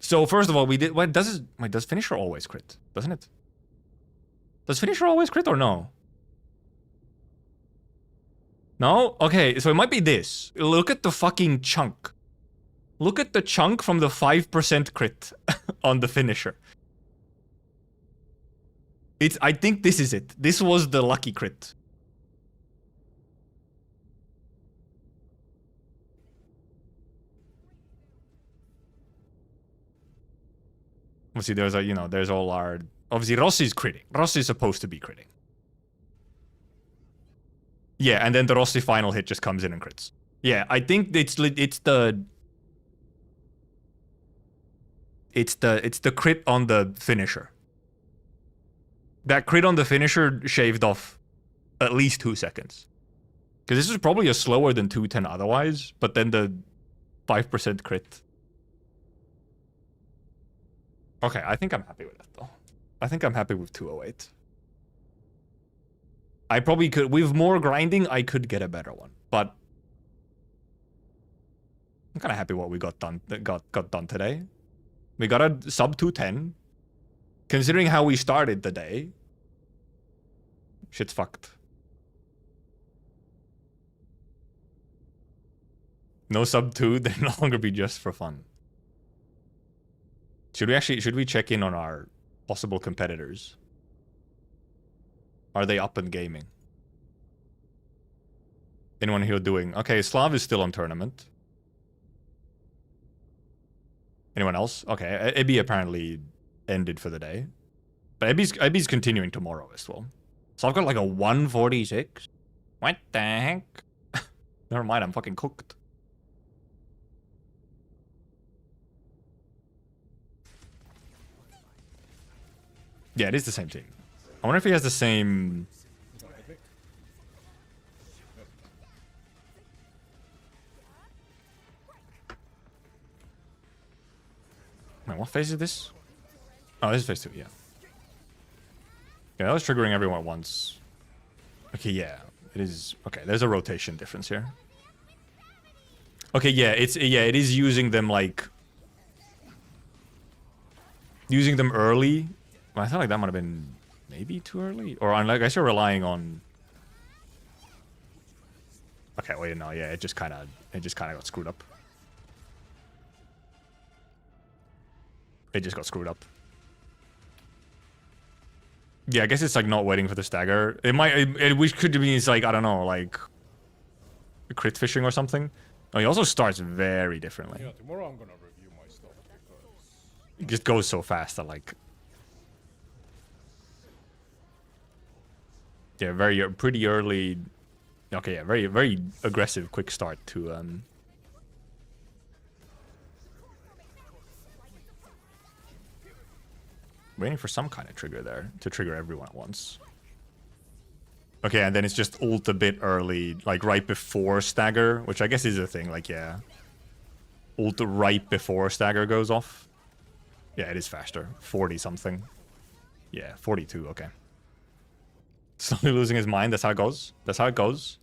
So first of all, we did. Does finisher always crit? Doesn't it? Does finisher always crit or no? No? Okay, so it might be this. Look at the fucking chunk. Look at the chunk from the 5% crit on the finisher. I think this is it. This was the lucky crit. Obviously, there's all our... Obviously, Rossi's critting. Rossi's supposed to be critting. Yeah, and then the Rossi final hit just comes in and crits. Yeah, I think it's the crit on the finisher. That crit on the finisher shaved off at least 2 seconds. Because this is probably a slower than 210 otherwise, but then the 5% crit. Okay, I think I'm happy with that though. I think I'm happy with 208. I probably could, with more grinding, I could get a better one, but I'm kind of happy what we got done today. We got a sub 210. Considering how we started the day, shit's fucked. No sub 2, they'll no longer be just for fun. Should we check in on our possible competitors? Are they up and gaming? Anyone here doing? Okay, Slav is still on tournament. Anyone else? Okay, Ebi apparently ended for the day. But Ebi's continuing tomorrow as well. So I've got like a 146. What the heck? Never mind, I'm fucking cooked. Yeah, it is the same team. I wonder if he has the same... Wait, what phase is this? Oh, this is phase 2, yeah. Yeah, that was triggering everyone at once. Okay, yeah. It is... Okay, there's a rotation difference here. Okay, yeah, it is using them, like... Using them early. Well, I felt like that might have been maybe too early. Or I guess you're relying on... Okay, wait, no, yeah, it just kind of got screwed up. It just got screwed up. Yeah, I guess it's like not waiting for the stagger. It might, which could mean it's like, I don't know, like crit fishing or something. Oh, he also starts very differently. Yeah, tomorrow I'm gonna review my stuff because It just goes so fast that like... Yeah, pretty early. Okay, yeah, very aggressive quick start to waiting for some kind of trigger there to trigger everyone at once. Okay, and then it's just ult a bit early, like right before stagger, which I guess is a thing, like yeah. Ult right before stagger goes off. Yeah, it is faster. 40 something. Yeah, 42, okay. Slowly losing his mind, that's how it goes. That's how it goes.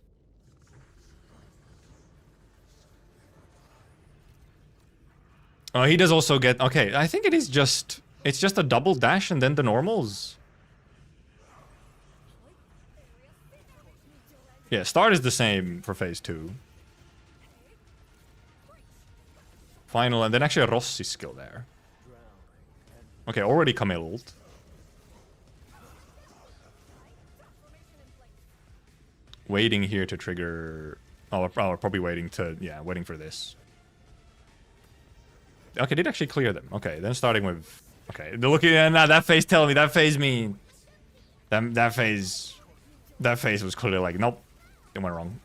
Oh, he does also get... Okay, I think it is just... It's just a double dash and then the normals. Yeah, start is the same for phase 2. Final, and then actually a Rossi skill there. Okay, already Camille ult. Waiting here to trigger... Oh, we're probably waiting to... Yeah, waiting for this. Okay, did actually clear them. Okay, then starting with... Okay, they're looking at that phase telling me, that phase me... That phase was clearly like, nope, it went wrong.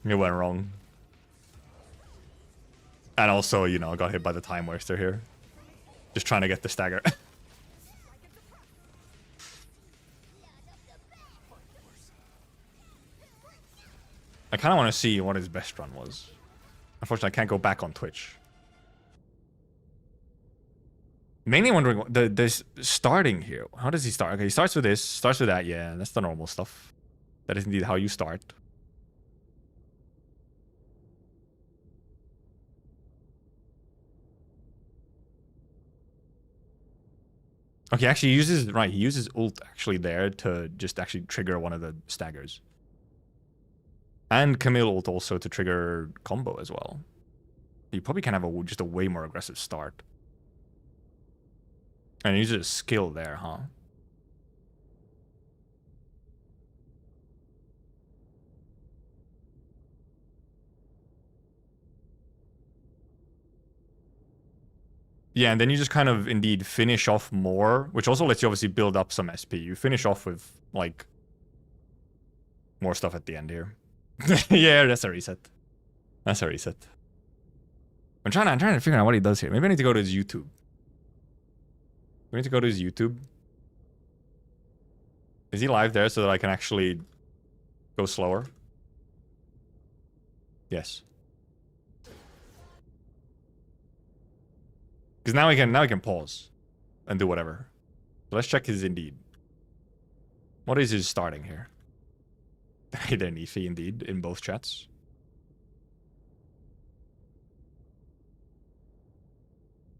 It went wrong. And also, you know, got hit by the time waster here. Just trying to get the stagger. I kind of want to see what his best run was. Unfortunately, I can't go back on Twitch. Mainly wondering what this starting here. How does he start? Okay, he starts with this, starts with that. Yeah, that's the normal stuff. That is indeed how you start. Okay, actually he uses... Right, he uses ult actually there to just actually trigger one of the staggers. And Camille ult also to trigger combo as well. You probably can have just a way more aggressive start. And he uses a skill there, huh? Yeah, and then you just kind of indeed finish off more, which also lets you obviously build up some SP. You finish off with, like, more stuff at the end here. Yeah, that's a reset. That's a reset. I'm trying to figure out what he does here. Maybe I need to go to his YouTube. We need to go to his YouTube. Is he live there so that I can actually go slower? Yes. Because now we can pause and do whatever. So let's check his Indeed. What is his starting here? Hey there, Nifi, indeed, in both chats.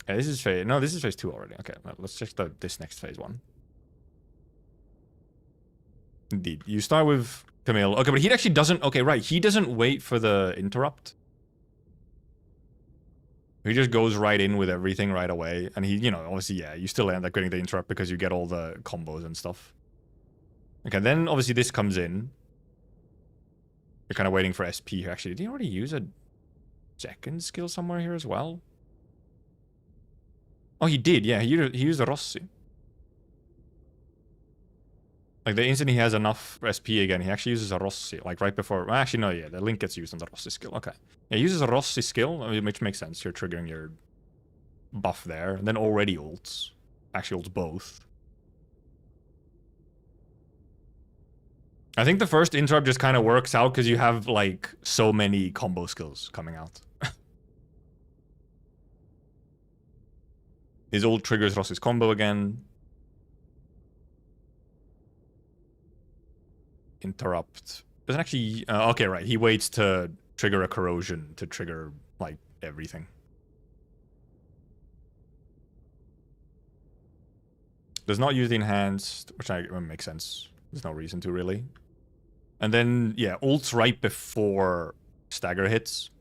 Yeah, this is phase... No, this is phase 2 already. Okay, let's check this next phase 1. Indeed. You start with Camille. Okay, but he actually doesn't... Okay, right. He doesn't wait for the interrupt. He just goes right in with everything right away. And he, you know, obviously, yeah, you still end up getting the interrupt because you get all the combos and stuff. Okay, then obviously this comes in. You're kind of waiting for SP here. Actually, did he already use a second skill somewhere here as well? Oh, he did, yeah. He used a Rossi. Like, the instant he has enough SP again, he actually uses a Rossi. Like, right before... Well, actually, no, yeah. The Link gets used on the Rossi skill. Okay. Yeah, he uses a Rossi skill, which makes sense. You're triggering your buff there. And then already ults. Actually, ults both. I think the first interrupt just kind of works out because you have, like, so many combo skills coming out. His ult triggers Rossi's combo again. Interrupt. Doesn't actually... okay, right. He waits to trigger a corrosion to trigger, like, everything. Does not use the enhanced, which makes sense. There's no reason to, really. And then, yeah, ults right before stagger hits.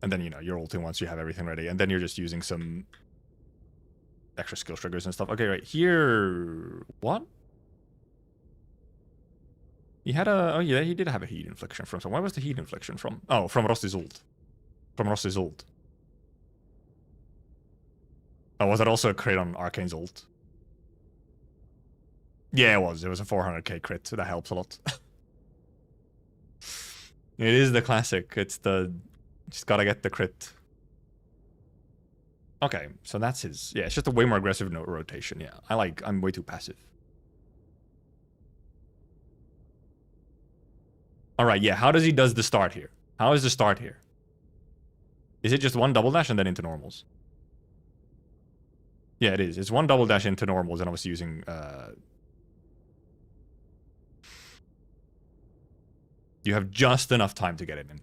And then, you know, you're ulting once you have everything ready. And then you're just using some extra skill triggers and stuff. Okay, right here... What? He had a... Oh, yeah, he did have a heat infliction from... So where was the heat infliction from? Oh, from Rossi's ult. From Rossi's ult. Oh, was that also a crit on Arcane's ult? Yeah, it was. It was a 400k crit. So that helps a lot. It is the classic. It's the... Just gotta get the crit. Okay, so that's his... Yeah, it's just a way more aggressive rotation, yeah. I'm way too passive. Alright, yeah, how does he does the start here? How is the start here? Is it just one double dash and then into normals? Yeah, it is. It's one double dash into normals and obviously using... You have just enough time to get it in.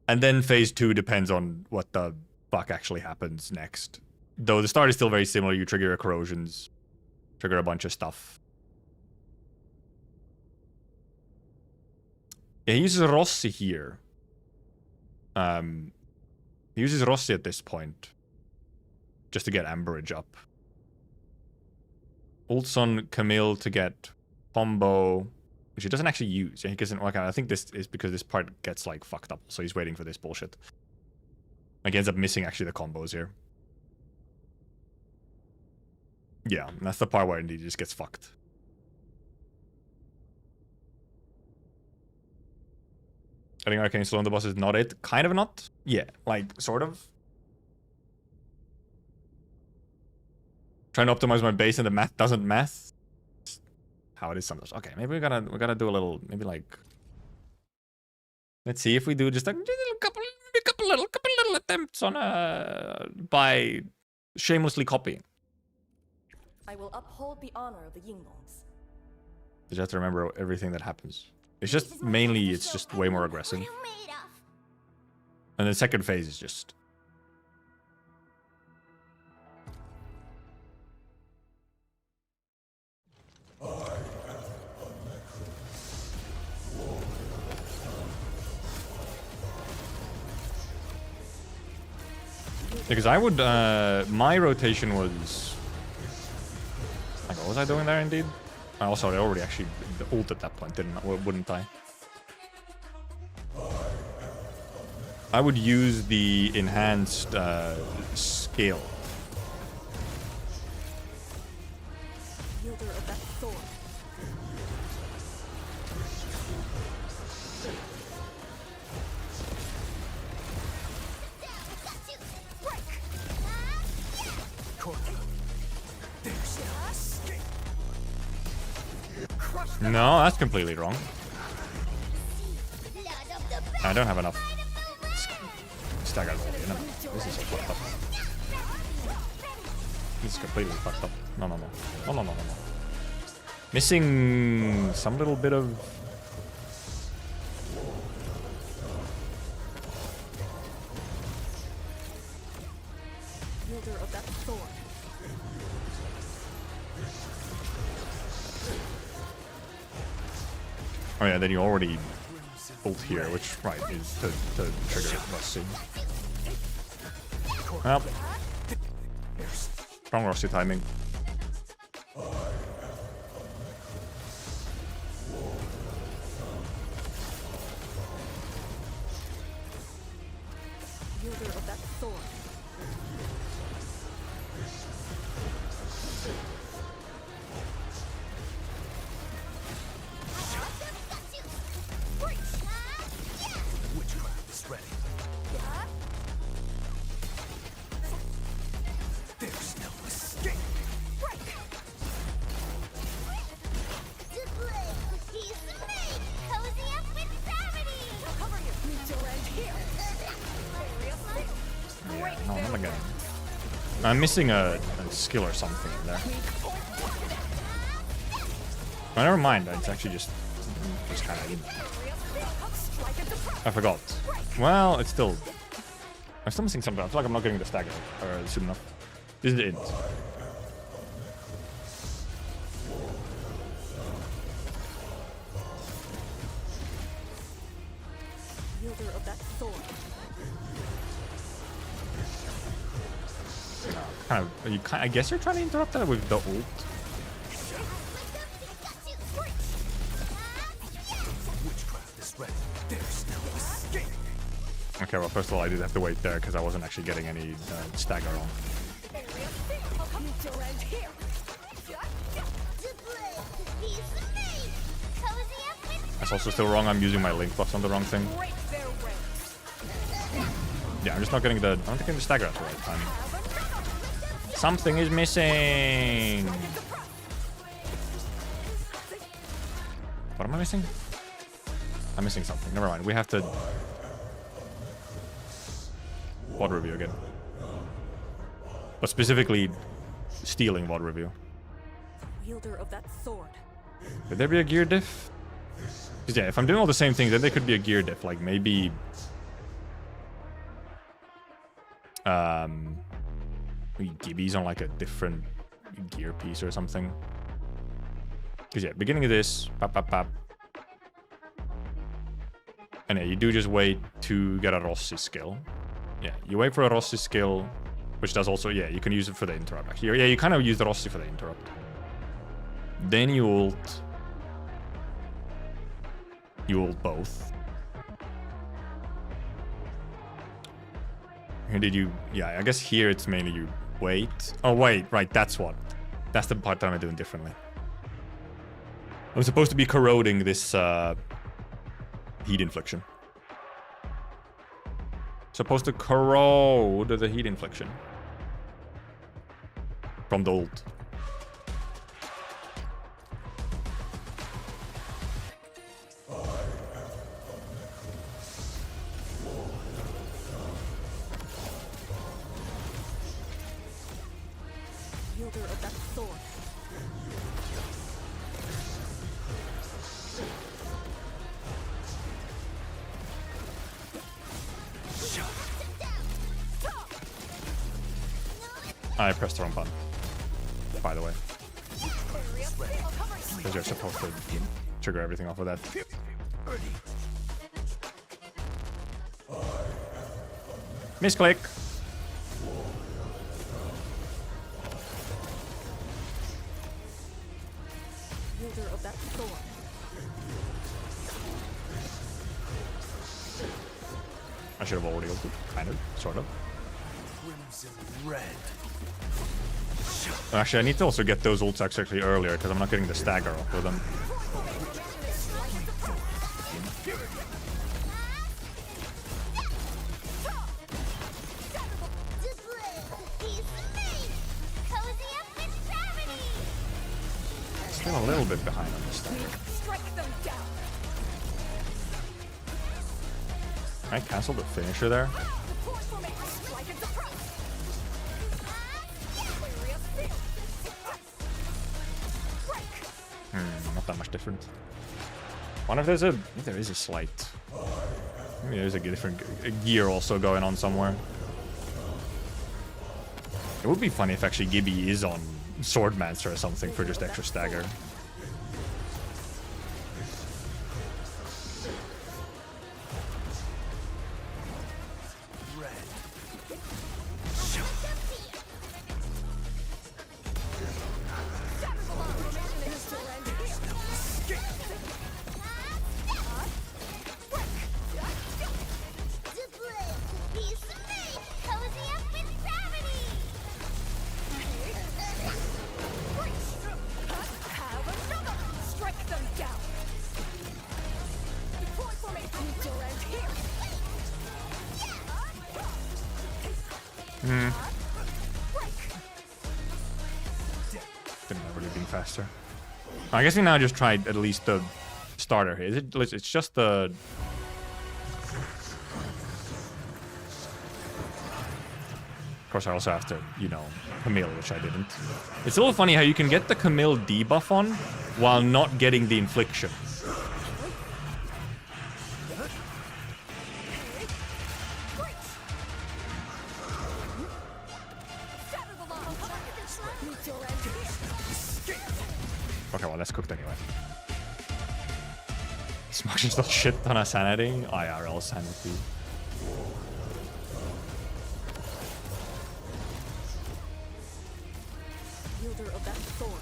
And then phase 2 depends on what the fuck actually happens next. Though the start is still very similar. You trigger your corrosions, trigger a bunch of stuff. Yeah, he uses Rossi here. He uses Rossi at this point. Just to get Amberage up. Ults on Camille to get combo. Which he doesn't actually use. He doesn't work out. I think this is because this part gets, like, fucked up. So he's waiting for this bullshit. Like, he ends up missing, actually, the combos here. Yeah, that's the part where he just gets fucked. Getting Arcane slow on the boss is not it. Kind of not. Yeah, like, sort of. Trying to optimize my base and the math doesn't math. How it is sometimes. Okay, maybe we gotta do a little, maybe like, let's see if we do just a couple little attempts on by shamelessly copying. I will uphold the honor of the Yinglongs. You just have to remember everything that happens. It's just mainly it's just way more aggressive. And the second phase is just because I would, my rotation was... Like, what was I doing there, indeed? Also, I already actually ult at that point, wouldn't I? I would use the enhanced scale. Wielder of that sword. No, that's completely wrong. I don't have enough stagger roll. No, this is fucked up. This is completely fucked up. No. Missing some little bit of... Wielder of that sword. Oh yeah, then you already ult here, which, right, is to trigger it. Let's see. Well, strong Rossi timing. Wielder of that sword. Witchcraft is ready. There's no escape. He's made. Cozy up with gravity. Cover you. Need to end here. Yeah, no, not again. I'm missing a skill or something in there. Oh, never mind. It's actually just kind of. I forgot. Well, it's still. I'm still missing something. I feel like I'm not getting the stagger soon enough. This is the int. Wielder of that sword. I guess you're trying to interrupt that with the ult. Witchcraft is ready. There's no escape. Okay, well, first of all, I did have to wait there because I wasn't actually getting any stagger on. Need to end here. He's made. Cozy up with That's also still wrong. I'm using my link buffs on the wrong thing. Break their ranks. Yeah, I'm just not getting the stagger at the right time. Something is missing. What am I missing? I'm missing something. Never mind. We have to VOD review again. But specifically stealing VOD review. Wielder of that sword. Could there be a gear diff? Because yeah, if I'm doing all the same things, then there could be a gear diff. Like maybe Gibby's on like a different gear piece or something. Because yeah, beginning of this, pop, pop, pop. And yeah, you do just wait to get a Rossi skill. Yeah, you wait for a Rossi skill, which does also, yeah, you can use it for the interrupt. Actually, yeah, you kind of use the Rossi for the interrupt. Then you ult. You ult both. Here did you, yeah, I guess here it's mainly you wait. Oh wait, right, that's what. That's the part that I'm doing differently. I'm supposed to be corroding this heat infliction. Supposed to corrode the heat infliction. From the ult. Wielder of that sword. I pressed the wrong button. By the way. Because you're supposed to trigger everything off of that. Misclick. Wielder of that sword. I should have already ulted. Kind of. Sort of. Crimson red. Actually, I need to also get those ults actually earlier because I'm not getting the stagger off with them. Still a little bit behind on the stagger. Strike them down. I canceled the finisher there. Strike and suppress. Not that much different. Wonder if there is a slight. Maybe there's a different gear also going on somewhere. It would be funny if actually Gibby is on Swordmancer or something for just extra stagger. Peace me! Cozy up with gravity! Have another! Strike them down! Deploy formation! Neutral end here! Didn't have really been faster. I guess we now just tried at least the starter here. Is it? It's just the. Of course, I also have to, you know, Camille, which I didn't. It's a little funny how you can get the Camille debuff on while not getting the infliction. Okay, well, let's cook anyway. Smushing still shit on our sanity. IRL sanity. Wielder of that sword.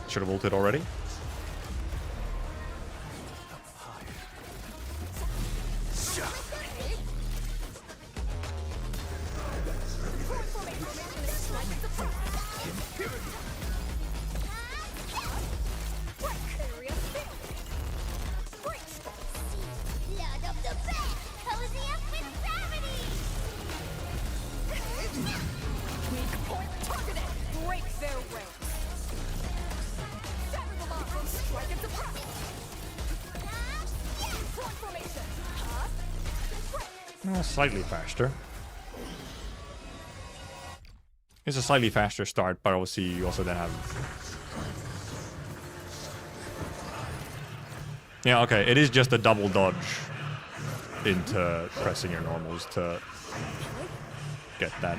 Should have ulted already. Lord of the Bed! Cozy up with gravity! Weak point targeted! Break their ranks! Shatter the lock and strike and suppress! Deploy formation! Slightly faster. It's a slightly faster start, but obviously you also then have... Yeah, okay, it is just a double dodge into pressing your normals to get that.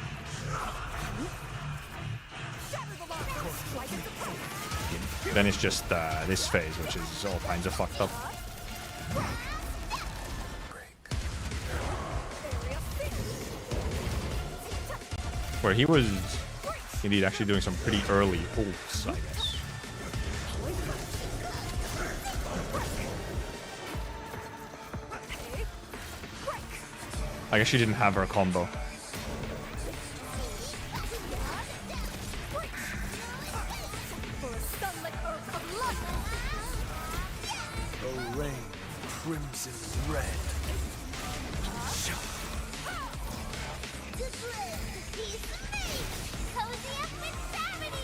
Then it's just this phase, which is all kinds of fucked up. Where he was indeed actually doing some pretty early ults, I guess. I guess she didn't have her combo. Oh, rain, crimson red. Peace me! Cozy up with gravity!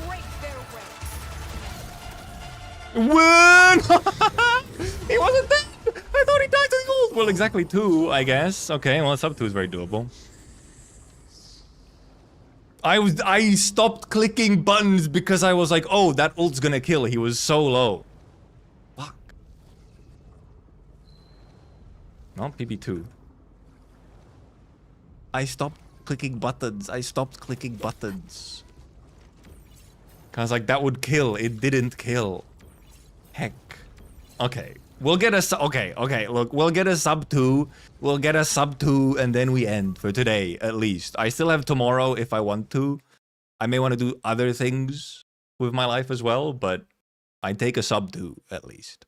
Break their ranks! Win! He wasn't dead! I thought he died to the ult! Well, exactly 2, I guess. Okay, well, sub 2 is very doable. I stopped clicking buttons because I was like, oh, that ult's gonna kill. He was so low. Fuck. No, PB2. I stopped clicking buttons. I stopped clicking buttons. Cause like that would kill. It didn't kill. Heck. Okay. We'll get a okay, look, we'll get a sub 2. We'll get a sub 2 and then we end for today, at least. I still have tomorrow if I want to. I may want to do other things with my life as well, but I'd take a sub 2 at least.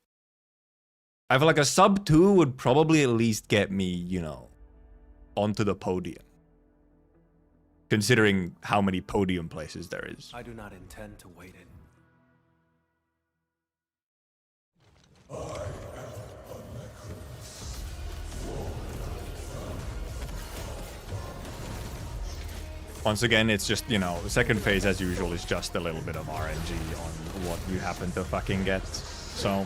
I feel like a sub 2 would probably at least get me, you know, onto the podium. Considering how many podium places there is. I do not intend to wait in. Once again, it's just, you know, the second phase as usual is just a little bit of RNG on what you happen to fucking get. So...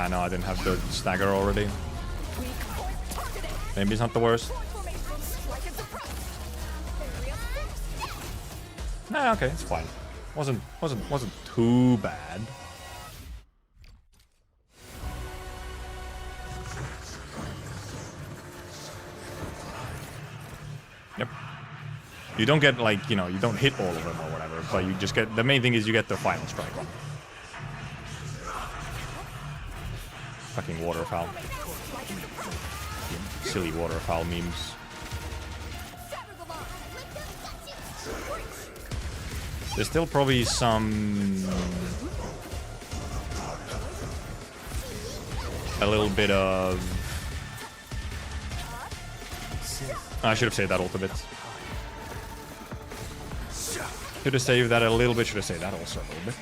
no, I didn't have the stagger already. Maybe it's not the worst. Nah, okay, it's fine. Wasn't too bad. You don't get, like, you know, you don't hit all of them or whatever, but you just get, the main thing is you get the final strike on. Fucking waterfowl. Silly waterfowl memes. There's still probably some... a little bit of... I should have saved that ult a bit. Should have saved that a little bit, should have saved that also a little bit.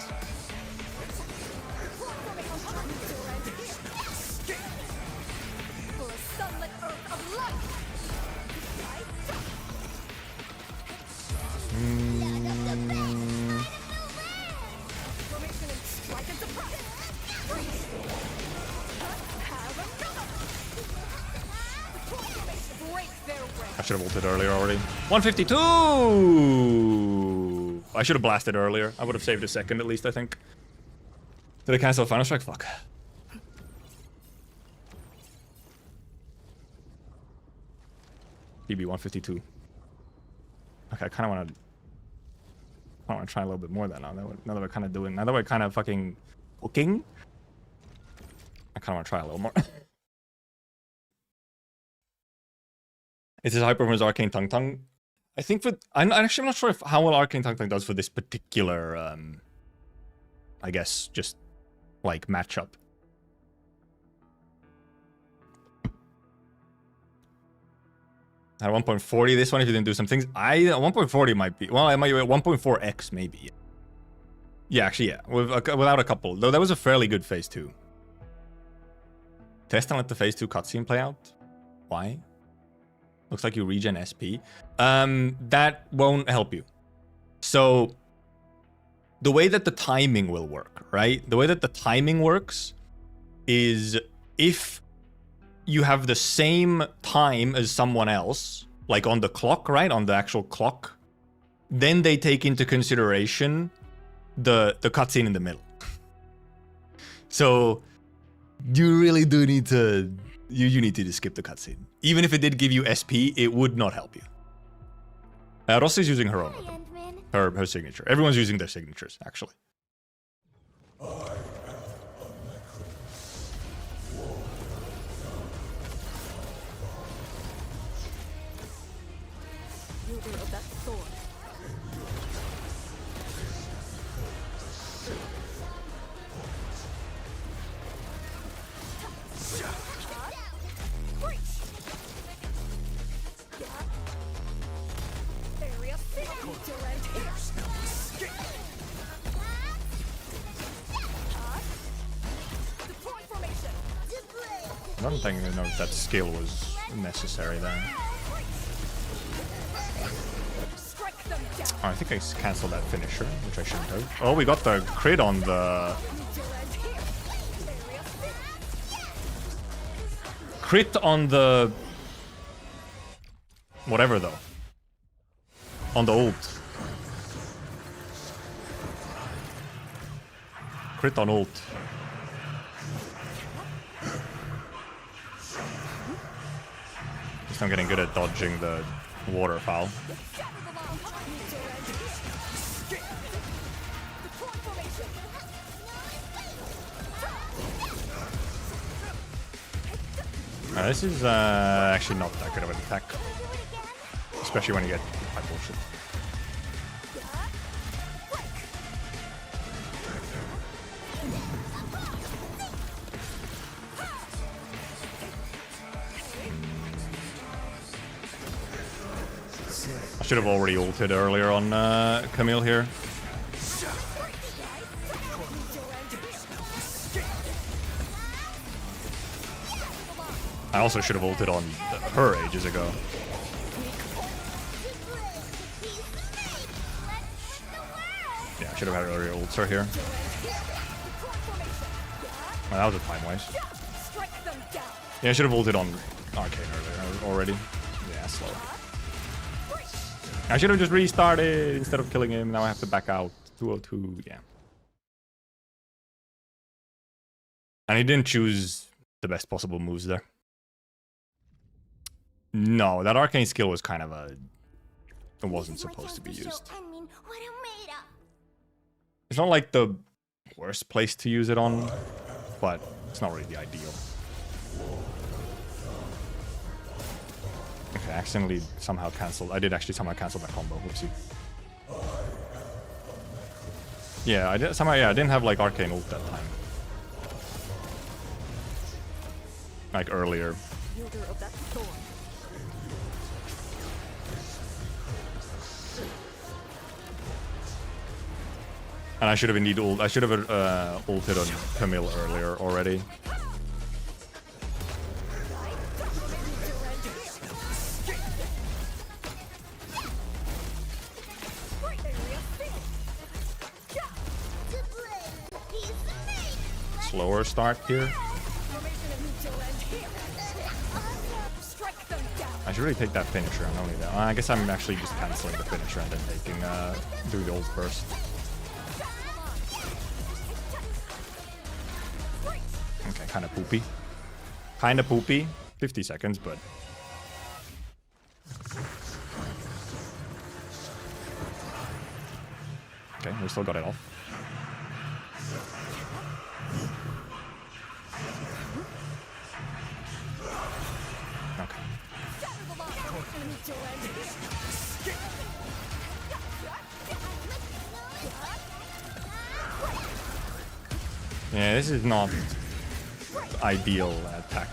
I should have ulted earlier already. 152! I should have blasted earlier. I would have saved a second at least, I think. Did I cancel a final strike? Fuck. PB 152. Okay, I kind of want to try a little bit more then. Now that we're kind of doing, now that we're kind of fucking hooking, I kind of want to try a little more. Is this high performance Arcane Tung Tung? I think for I'm actually not sure how well Arcane Tung Tung does for this particular I guess just like matchup. At 1.40 this one if you didn't do some things. 1.40 might be, well, it might be 1.4x maybe. Yeah, actually yeah, without a couple. Though that was a fairly good phase 2. Test and let the phase 2 cutscene play out. Why? Looks like you regen SP. That won't help you. So, the way that the timing will work, right? The way that the timing works is if you have the same time as someone else, like on the clock, right? On the actual clock, then they take into consideration the cutscene in the middle. So, you really do need to... You need to just skip the cutscene. Even if it did give you SP, it would not help you. Rossi's using her own weapon. Her signature. Everyone's using their signatures, actually. Wielder of that sword. I don't think I know if that skill was necessary there. Oh, I think I cancelled that finisher, which I shouldn't have. Oh, we got the crit on the... Crit on the... Whatever, though. On the ult. Crit on ult. I'm getting good at dodging the waterfowl. This is actually not that good of an attack. Especially when you get my bullshit. I should have already ulted earlier on Camille here. I also should have ulted on her ages ago. Yeah, I should have had earlier ults right here. Well, that was a time waste. Yeah, I should have ulted on Arcane earlier already. Yeah, slow. I should have just restarted instead of killing him. Now I have to back out. 202, yeah. And he didn't choose the best possible moves there. No, that arcane skill was kind of a It wasn't This is my supposed to be chance show used. admin what I'm made of. It's not like the worst place to use it on, but it's not really the ideal. Okay, I accidentally somehow cancelled. I did actually somehow cancel that combo. Whoopsie. Yeah, I did somehow. Yeah, I didn't have like arcane ult that time. Like earlier. Wielder of that sword. And I should have indeed ult. I should have ulted on Camille earlier already. Slower start here. I should really take that finisher and only that. I guess I'm actually just canceling the finisher and then taking doing the ult first. Okay, kind of poopy. Kind of poopy. 50 seconds, but. Okay, we still got it off. Okay. Yeah, this is not ideal attack.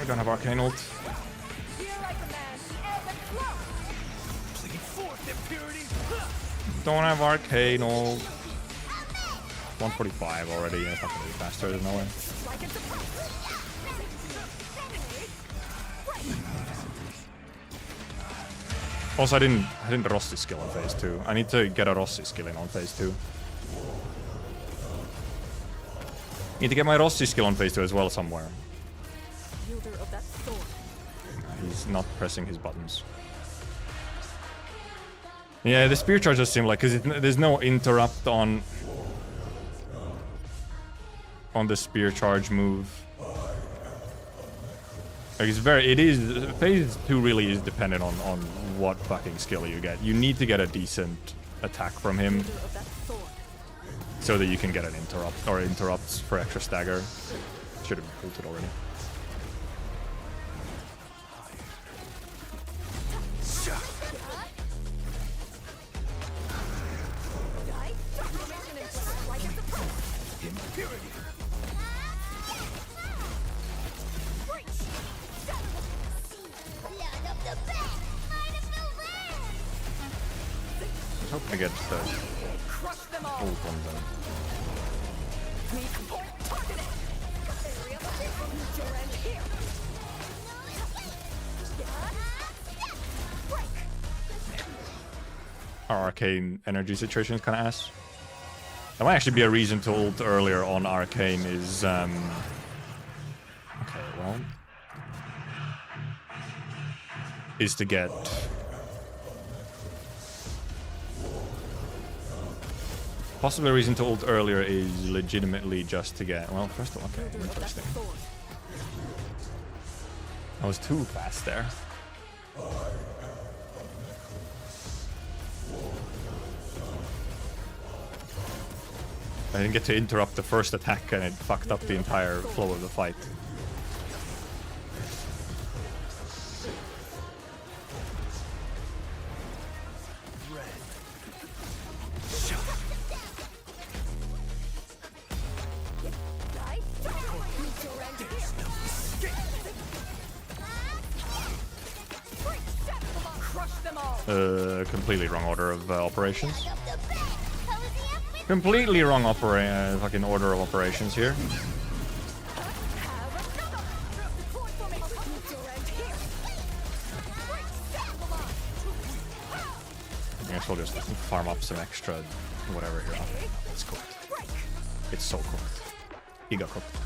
We don't have arcane ult. Don't have arcane ult. 145 already. It's not gonna be faster. There's no way. Also, I didn't Rossi skill on phase 2. I need to get a Rossi skill in on phase 2. Need to get my Rossi skill on phase 2 as well somewhere. He's not pressing his buttons. Yeah, the spear charge does seem like, because there's no interrupt on the spear charge move. Like phase 2 really is dependent on what fucking skill you get. You need to get a decent attack from him so that you can get an interrupt or interrupts for extra stagger. Should have ulted already. I was hoping to get the ult on them. Our arcane energy situation is kind of ass. That might actually be a reason to ult earlier on arcane is okay, well, is to get possibly a reason to ult earlier is legitimately just to get, well, first of all, okay, interesting. I was too fast there. I didn't get to interrupt the first attack and it fucked up the entire flow of the fight. Completely wrong order of operations. Completely wrong fucking order of operations here. I guess we'll just farm up some extra whatever here. Okay, it's cooked. It's so cooked. He got cooked.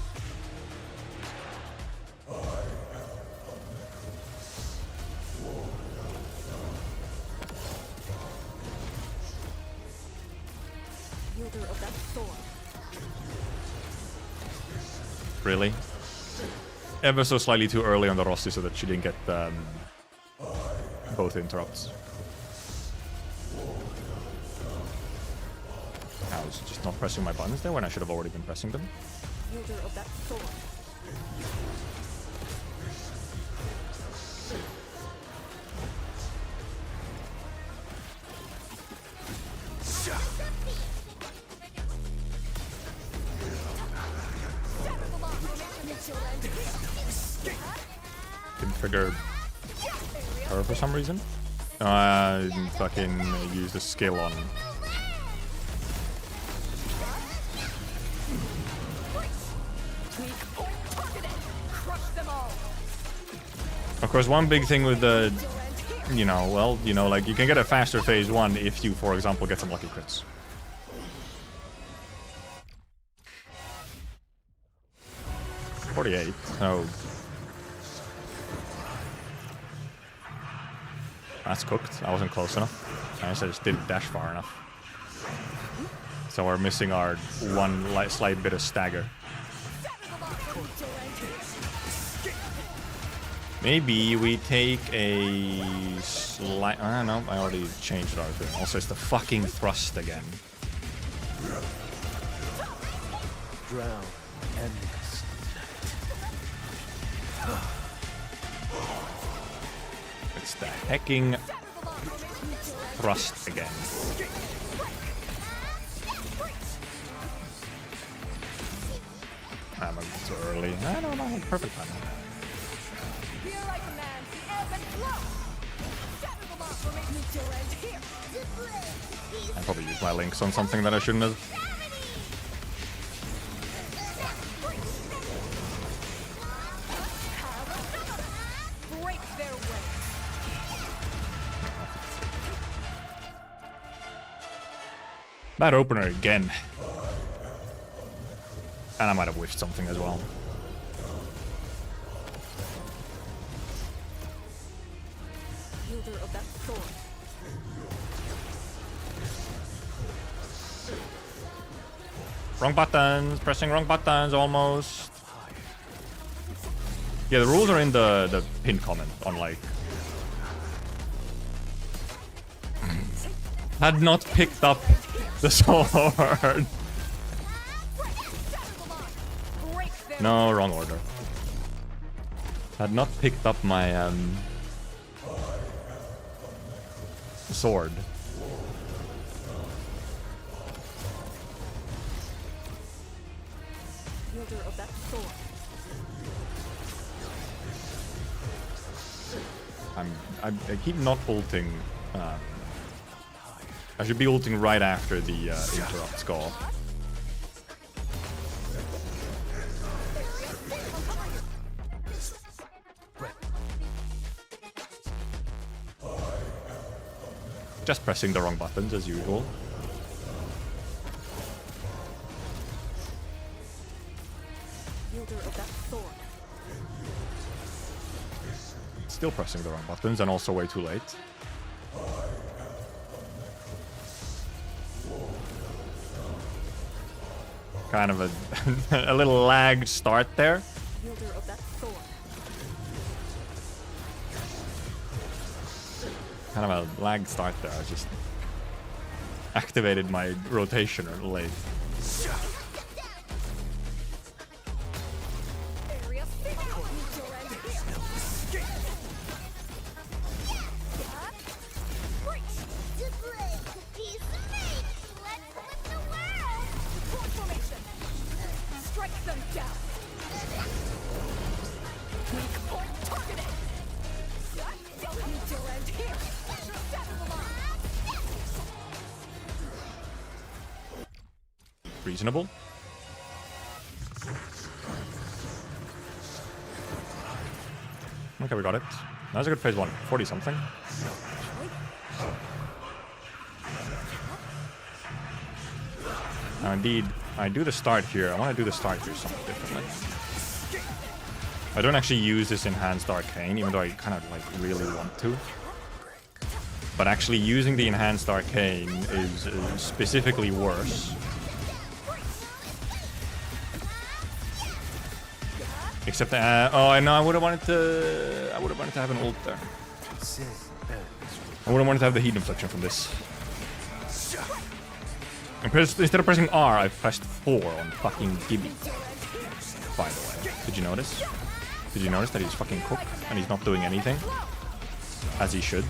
Wielder of that sword. Really? Ever so slightly too early on the Rossi so that she didn't get both interrupts. I was just not pressing my buttons there when I should have already been pressing them. Wielder of that sword. Didn't trigger her for some reason. Fucking use the skill on. Of course, one big thing with the, like you can get a faster phase 1 if you, for example, get some lucky crits. .48. Oh. That's cooked. I wasn't close enough. I just didn't dash far enough. So we're missing our one slight bit of stagger. Maybe we take a slight... I don't know. I already changed what I was doing. Also, it's the fucking thrust again. Drown endless. It's the hecking thrust again. I'm a bit too early. I don't know. Perfect timing. Here I command the ebb and flow. Shatter the lock for making your end here. I probably used my links on something that I shouldn't have. Break their way. Bad opener again. And I might have whiffed something as well. Wielder of that sword. Wrong buttons, pressing wrong buttons almost. Yeah, the rules are in the pinned comment on like... Had not picked up the sword. No, wrong order. Had not picked up my sword. Wielder of that sword. I keep not ulting. I should be ulting right after the interrupts go off. Just pressing the wrong buttons as usual. Wielder of that sword. Still pressing the wrong buttons and also way too late. Kind of a little lagged start there. Wielder of that sword. Kind of a lagged start there. I just activated my rotation late. Area single. Meet your end here. Formation. Strike them down. Weak point targeted. Meet your end here. Reasonable. Okay, we got it. That was a good phase 1. 40 something. Now indeed, I do the start here. I want to do the start here something differently. I don't actually use this enhanced arcane, even though I kind of like really want to. But actually using the enhanced arcane is specifically worse Except, oh no, I would have wanted to. I would have wanted to have an ult there. I would have wanted to have the heat inflection from this. And instead of pressing R, I pressed 4 on fucking Gibby. By the way, did you notice? Did you notice that he's fucking cooked and he's not doing anything? As he should.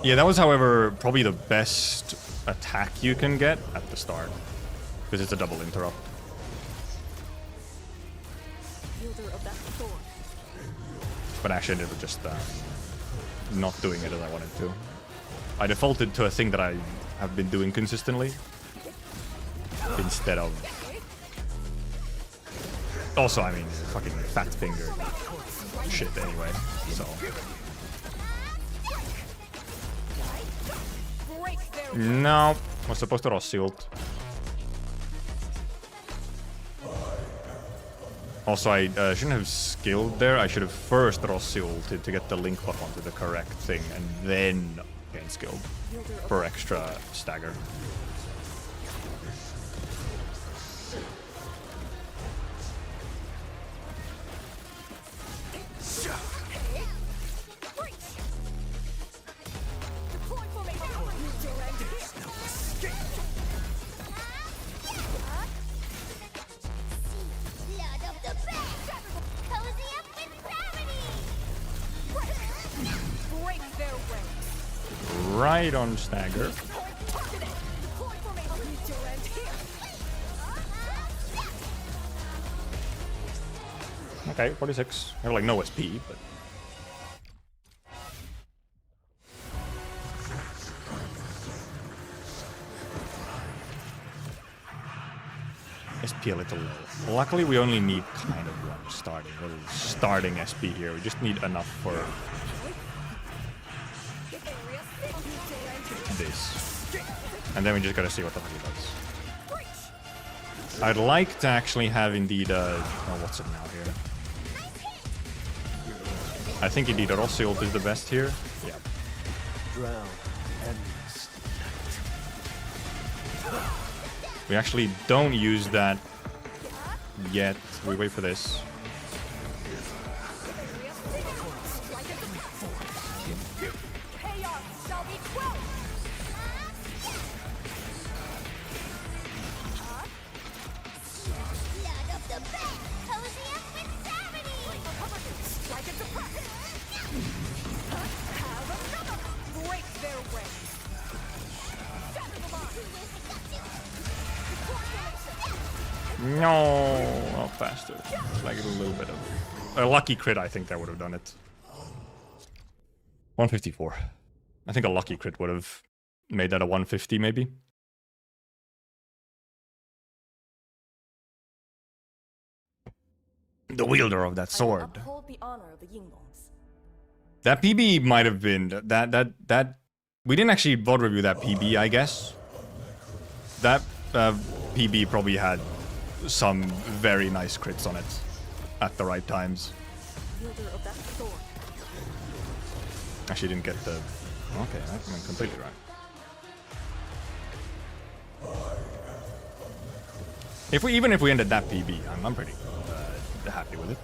Yeah, that was, however, probably the best attack you can get at the start. Because it's a double interrupt. But actually, it was just not doing it as I wanted to. I defaulted to a thing that I have been doing consistently. Instead of... Also, I mean, fucking fat finger shit anyway, so... No, I was supposed to Rossi ult. Also, I shouldn't have skilled there. I should have first Rossi ulted to get the link buff onto the correct thing, and then gain skilled for extra stagger. Right on stagger. Okay, 46. I have like no SP, but... SP a little low. Luckily, we only need kind of one starting SP here. We just need enough for... this. And then we just gotta see what the fuck he does. I'd like to actually have indeed oh, what's it now here? I think indeed a Rossi ult is the best here. Yeah. We actually don't use that yet. We wait for this. No, not faster. Like a little bit of a lucky crit. I think that would have done it. 154. I think a lucky crit would have made that a 150, maybe. The wielder of that sword. That PB might have been that. We didn't actually VOD review that PB, I guess. That PB probably had some very nice crits on it at the right times. Actually, didn't get the. Okay, I'm completely right. Even if we ended that PB, I'm pretty happy with it.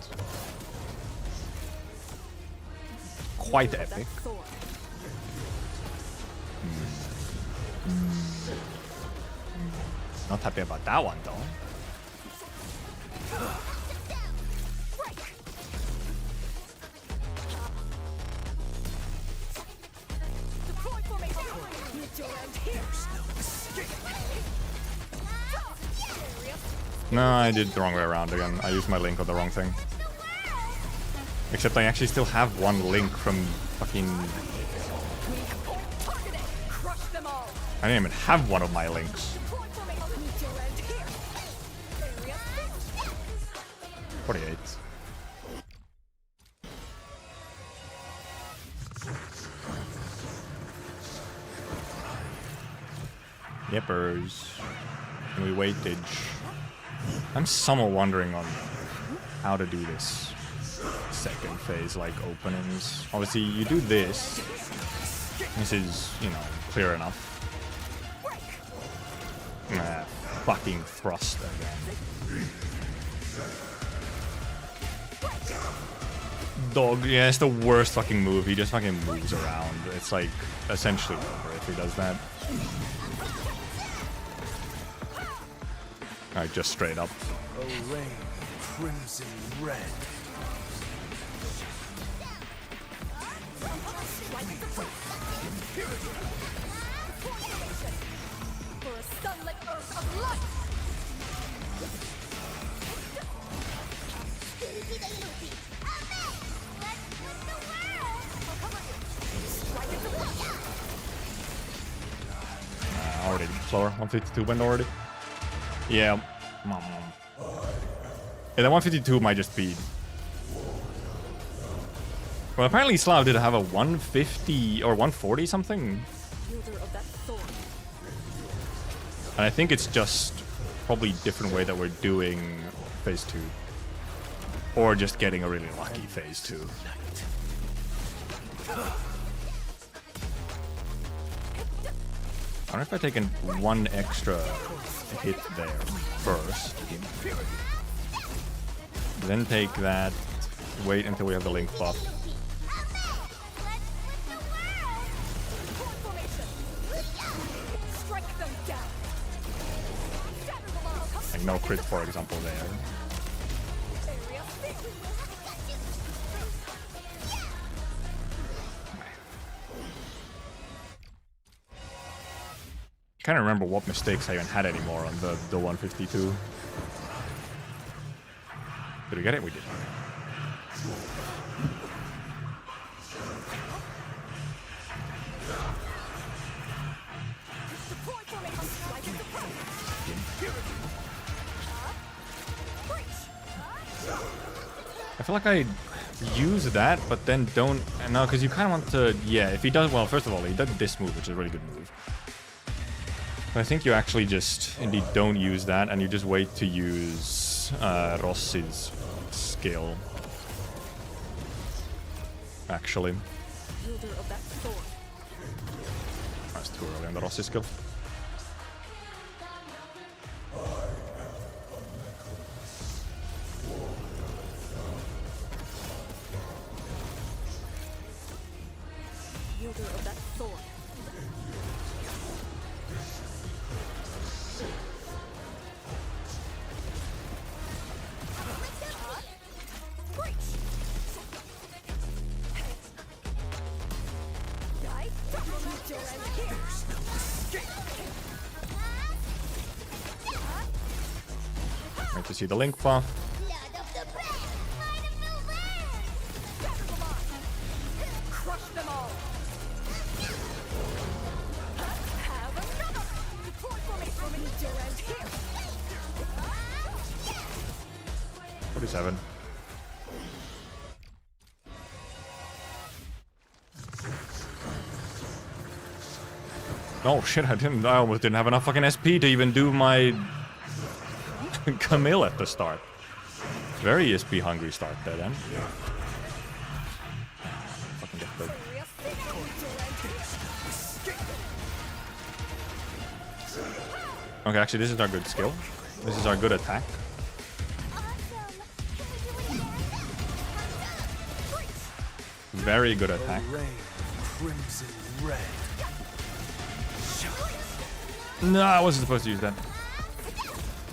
Quite epic. Not happy about that one though. No, I did the wrong way around again. I used my link on the wrong thing. Except I actually still have one link from fucking... I didn't even have one of my links. 48. Yippers. And we waitage. I'm somewhat wondering on how to do this second phase like openings. Obviously you do this. This is, you know, clear enough. Nah, fucking thrust again. Dog, yeah, it's the worst fucking move. He just fucking moves around. It's like essentially over if he does that. Alright, just straight up. Array crimson red. For a sunlit earth of light. Already slower. 152 went already. Yeah. Yeah, that 152 might just be. Well, apparently Slav did have a 150 or 140 something. Wielder of that sword. And I think it's just probably different way that we're doing phase 2. Or just getting a really lucky phase 2. I wonder if I taken one extra hit there first. Then take that. Wait until we have the link buff. Strike them down. Like no crit, for example, there. Can't remember what mistakes I even had anymore on the 152. Did we get it? We did. I feel like I use that, but then don't. No, because you kind of want to. Yeah, if he does well, first of all, he did this move, which is a really good move. But I think you actually just indeed don't use that, and you just wait to use Rossi's skill. Actually. Wielder of that sword. That's too early on the Rossi skill. Wielder of that sword. Wait to see the link buff. Crush them all. Have another. Deploy formation. Here. 47. Oh shit, I almost didn't have enough fucking SP to even do my Camille at the start. Very SP hungry start there then. Fucking get the... Okay, actually this is our good skill. This is our good attack. Very good attack. Array crimson red. No, I wasn't supposed to use that.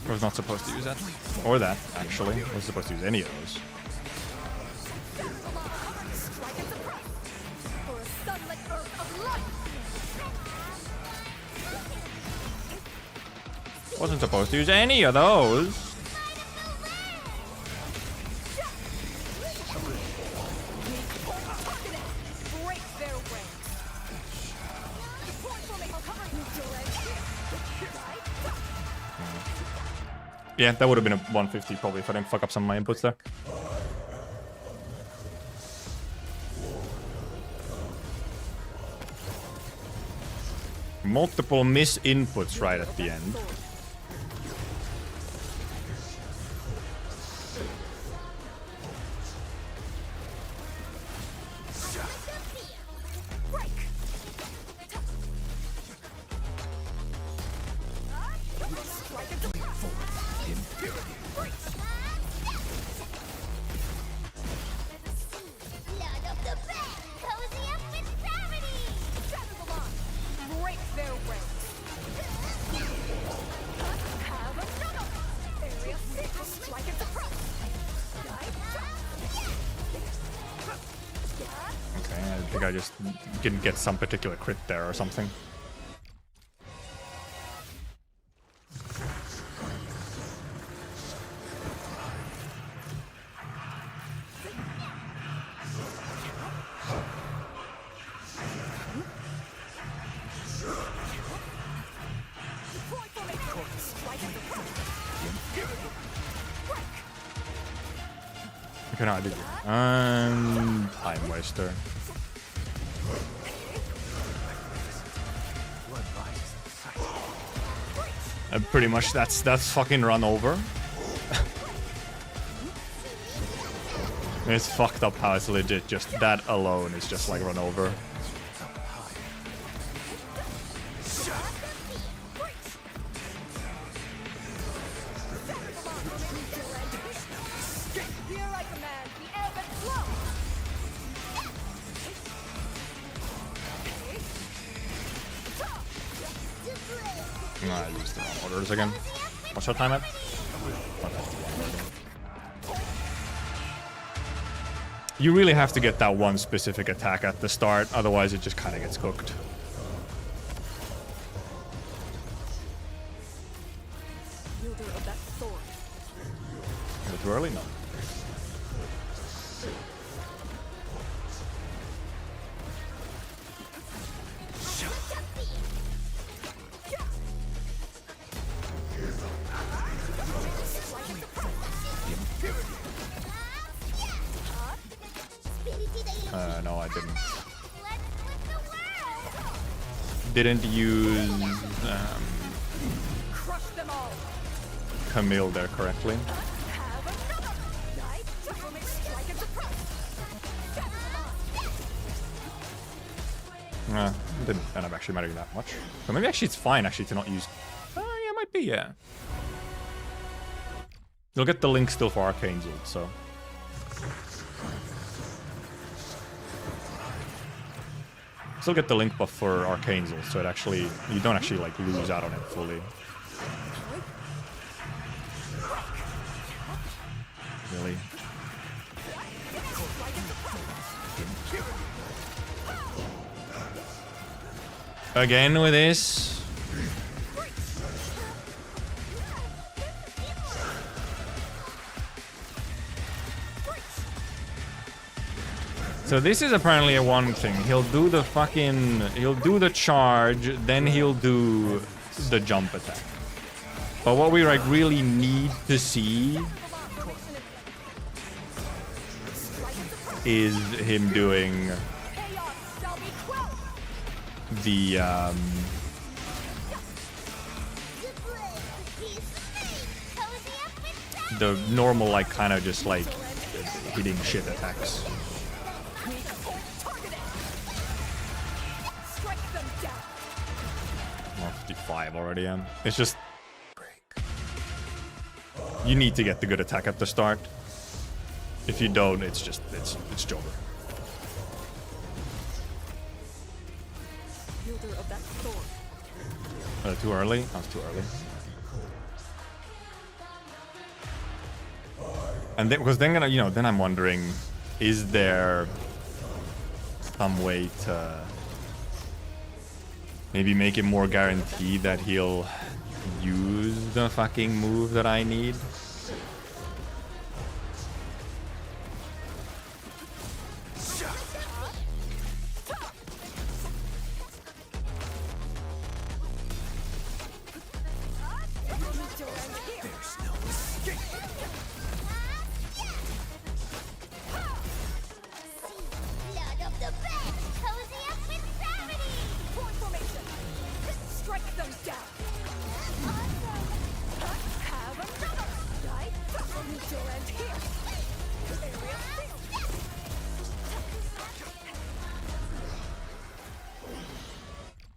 I was not supposed to use that. Or that, actually. I wasn't supposed to use any of those. For a sunlit earth of light. Wasn't supposed to use any of those. Break their ranks. Deploy formation. Yeah, that would have been a 150 probably if I didn't fuck up some of my inputs there. Multiple misinputs right at the end. I think I just didn't get some particular crit there or something. Okay, no, I did. Time waster. Pretty much that's fucking run over. It's fucked up how it's legit, just that alone is just like run over. I used the wrong orders again. What's your time at? You really have to get that one specific attack at the start, otherwise it just kind of gets cooked. Is it too early? No. No, I didn't. Didn't use Camille there correctly. Didn't end up actually mattering that much. So maybe actually it's fine actually to not use. Yeah, it might be, yeah. You'll get the link still for Arcane's ult, so. Still get the link buff for Arcane's ult, so it actually, you don't actually like lose out on it fully. Really? Again with this. So this is apparently a one thing. He'll do the charge, then he'll do the jump attack. But what we like really need to see is him doing the normal, like, kind of just like hitting shit attacks. 55 already, yeah. It's just you need to get the good attack at the start. If you don't, it's just it's over. Too early? That was too early. And then, because then then I'm wondering, is there some way to maybe make it more guaranteed that he'll use the fucking move that I need? one's down. Have another. Right? We'll meet your end here. Area field.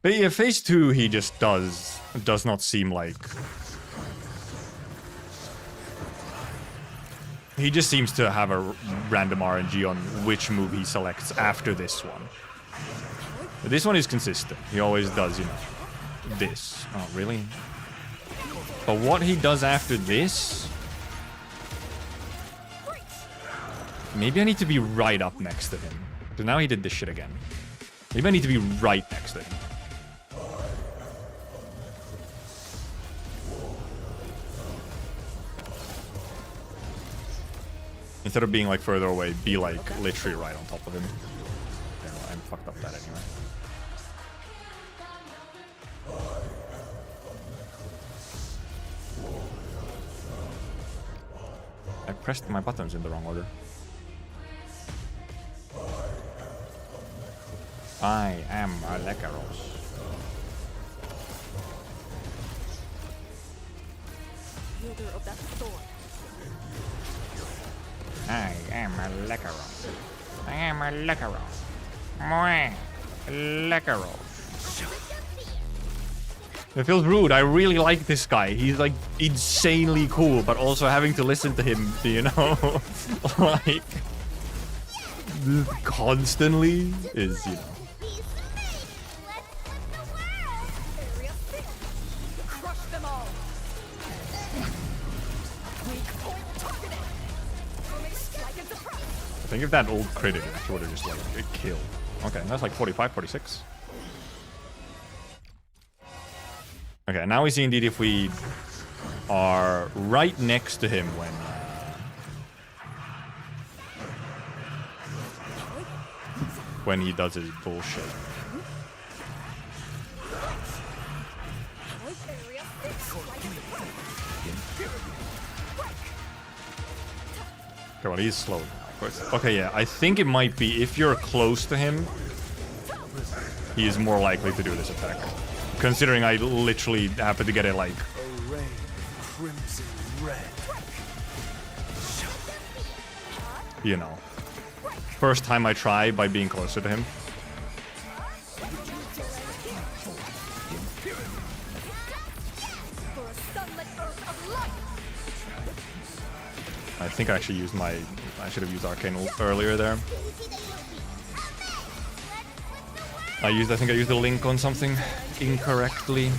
But yeah, phase 2 he just does not seem like... He just seems to have a random RNG on which move he selects after this one. But this one is consistent. He always does, you know, this. Oh, really? But what he does after this... Maybe I need to be right up next to him. So now he did this shit again. Maybe I need to be right next to him. Instead of being like further away, be like literally right on top of him. Yeah, well, I fucked up that anyway. I pressed my buttons in the wrong order. I am Alleikhreos. Wielder of that sword. I am Alleikhreos. I am Alleikhreos. Mwah. Alleikhreos. It feels rude. I really like this guy. He's like insanely cool, but also having to listen to him, you know, like constantly is, you know. Area field. Crush them all. Weak point targeted. Strike and surprise. I think if that old critted, it actually would have just like a kill. Okay, that's like 45, 46. Okay, now we see indeed if we are right next to him when he does his bullshit. Area field. Strike and surprise. Okay, well, he's slow now. Okay, yeah, I think it might be if you're close to him, he is more likely to do this attack. Considering I literally happened to get it like... Array crimson red. You know. First time I try by being closer to him. For a sunlit earth of light. I think I actually used my... I should have used Arcane ult earlier there. I think I used the link on something incorrectly.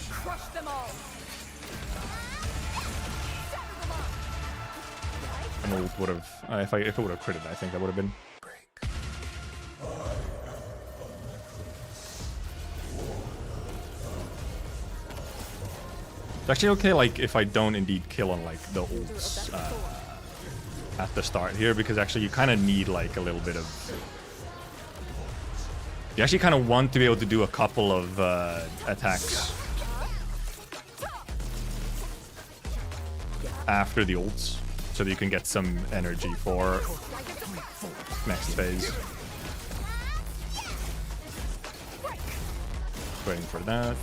Crush them all. An ult would have... if it would have critted, I think that would have been... It's actually okay, like, if I don't indeed kill on, like, the ults at the start here, because actually you kind of need, like, a little bit of... You actually kind of want to be able to do a couple of attacks after the ults, so that you can get some energy for next phase. Waiting for that.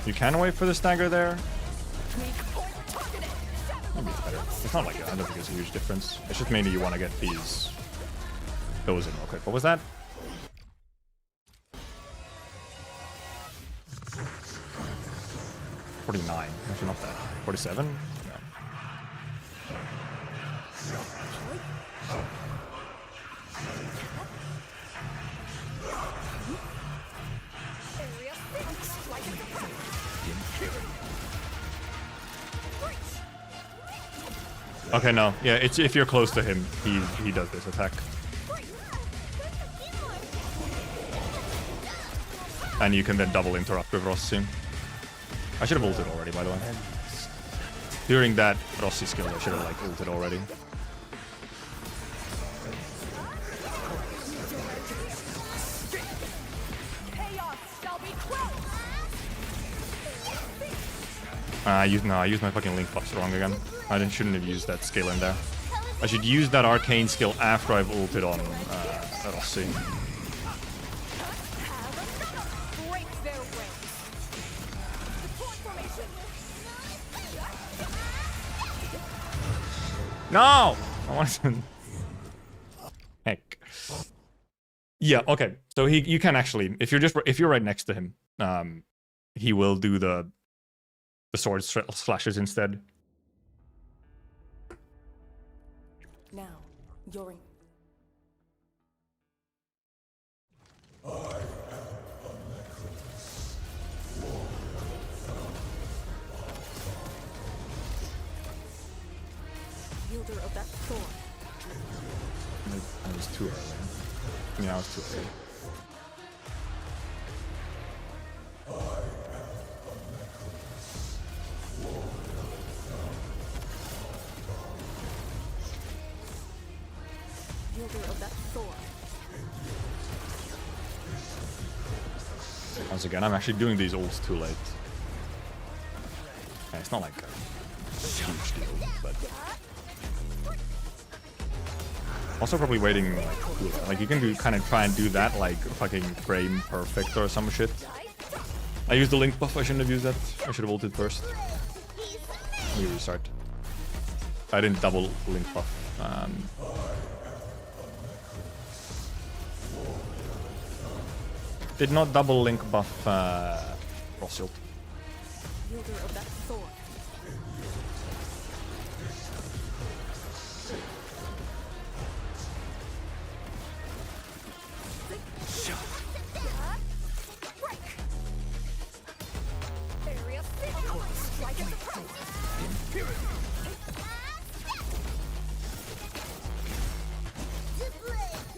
You can wait for the stagger there. Maybe it's better. It's not like I don't think it's a huge difference. It's just mainly you want to get those in real quick. What was that? $49. Actually not that. 47? No. Okay, no. Yeah, it's if you're close to him, he does this attack. And you can then double interrupt with Rossi. I should have ulted already, by the way. During that Rossi skill, I should have like ulted already. I used my fucking link buffs wrong again. Shouldn't have used that skill in there. I should use that arcane skill after I've ulted on Rossi. Break their ranks. Deploy formation. No! I want to... Heck. Yeah, okay. So you can actually, if you're right next to him, he will do the sword slashes instead. Now, you're in. Wielder of that sword. I was too early. Yeah, I was too early. Wielder of that sword. Once again, I'm actually doing these ults too late. Yeah, it's not like a huge deal, but... Also probably waiting like you can kind of try and do that like fucking frame perfect or some shit. I used the link buff, I shouldn't have used that. I should have ulted first. Let me restart. I didn't double link buff. Did not double link buff Rossilt. Wielder of that sword.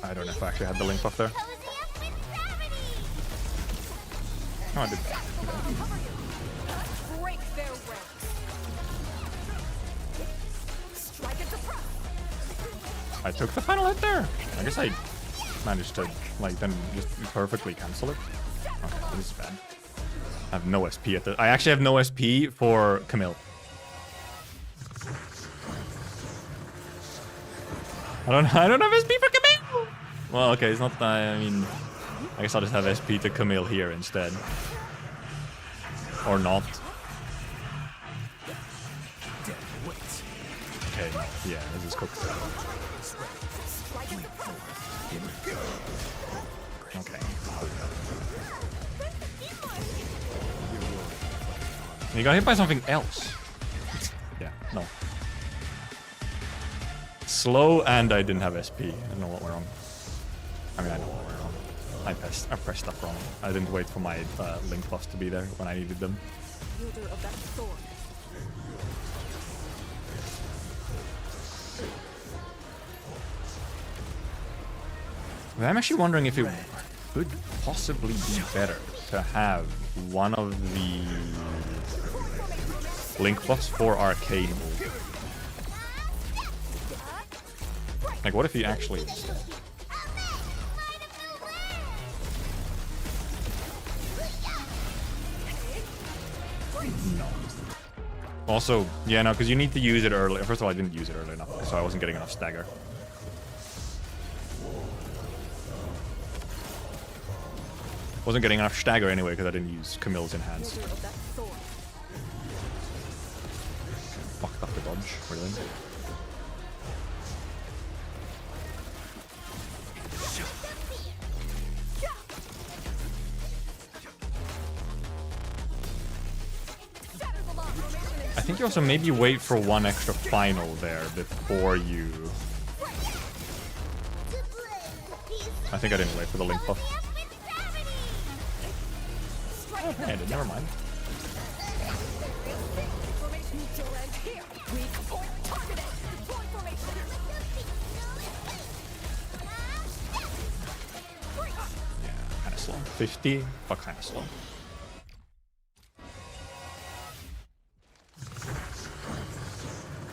I don't know if I actually had the link buff there. Oh, I did. Break their ranks. Strike at the front. I took the final hit there. I guess I managed to like then just perfectly cancel it. Okay, this is bad. I have no SP at the. I actually have no SP for Camille. I don't have SP for Camille. Well, okay, it's not. I mean, I guess I'll just have SP to Camille here instead, or not. Okay, yeah, this is cooked. Okay. You got hit by something else. Yeah, no. Slow and I didn't have SP. I don't know what went wrong. I mean, I know what went wrong. I pressed stuff wrong. I didn't wait for my link buffs to be there when I needed them. Wielder of that sword. I'm actually wondering if it could possibly be better to have one of the link buffs for arcane ult. Like, what if he actually... Also, yeah, no, because you need to use it early. First of all, I didn't use it early enough, so I wasn't getting enough stagger. Wasn't getting enough stagger anyway because I didn't use Camille's enhance. Fucked up the dodge, really. I think you also maybe wait for one extra final there before you... I think I didn't wait for the link buff. Oh, hey, never mind. Yeah, kind of slow. 50, but kind of slow.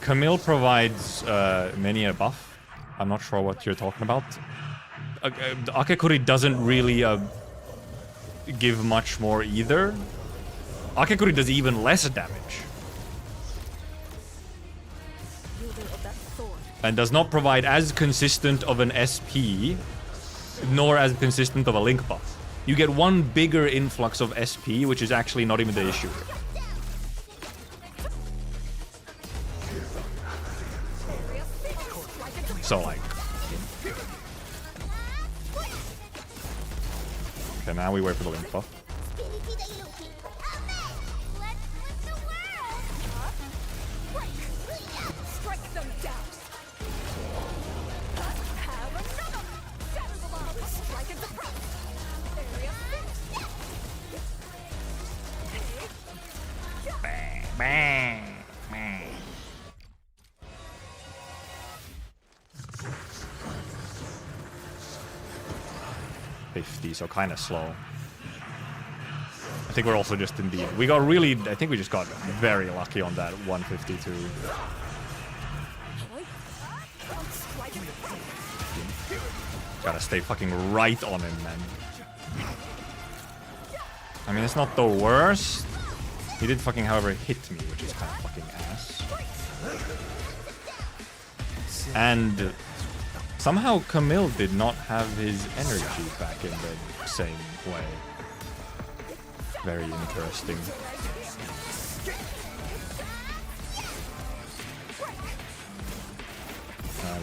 Camille provides many a buff. I'm not sure what you're talking about. Akekuri doesn't really give much more either. Akekuri does even less damage. and does not provide as consistent of an SP, nor as consistent of a link buff. You get one bigger influx of SP, which is actually not even the issue. So like... Okay, now we wait for the link buff. Bang, bang. 50, so kind of slow. I think we're also just indeed. We got really. I think we just got very lucky on that 152. Gotta stay fucking right on him, man. I mean, it's not the worst. He did fucking, however, hit me, which is kind of fucking ass. And somehow Camille did not have his energy back in the same way. Very interesting.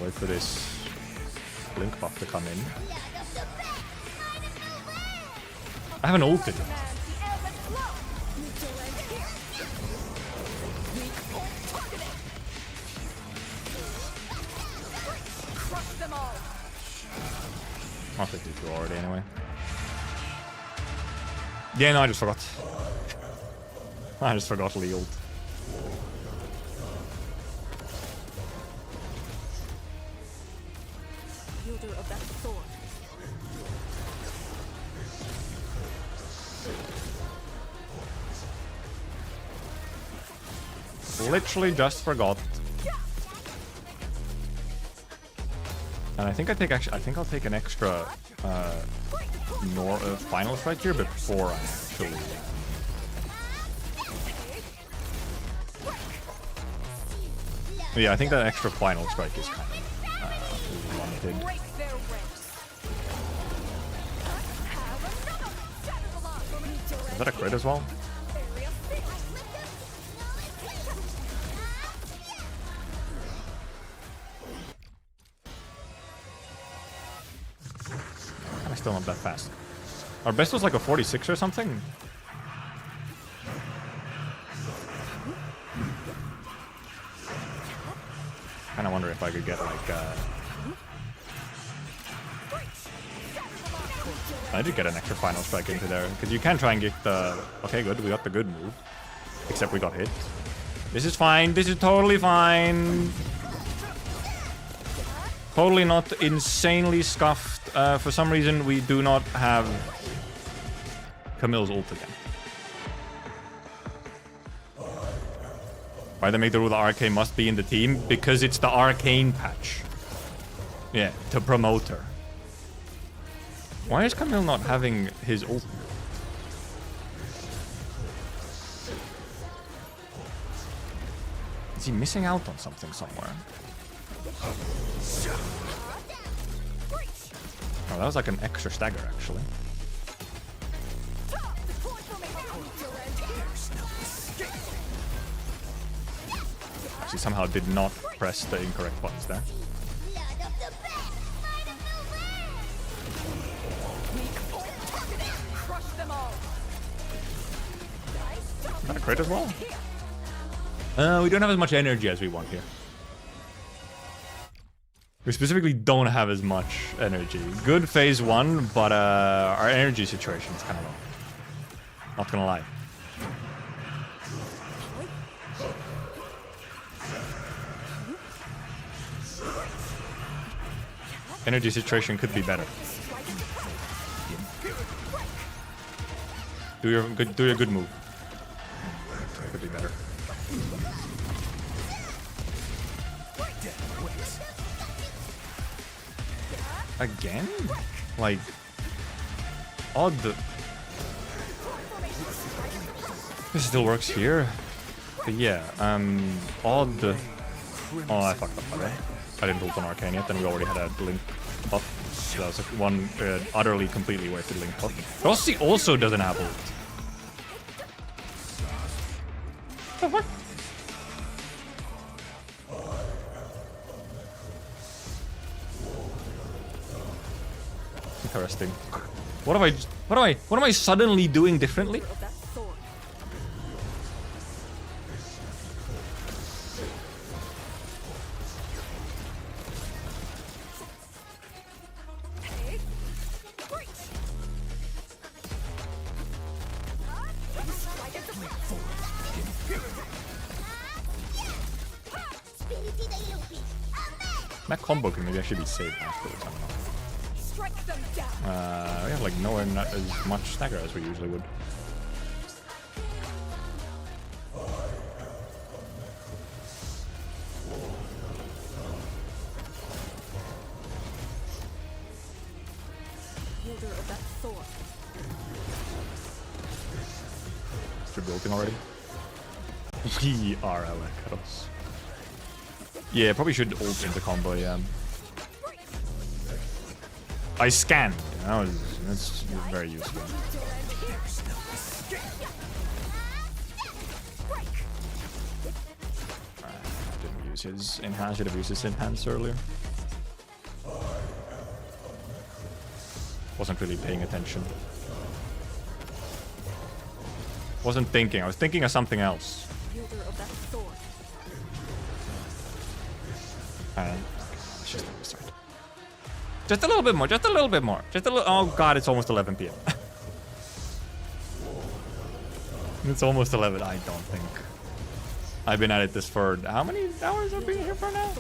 Wait for this blink buff to come in. I haven't ulted yet. I'll take these two already anyway. Yeah, no, I just forgot. I just forgot to ult. Literally just forgot. And I think I'll take an extra final strike here before I actually. Yeah, I think that extra final strike is kind of wanted. Is that a crit as well? Still not that fast. Our best was like a 46 or something. Kind of wonder if I could get like. I did get an extra final strike into there because you can try and get the. Okay, good. We got the good move, except we got hit. This is fine. This is totally fine. Totally not insanely scuffed. For some reason, we do not have Camille's ult again. Why they make the rule the arcane must be in the team? Because it's the arcane patch. Yeah, to promote her. Why is Camille not having his ult? Is he missing out on something somewhere? Oh, that was like an extra stagger, actually. She somehow did not press the incorrect buttons there. Is that a crit as well? We don't have as much energy as we want here. We specifically don't have as much energy. Good phase 1, but our energy situation is kind of low. Not gonna lie. Energy situation could be better. Do your good move. Could be better. Again? Like, odd. This still works here. But yeah, odd. Oh, I fucked up. Okay. I didn't ult on Arcane yet, and we already had a Link buff. So that was like one utterly, completely wasted Link buff. Rossi also doesn't have ult. What? Interesting. What am I suddenly doing differently? That combo can maybe actually be saved afterwards. I don't know. We have like nowhere not as much stagger as we usually would. Is you building already? We are Alleikhreos. Yeah, probably should ult into combo, yeah. I scanned. That's very useful. Didn't use his enhance. Should have used his enhance earlier. Wasn't really paying attention. Wasn't thinking. I was thinking of something else. It's just on this side. Just a little bit more, just a little bit more. Just a little. Oh god, it's almost 11 p.m. It's almost 11. I don't think. I've been at it this for how many hours I've been here for now?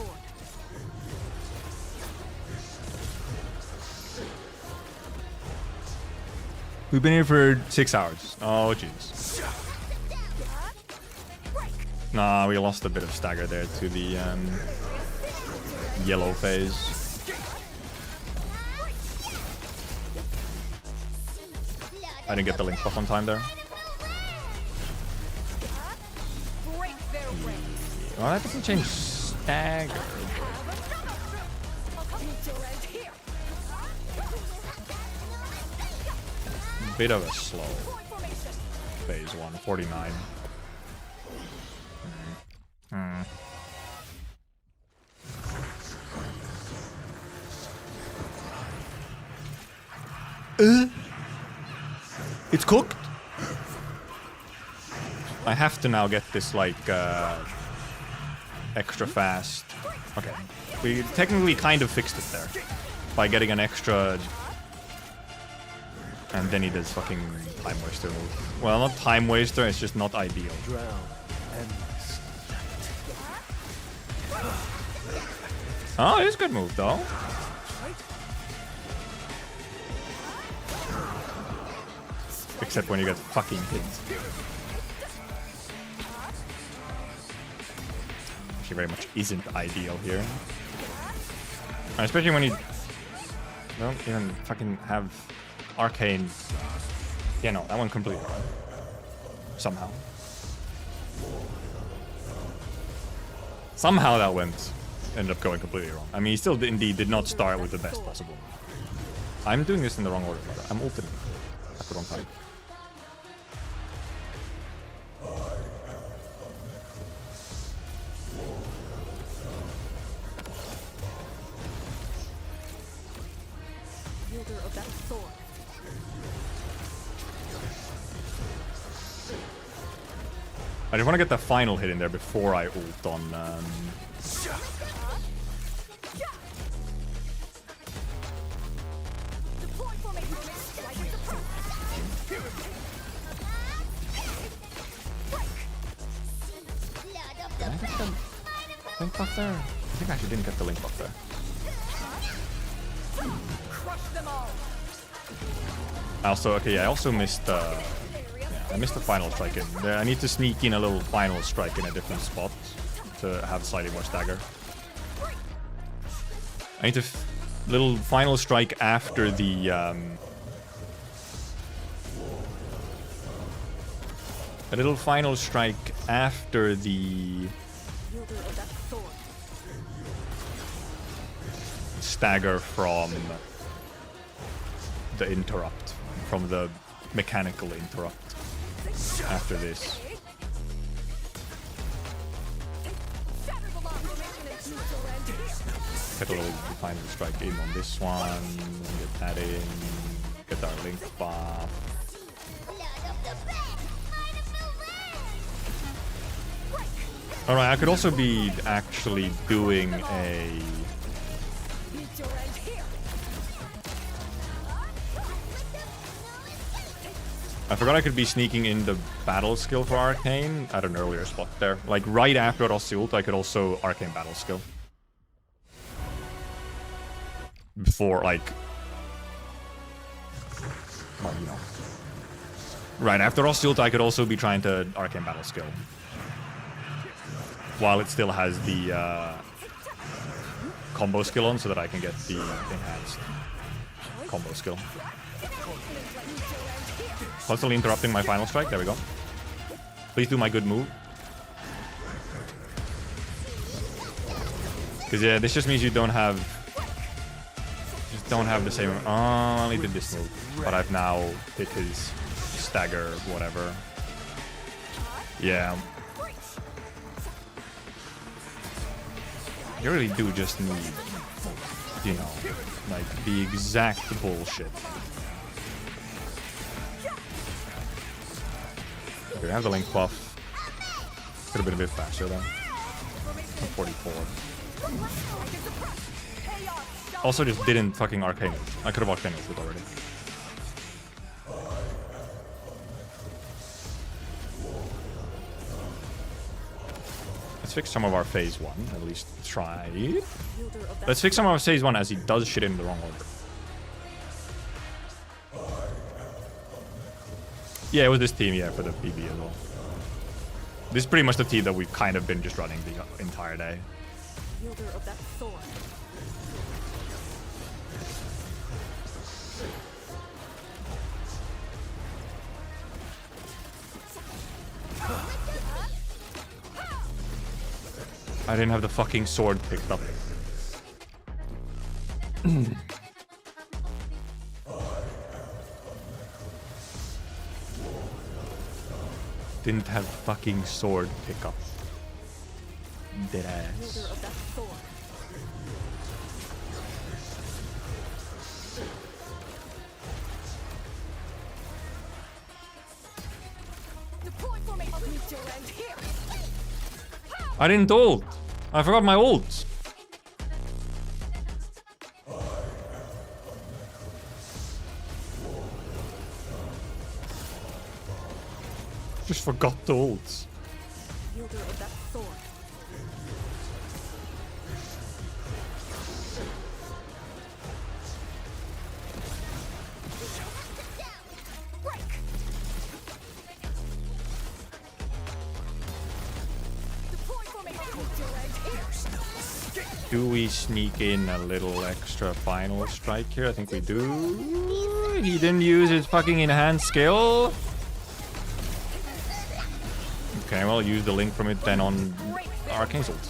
We've been here for 6 hours. Oh jeez. Nah, we lost a bit of stagger there to the yellow phase. I didn't get the Link buff on time there. Well, that doesn't change stagger. Bit of a slow phase 1, 49. It's cooked. I have to now get this like extra fast. Okay, we technically kind of fixed it there by getting an extra, and then he does fucking time waster move. Well, not time waster. It's just not ideal. Oh, it's a good move though. Except when you get fucking hit. Actually, very much isn't ideal here. Especially when you don't even fucking have Arcane. Yeah, no, that one completely wrong. Somehow. Somehow that ended up going completely wrong. I mean, he still indeed did not start with the best possible. I'm doing this in the wrong order, brother. I'm ulting at the wrong time. I just want to get the final hit in there before I ult on. Did I get the Link buff there? I think I actually didn't get the Link buff there. I also missed. I missed the final strike in. I need to sneak in a little final strike in a different spot to have slightly more stagger. I need to little final strike after the a little final strike after the stagger from the interrupt, from the mechanical interrupt after this. Get a little final strike in on this one, get that in, get our link buff. Alright, I could also be actually doing a... I forgot I could be sneaking in the battle skill for Arcane at an earlier spot there. Like right after Rossi ult, I could also Arcane battle skill. Before, like... Well, you know. Right after Rossi ult, I could also be trying to Arcane battle skill. While it still has the combo skill on, so that I can get the enhanced combo skill. Constantly interrupting my final strike. There we go. Please do my good move. Because yeah, this just means you don't have... Just don't have the same... Oh, I only did this move. But I've now hit his stagger, whatever. Yeah. You really do just need, you know, like the exact bullshit. Okay, we have the link buff. Could have been a bit faster though. 44. Also just didn't fucking Arcane it. I could have Arcane it already. Let's fix some of our phase 1, at least try. Let's fix some of our phase 1 as he does shit in the wrong order. Yeah, it was this team, yeah, for the PB as well. This is pretty much the team that we've kind of been just running the entire day. I didn't have the fucking sword picked up. Didn't have fucking sword pickup. Dead ass. I didn't ult. I forgot my ult. Just forgot the ult. Do we sneak in a little extra final strike here? I think we do. He didn't use his fucking enhanced skill. Okay, well, use the link from it then on Arcane's ult.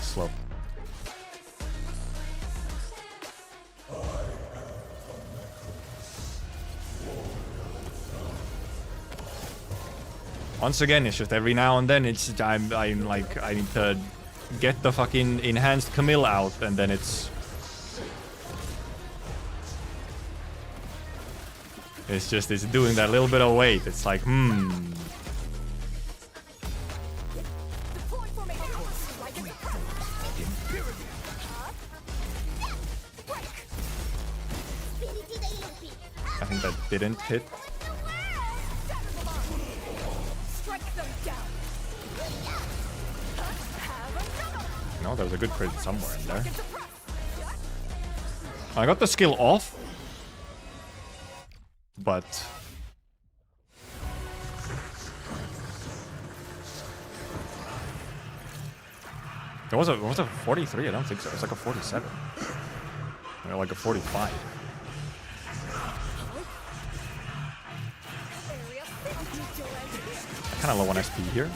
Slow. Once again, it's just every now and then it's I'm like I need to get the fucking enhanced Camille out, and then it's doing that little bit of weight. It's like I think that didn't hit. No, there was a good crit somewhere in there. I got the skill off, but was it a 43? I don't think so. It's like a 47. Or like a 45. Kind of low on SP here.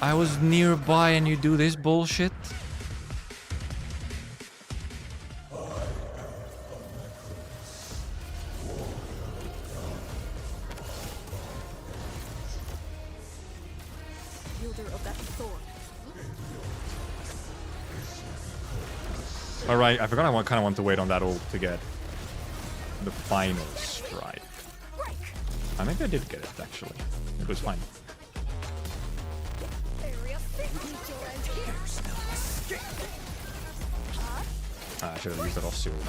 I was nearby and you do this bullshit? Alright, I forgot I kind of want to wait on that ult to get the final strike. Maybe I did get it, actually. It was fine. I should have used that Rossi ult.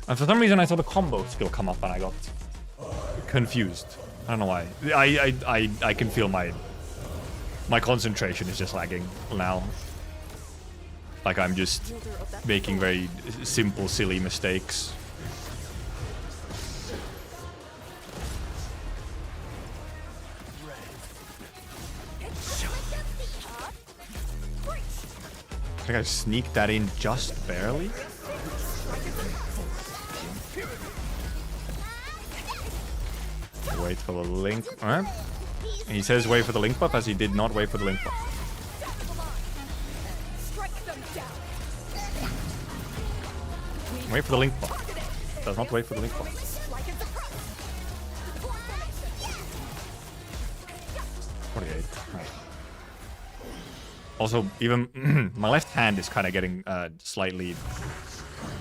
And for some reason I saw the combo skill come up and I got confused. I don't know why. I can feel my concentration is just lagging now. Like I'm just making very simple, silly mistakes. I think I sneaked that in just barely. Wait for the link. He says wait for the link buff as he did not wait for the link buff. Wait for the link buff. Does not wait for the link buff. Right. Also, even my left hand is kind of getting slightly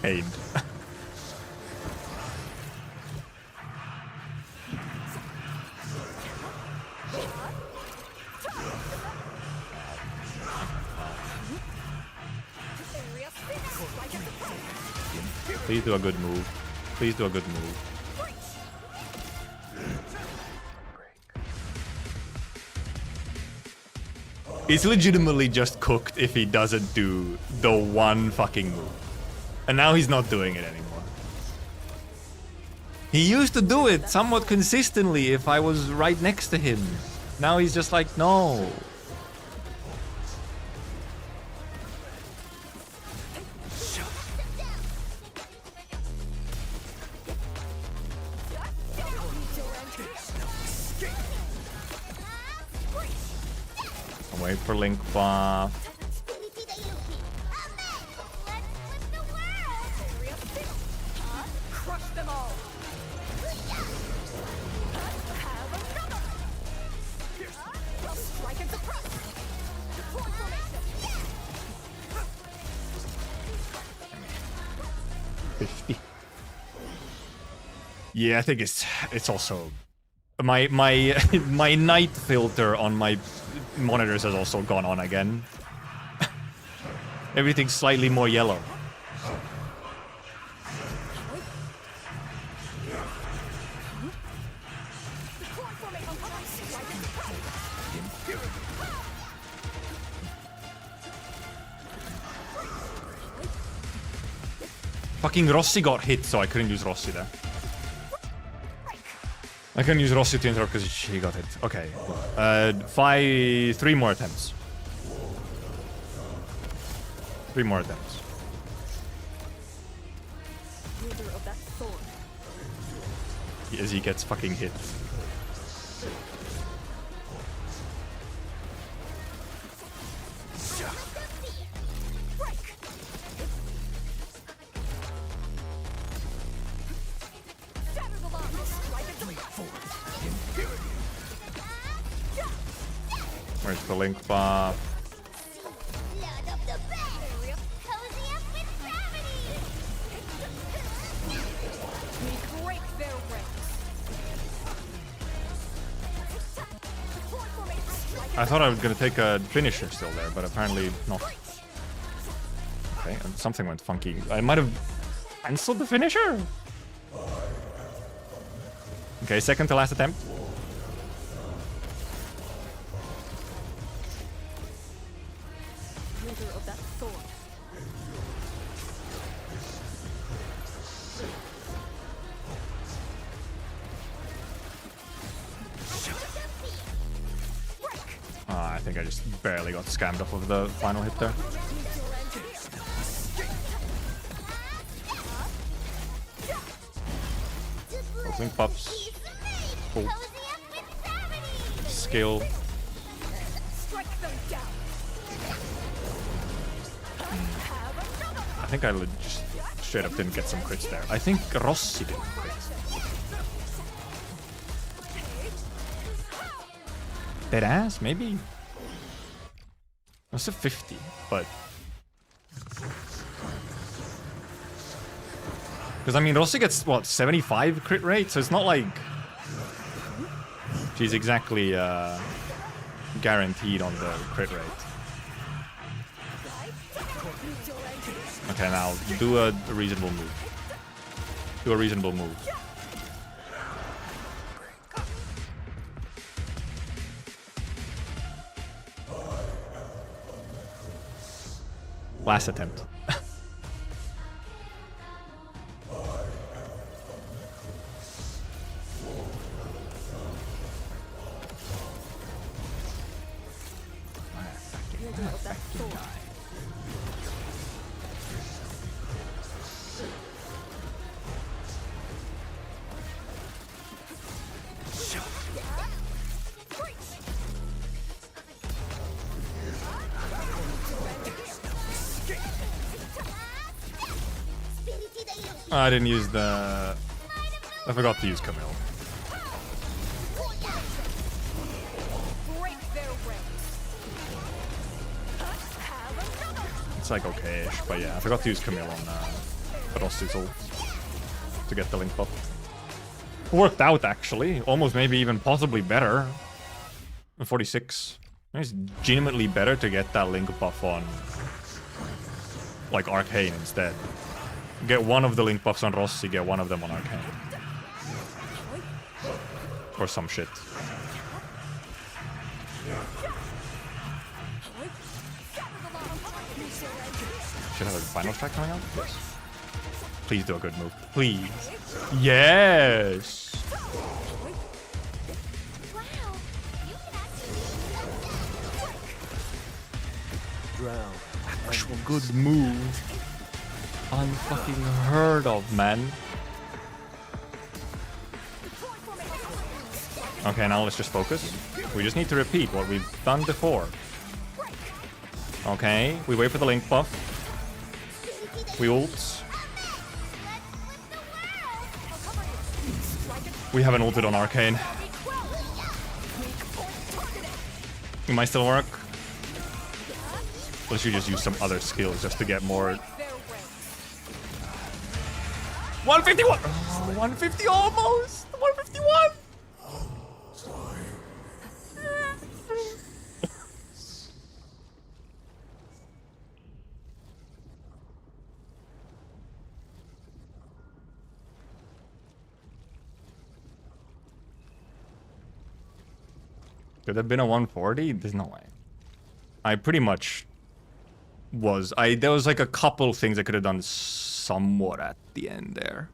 pained. Please do a good move. Please do a good move. It's legitimately just cooked if he doesn't do the one fucking move. And now he's not doing it anymore. He used to do it somewhat consistently if I was right next to him. Now he's just like, no. Wait for link buff. Yeah, I think it's also my my night filter on my monitors has also gone on again. Everything's slightly more yellow. Fucking Rossi got hit, so I couldn't use Rossi there. I couldn't use Rossi to interrupt because she got hit. Okay. 3 more attempts. 3 more attempts. As he gets fucking hit. Where's the link buff? I thought I was gonna take a finisher still there, but apparently not. Okay, and something went funky. I might have cancelled the finisher. Okay, second to last attempt. I think I just barely got scammed off of the final hit there. Link buffs. Ult. Skill. Strike them down. I think I just straight up didn't get some crits there. I think Rossi didn't crit. Dead ass, maybe? That's a 50, but... Because, I mean, Rossi gets, what, 75 crit rate? So it's not like... She's exactly guaranteed on the crit rate. Okay, now, do a reasonable move. Do a reasonable move. Last attempt. I didn't use the... I forgot to use Camille. Break their ranks. It's like okay-ish, but yeah, I forgot to use Camille on Rossi's ult to get the link buff. Worked out, actually. Almost maybe even possibly better. 46. It's legitimately better to get that link buff on like Arcane instead. Get one of the link buffs on Rossi, get one of them on Arcane. Or some shit. Should have a final strike coming out? Yes. Please do a good move. Please. Yes! Drown. Actual good move. Unfucking heard of, man. Okay, now let's just focus. We just need to repeat what we've done before. Okay, we wait for the link buff. We ult. We haven't ulted on Arcane. It might still work. Let's just use some other skills just to get more... 151! Oh, 150 almost! 151! Could have been a 140? There's no way. I pretty much was... There was like a couple things I could have done somewhat at the end there.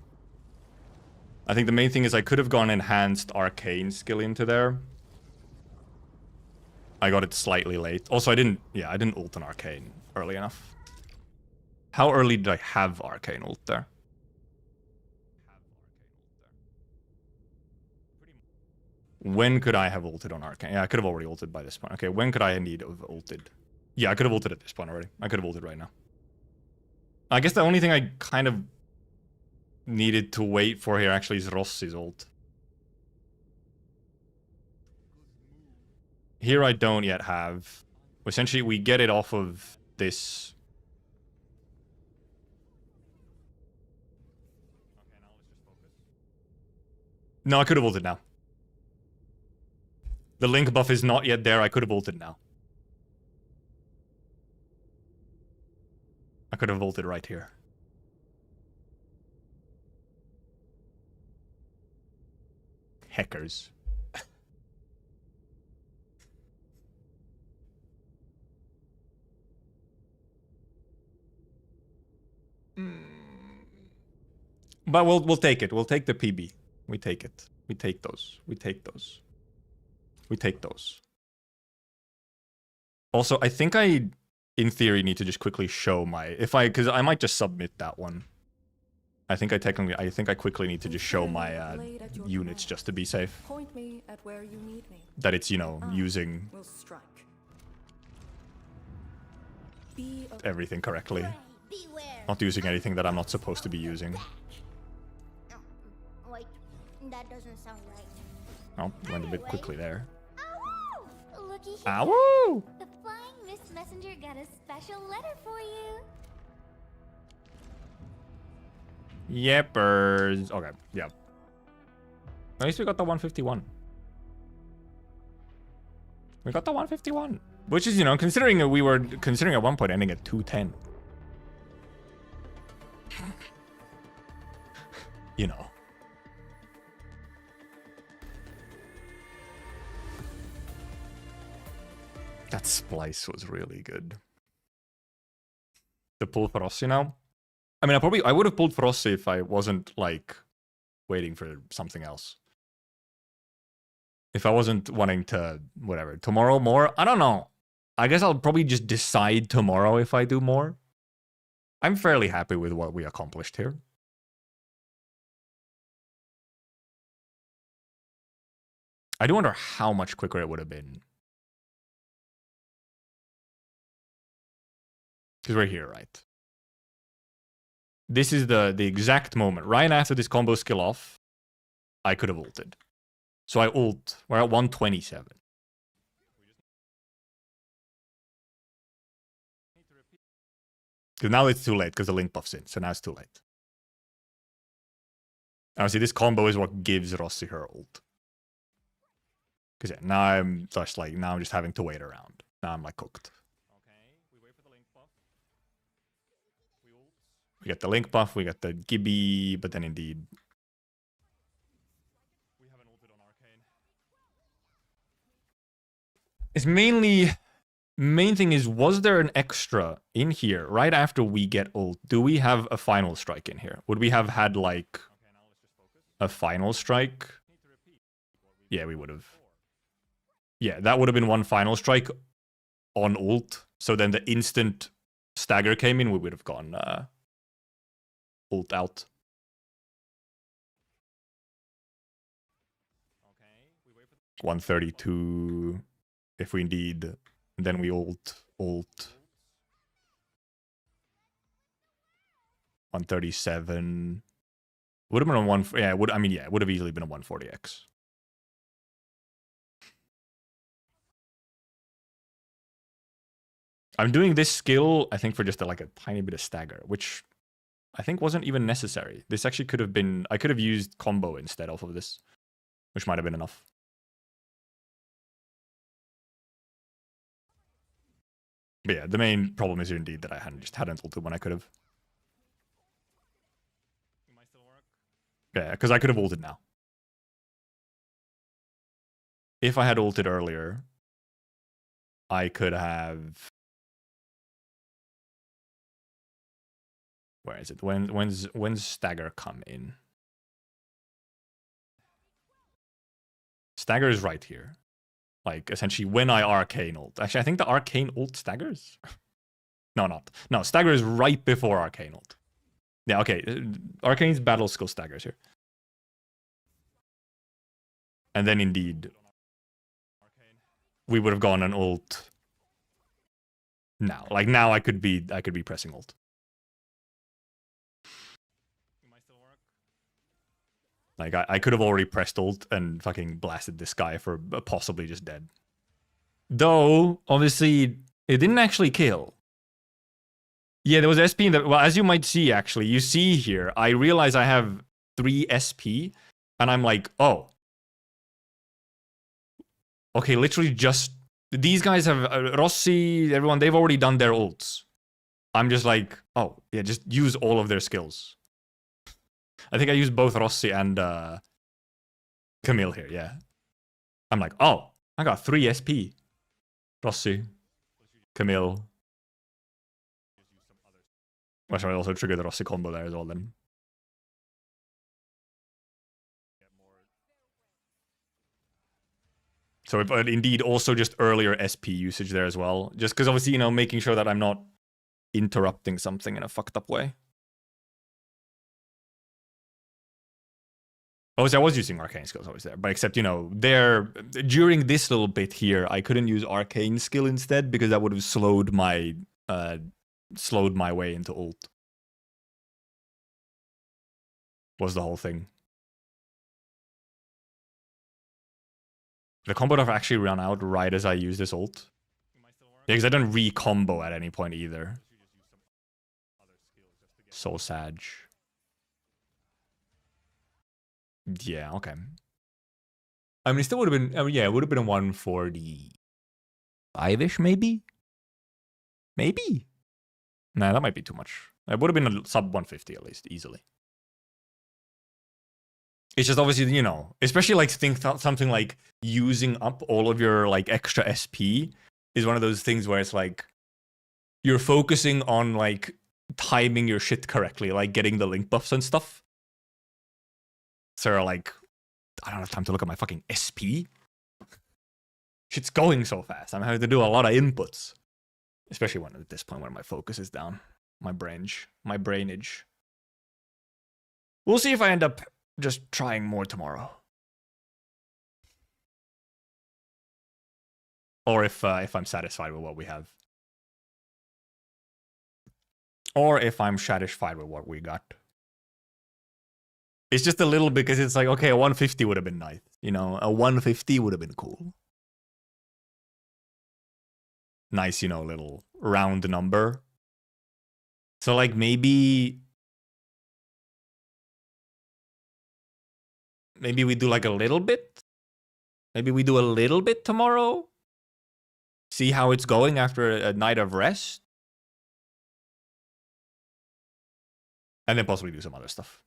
I think the main thing is I could have gone enhanced arcane skill into there. I got it slightly late. Also, I didn't ult an arcane early enough. How early did I have arcane ult there? When could I have ulted on arcane? Yeah, I could have already ulted by this point. Okay, when could I need to have ulted? Yeah, I could have ulted at this point already. I could have ulted right now. I guess the only thing I kind of needed to wait for here actually is Rossi's ult. Here I don't yet have. Essentially, we get it off of this. No, I could have ulted now. The link buff is not yet there. I could have ulted now. I could have ulted right here. Hackers. But we'll take it. We'll take the PB. We take it. We take those. We take those. We take those. Also, I think I, in theory, need to just quickly show my... because I might just submit that one. I think I quickly need to just show my units just to be safe. Point me at where you need me. That it's, you know, using Will strike. Be a everything correctly. Pray, beware. Not using anything that I'm not supposed to be using. Wait, that doesn't sound right. Oh, went a bit quickly there. Ow! Looky here. Ow! The Flying Mist Messenger got a special letter for you. Yepers. Okay, yeah. At least we got the 151. We got the 151. Which is, you know, considering we were considering at one point ending at 210. You know. That splice was really good. The pull for Rossi now. I mean, I would have pulled for Rossi if I wasn't like waiting for something else. If I wasn't wanting to, whatever, tomorrow more? I don't know. I guess I'll probably just decide tomorrow if I do more. I'm fairly happy with what we accomplished here. I do wonder how much quicker it would have been. Because we're here, right? This is the exact moment. Right after this combo skill off, I could have ulted. So I ult. We're at 127. Because now it's too late because the link buff's in. So now it's too late. Obviously, this combo is what gives Rossi her ult. Because yeah, now I'm just like, now I'm just having to wait around. Now I'm like cooked. We get the link buff, we get the Gibby, but then indeed... We haven't ulted on Arcane. It's mainly... Main thing is, was there an extra in here right after we get ult? Do we have a final strike in here? Would we have had, like, a final strike? Yeah, we would have. Yeah, that would have been one final strike on ult. So then the instant stagger came in, we would have gone... ult out. 132. If we indeed, then we ult. 137. Would have been a 1. Yeah, would. I mean, yeah, it would have easily been a 140x. I'm doing this skill, I think, for just like a tiny bit of stagger, which I think wasn't even necessary. This actually could have been... I could have used combo instead off of this, which might have been enough. But yeah, the main problem is indeed that I hadn't ulted when I could have. Yeah, because I could have ulted now. If I had ulted earlier, I could have... Where is it? When's stagger come in? Stagger is right here. Like, essentially, when I arcane ult. Actually, I think the arcane ult staggers? No, not. No, stagger is right before arcane ult. Yeah, okay. Arcane's battle skill staggers here. And then, indeed, we would have gone an ult now. Like, now I could be pressing ult. Like, I could have already pressed ult and fucking blasted this guy for possibly just dead. Though, obviously, it didn't actually kill. Yeah, there was SP in the... Well, as you might see, actually, you see here, I realize I have 3 SP, and I'm like, oh. Okay, literally just... These guys have... Rossi, everyone, they've already done their ults. I'm just like, oh, yeah, just use all of their skills. I think I used both Rossi and Camille here, yeah. I'm like, oh, I got 3 SP. Rossi, Camille. Well, should I also trigger the Rossi combo there as well then? So, but indeed, also just earlier SP usage there as well. Just because obviously, you know, making sure that I'm not interrupting something in a fucked up way. Obviously, I was using arcane skills always there, but except, you know, there during this little bit here, I couldn't use arcane skill instead because that would have slowed my way into ult. Was the whole thing. The combo never actually ran out right as I used this ult. Yeah, because I didn't re-combo at any point either. So sad. Yeah, okay. I mean, it still would have been, I mean, yeah, it would have been a 145-ish, maybe? Maybe? Nah, that might be too much. It would have been a sub 150 at least, easily. It's just obviously, you know, especially like something like using up all of your like extra SP is one of those things where it's like you're focusing on like timing your shit correctly, like getting the link buffs and stuff. So like, I don't have time to look at my fucking SP. Shit's going so fast. I'm having to do a lot of inputs. Especially when at this point when my focus is down. My brainage. We'll see if I end up just trying more tomorrow. Or if I'm satisfied with what we have. Or if I'm satisfied with what we got. It's just a little bit because it's like, okay, a 150 would have been nice. You know, a 150 would have been cool. Nice, you know, little round number. So like maybe we do like a little bit. Maybe we do a little bit tomorrow. See how it's going after a night of rest. And then possibly do some other stuff.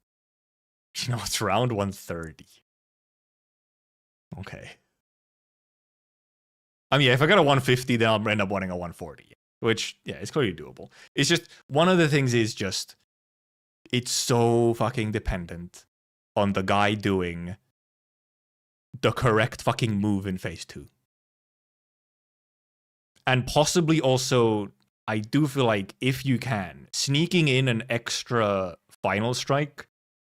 You know, it's round 130. Okay. I mean, yeah, if I got a 150, then I'll end up wanting a 140. Which, yeah, it's clearly doable. It's just, one of the things is just, it's so fucking dependent on the guy doing the correct fucking move in phase 2. And possibly also, I do feel like if you can, sneaking in an extra final strike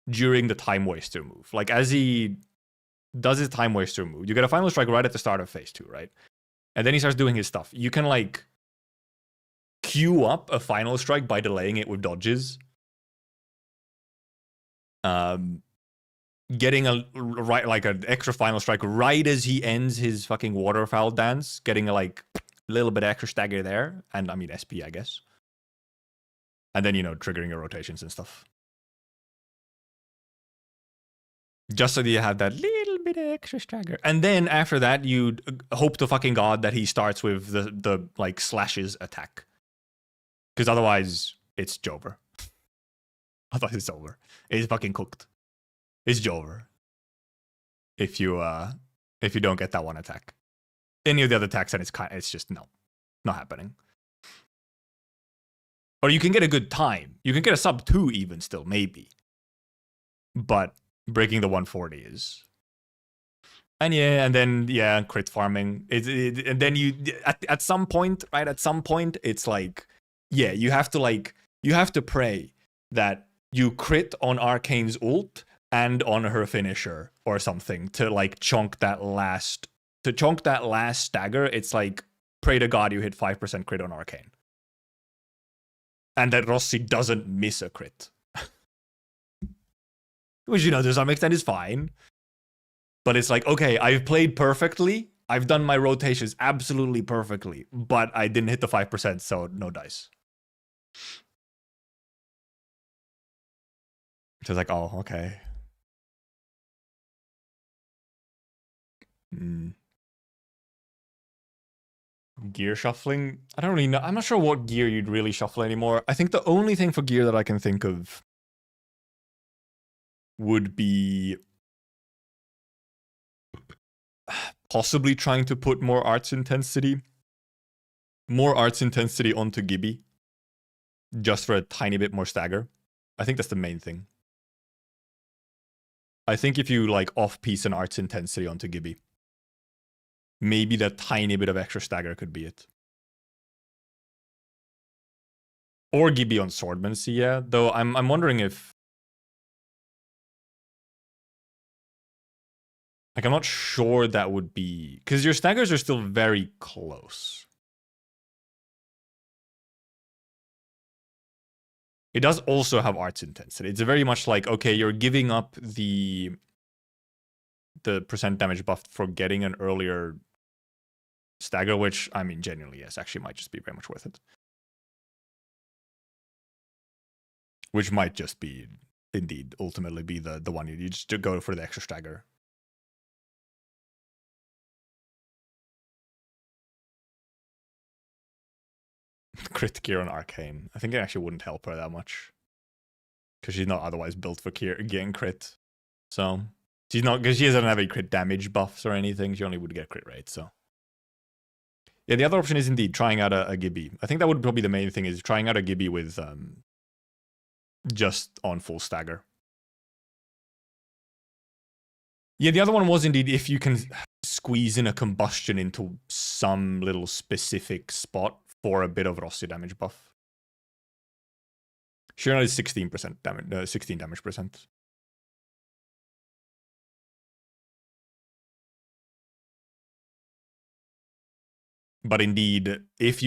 during the time waster move. Like as he does his time waster move, you get a final strike right at the start of phase 2, right? And then he starts doing his stuff. You can like queue up a final strike by delaying it with dodges. Getting a right like an extra final strike right as he ends his fucking waterfowl dance, getting a like little bit extra stagger there, and I mean SP, I guess. And then, you know, triggering your rotations and stuff. Just so that you have that little bit of extra stagger. And then after that, you hope to fucking God that he starts with the like slashes attack. Because otherwise, it's Jover. Otherwise, it's over. It's fucking cooked. It's Jover. If you don't get that one attack. Any of the other attacks, then it's just no. Not happening. Or you can get a good time. You can get a sub 2 even still, maybe. But breaking the 140 is. And yeah, and then, yeah, crit farming. And then you, at some point, right? At some point, it's like, yeah, you have to pray that you crit on Arcane's ult and on her finisher or something to like chunk that last stagger. It's like, pray to God you hit 5% crit on Arcane. And that Rossi doesn't miss a crit. Which, you know, to some extent is fine. But it's like, okay, I've played perfectly. I've done my rotations absolutely perfectly. But I didn't hit the 5%, so no dice. So it's like, oh, okay. Gear shuffling? I don't really know. I'm not sure what gear you'd really shuffle anymore. I think the only thing for gear that I can think of would be possibly trying to put more arts intensity onto Gibby, just for a tiny bit more stagger. I think that's the main thing. I think if you like off-piece an arts intensity onto Gibby, maybe that tiny bit of extra stagger could be it. Or Gibby on Swordmancy, yeah. Though I'm wondering if Like, I'm not sure that would be... Because your staggers are still very close. It does also have arts intensity. It's very much like, okay, you're giving up the percent damage buff for getting an earlier stagger, which, I mean, genuinely, yes, actually might just be very much worth it. Which might just be, indeed, ultimately be the one you just go for the extra stagger. Crit gear on Arcane. I think it actually wouldn't help her that much. Because she's not otherwise built for getting crit. So, she's not, because she doesn't have any crit damage buffs or anything. She only would get crit rate, so. Yeah, the other option is indeed trying out a Gibby. I think that would probably be the main thing, is trying out a Gibby with just on full stagger. Yeah, the other one was indeed if you can squeeze in a combustion into some little specific spot for a bit of Rossi damage buff. Sure, is 16% damage, 16 damage percent. But indeed, if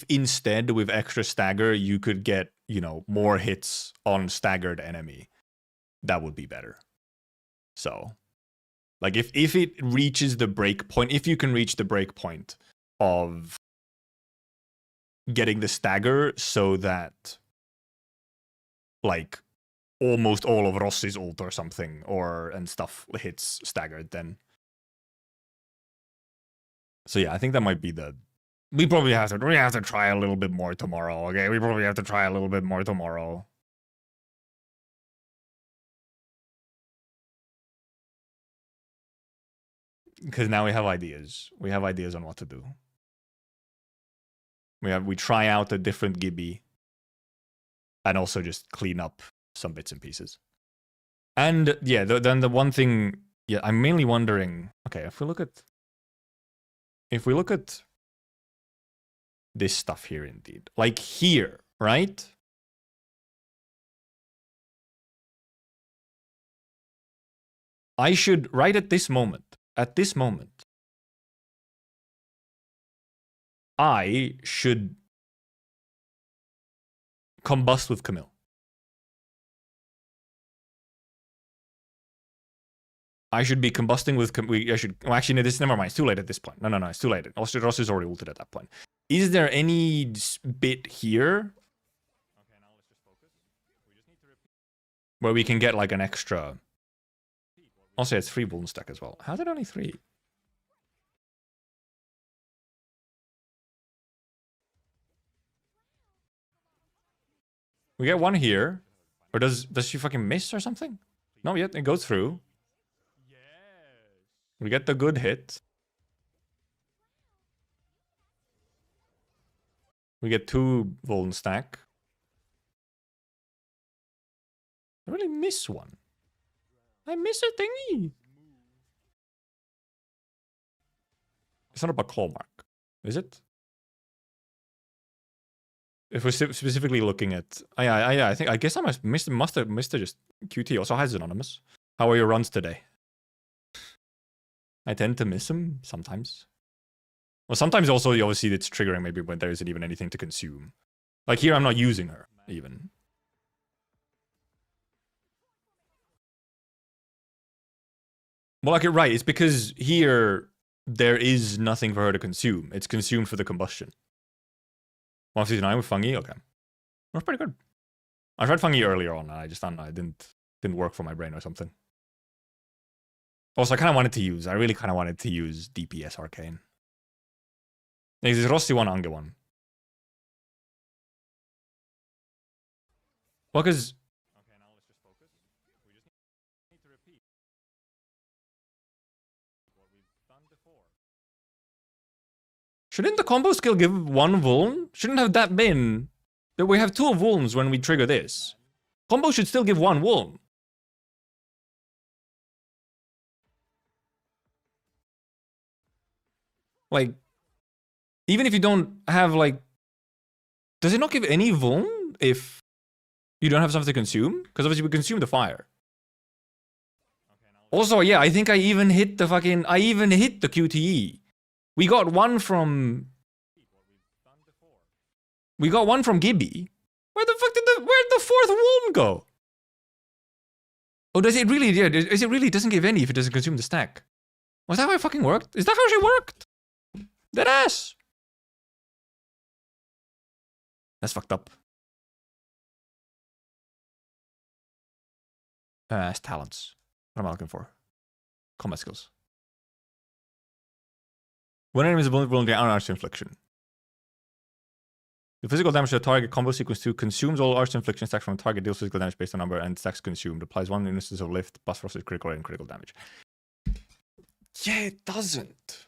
instead with extra stagger you could get, you know, more hits on staggered enemy, that would be better. So, like if it reaches the break point, if you can reach the break point of getting the stagger so that like almost all of Rossi's ult or something and stuff hits staggered, then. So yeah, I think that might be we probably have to try a little bit more tomorrow, okay? We probably have to try a little bit more tomorrow. Because now we have ideas. We have ideas on what to do. We try out a different Gibby. And also just clean up some bits and pieces. And yeah, then the one thing, yeah, I'm mainly wondering, okay, if we look at this stuff here indeed, like here, right? I should, right at this moment, I should combust with Camille. I should be combusting with well, actually, no, never mind. It's too late at this point. No, it's too late. Ross is already ulted at that point. Is there any bit here where we can get like an extra? Also, it's 3 Bullen stack as well. How's it only 3? We get 1 here. Or does she fucking miss or something? No, yet it goes through. We get the good hit. We get 2 Vuln stack. I really miss 1. I miss a thingy. It's not a claw mark, is it? If we're specifically looking at, I guess I must have missed just QT. Also, hi Anonymous. How are your runs today? I tend to miss them sometimes. Well, sometimes also obviously it's triggering maybe when there isn't even anything to consume. Like here, I'm not using her even. Well, like, right, it's because here there is nothing for her to consume. It's consumed for the combustion. 159 with Fungi, okay. That's pretty good. I tried Fungi earlier on, and I just found it didn't work for my brain or something. Also, I really kind of wanted to use DPS Arcane. This is Rossi 1, Ange 1. Well, because... Okay, now let's just focus. We just need to repeat what we've done before. Shouldn't the combo skill give 1 Vuln? Shouldn't have that been... that we have 2 Vulns when we trigger this. Combo should still give 1 Vuln. Like, even if you don't have, like... Does it not give any Vuln if you don't have something to consume? Because obviously we consume the fire. Okay, now Also, yeah, I think I even hit the QTE. We got one from Gibby. Where'd the fourth Womb go? Oh, does it really? Yeah, is it really doesn't give any if it doesn't consume the stack? Was that how it fucking worked? Is that how she worked? Dead ass. That's fucked up. It's talents. What am I looking for? Combat skills. When enemy is vulnerable to arch infliction. The physical damage to the target combo sequence 2 consumes all arch infliction stacks from a target, deals physical damage based on number, and stacks consumed. Applies 1 instance of lift, plus frost is critical and critical damage. Yeah, it doesn't.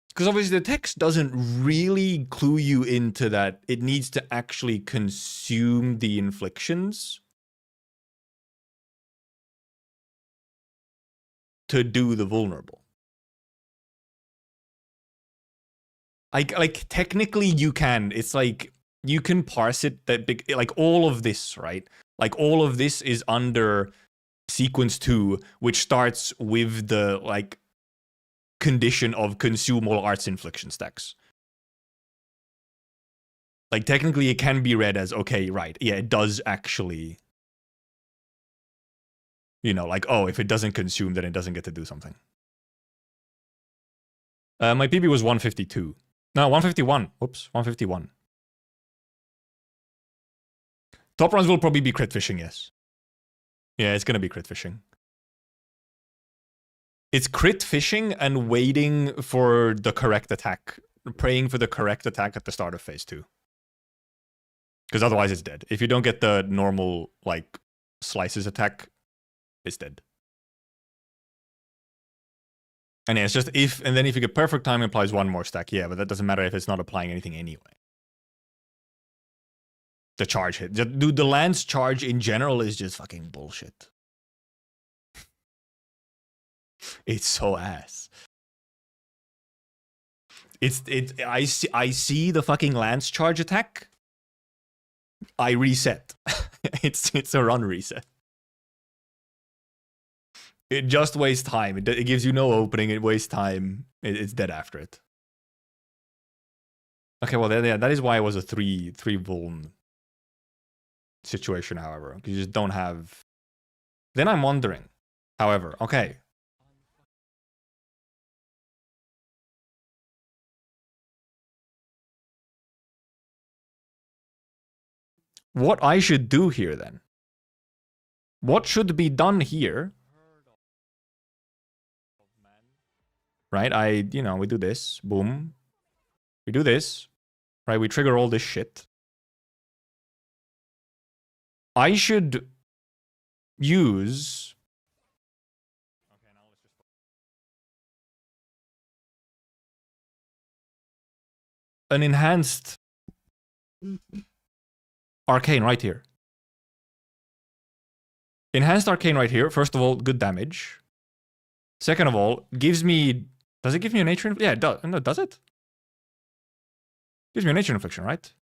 Because obviously the text doesn't really clue you into that. It needs to actually consume the inflictions to do the vulnerable. Like technically you can. It's like you can parse it that big. Like all of this, right? Like all of this is under sequence 2, which starts with the like condition of consume all arts infliction stacks. Like technically it can be read as okay, right? Yeah, it does actually. You know, like oh, if it doesn't consume, then it doesn't get to do something. My PB was 152. No, 151. Oops, 151. Top runs will probably be crit fishing, yes. Yeah, it's gonna be crit fishing. It's crit fishing and waiting for the correct attack. Praying for the correct attack at the start of phase 2. Because otherwise it's dead. If you don't get the normal, like, slices attack, it's dead. And yeah, it's just if, and then if you get perfect time, it applies 1 more stack. Yeah, but that doesn't matter if it's not applying anything anyway. The charge hit. Dude, the lance charge in general is just fucking bullshit. It's so ass. I see the fucking lance charge attack. I reset. it's a run reset. It just wastes time. It gives you no opening. It wastes time. It's dead after it. Okay, well, yeah, that is why it was a 3 vuln situation, however. Because you just don't have... Then I'm wondering, however, okay. What I should do here, then? What should be done here? Right, you know, we do this, boom. We do this, right? We trigger all this shit. I should use... an enhanced arcane right here. Enhanced arcane right here. First of all, good damage. Second of all, gives me... Does it give me a nature infliction? Yeah, it does. No, does it? Gives me a nature infliction, right?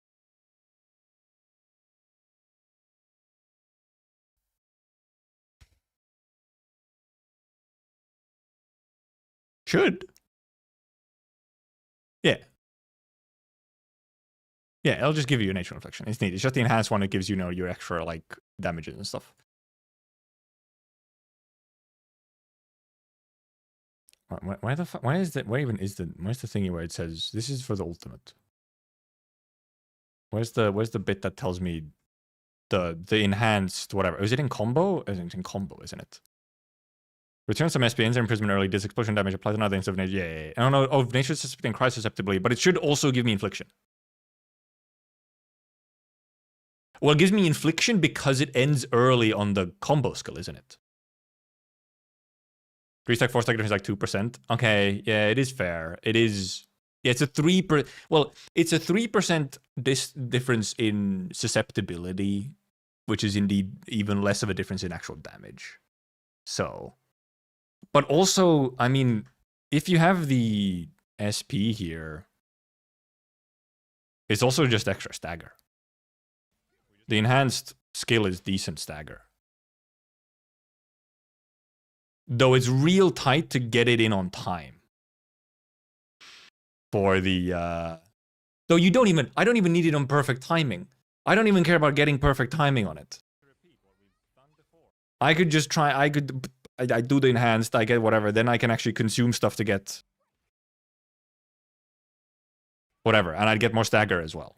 Should. Yeah. Yeah, it'll just give you a nature infliction. It's neat. It's just the enhanced one that gives you, your extra, like, damages and stuff. Why the fuck? Why is that? Where even is the? Where's the thingy where it says this is for the ultimate? Where's the bit that tells me the enhanced whatever? Is it in combo? It's in combo, isn't it? Return some SP, enter imprisonment early. This explosion damage applies another instance of nature. Yeah. I don't know of nature susceptibility and cry susceptibility, but it should also give me infliction. Well, it gives me infliction because it ends early on the combo skill, isn't it? 3 stack, 4 stack difference is like 2%. Okay, yeah, it is fair. It is... Yeah, it's a 3%... Well, it's a 3% difference in susceptibility, which is indeed even less of a difference in actual damage. So... But also, I mean, if you have the SP here, it's also just extra stagger. The enhanced skill is decent stagger. Though it's real tight to get it in on time. For the though I don't even need it on perfect timing. I don't even care about getting perfect timing on it. I could just try, I do the enhanced, I get whatever, then I can actually consume stuff to get whatever, and I'd get more stagger as well.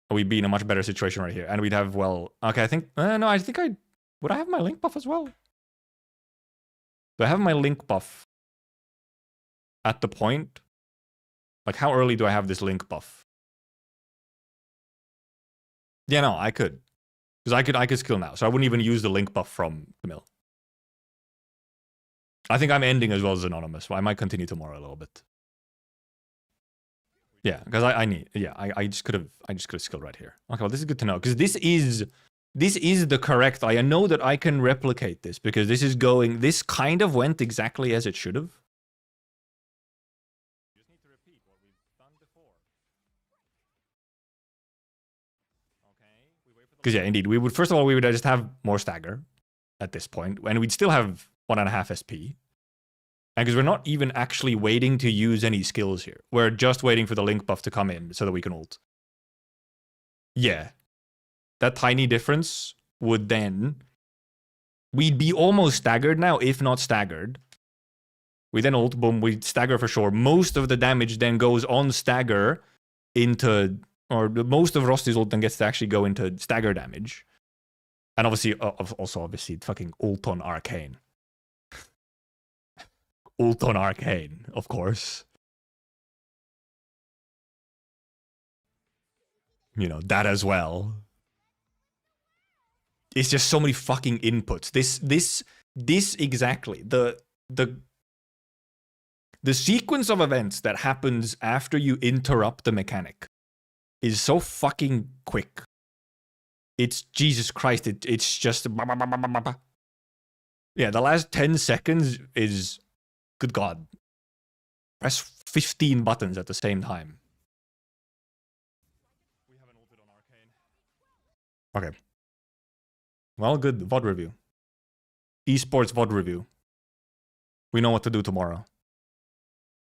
We'd be in a much better situation right here, and we'd have, well, okay, I think, no, I think would I have my link buff as well? Do I have my link buff at the point? Like, how early do I have this link buff? Yeah, no, I could. Because I could skill now, so I wouldn't even use the link buff from the mill. I think I'm ending as well as Anonymous, so I might continue tomorrow a little bit. Yeah, because I just could have skilled right here. Okay, well this is good to know, because this is the correct. I know that I can replicate this because this kind of went exactly as it should have. Because yeah, indeed, first of all we would just have more stagger at this point, and we'd still have 1.5 SP. And because we're not even actually waiting to use any skills here, we're just waiting for the link buff to come in so that we can ult. Yeah, that tiny difference would then we'd be almost staggered now, if not staggered. We then ult, boom, we stagger for sure. Most of the damage then goes on stagger into. Or most of Rosty's ult then gets to actually go into stagger damage. And obviously, obviously, fucking ult on Arcane. Ult on Arcane, of course. You know, that as well. It's just so many fucking inputs. This exactly. The sequence of events that happens after you interrupt the mechanic is so fucking quick. It's Jesus Christ. It's just yeah. The last 10 seconds is good God. Press 15 buttons at the same time. We haven't ulted on Arcane. Okay. Well, good VOD review. Esports VOD review. We know what to do tomorrow.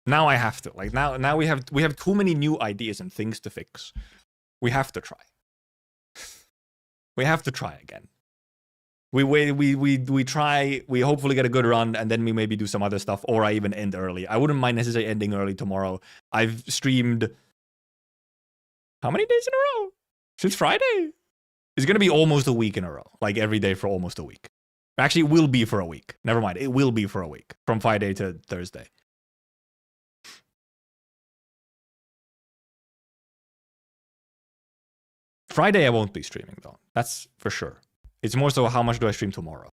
Now I have to. Like now we have too many new ideas and things to fix. We have to try. We have to try again. We try, we hopefully get a good run, and then we maybe do some other stuff, or I even end early. I wouldn't mind necessarily ending early tomorrow. I've streamed how many days in a row? Since Friday? It's gonna be almost a week in a row. Like every day for almost a week. Actually, it will be for a week. Never mind. It will be for a week. From Friday to Thursday. Friday I won't be streaming though. That's for sure. It's more so how much do I stream tomorrow.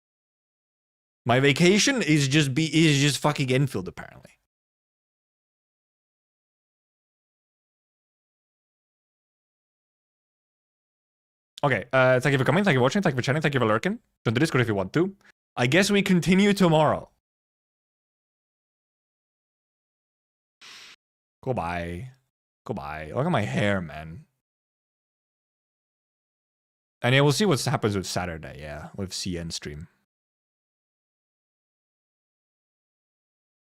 My vacation is just fucking Endfield apparently. Okay, thank you for coming, thank you for watching, thank you for chatting, thank you for lurking. Join the Discord if you want to. I guess we continue tomorrow. Goodbye. Goodbye. Look at my hair, man. And yeah, we'll see what happens with Saturday, yeah, with CN stream.